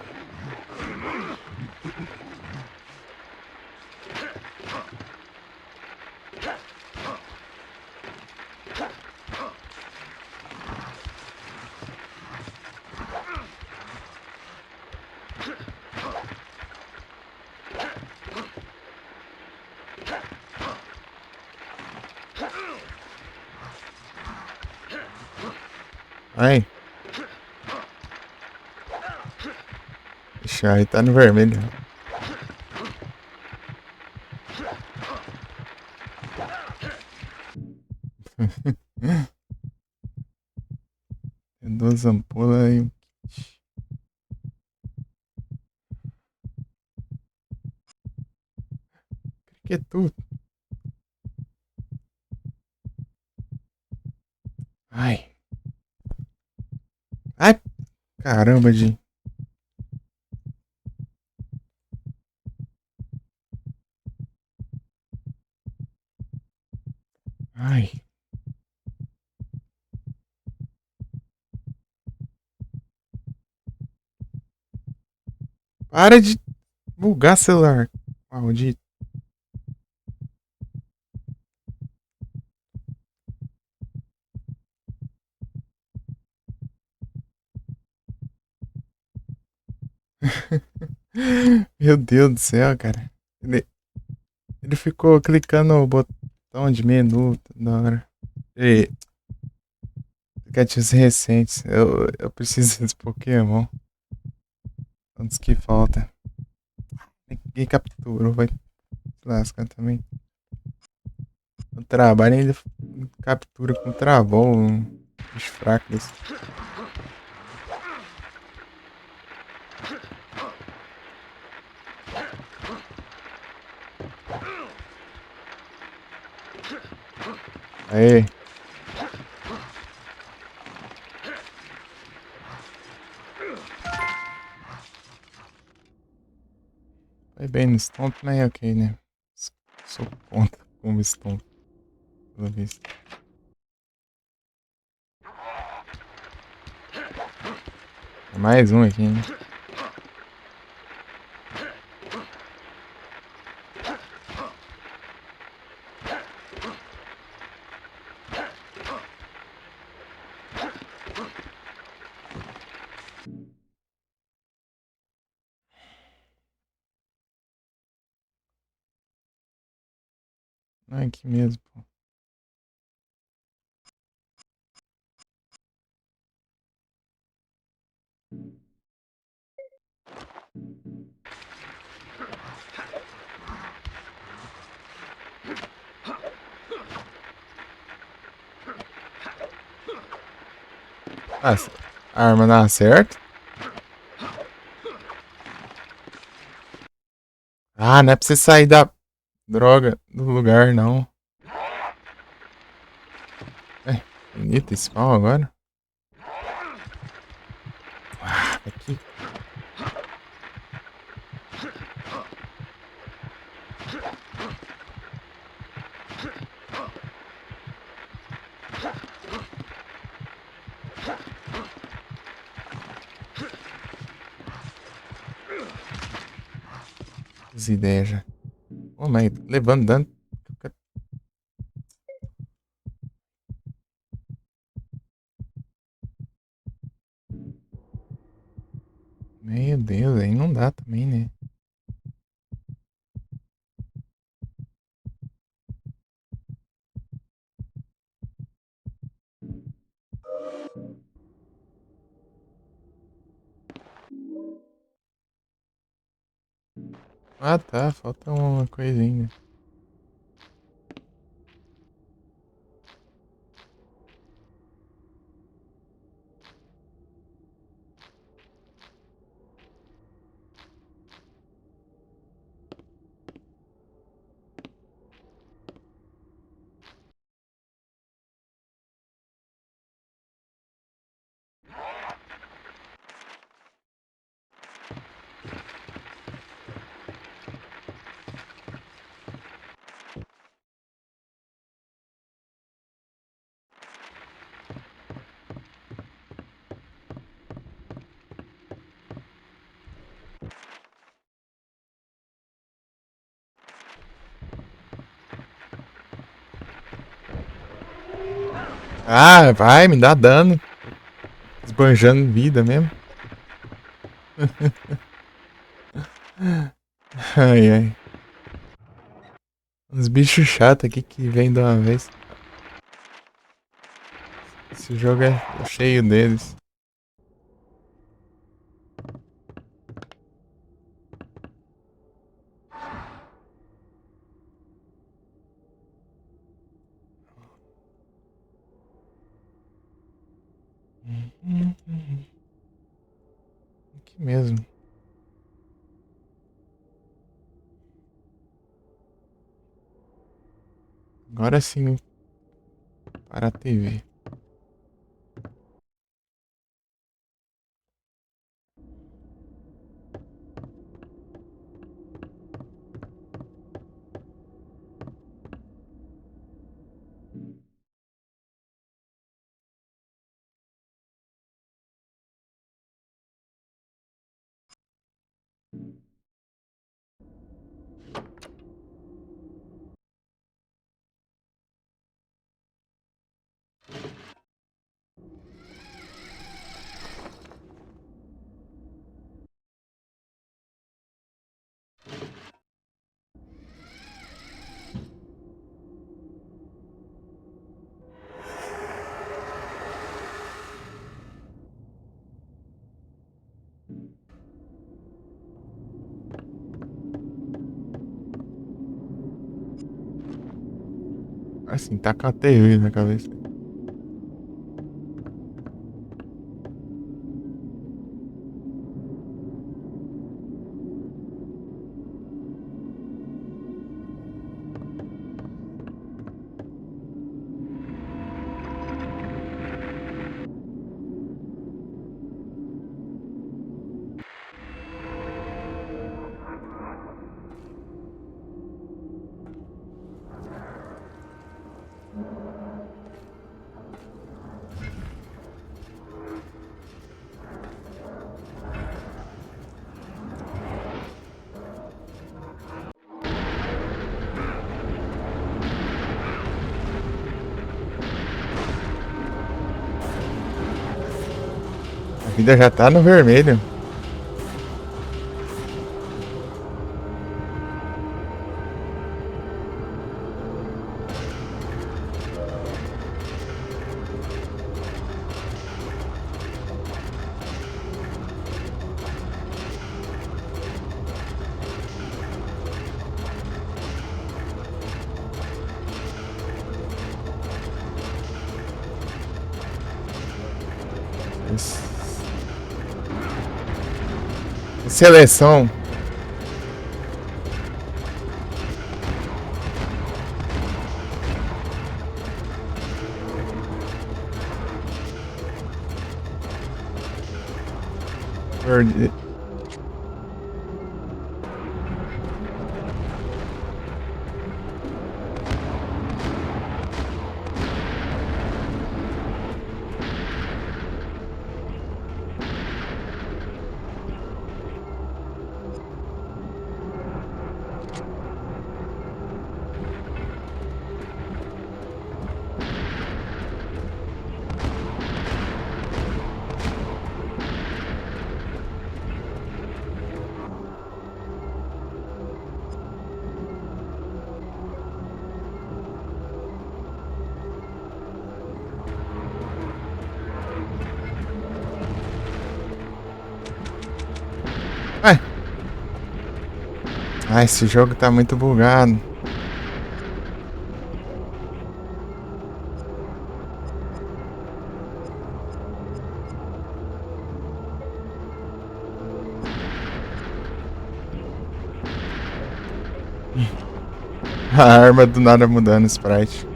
Ai. Ixi, aí tá no vermelho. Tem 2 ampolas aí. Que é tudo? Ai. Ai, caramba, de. Ai. Para de bugar celular. Maldito. Meu Deus do céu, cara. Ele ficou clicando no botão de menu na hora. E aplicativos recentes. Eu preciso desse Pokémon. Quantos que falta? Ninguém capturou, vai se lascar também. No trabalho ele captura com travão. Bicho fraco desse. Aê. Foi bem no Stomp, mas é ok, né? Sou contra como Stomp. Pelo visto. É mais um aqui, né? Não é aqui mesmo, pô. Ah, a arma não acerta? Ah, não é pra você sair da droga do lugar, não. É, bonito esse pau agora. Ah, aqui. As ideias já. Ô, mas levando dano. Meu Deus, aí não dá também, né? Ah, tá. Falta uma coisinha. Ah, vai, me dá dano. Esbanjando vida mesmo. Ai, ai. Uns bichos chatos aqui que vêm de uma vez. Esse jogo é cheio deles. Aqui mesmo. Agora sim. Para a TV. Assim, tá com a TV na cabeça. A vida já tá no vermelho. Seleção. Verde. Ai. Ai, esse jogo tá muito bugado. A arma do nada mudando o sprite.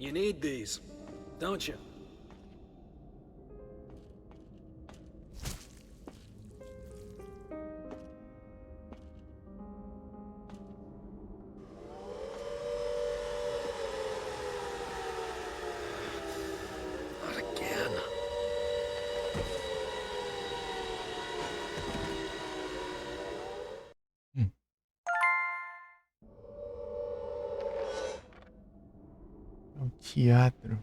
You need these, don't you? Not again. É um teatro.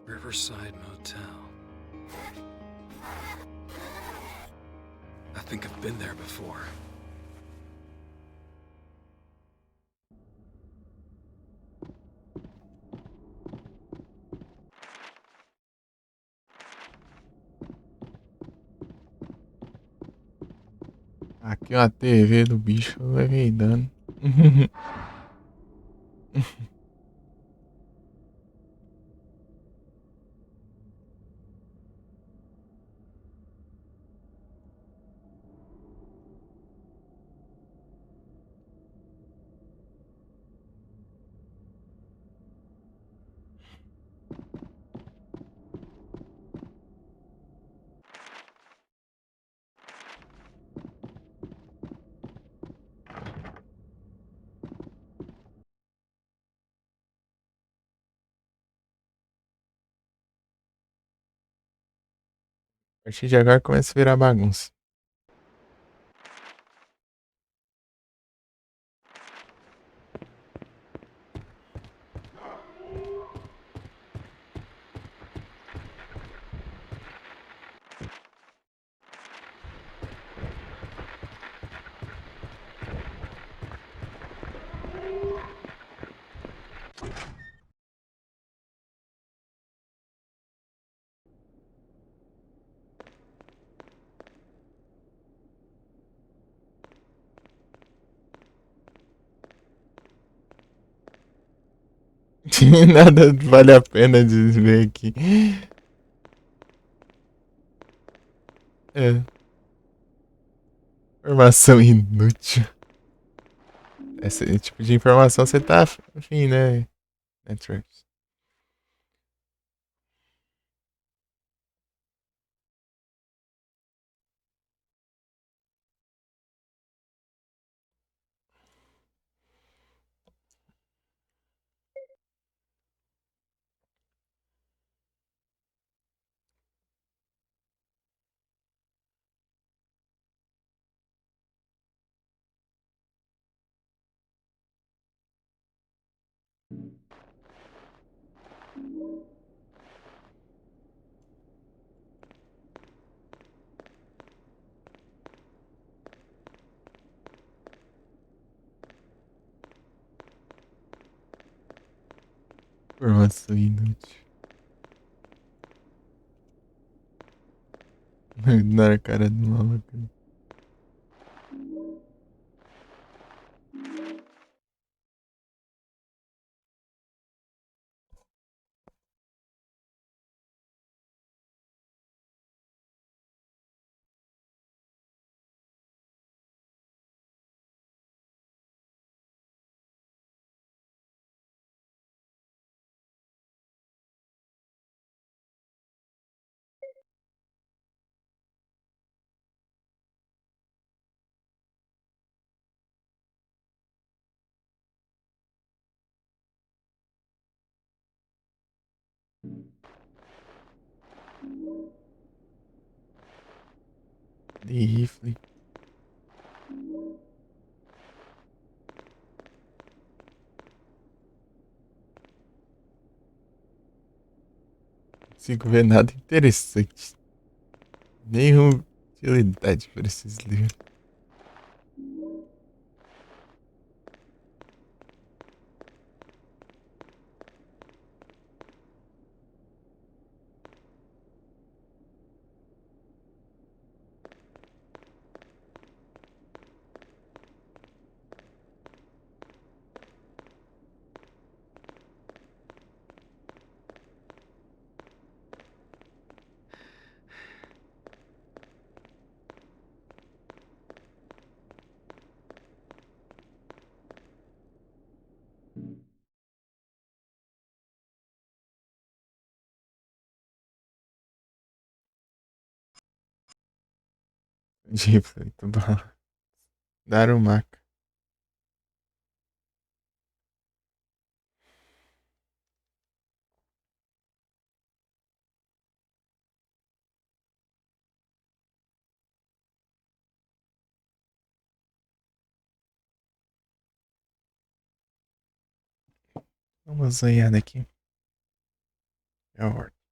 Riverside Motel. I think I've been there before. Aqui uma TV do bicho, eu levei dano. A partir de agora começa a virar bagunça. Nada vale a pena de ver aqui. É. Informação inútil. Esse tipo de informação você tá afim, né? Networks. Informação inútil. Na cara do maluco. De rifle. Não consigo ver nada interessante. Nenhuma utilidade para esses livros. Rifle, muito bom. Darumaka. Vamos olhar aqui. É a ordem.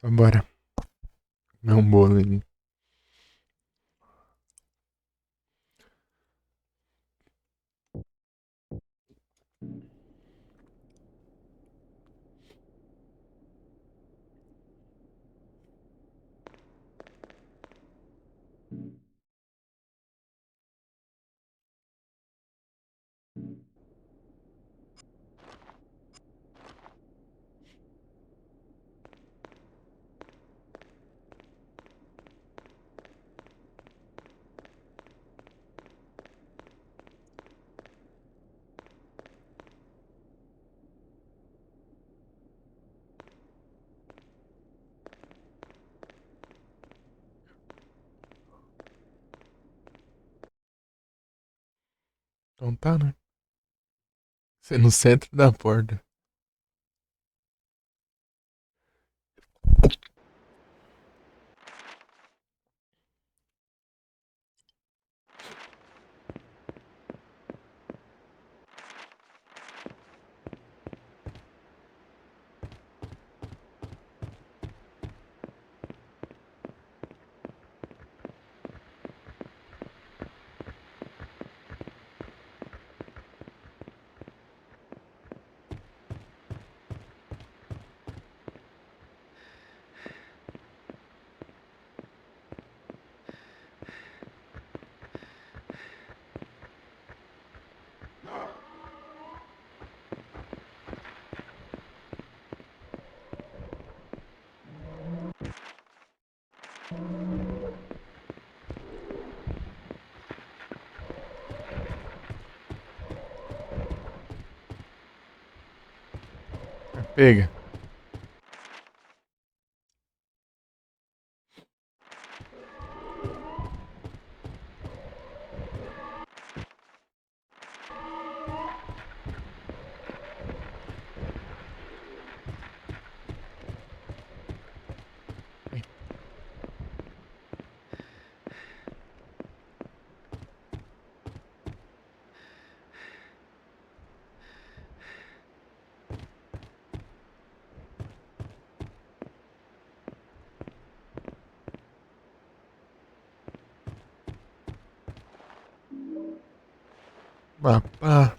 Vambora. Comer um bolo ali. Então tá, né? Você no centro da porta. Pega. Papá.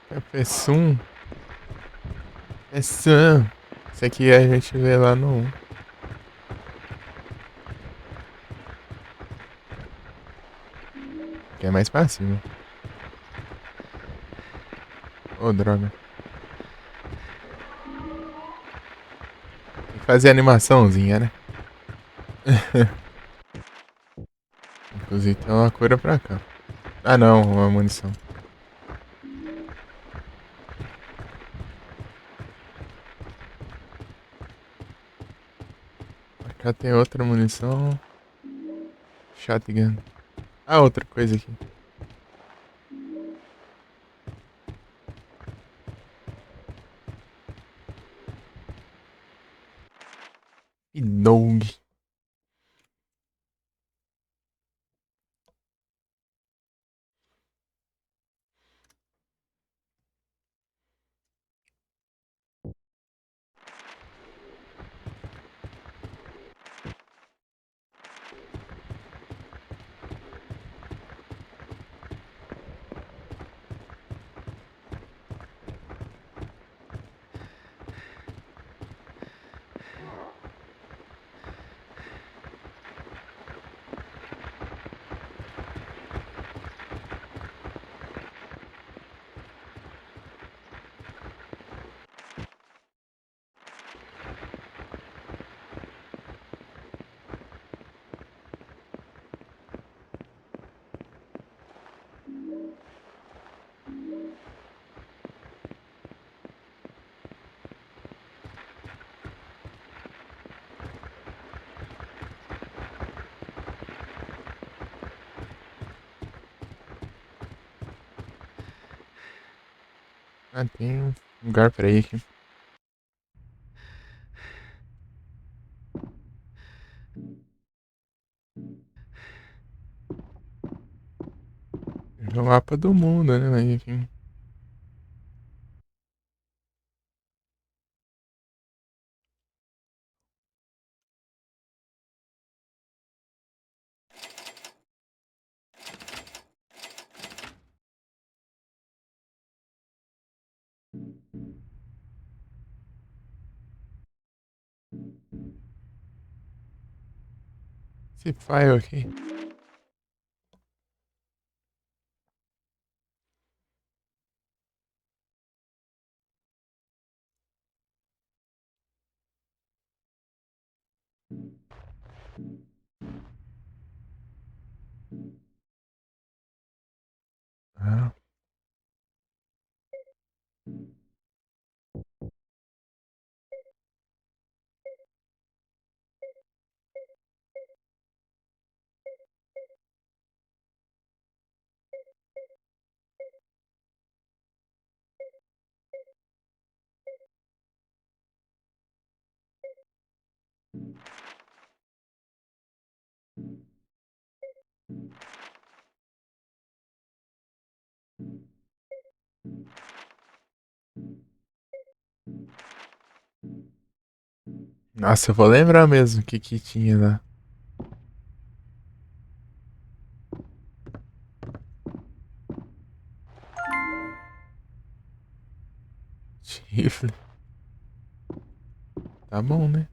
É Pessum. Pessum. Isso aqui a gente vê lá no 1. Que é mais fácil, né? Ô, droga. Tem que fazer animaçãozinha, né? Inclusive tem uma cura pra cá. Ah não, uma munição. Pra cá tem outra munição. Shotgun. Ah, outra coisa aqui. E dog. Ah, tem um lugar pra ir aqui. É o mapa do mundo, né? Mas enfim. Esse file aqui. Ah. Nossa, eu vou lembrar mesmo o que tinha lá. Chifre. Tá bom, né?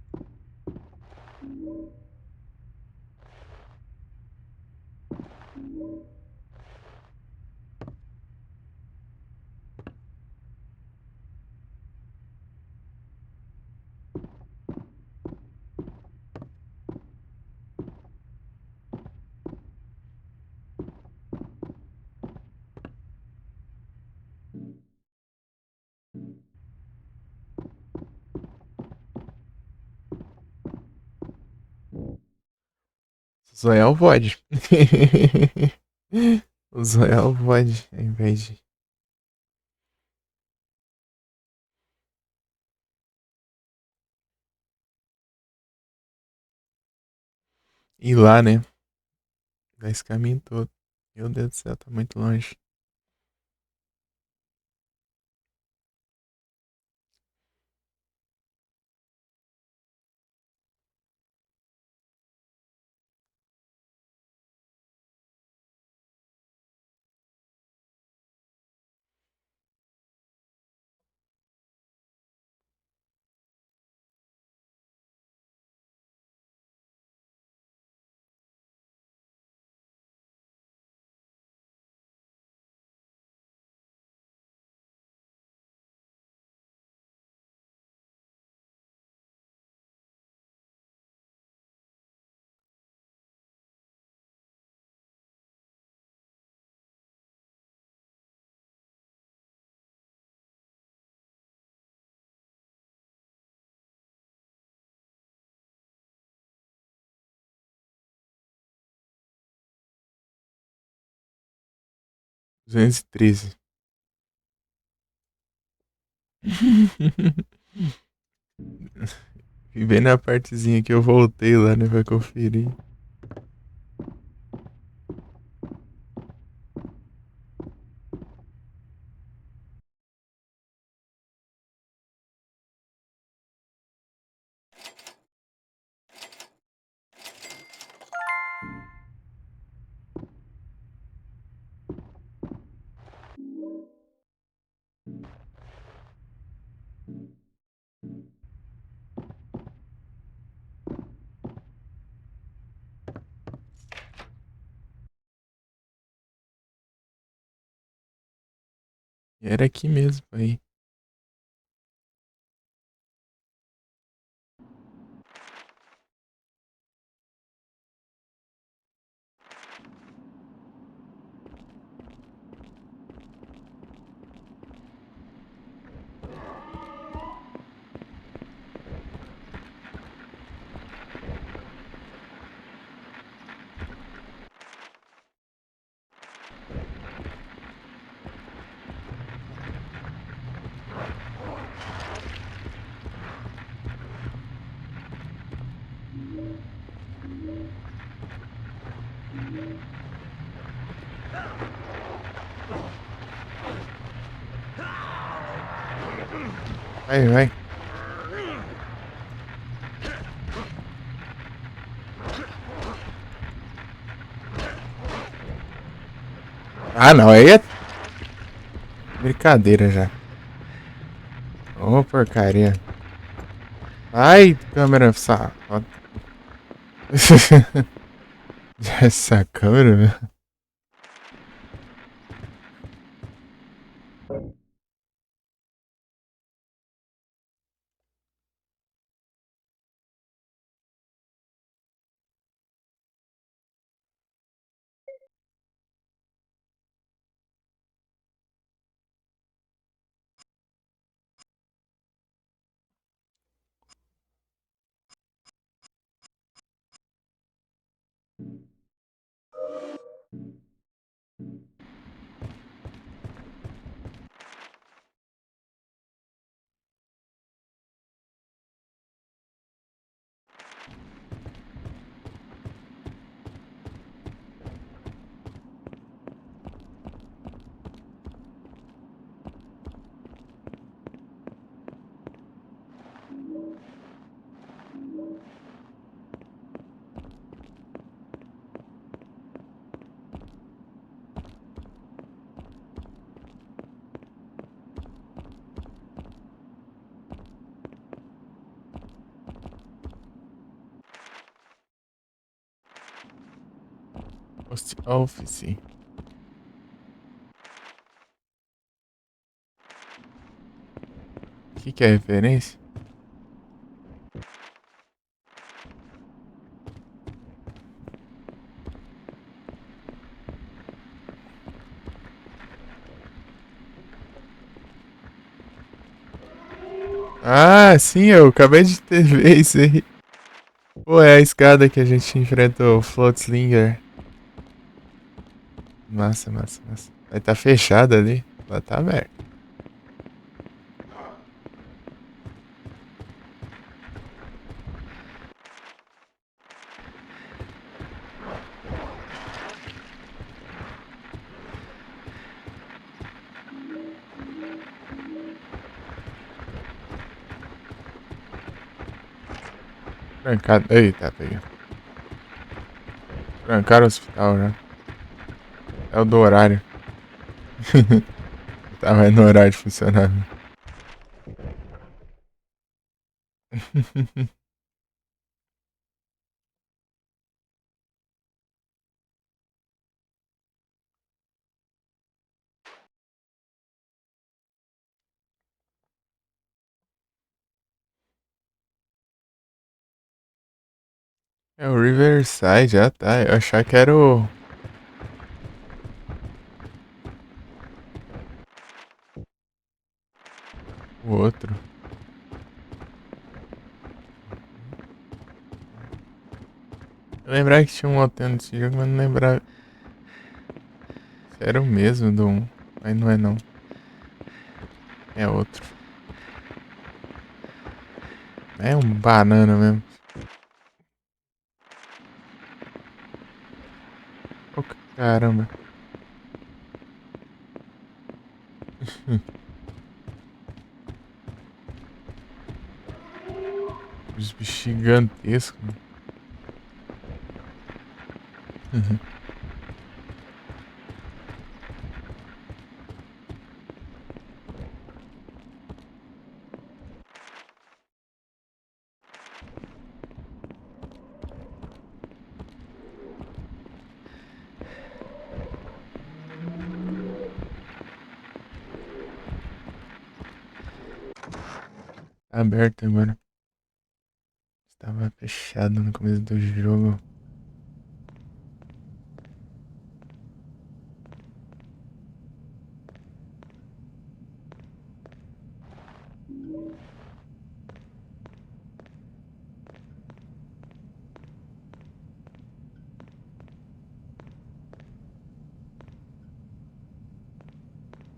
Zoial pode. O Zoial pode, ao invés de ir lá, né? Dar esse caminho todo. Meu Deus do céu, tá muito longe. Duzentos e 213. E bem na partezinha que eu voltei lá, né, pra conferir. E era aqui mesmo, aí. Vai, vai. Ah, não, aí é brincadeira já. Ô, porcaria. Ai, câmera safada. Essa câmera, velho. Post Office. O que, que é referência? Ah, sim, eu acabei de ter ver isso aí. Pô, é a escada que a gente enfrenta o Floatslinger. Massa, massa, massa. Vai tá fechada ali. Lá tá aberto. Trancado. Eita, pega. Trancaram o hospital já. É o do horário. Tava no horário de funcionamento. É o Riverside, já tá. Eu achava que era o outro. Eu lembrava que tinha um hotel nesse jogo, mas não lembrava se era o mesmo do 1. Mas não é não. É outro. É um banana mesmo. Ô, caramba. Os bichos gigantescos. Tá aberto agora. Estava fechado no começo do jogo.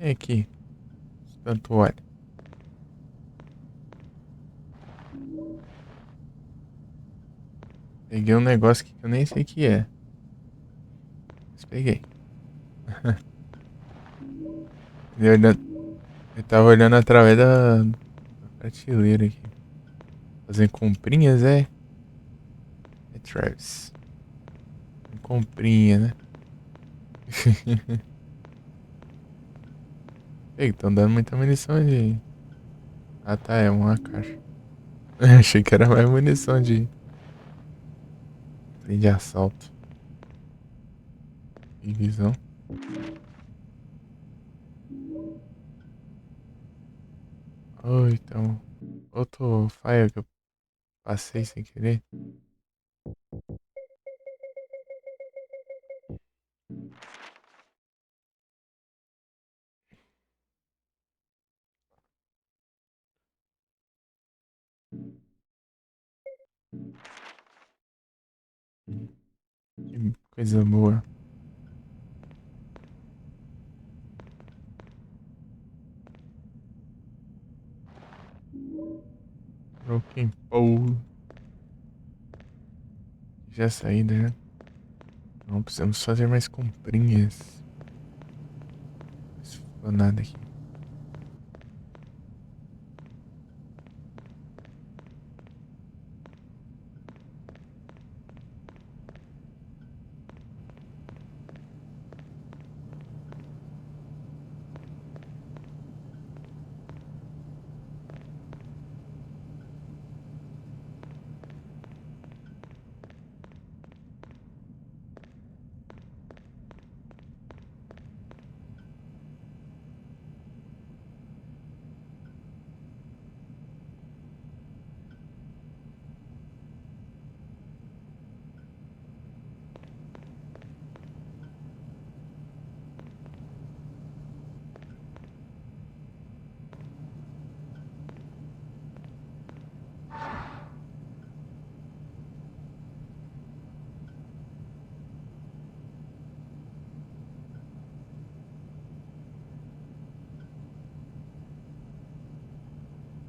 E aqui? Tanto óleo. Peguei um negócio aqui que eu nem sei o que é. Mas peguei. Ele olhando. Eu tava olhando através da prateleira aqui. Fazendo comprinhas, é? É Travis. Comprinha, né? Ei, tão dando muita munição de. Ah tá, é uma caixa. Achei que era mais munição de assalto. E visão. Oh, então. Outro fire que eu passei sem querer. Que coisa boa. Broken Pole. Já saída, já. Não precisamos fazer mais comprinhas. Não ficou nada aqui.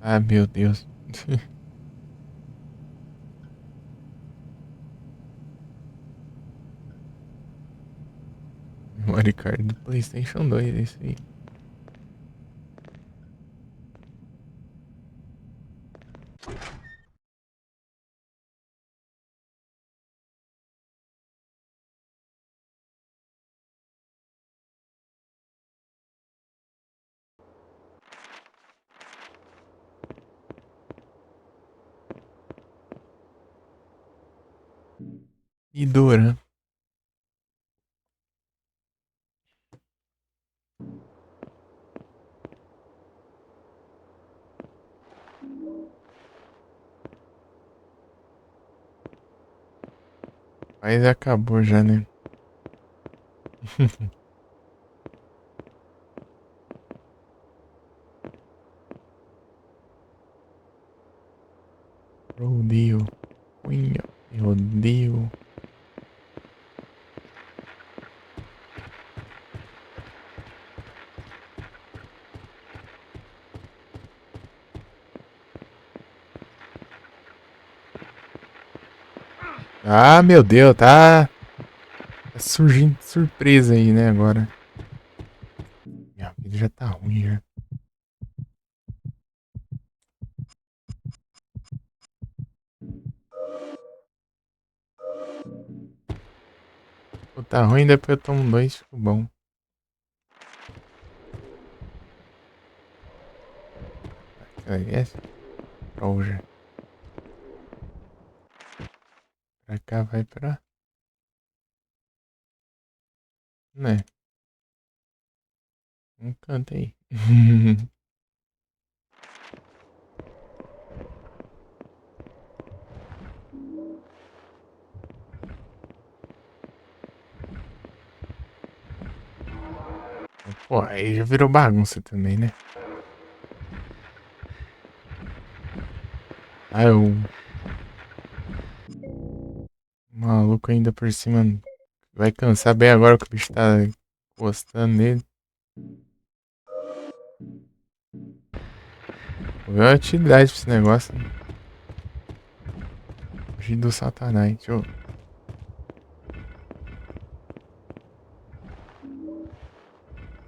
Ah, meu Deus. Memory card do PlayStation 2, é isso aí. E Dora. Mas acabou já, né? Rodeo. Cunha. Rodeo. Ah, meu Deus, tá surgindo surpresa aí, né, agora. Minha vida já tá ruim já. Pô, tá ruim, depois eu tomo dois, fico bom. Essa Roger. Pra cá vai pra. Né? Um canto aí. Pô, aí já virou bagunça também, né? Ah, o maluco ainda por cima vai cansar bem agora que o bicho tá encostando nele. Vou ver uma utilidade pra esse negócio. Né? Fugir do satanás. Deixa eu...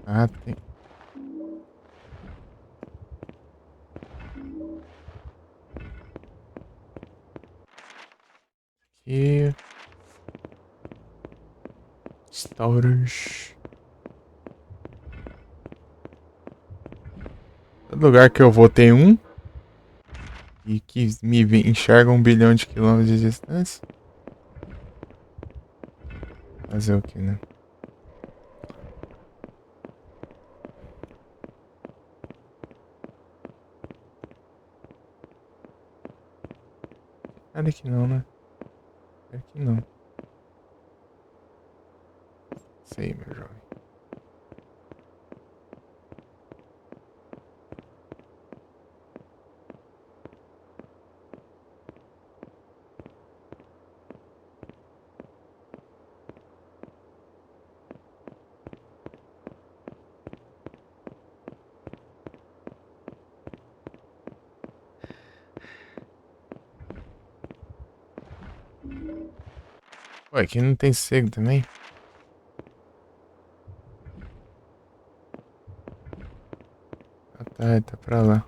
Ah, tem... Aqui. Stories. Todo lugar que eu vou tem um. E que enxerga 1 bilhão de quilômetros de distância. Fazer o que, né? Nada que não, né? Espero que não. Sei, meu jovem. Ué, aqui não tem cego também? Ah, tá, tá pra lá.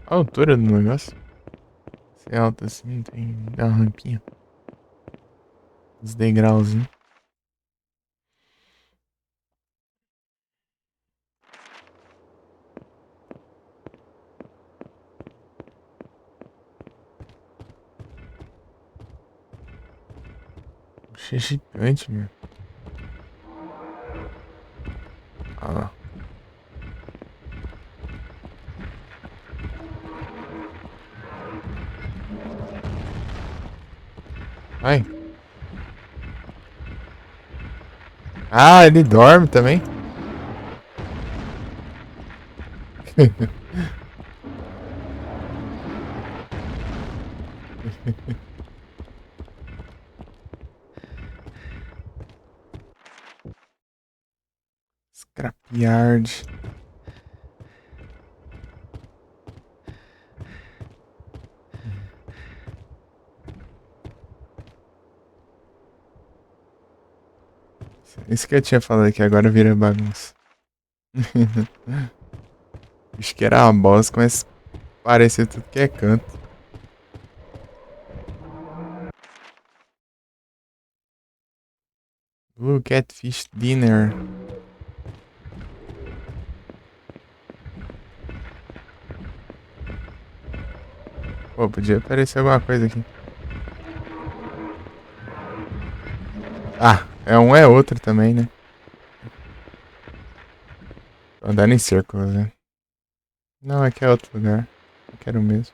A altura do negócio. Se é alto assim, tem uma rampinha. Os degrauzinhos. Achei gigante, meu. Olha lá. Vai. Ah, ele dorme também. Scrapyard. Isso que eu tinha falado aqui, agora vira bagunça. Acho que era uma boss, começa a parecer tudo que é canto. Blue Catfish Dinner. Pô, podia aparecer alguma coisa aqui. Ah, é um é outro também, né? Tô andando em círculos, né? Não, aqui é outro lugar. Eu quero o mesmo.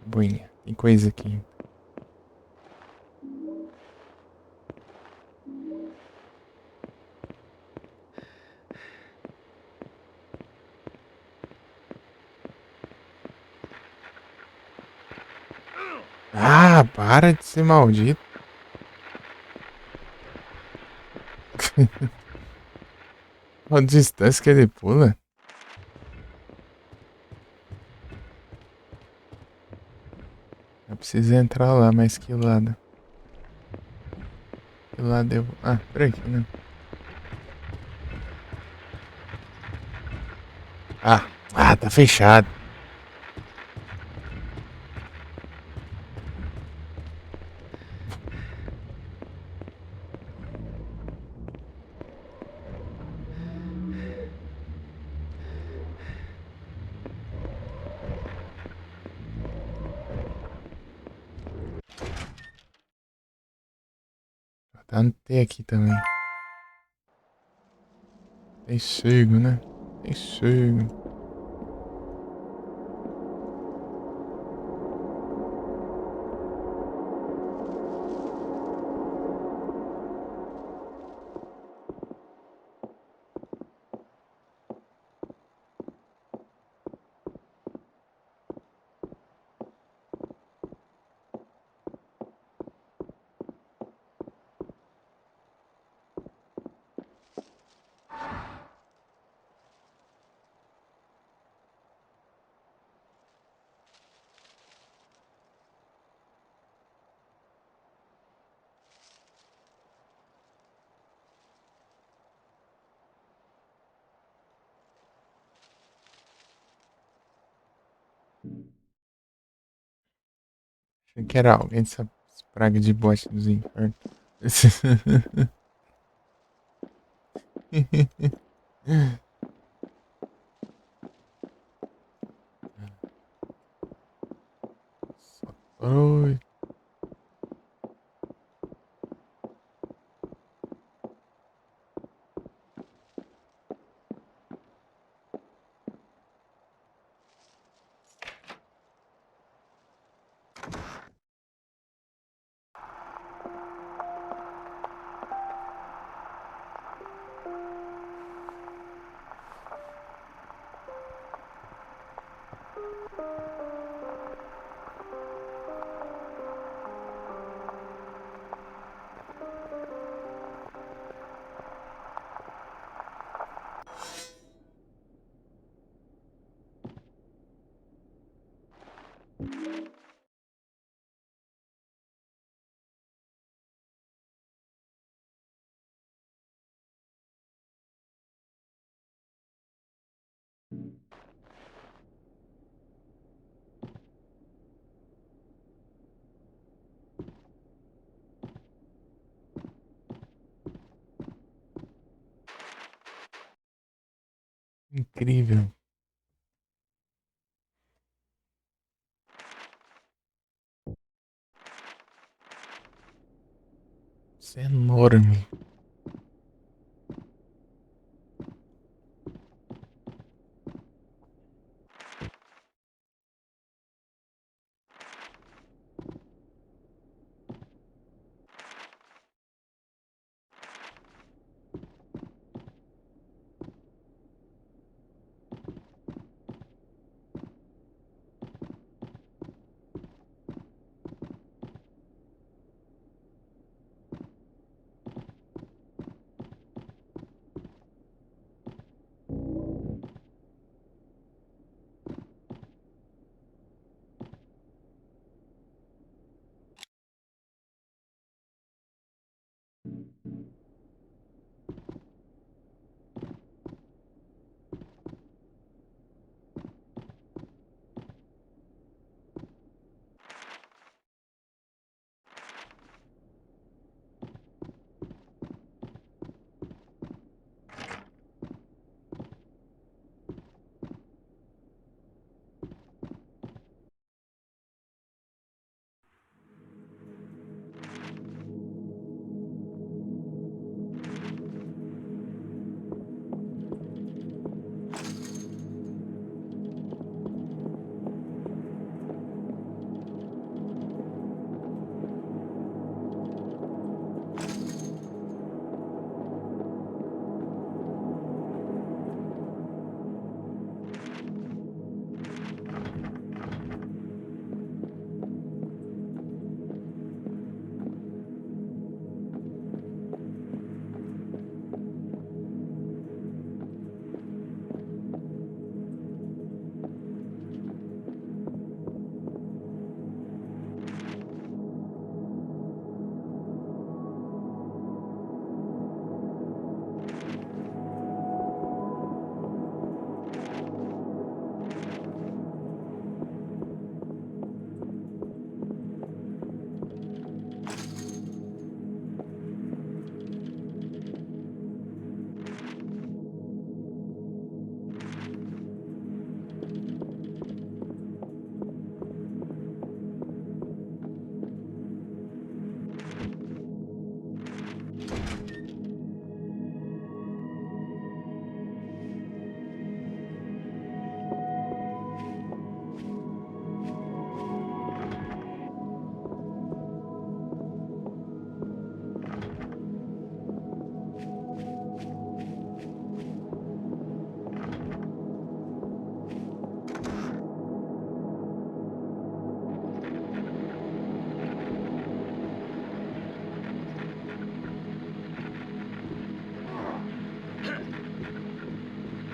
Boinha. Tem coisa aqui. Ah, para de ser maldito. Olha a distância que ele pula. Eu preciso entrar lá, mas que lado? Que lado eu vou? Ah, por aqui, né? Ah, tá fechado. Tá no T aqui também. Tem cego, né? Tem cego. Achei que era alguém dessa praga de bote dos infernos. Oi. Incrível. Isso é enorme.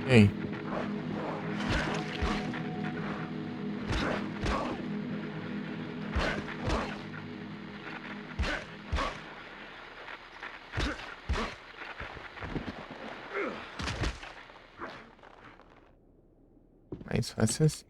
Ei. Mais fácil assim.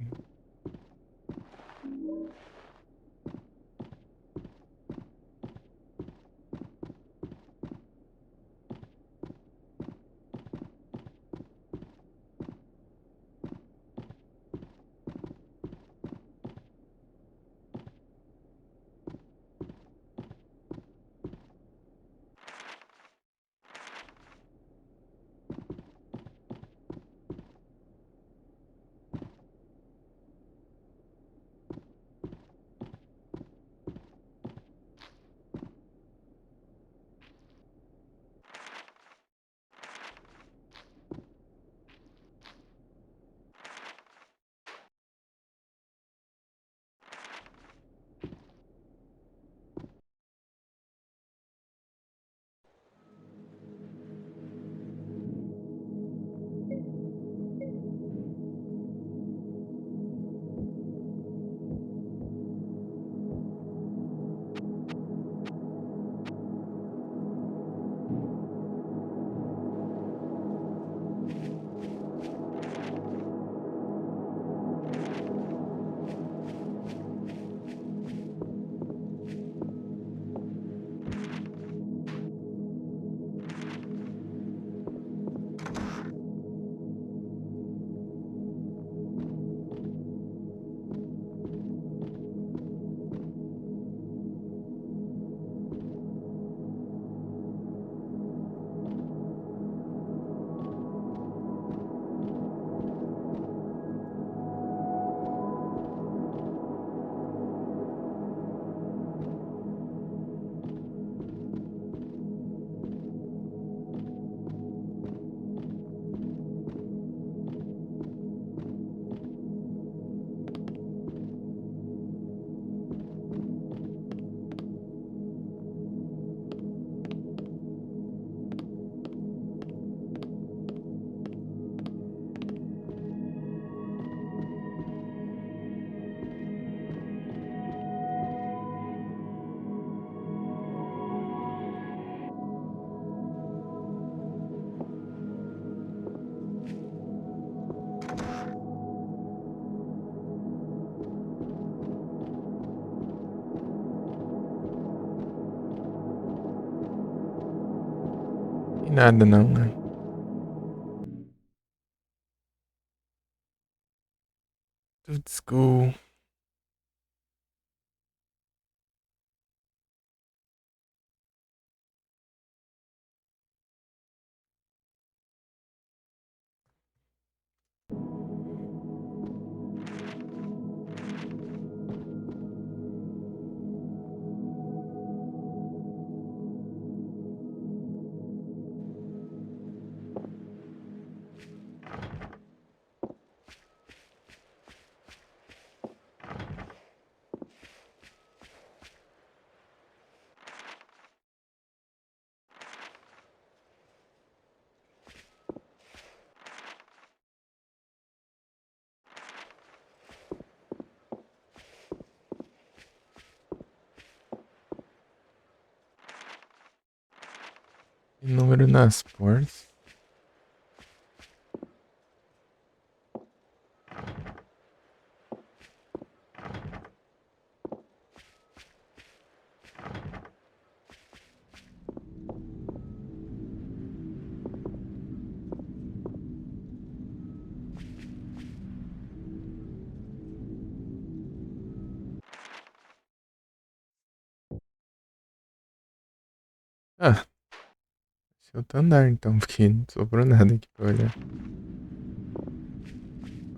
nada não, né? Tudo school. Número nas portas. Ah, esse é outro andar então, porque não sobrou nada aqui pra olhar.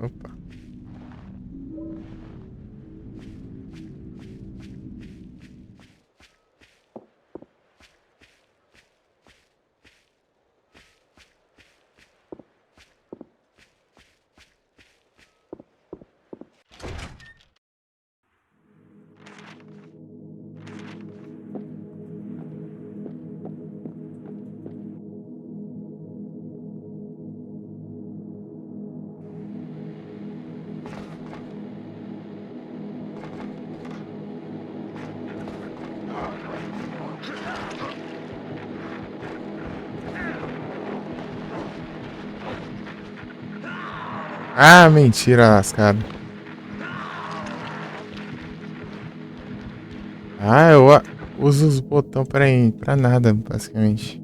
Opa. Ah, mentira lascado. Ah, eu uso os botões pra nada, basicamente.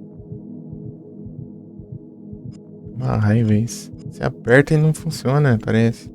Uma raiva isso. Você aperta e não funciona, parece.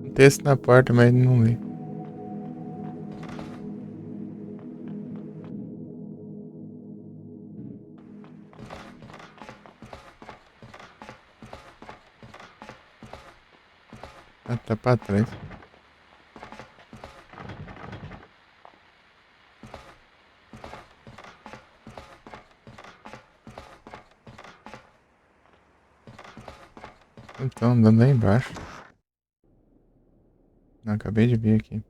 Um texto na porta, mas não lê. Ah, tá pra trás. Então, andando lá embaixo. Não, acabei de ver aqui.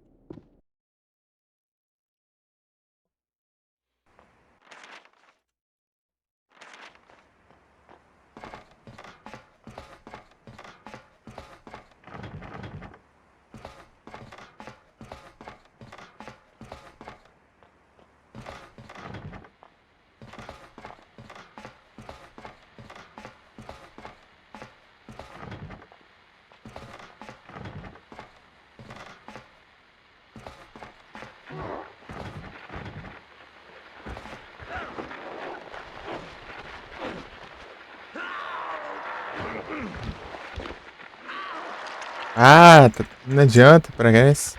Ah, não adianta, parece.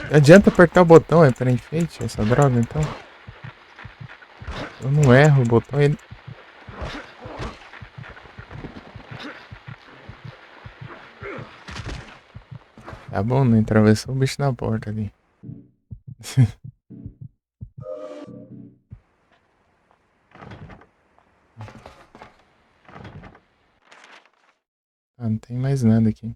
Não adianta apertar o botão, é para enfeite essa droga, então. Eu não erro o botão, ele... Tá bom, não atravessou o bicho na porta ali. Ah, não tem mais nada aqui.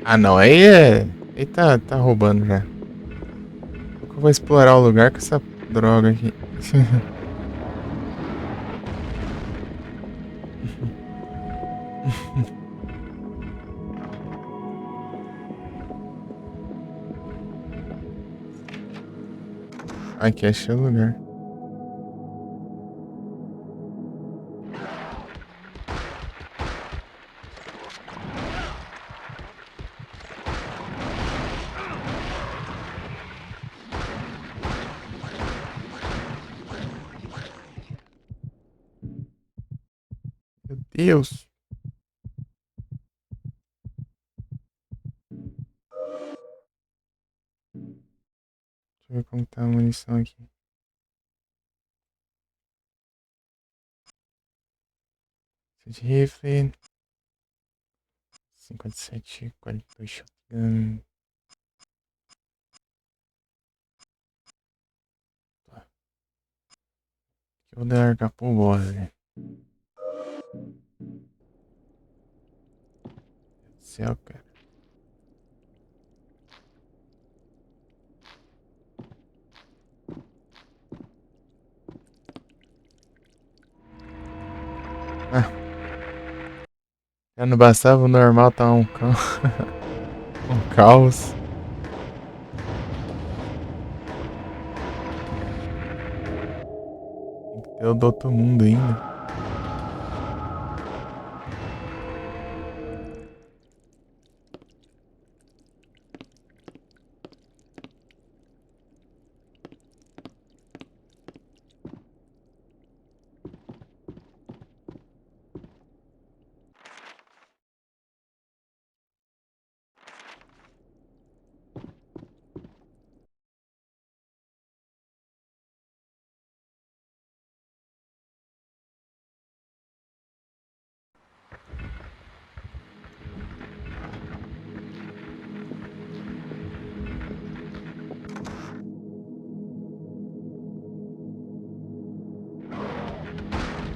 Ah, não, aí é... Aí tá roubando já. Eu vou explorar o lugar com essa droga aqui. Aqui, achei o lugar. Meu Deus. Deixa eu ver como tá a munição aqui. De rifle. 57, 42 shotgun. Tá. Eu vou largar pro boss, velho. Meu Deus do céu, cara. Ah, já não bastava o normal, tá um um caos. Tem que ter o do outro mundo ainda.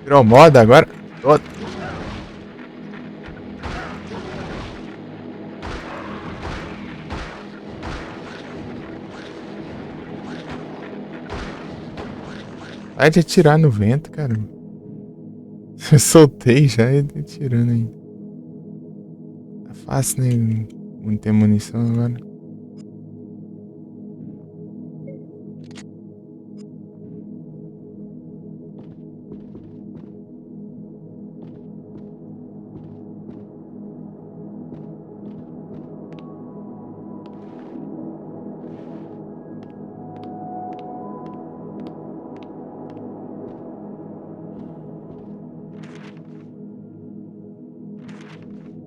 Virou moda agora? Tô... Vai de atirar no vento, cara. Eu soltei já e atirando aí. Tá fácil, né? Não ter munição agora.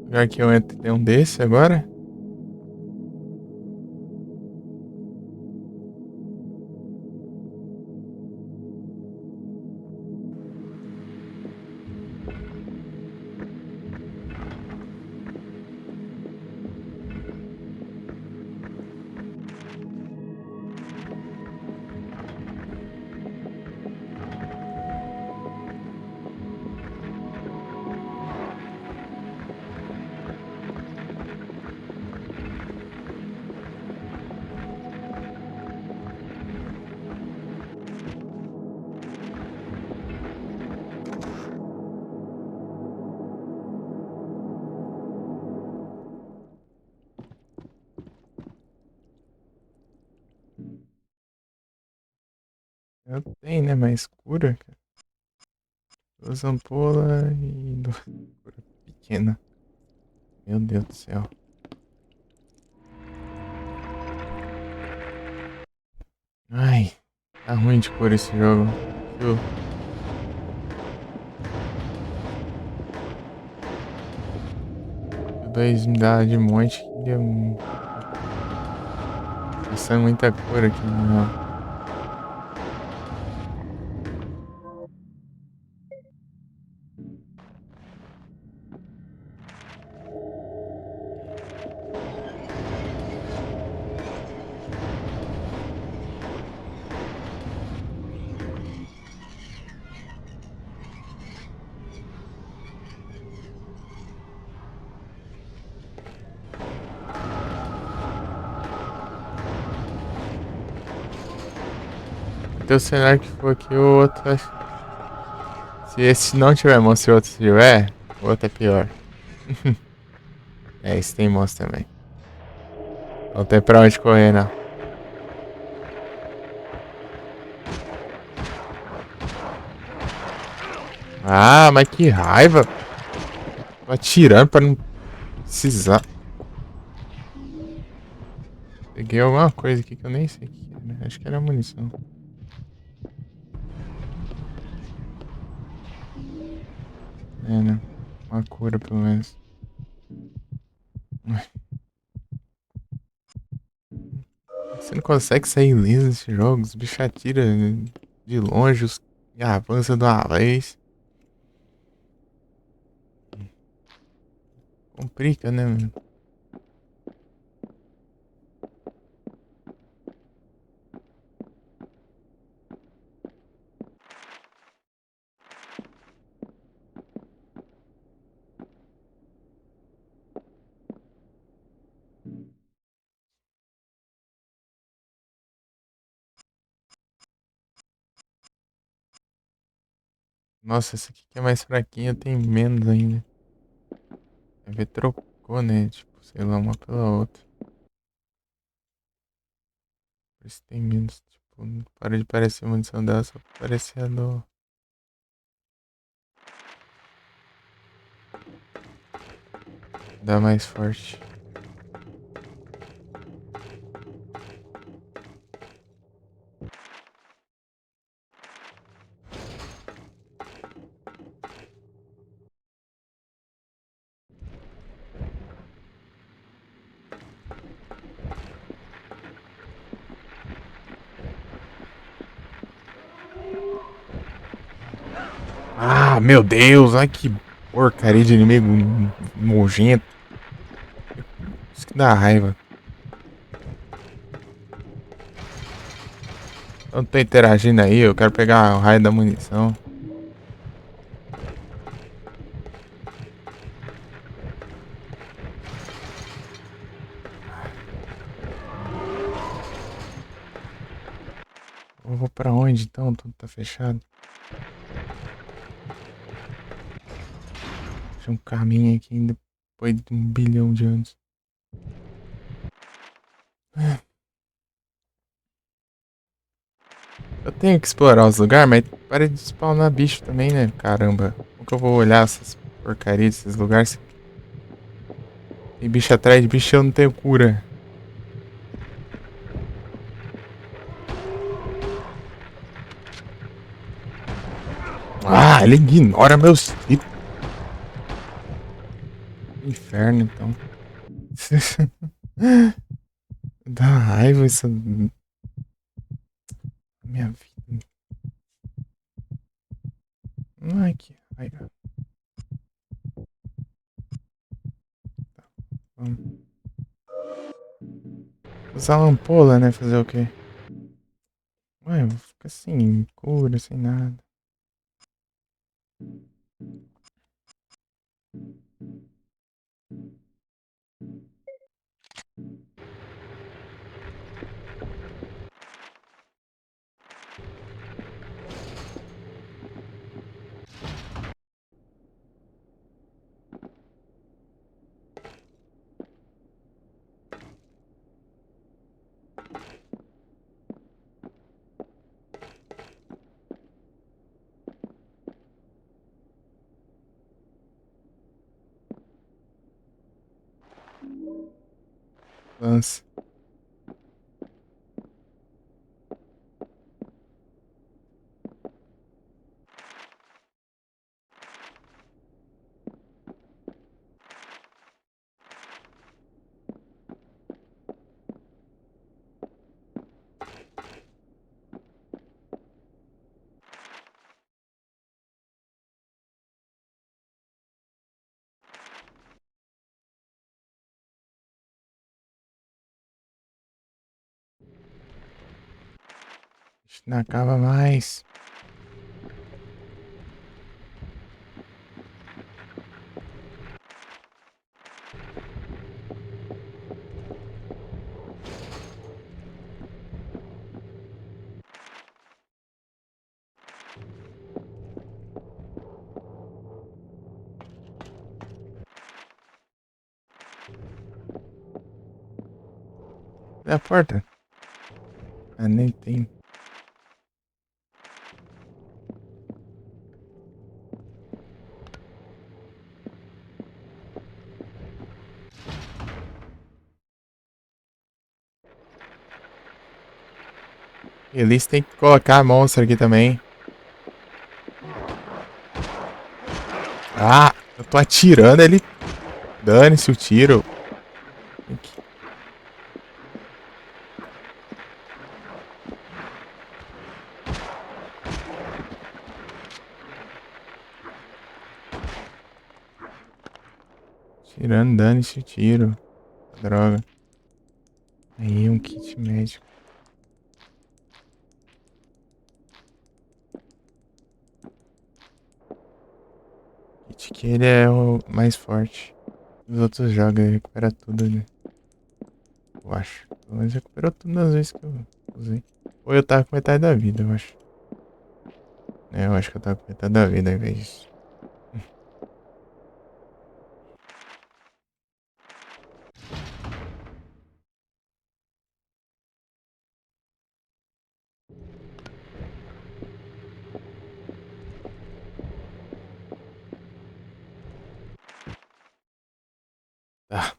lugar que eu entro tem um desse agora. Eu tenho, né? Mais cura, cara. 2 ampolas e 2 cura pequena. Meu Deus do céu. Ai, tá ruim de cor esse jogo. Viu? O 2 me dá de monte que deu. Passando muita cor aqui, não. Então, o cenário que for aqui, o outro. Se esse não tiver monstro e o outro tiver, o outro é pior. É, esse tem monstro também. Não tem pra onde correr, não. Ah, mas que raiva. Tô atirando pra não precisar. Peguei alguma coisa aqui que eu nem sei o que era. Acho que era munição. É, né? Uma cura, pelo menos. Você não consegue sair ileso nesses jogos. Os bichos atiram de longe e avança de uma vez. Complica, né, mano? Nossa, essa aqui que é mais fraquinha tem menos ainda. Vai ver, trocou, né? Tipo, sei lá, uma pela outra. Por isso tem menos. Tipo, não para de parecer munição dela, só parecer a do. Da mais forte. Ah, meu Deus, ai que porcaria de inimigo nojento. Isso que dá raiva. Eu não tô interagindo aí, eu quero pegar o raio da munição. Eu vou pra onde então? Tudo tá fechado. Tinha um caminho aqui ainda depois de 1 bilhão de anos. Eu tenho que explorar os lugares, mas para de spawnar bicho também, né? Caramba. Como que eu vou olhar essas porcarias desses lugares? Tem bicho atrás de bicho, eu não tenho cura. Ah, ele ignora meus tiros. Inferno. inferno, então. Dá raiva isso. Minha vida. Ai, que raiva. Tá, vamos. Usar lampola, né? Fazer o quê? Ué, vou ficar assim, cura, sem nada. Lance. Isso não acaba mais. É a porta? Ah, nem tem. Eles têm que colocar a monstro aqui também. Ah, eu tô atirando, ele... Dane-se o tiro. Tirando, dane-se o tiro. Droga. Aí, um kit médico. Kit que ele é o mais forte. Os outros jogos ele recupera tudo, né? Eu acho. Pelo menos recuperou tudo nas vezes que eu usei. Ou eu tava com metade da vida, eu acho. É, eu acho que eu tava com metade da vida ao invés disso. Tá.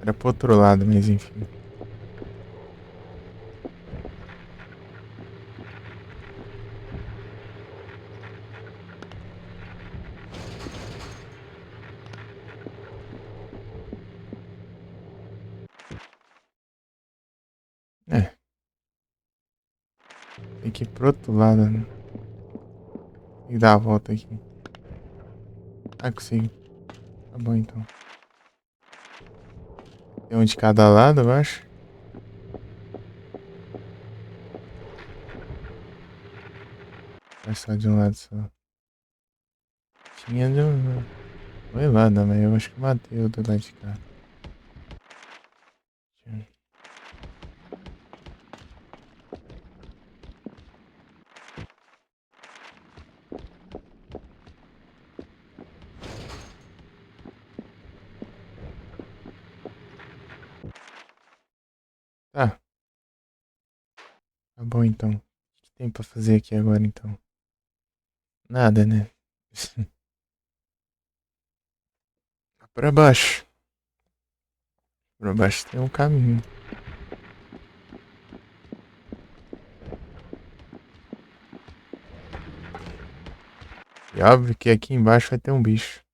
Era pro outro lado, mas enfim. É. Tem que ir pro outro lado, né? Tem que dar a volta aqui. Ah, consigo. Tá bom então. Tem um de cada lado, eu acho. Ou é só de um lado só? Tinha de um... Foi lá, não, mas eu acho que matei o do lado de cá. Tá. Tá bom então. O que tem pra fazer aqui agora então? Nada, né? Pra baixo. Pra baixo tem um caminho. E óbvio que aqui embaixo vai ter um bicho.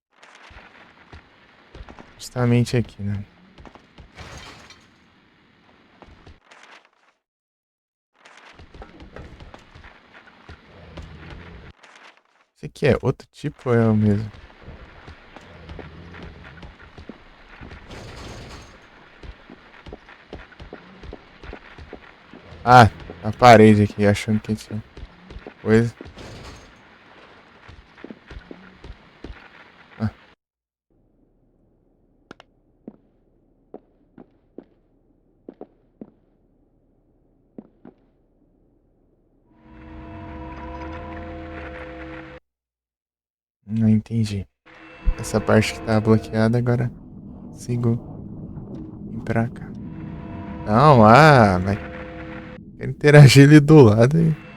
Justamente aqui, né? Esse aqui é outro tipo ou é o mesmo? Ah, a parede aqui, achando que tinha coisa. Ah, não entendi. Essa parte que tá bloqueada agora sigo vir pra cá. Não, vai. Quero interagir ali do lado e.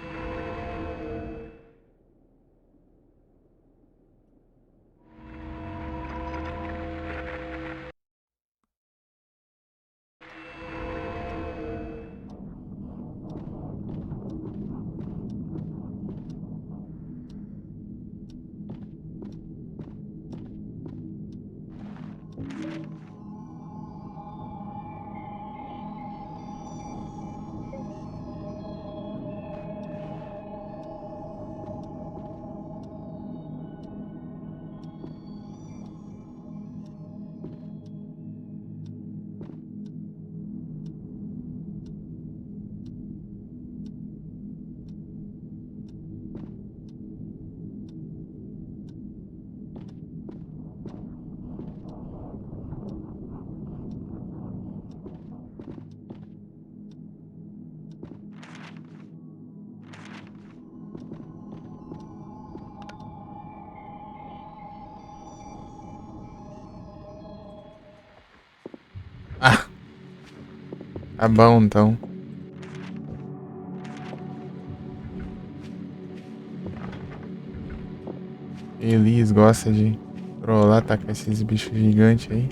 Ah, tá bom então. Elis gosta de trollar, tacar esses bichos gigantes aí.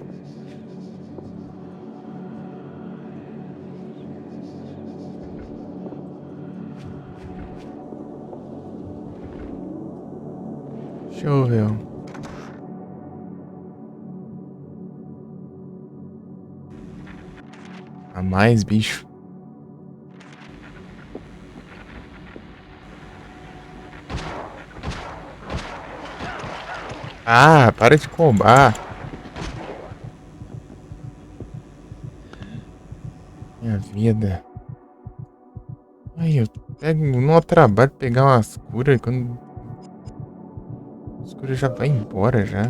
Deixa eu ver, ó. A mais bicho. Ah, para de combar. Minha vida. Ai, eu pego no trabalho pegar umas curas quando as curas já vai embora já.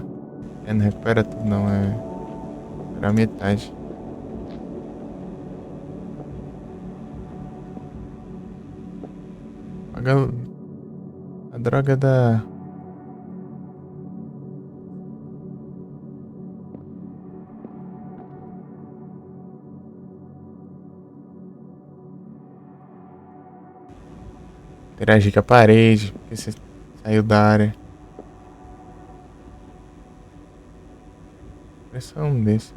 É, não recupera tudo não, é. Recupera a metade. Paga a droga da. Interagir com a parede, porque você saiu da área. Pressão desse.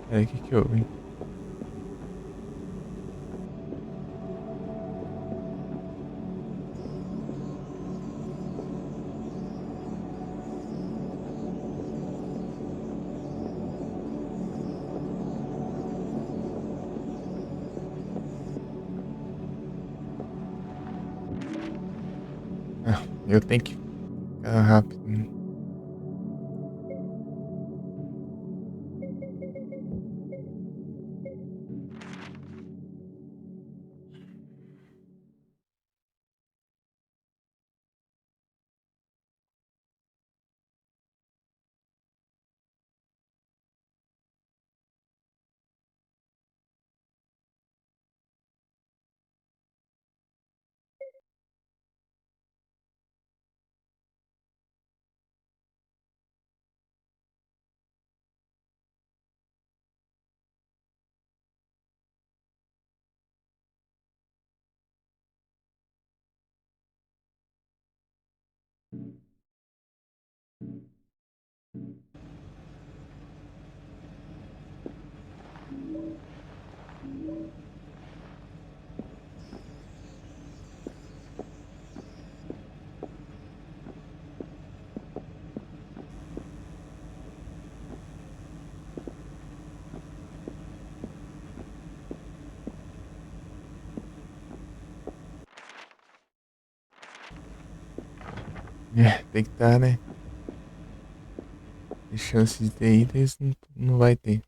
Peraí, o que que houve? Ah, eu tenho que ficar rápido. É, tem que estar, né? A chance de ter itens não vai ter.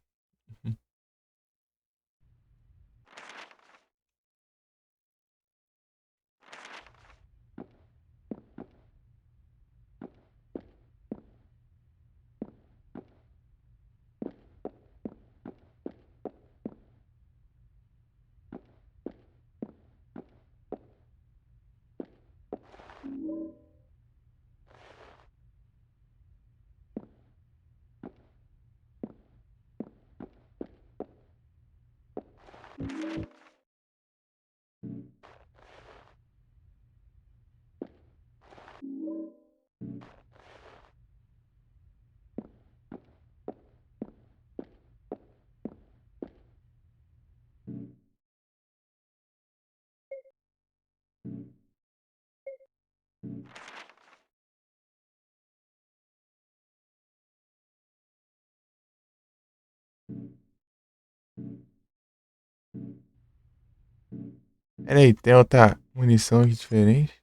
Pera aí, tem outra munição aqui diferente?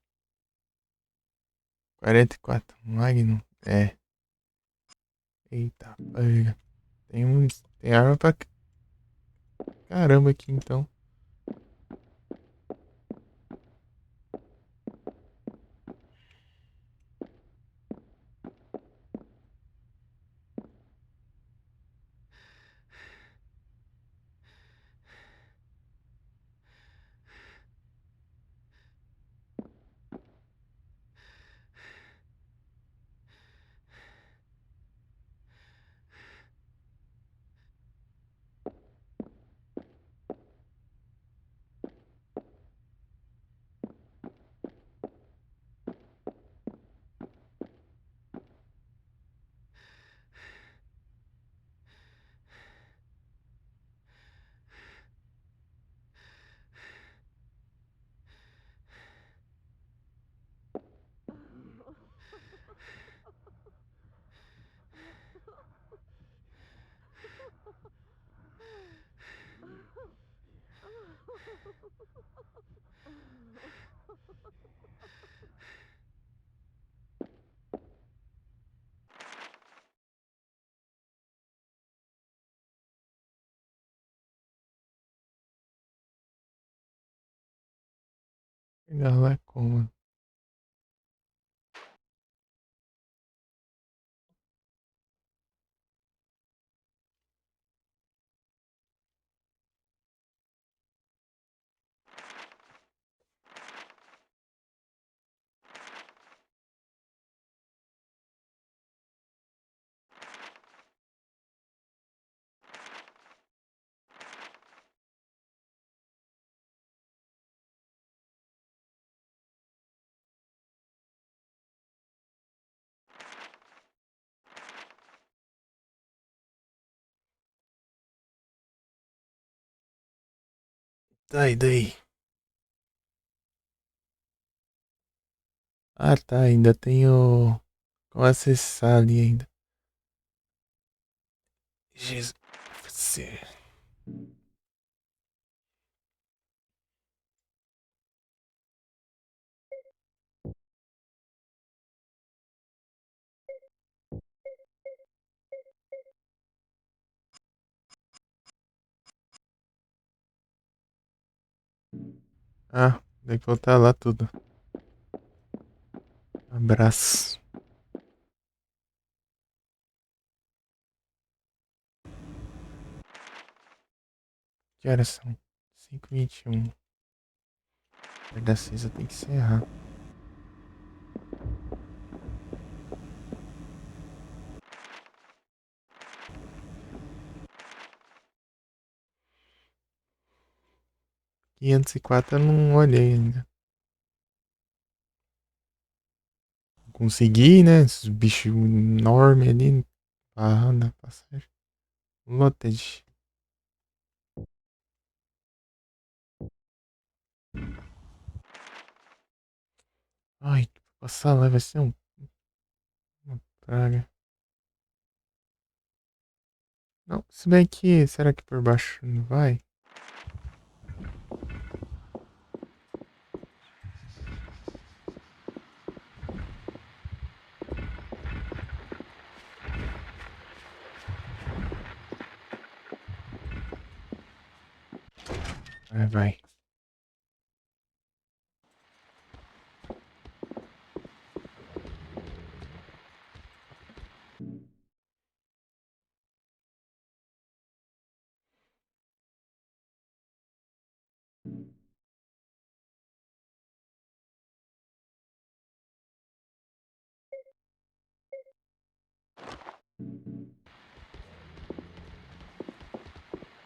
44 Magnum? É. Eita, pega. Tem arma pra caramba aqui então. Pegar lá como? Tá, e daí? Ah, tá, ainda tenho como acessar ali ainda. Jesus. Você. Ah, tem que voltar lá tudo. Abraço. Que horas são? 5h21. Vai dar 6, eu tenho que encerrar. R$ 504 eu não olhei ainda. Consegui, né? Esses bichos enormes ali. Ah, na passagem. Loted. Ai, passar lá vai ser uma praga. Não, se bem que. Será que por baixo não vai? Vai.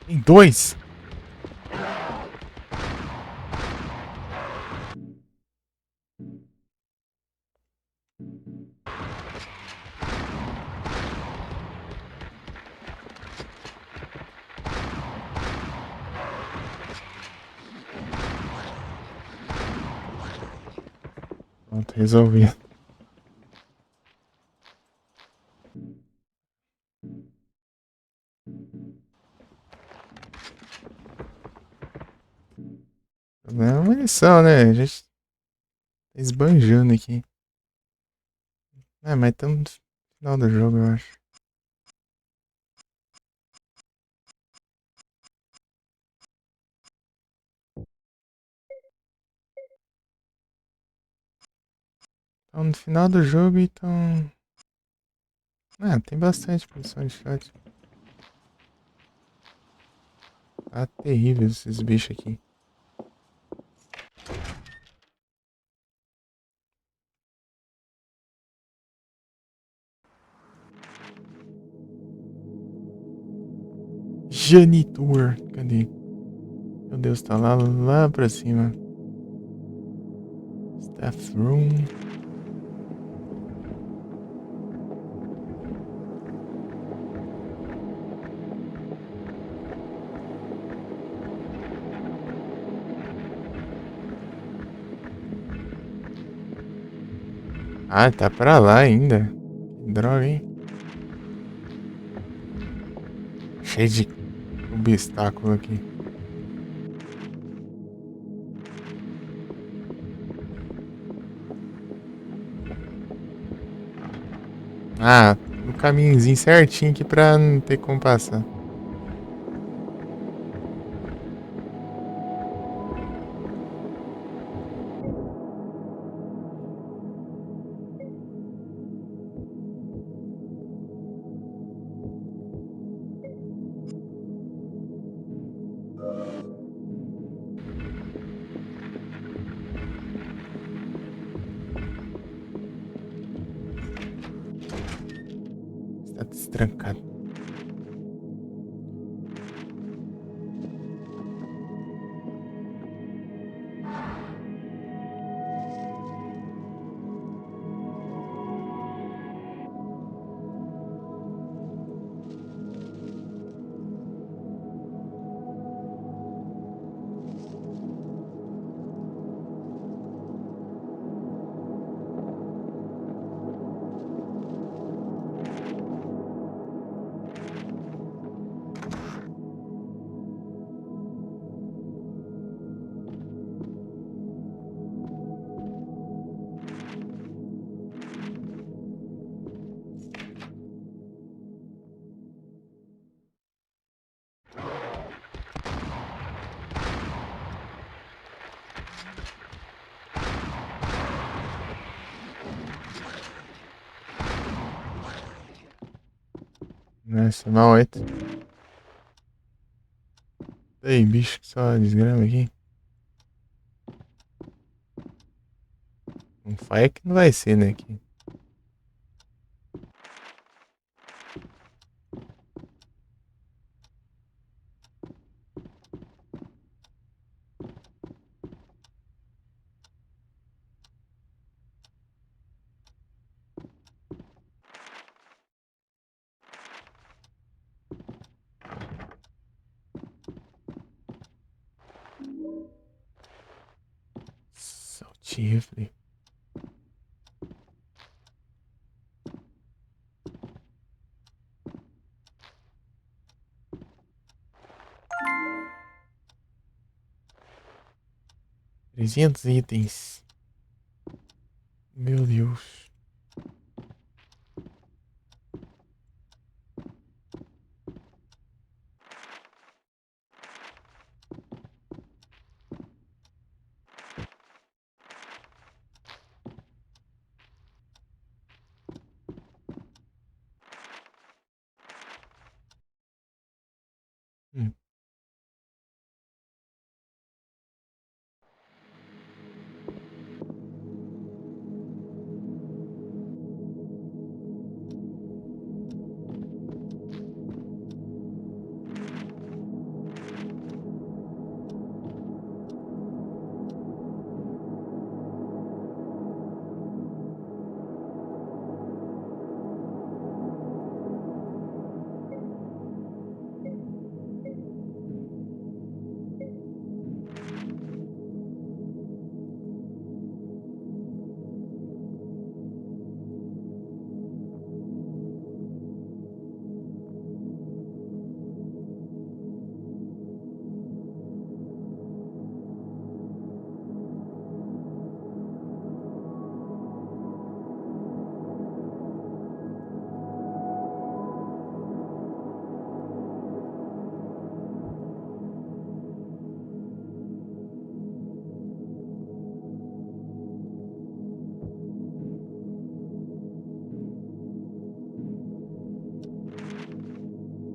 Tem dois? Pronto, resolvido. Não é uma lição, né? A gente tá esbanjando aqui. É, mas estamos no final do jogo, eu acho. Estamos no final do jogo, então... Ah, tem bastante posição de shot. Tá terrível esses bichos aqui. Janitor. Cadê? Meu Deus, tá lá pra cima. Staff room. Ah, tá pra lá ainda. Que droga, hein? Cheio de obstáculo aqui. Ah, no caminhozinho certinho aqui pra não ter como passar. Está destrancado. Nossa, mal 8. Ei, bicho, que só desgrama aqui. Um faia que não vai ser, né? Aqui. Saltifle. Trezentos itens. Meu Deus.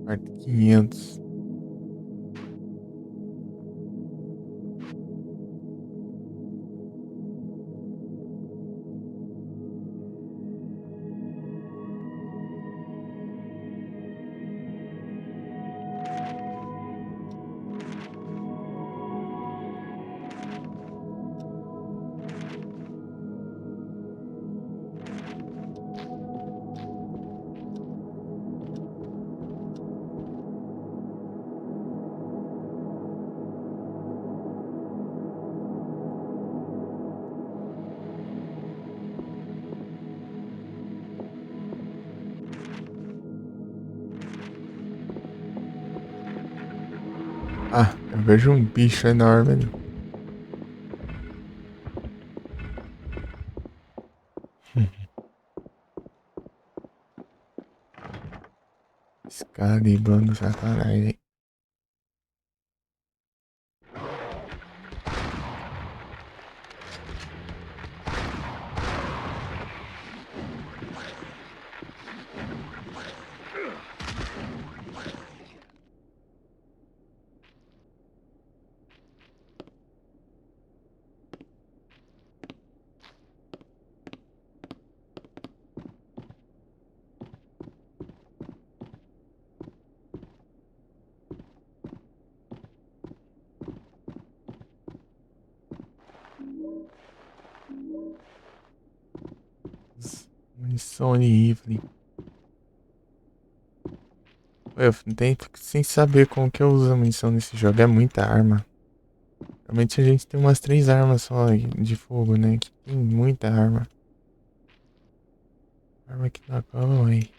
Parte 500. Ah, eu vejo um bicho enorme ali. Excalibando Satanás, hein? Munição de rifle. Eu tento sem saber como que eu uso a munição nesse jogo. É muita arma. Realmente a gente tem umas 3 armas só de fogo, né? Que tem muita arma. Arma que não acaba, aí.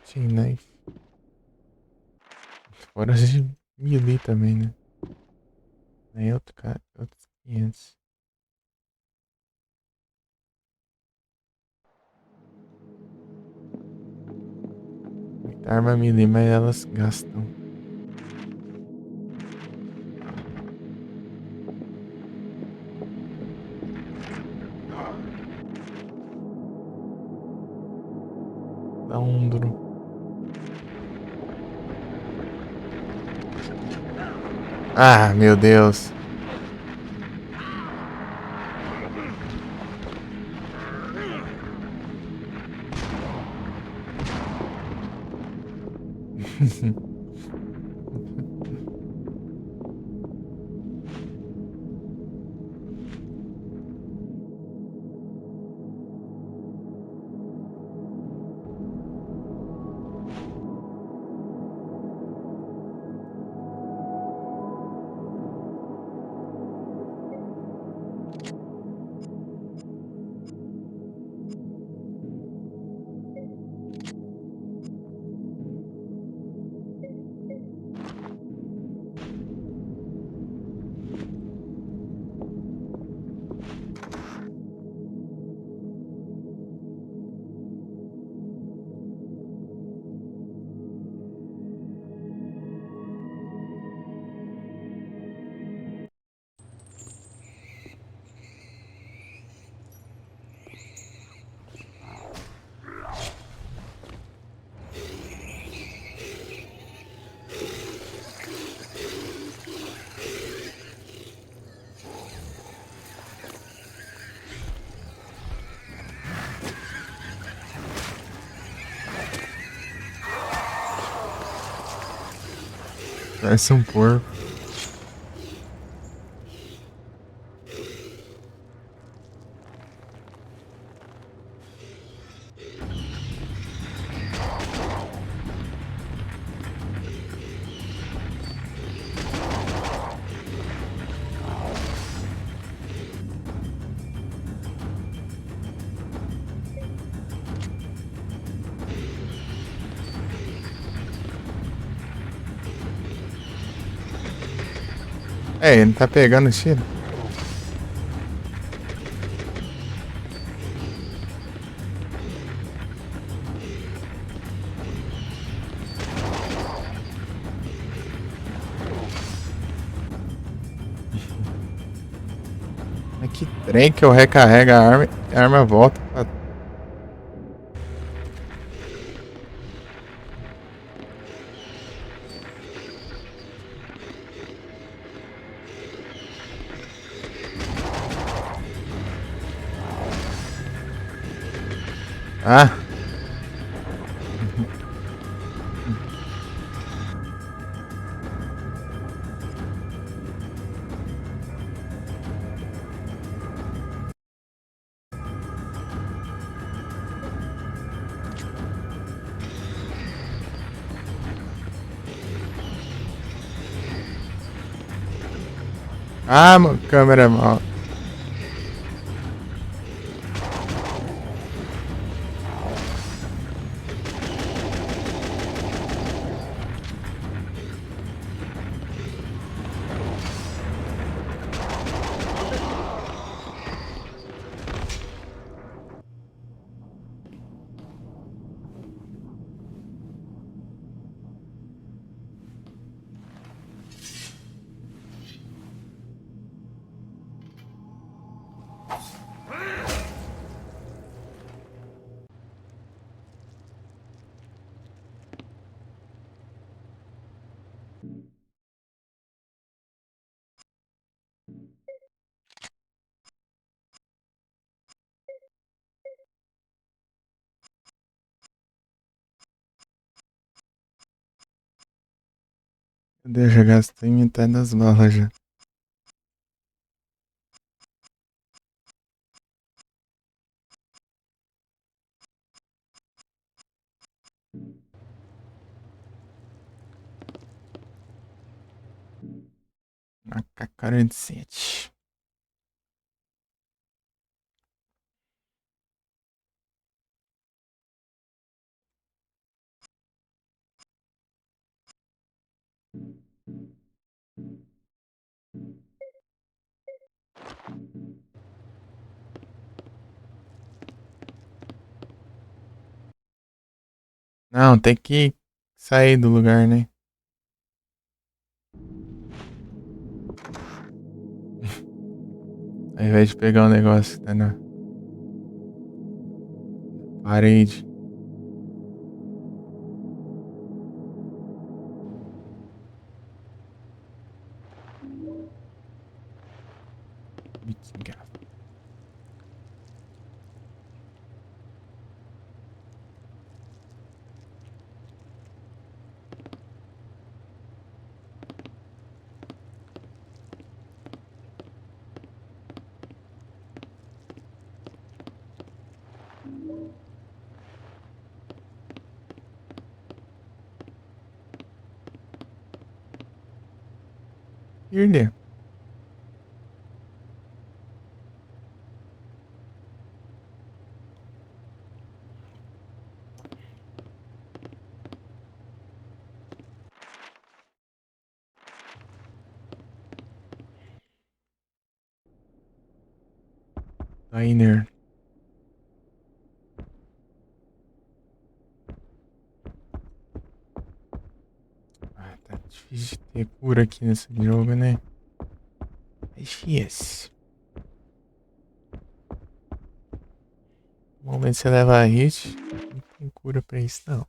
Chain knife. Fora de melee também, né? Aí outro cara, outros 500. Muita arma melee, mas elas gastam. Dá um duro. Ah, meu Deus. Parece um porco. É, ele tá pegando tiro. Mas que trem que eu recarrego a arma e a arma volta pra... Ah! Ah, câmera mal. Eu já gastei metade das balas já. AK-47. Não, tem que sair do lugar, né? Ao invés de pegar um negócio que tá na parede. Bitinga. Irlê. Diner. Ah, tá difícil de ter cura aqui nesse jogo, né? É difícil. No momento que você leva a hit, não tem cura pra isso, não.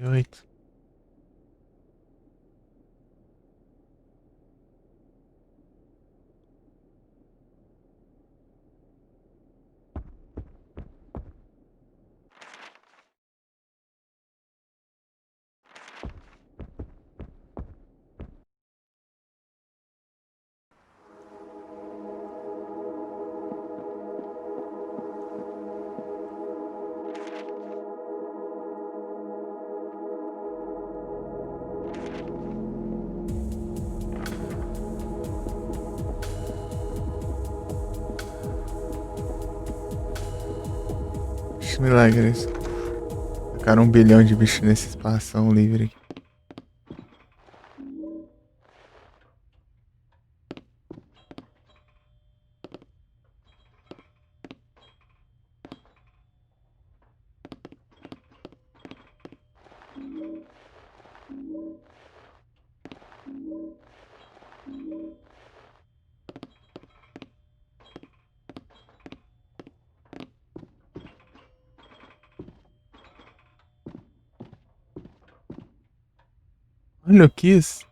E 8. Vixe, milagres. Ficaram 1 bilhão de bichos nesse espação livre aqui. Olha o Kiss.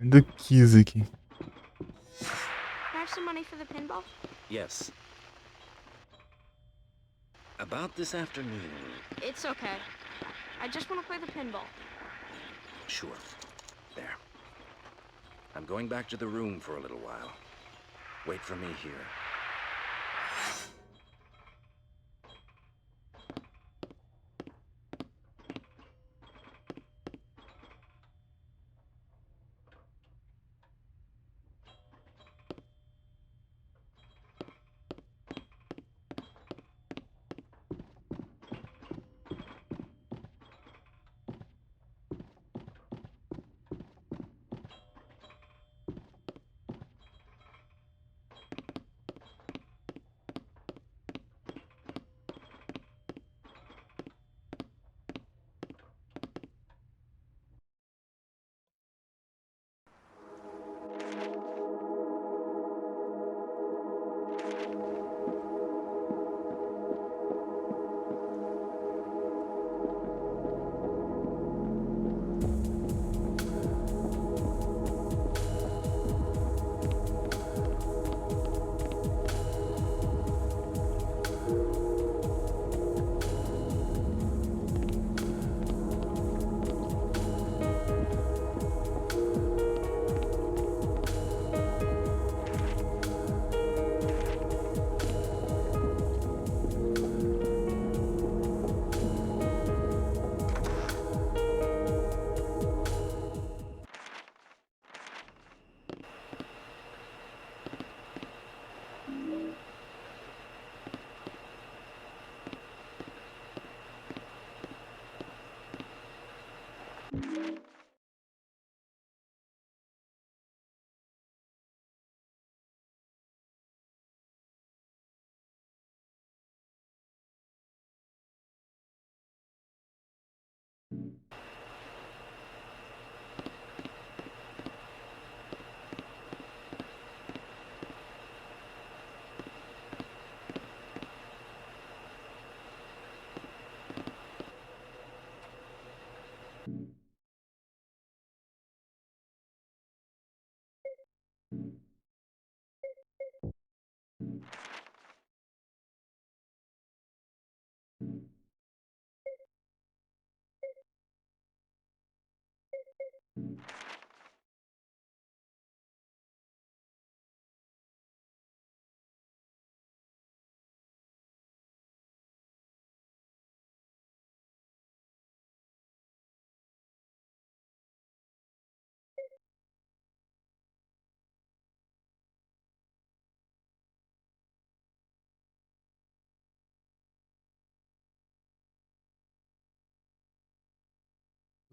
Do Kiss aqui. Can I have some money for the pinball? Yes. About this afternoon. It's okay. I just want to play the pinball. Sure. There. I'm going back to the room for a little while. Wait for me here.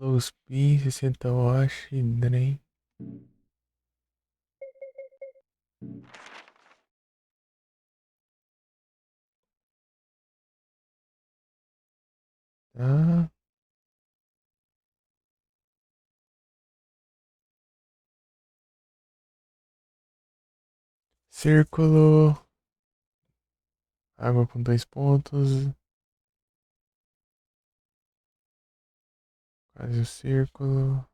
Los P, 60 watt, Drain. Tá. Círculo. Água com 2 pontos. Quase o círculo.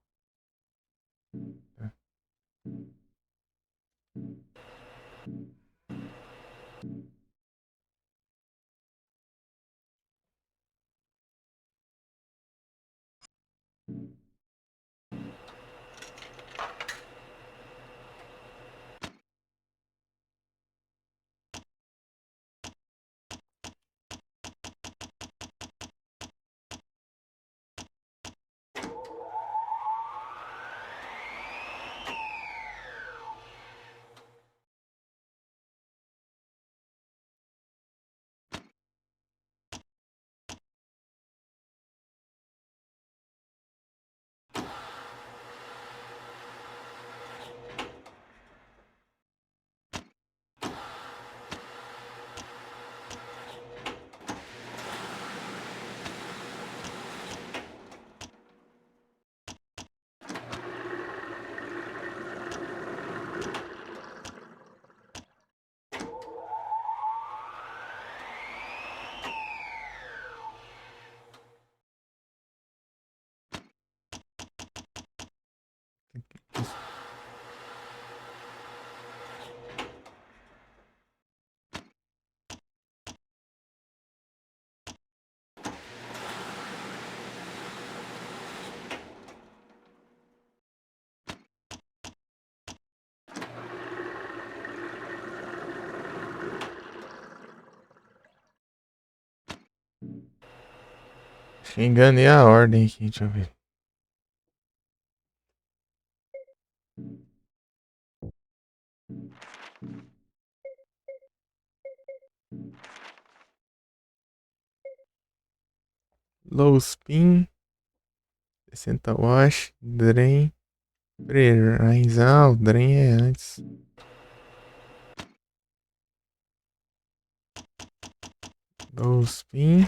Enganei a ordem aqui, deixa eu ver. Low spin, 60 wash, drain, pre-rise. Ah, o drain é antes. Low spin.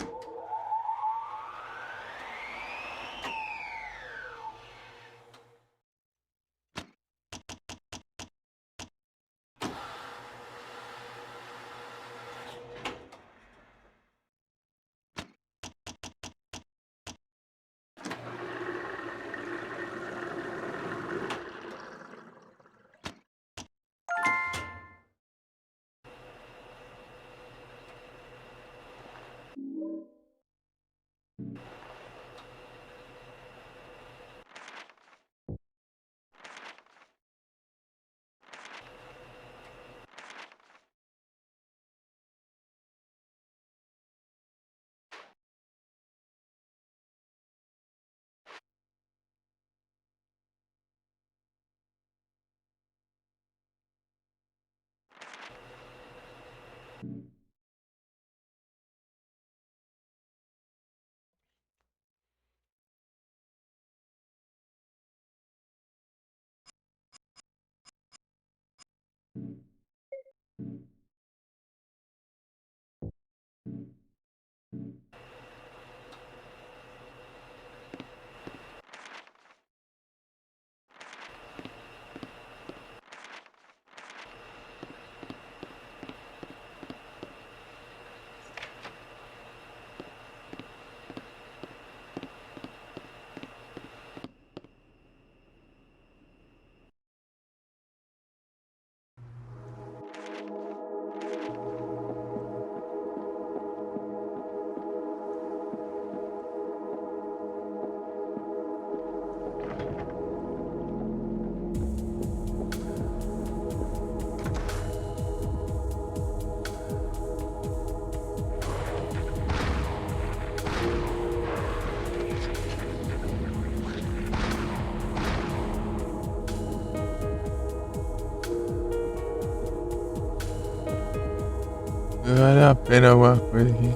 Vale a pena alguma coisa aqui.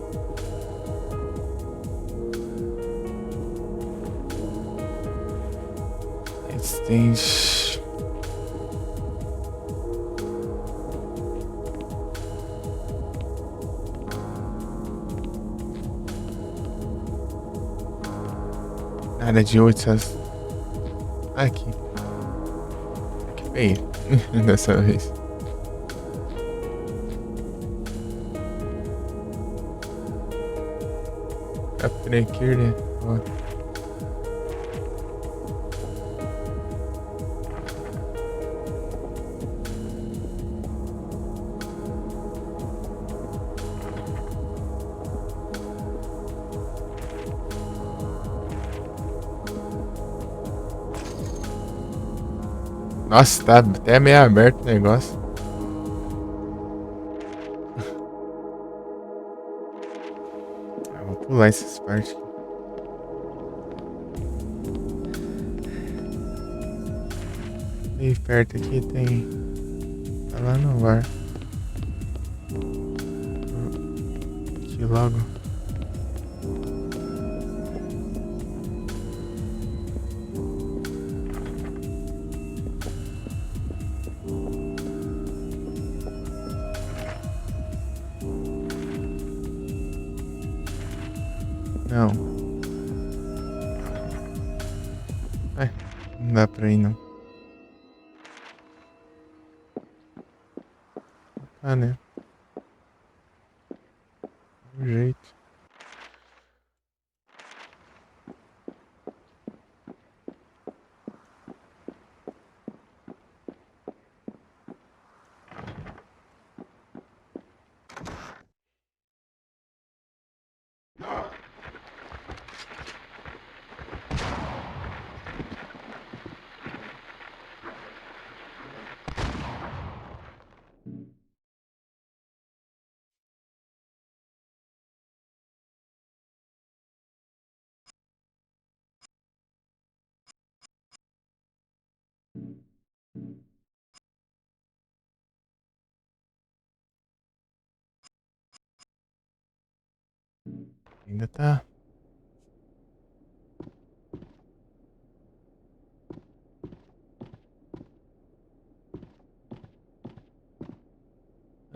Extende. Nada de 800. Aqui. Aqui veio. Dessa vez. Capturei aqui, né? Ó. Nossa, tá até meio aberto o negócio. Vou pular essas partes aqui. Aí perto aqui tem. Tá lá no bar. Aqui logo. Não. Ai, não dá pra ir não. Ah, né? Do jeito. Ainda tá.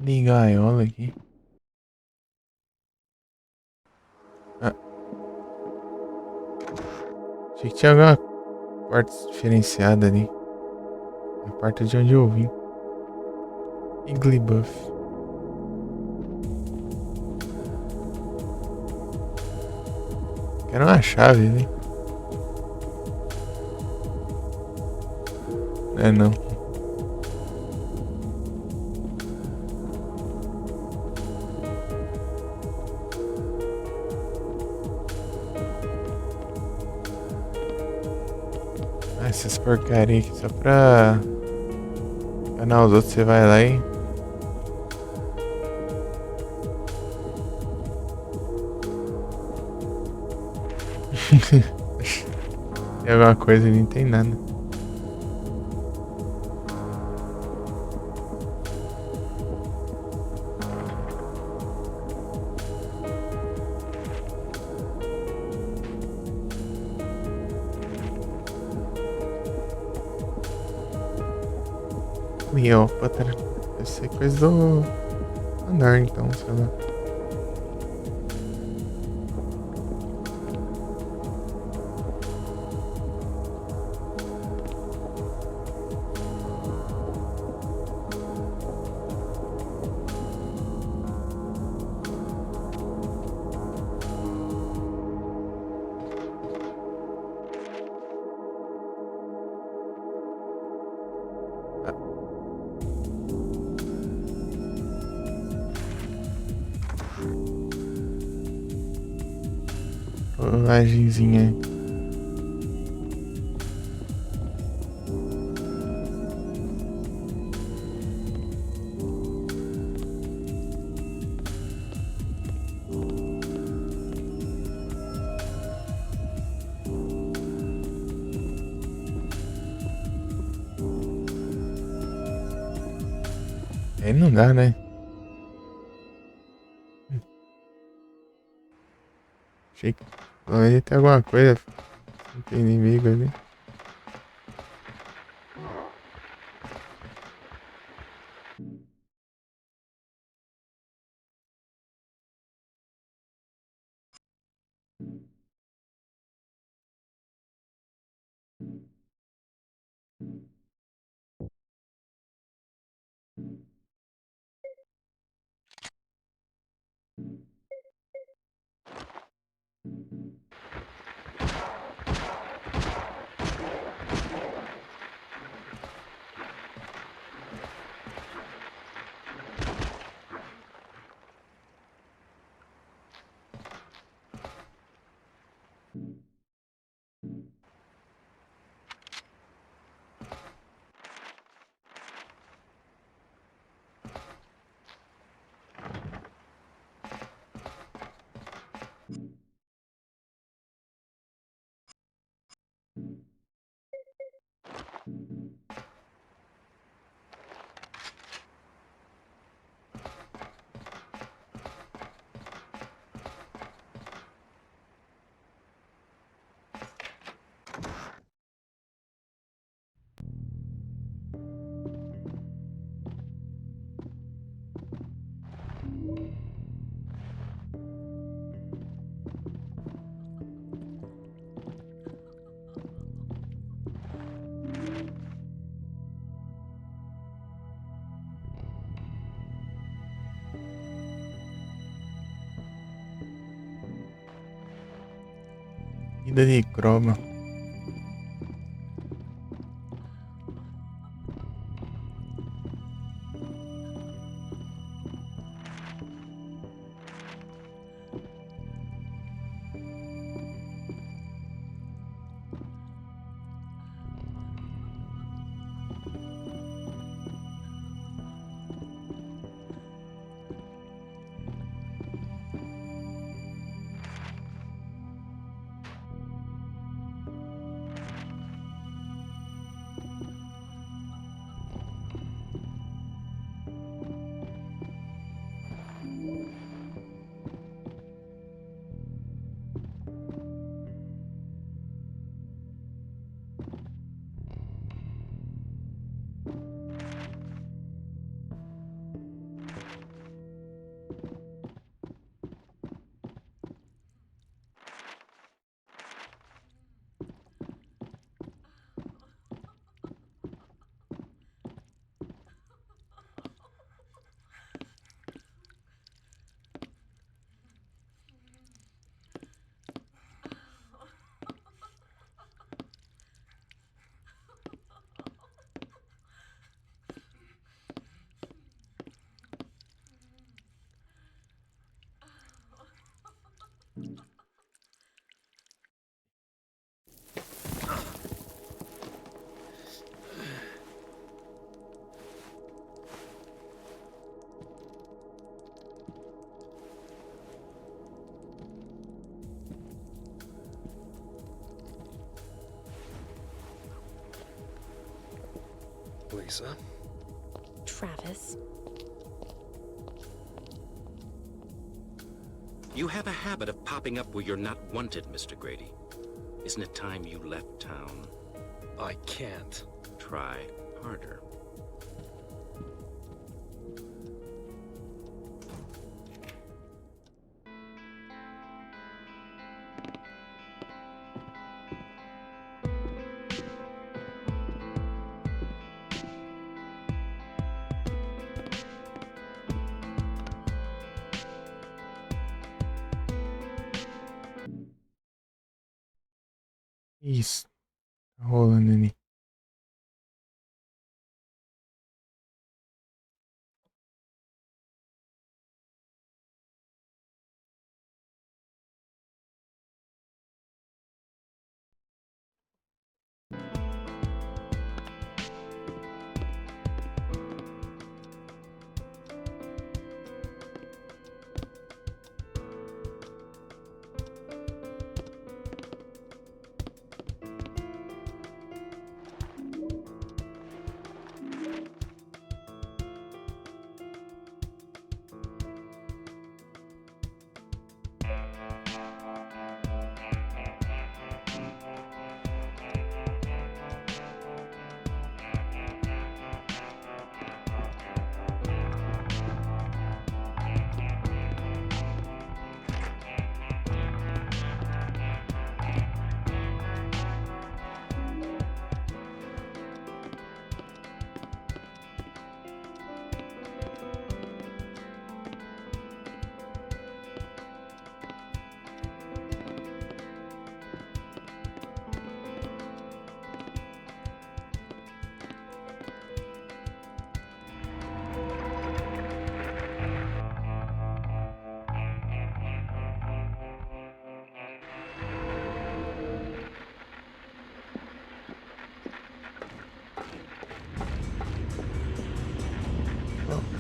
Nem gaiola aqui. Ah, achei que tinha alguma porta diferenciada ali. A porta de onde eu vim. Igglybuff. Quero uma chave ali. É não. Ah, essas porcaria aqui só pra enganar os outros, você vai lá e. Tem alguma coisa ali, não tem nada. Cleópatra. Deve ser coisa do andar então, sei lá. Rolagenzinha. Aí não dá, né? Achei que ia ter alguma coisa. Não tem inimigo ali. Ida de croma. Lisa? Travis. You have a habit of popping up where you're not wanted, Mr. Grady. Isn't it time you left town? I can't. Try harder. Isso. Tá rolando ali.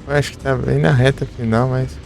Eu acho que tá bem na reta final, mas.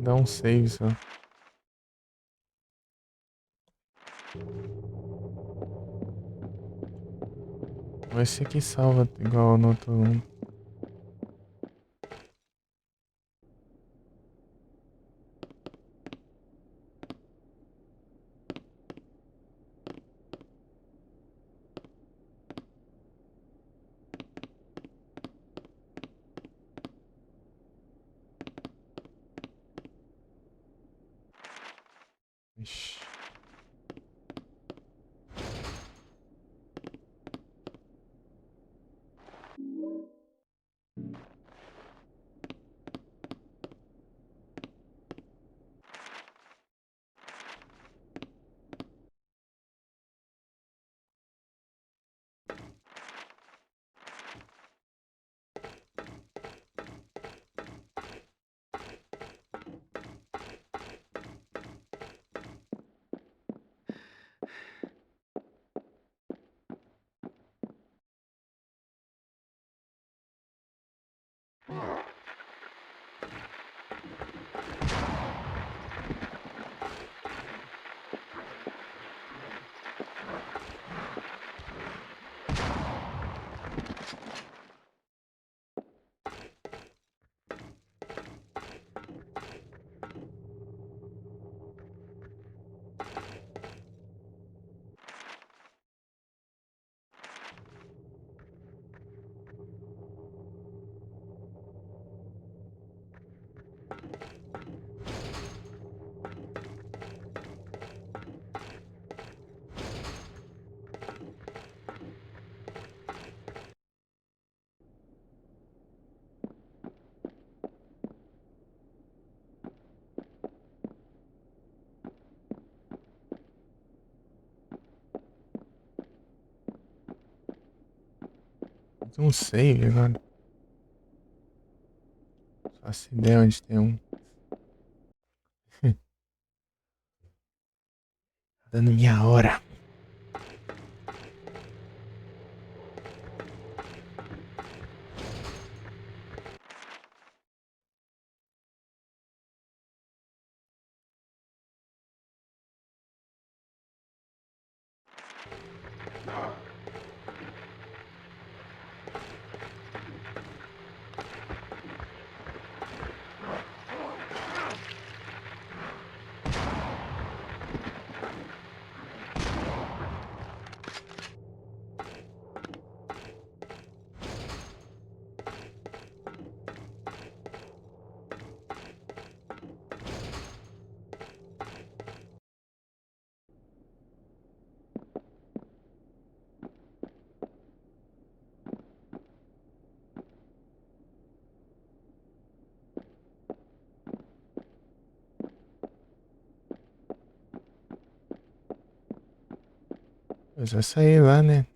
Dá um save só. Esse aqui salva igual no outro. Ixi. Tem um save agora. Faço ideia onde tem um. Dando minha hora. Eu já saí lá, né?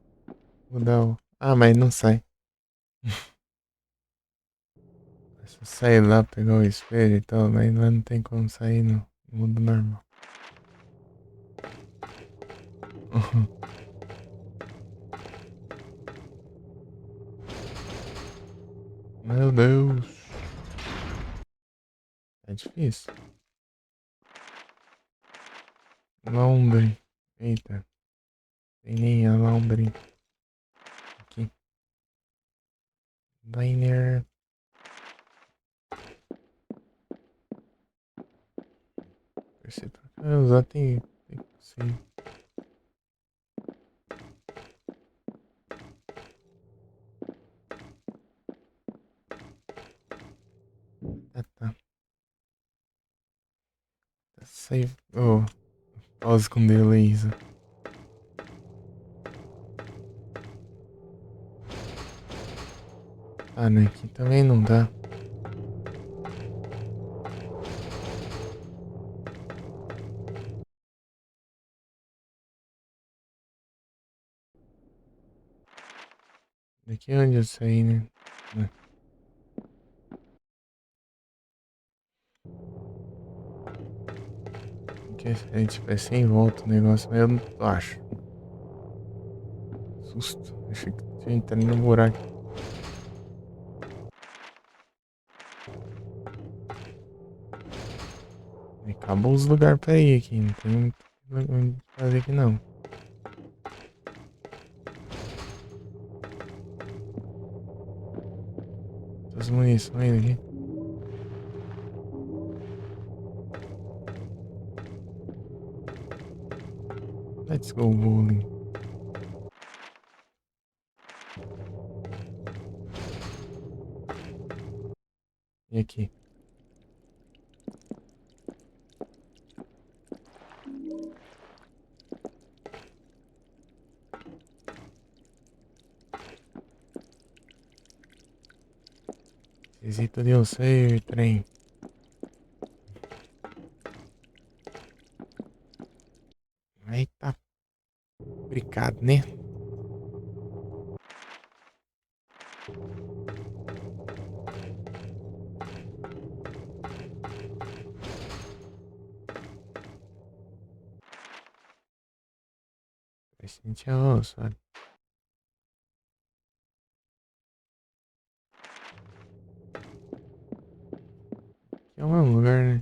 Vou dar o. Ah, mas não sai. É só sair lá, pegar o espelho e tal, mas lá não tem como sair no mundo normal. Meu Deus. É difícil. Laundry. Eita. Tem nem a laundry. Aqui. Diner. Percebi. Usar tem que ser. Tá. Tá save. Oh. voz com delay, Isa. Ah, né? Aqui também não dá. Daqui é onde eu saí, né? Que a gente vai sem volta o negócio, mas eu não acho. Susto. Achei que tinha entrado no buraco. E acabou os lugares pra ir aqui. Não tem muito onde fazer aqui não. Essas munições aqui. Let's go bowling. E aqui? Visita de eu sei, trem. Eita. Obrigado, né? Bastante avançado. Aqui é o mesmo lugar, né?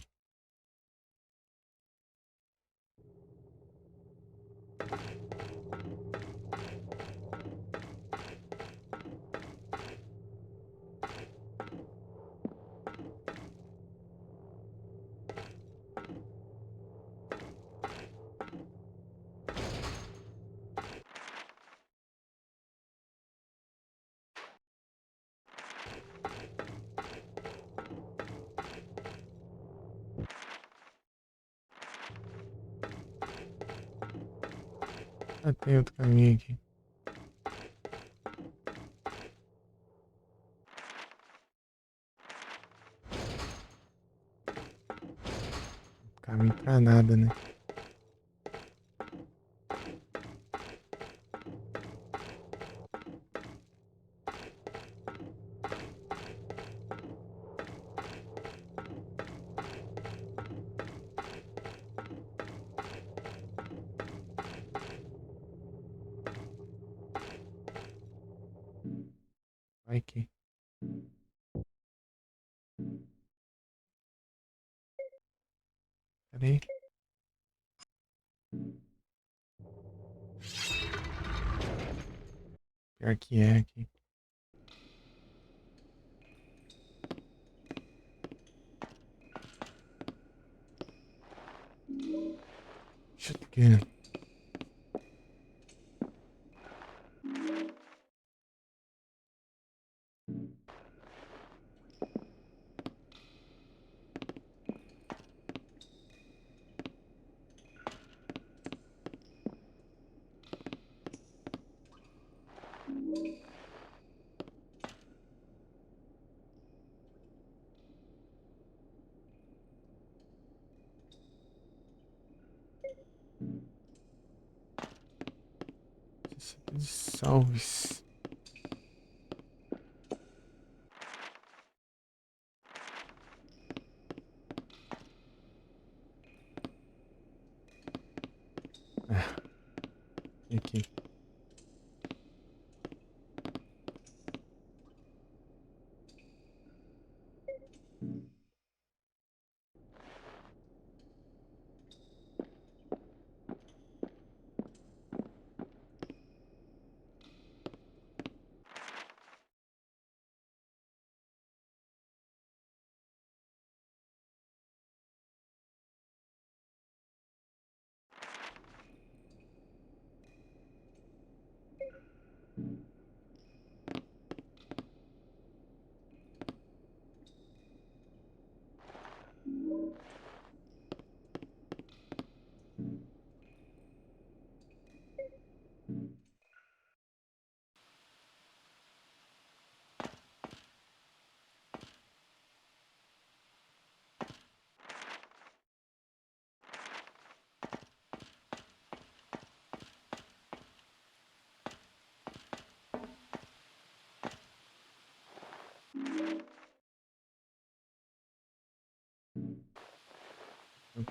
Ah, tem outro caminho aqui. Caminho pra nada, né? Vai que. Pera aí. Pior que é aqui. Shotgun. Salves. Ah, e aqui.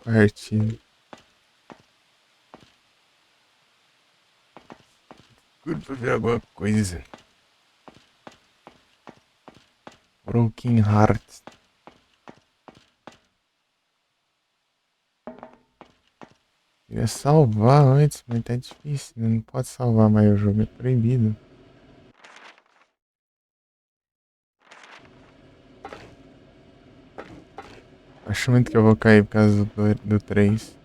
Partido. Tudo pra ver alguma coisa. Broken Heart. Queria salvar antes, mas tá difícil, né? Não pode salvar mais o jogo, é proibido. Acho muito que eu vou cair por causa do 3.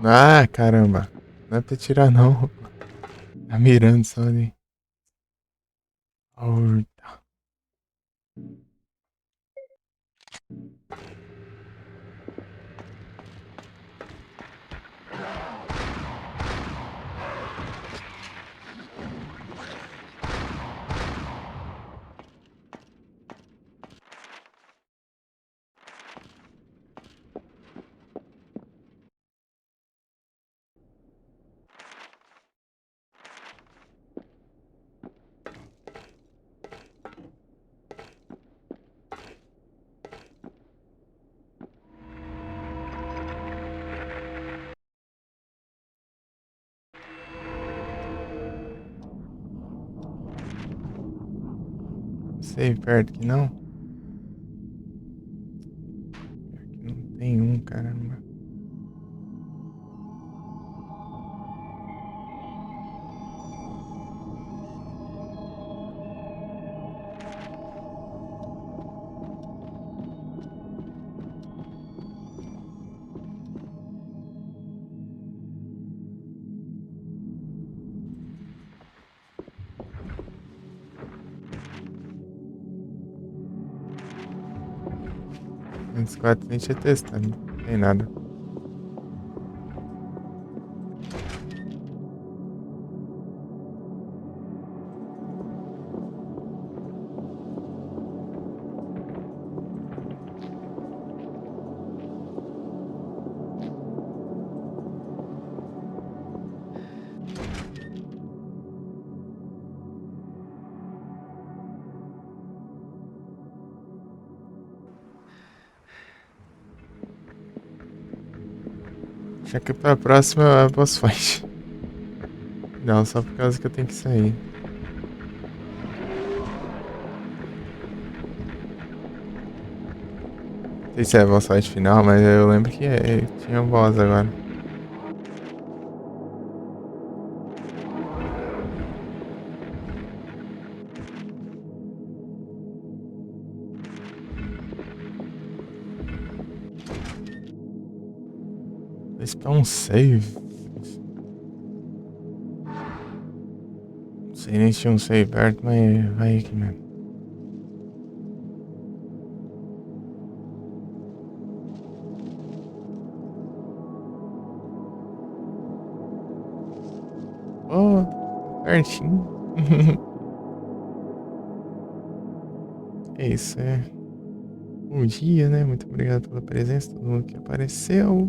Ah, caramba. Não é pra tirar não. Tá mirando só ali. Eita. Sei perto que não? Pior que não tem um, caramba. Antes 4 nem tinha testado. Não tem nada. Já que pra próxima é boss fight. Não, só por causa que eu tenho que sair. Não sei se é boss fight final, mas eu lembro que tinha um boss agora. Esse é um save. Não sei nem se tinha um save perto, mas vai aqui mesmo. Oh, pertinho. É isso, é. Bom dia, né? Muito obrigado pela presença, todo mundo que apareceu.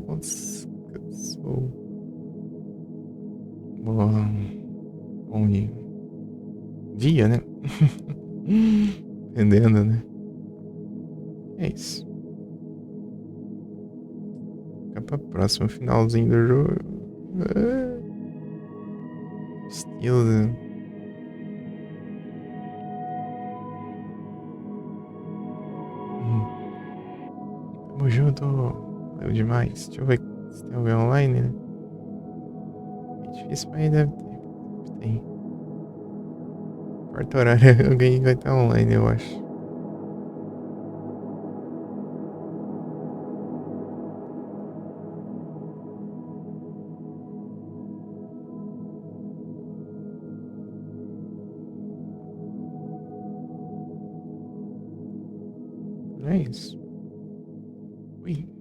Bom, bom dia, né? Entendendo, né? É isso. Fica pra próximo finalzinho do jogo. Estilo de... Tamo junto. Valeu demais. Deixa eu ver se tem alguém online, né? É difícil, mas deve ter. Tem. Quarto horário, alguém vai estar online, eu acho. É isso. Ui.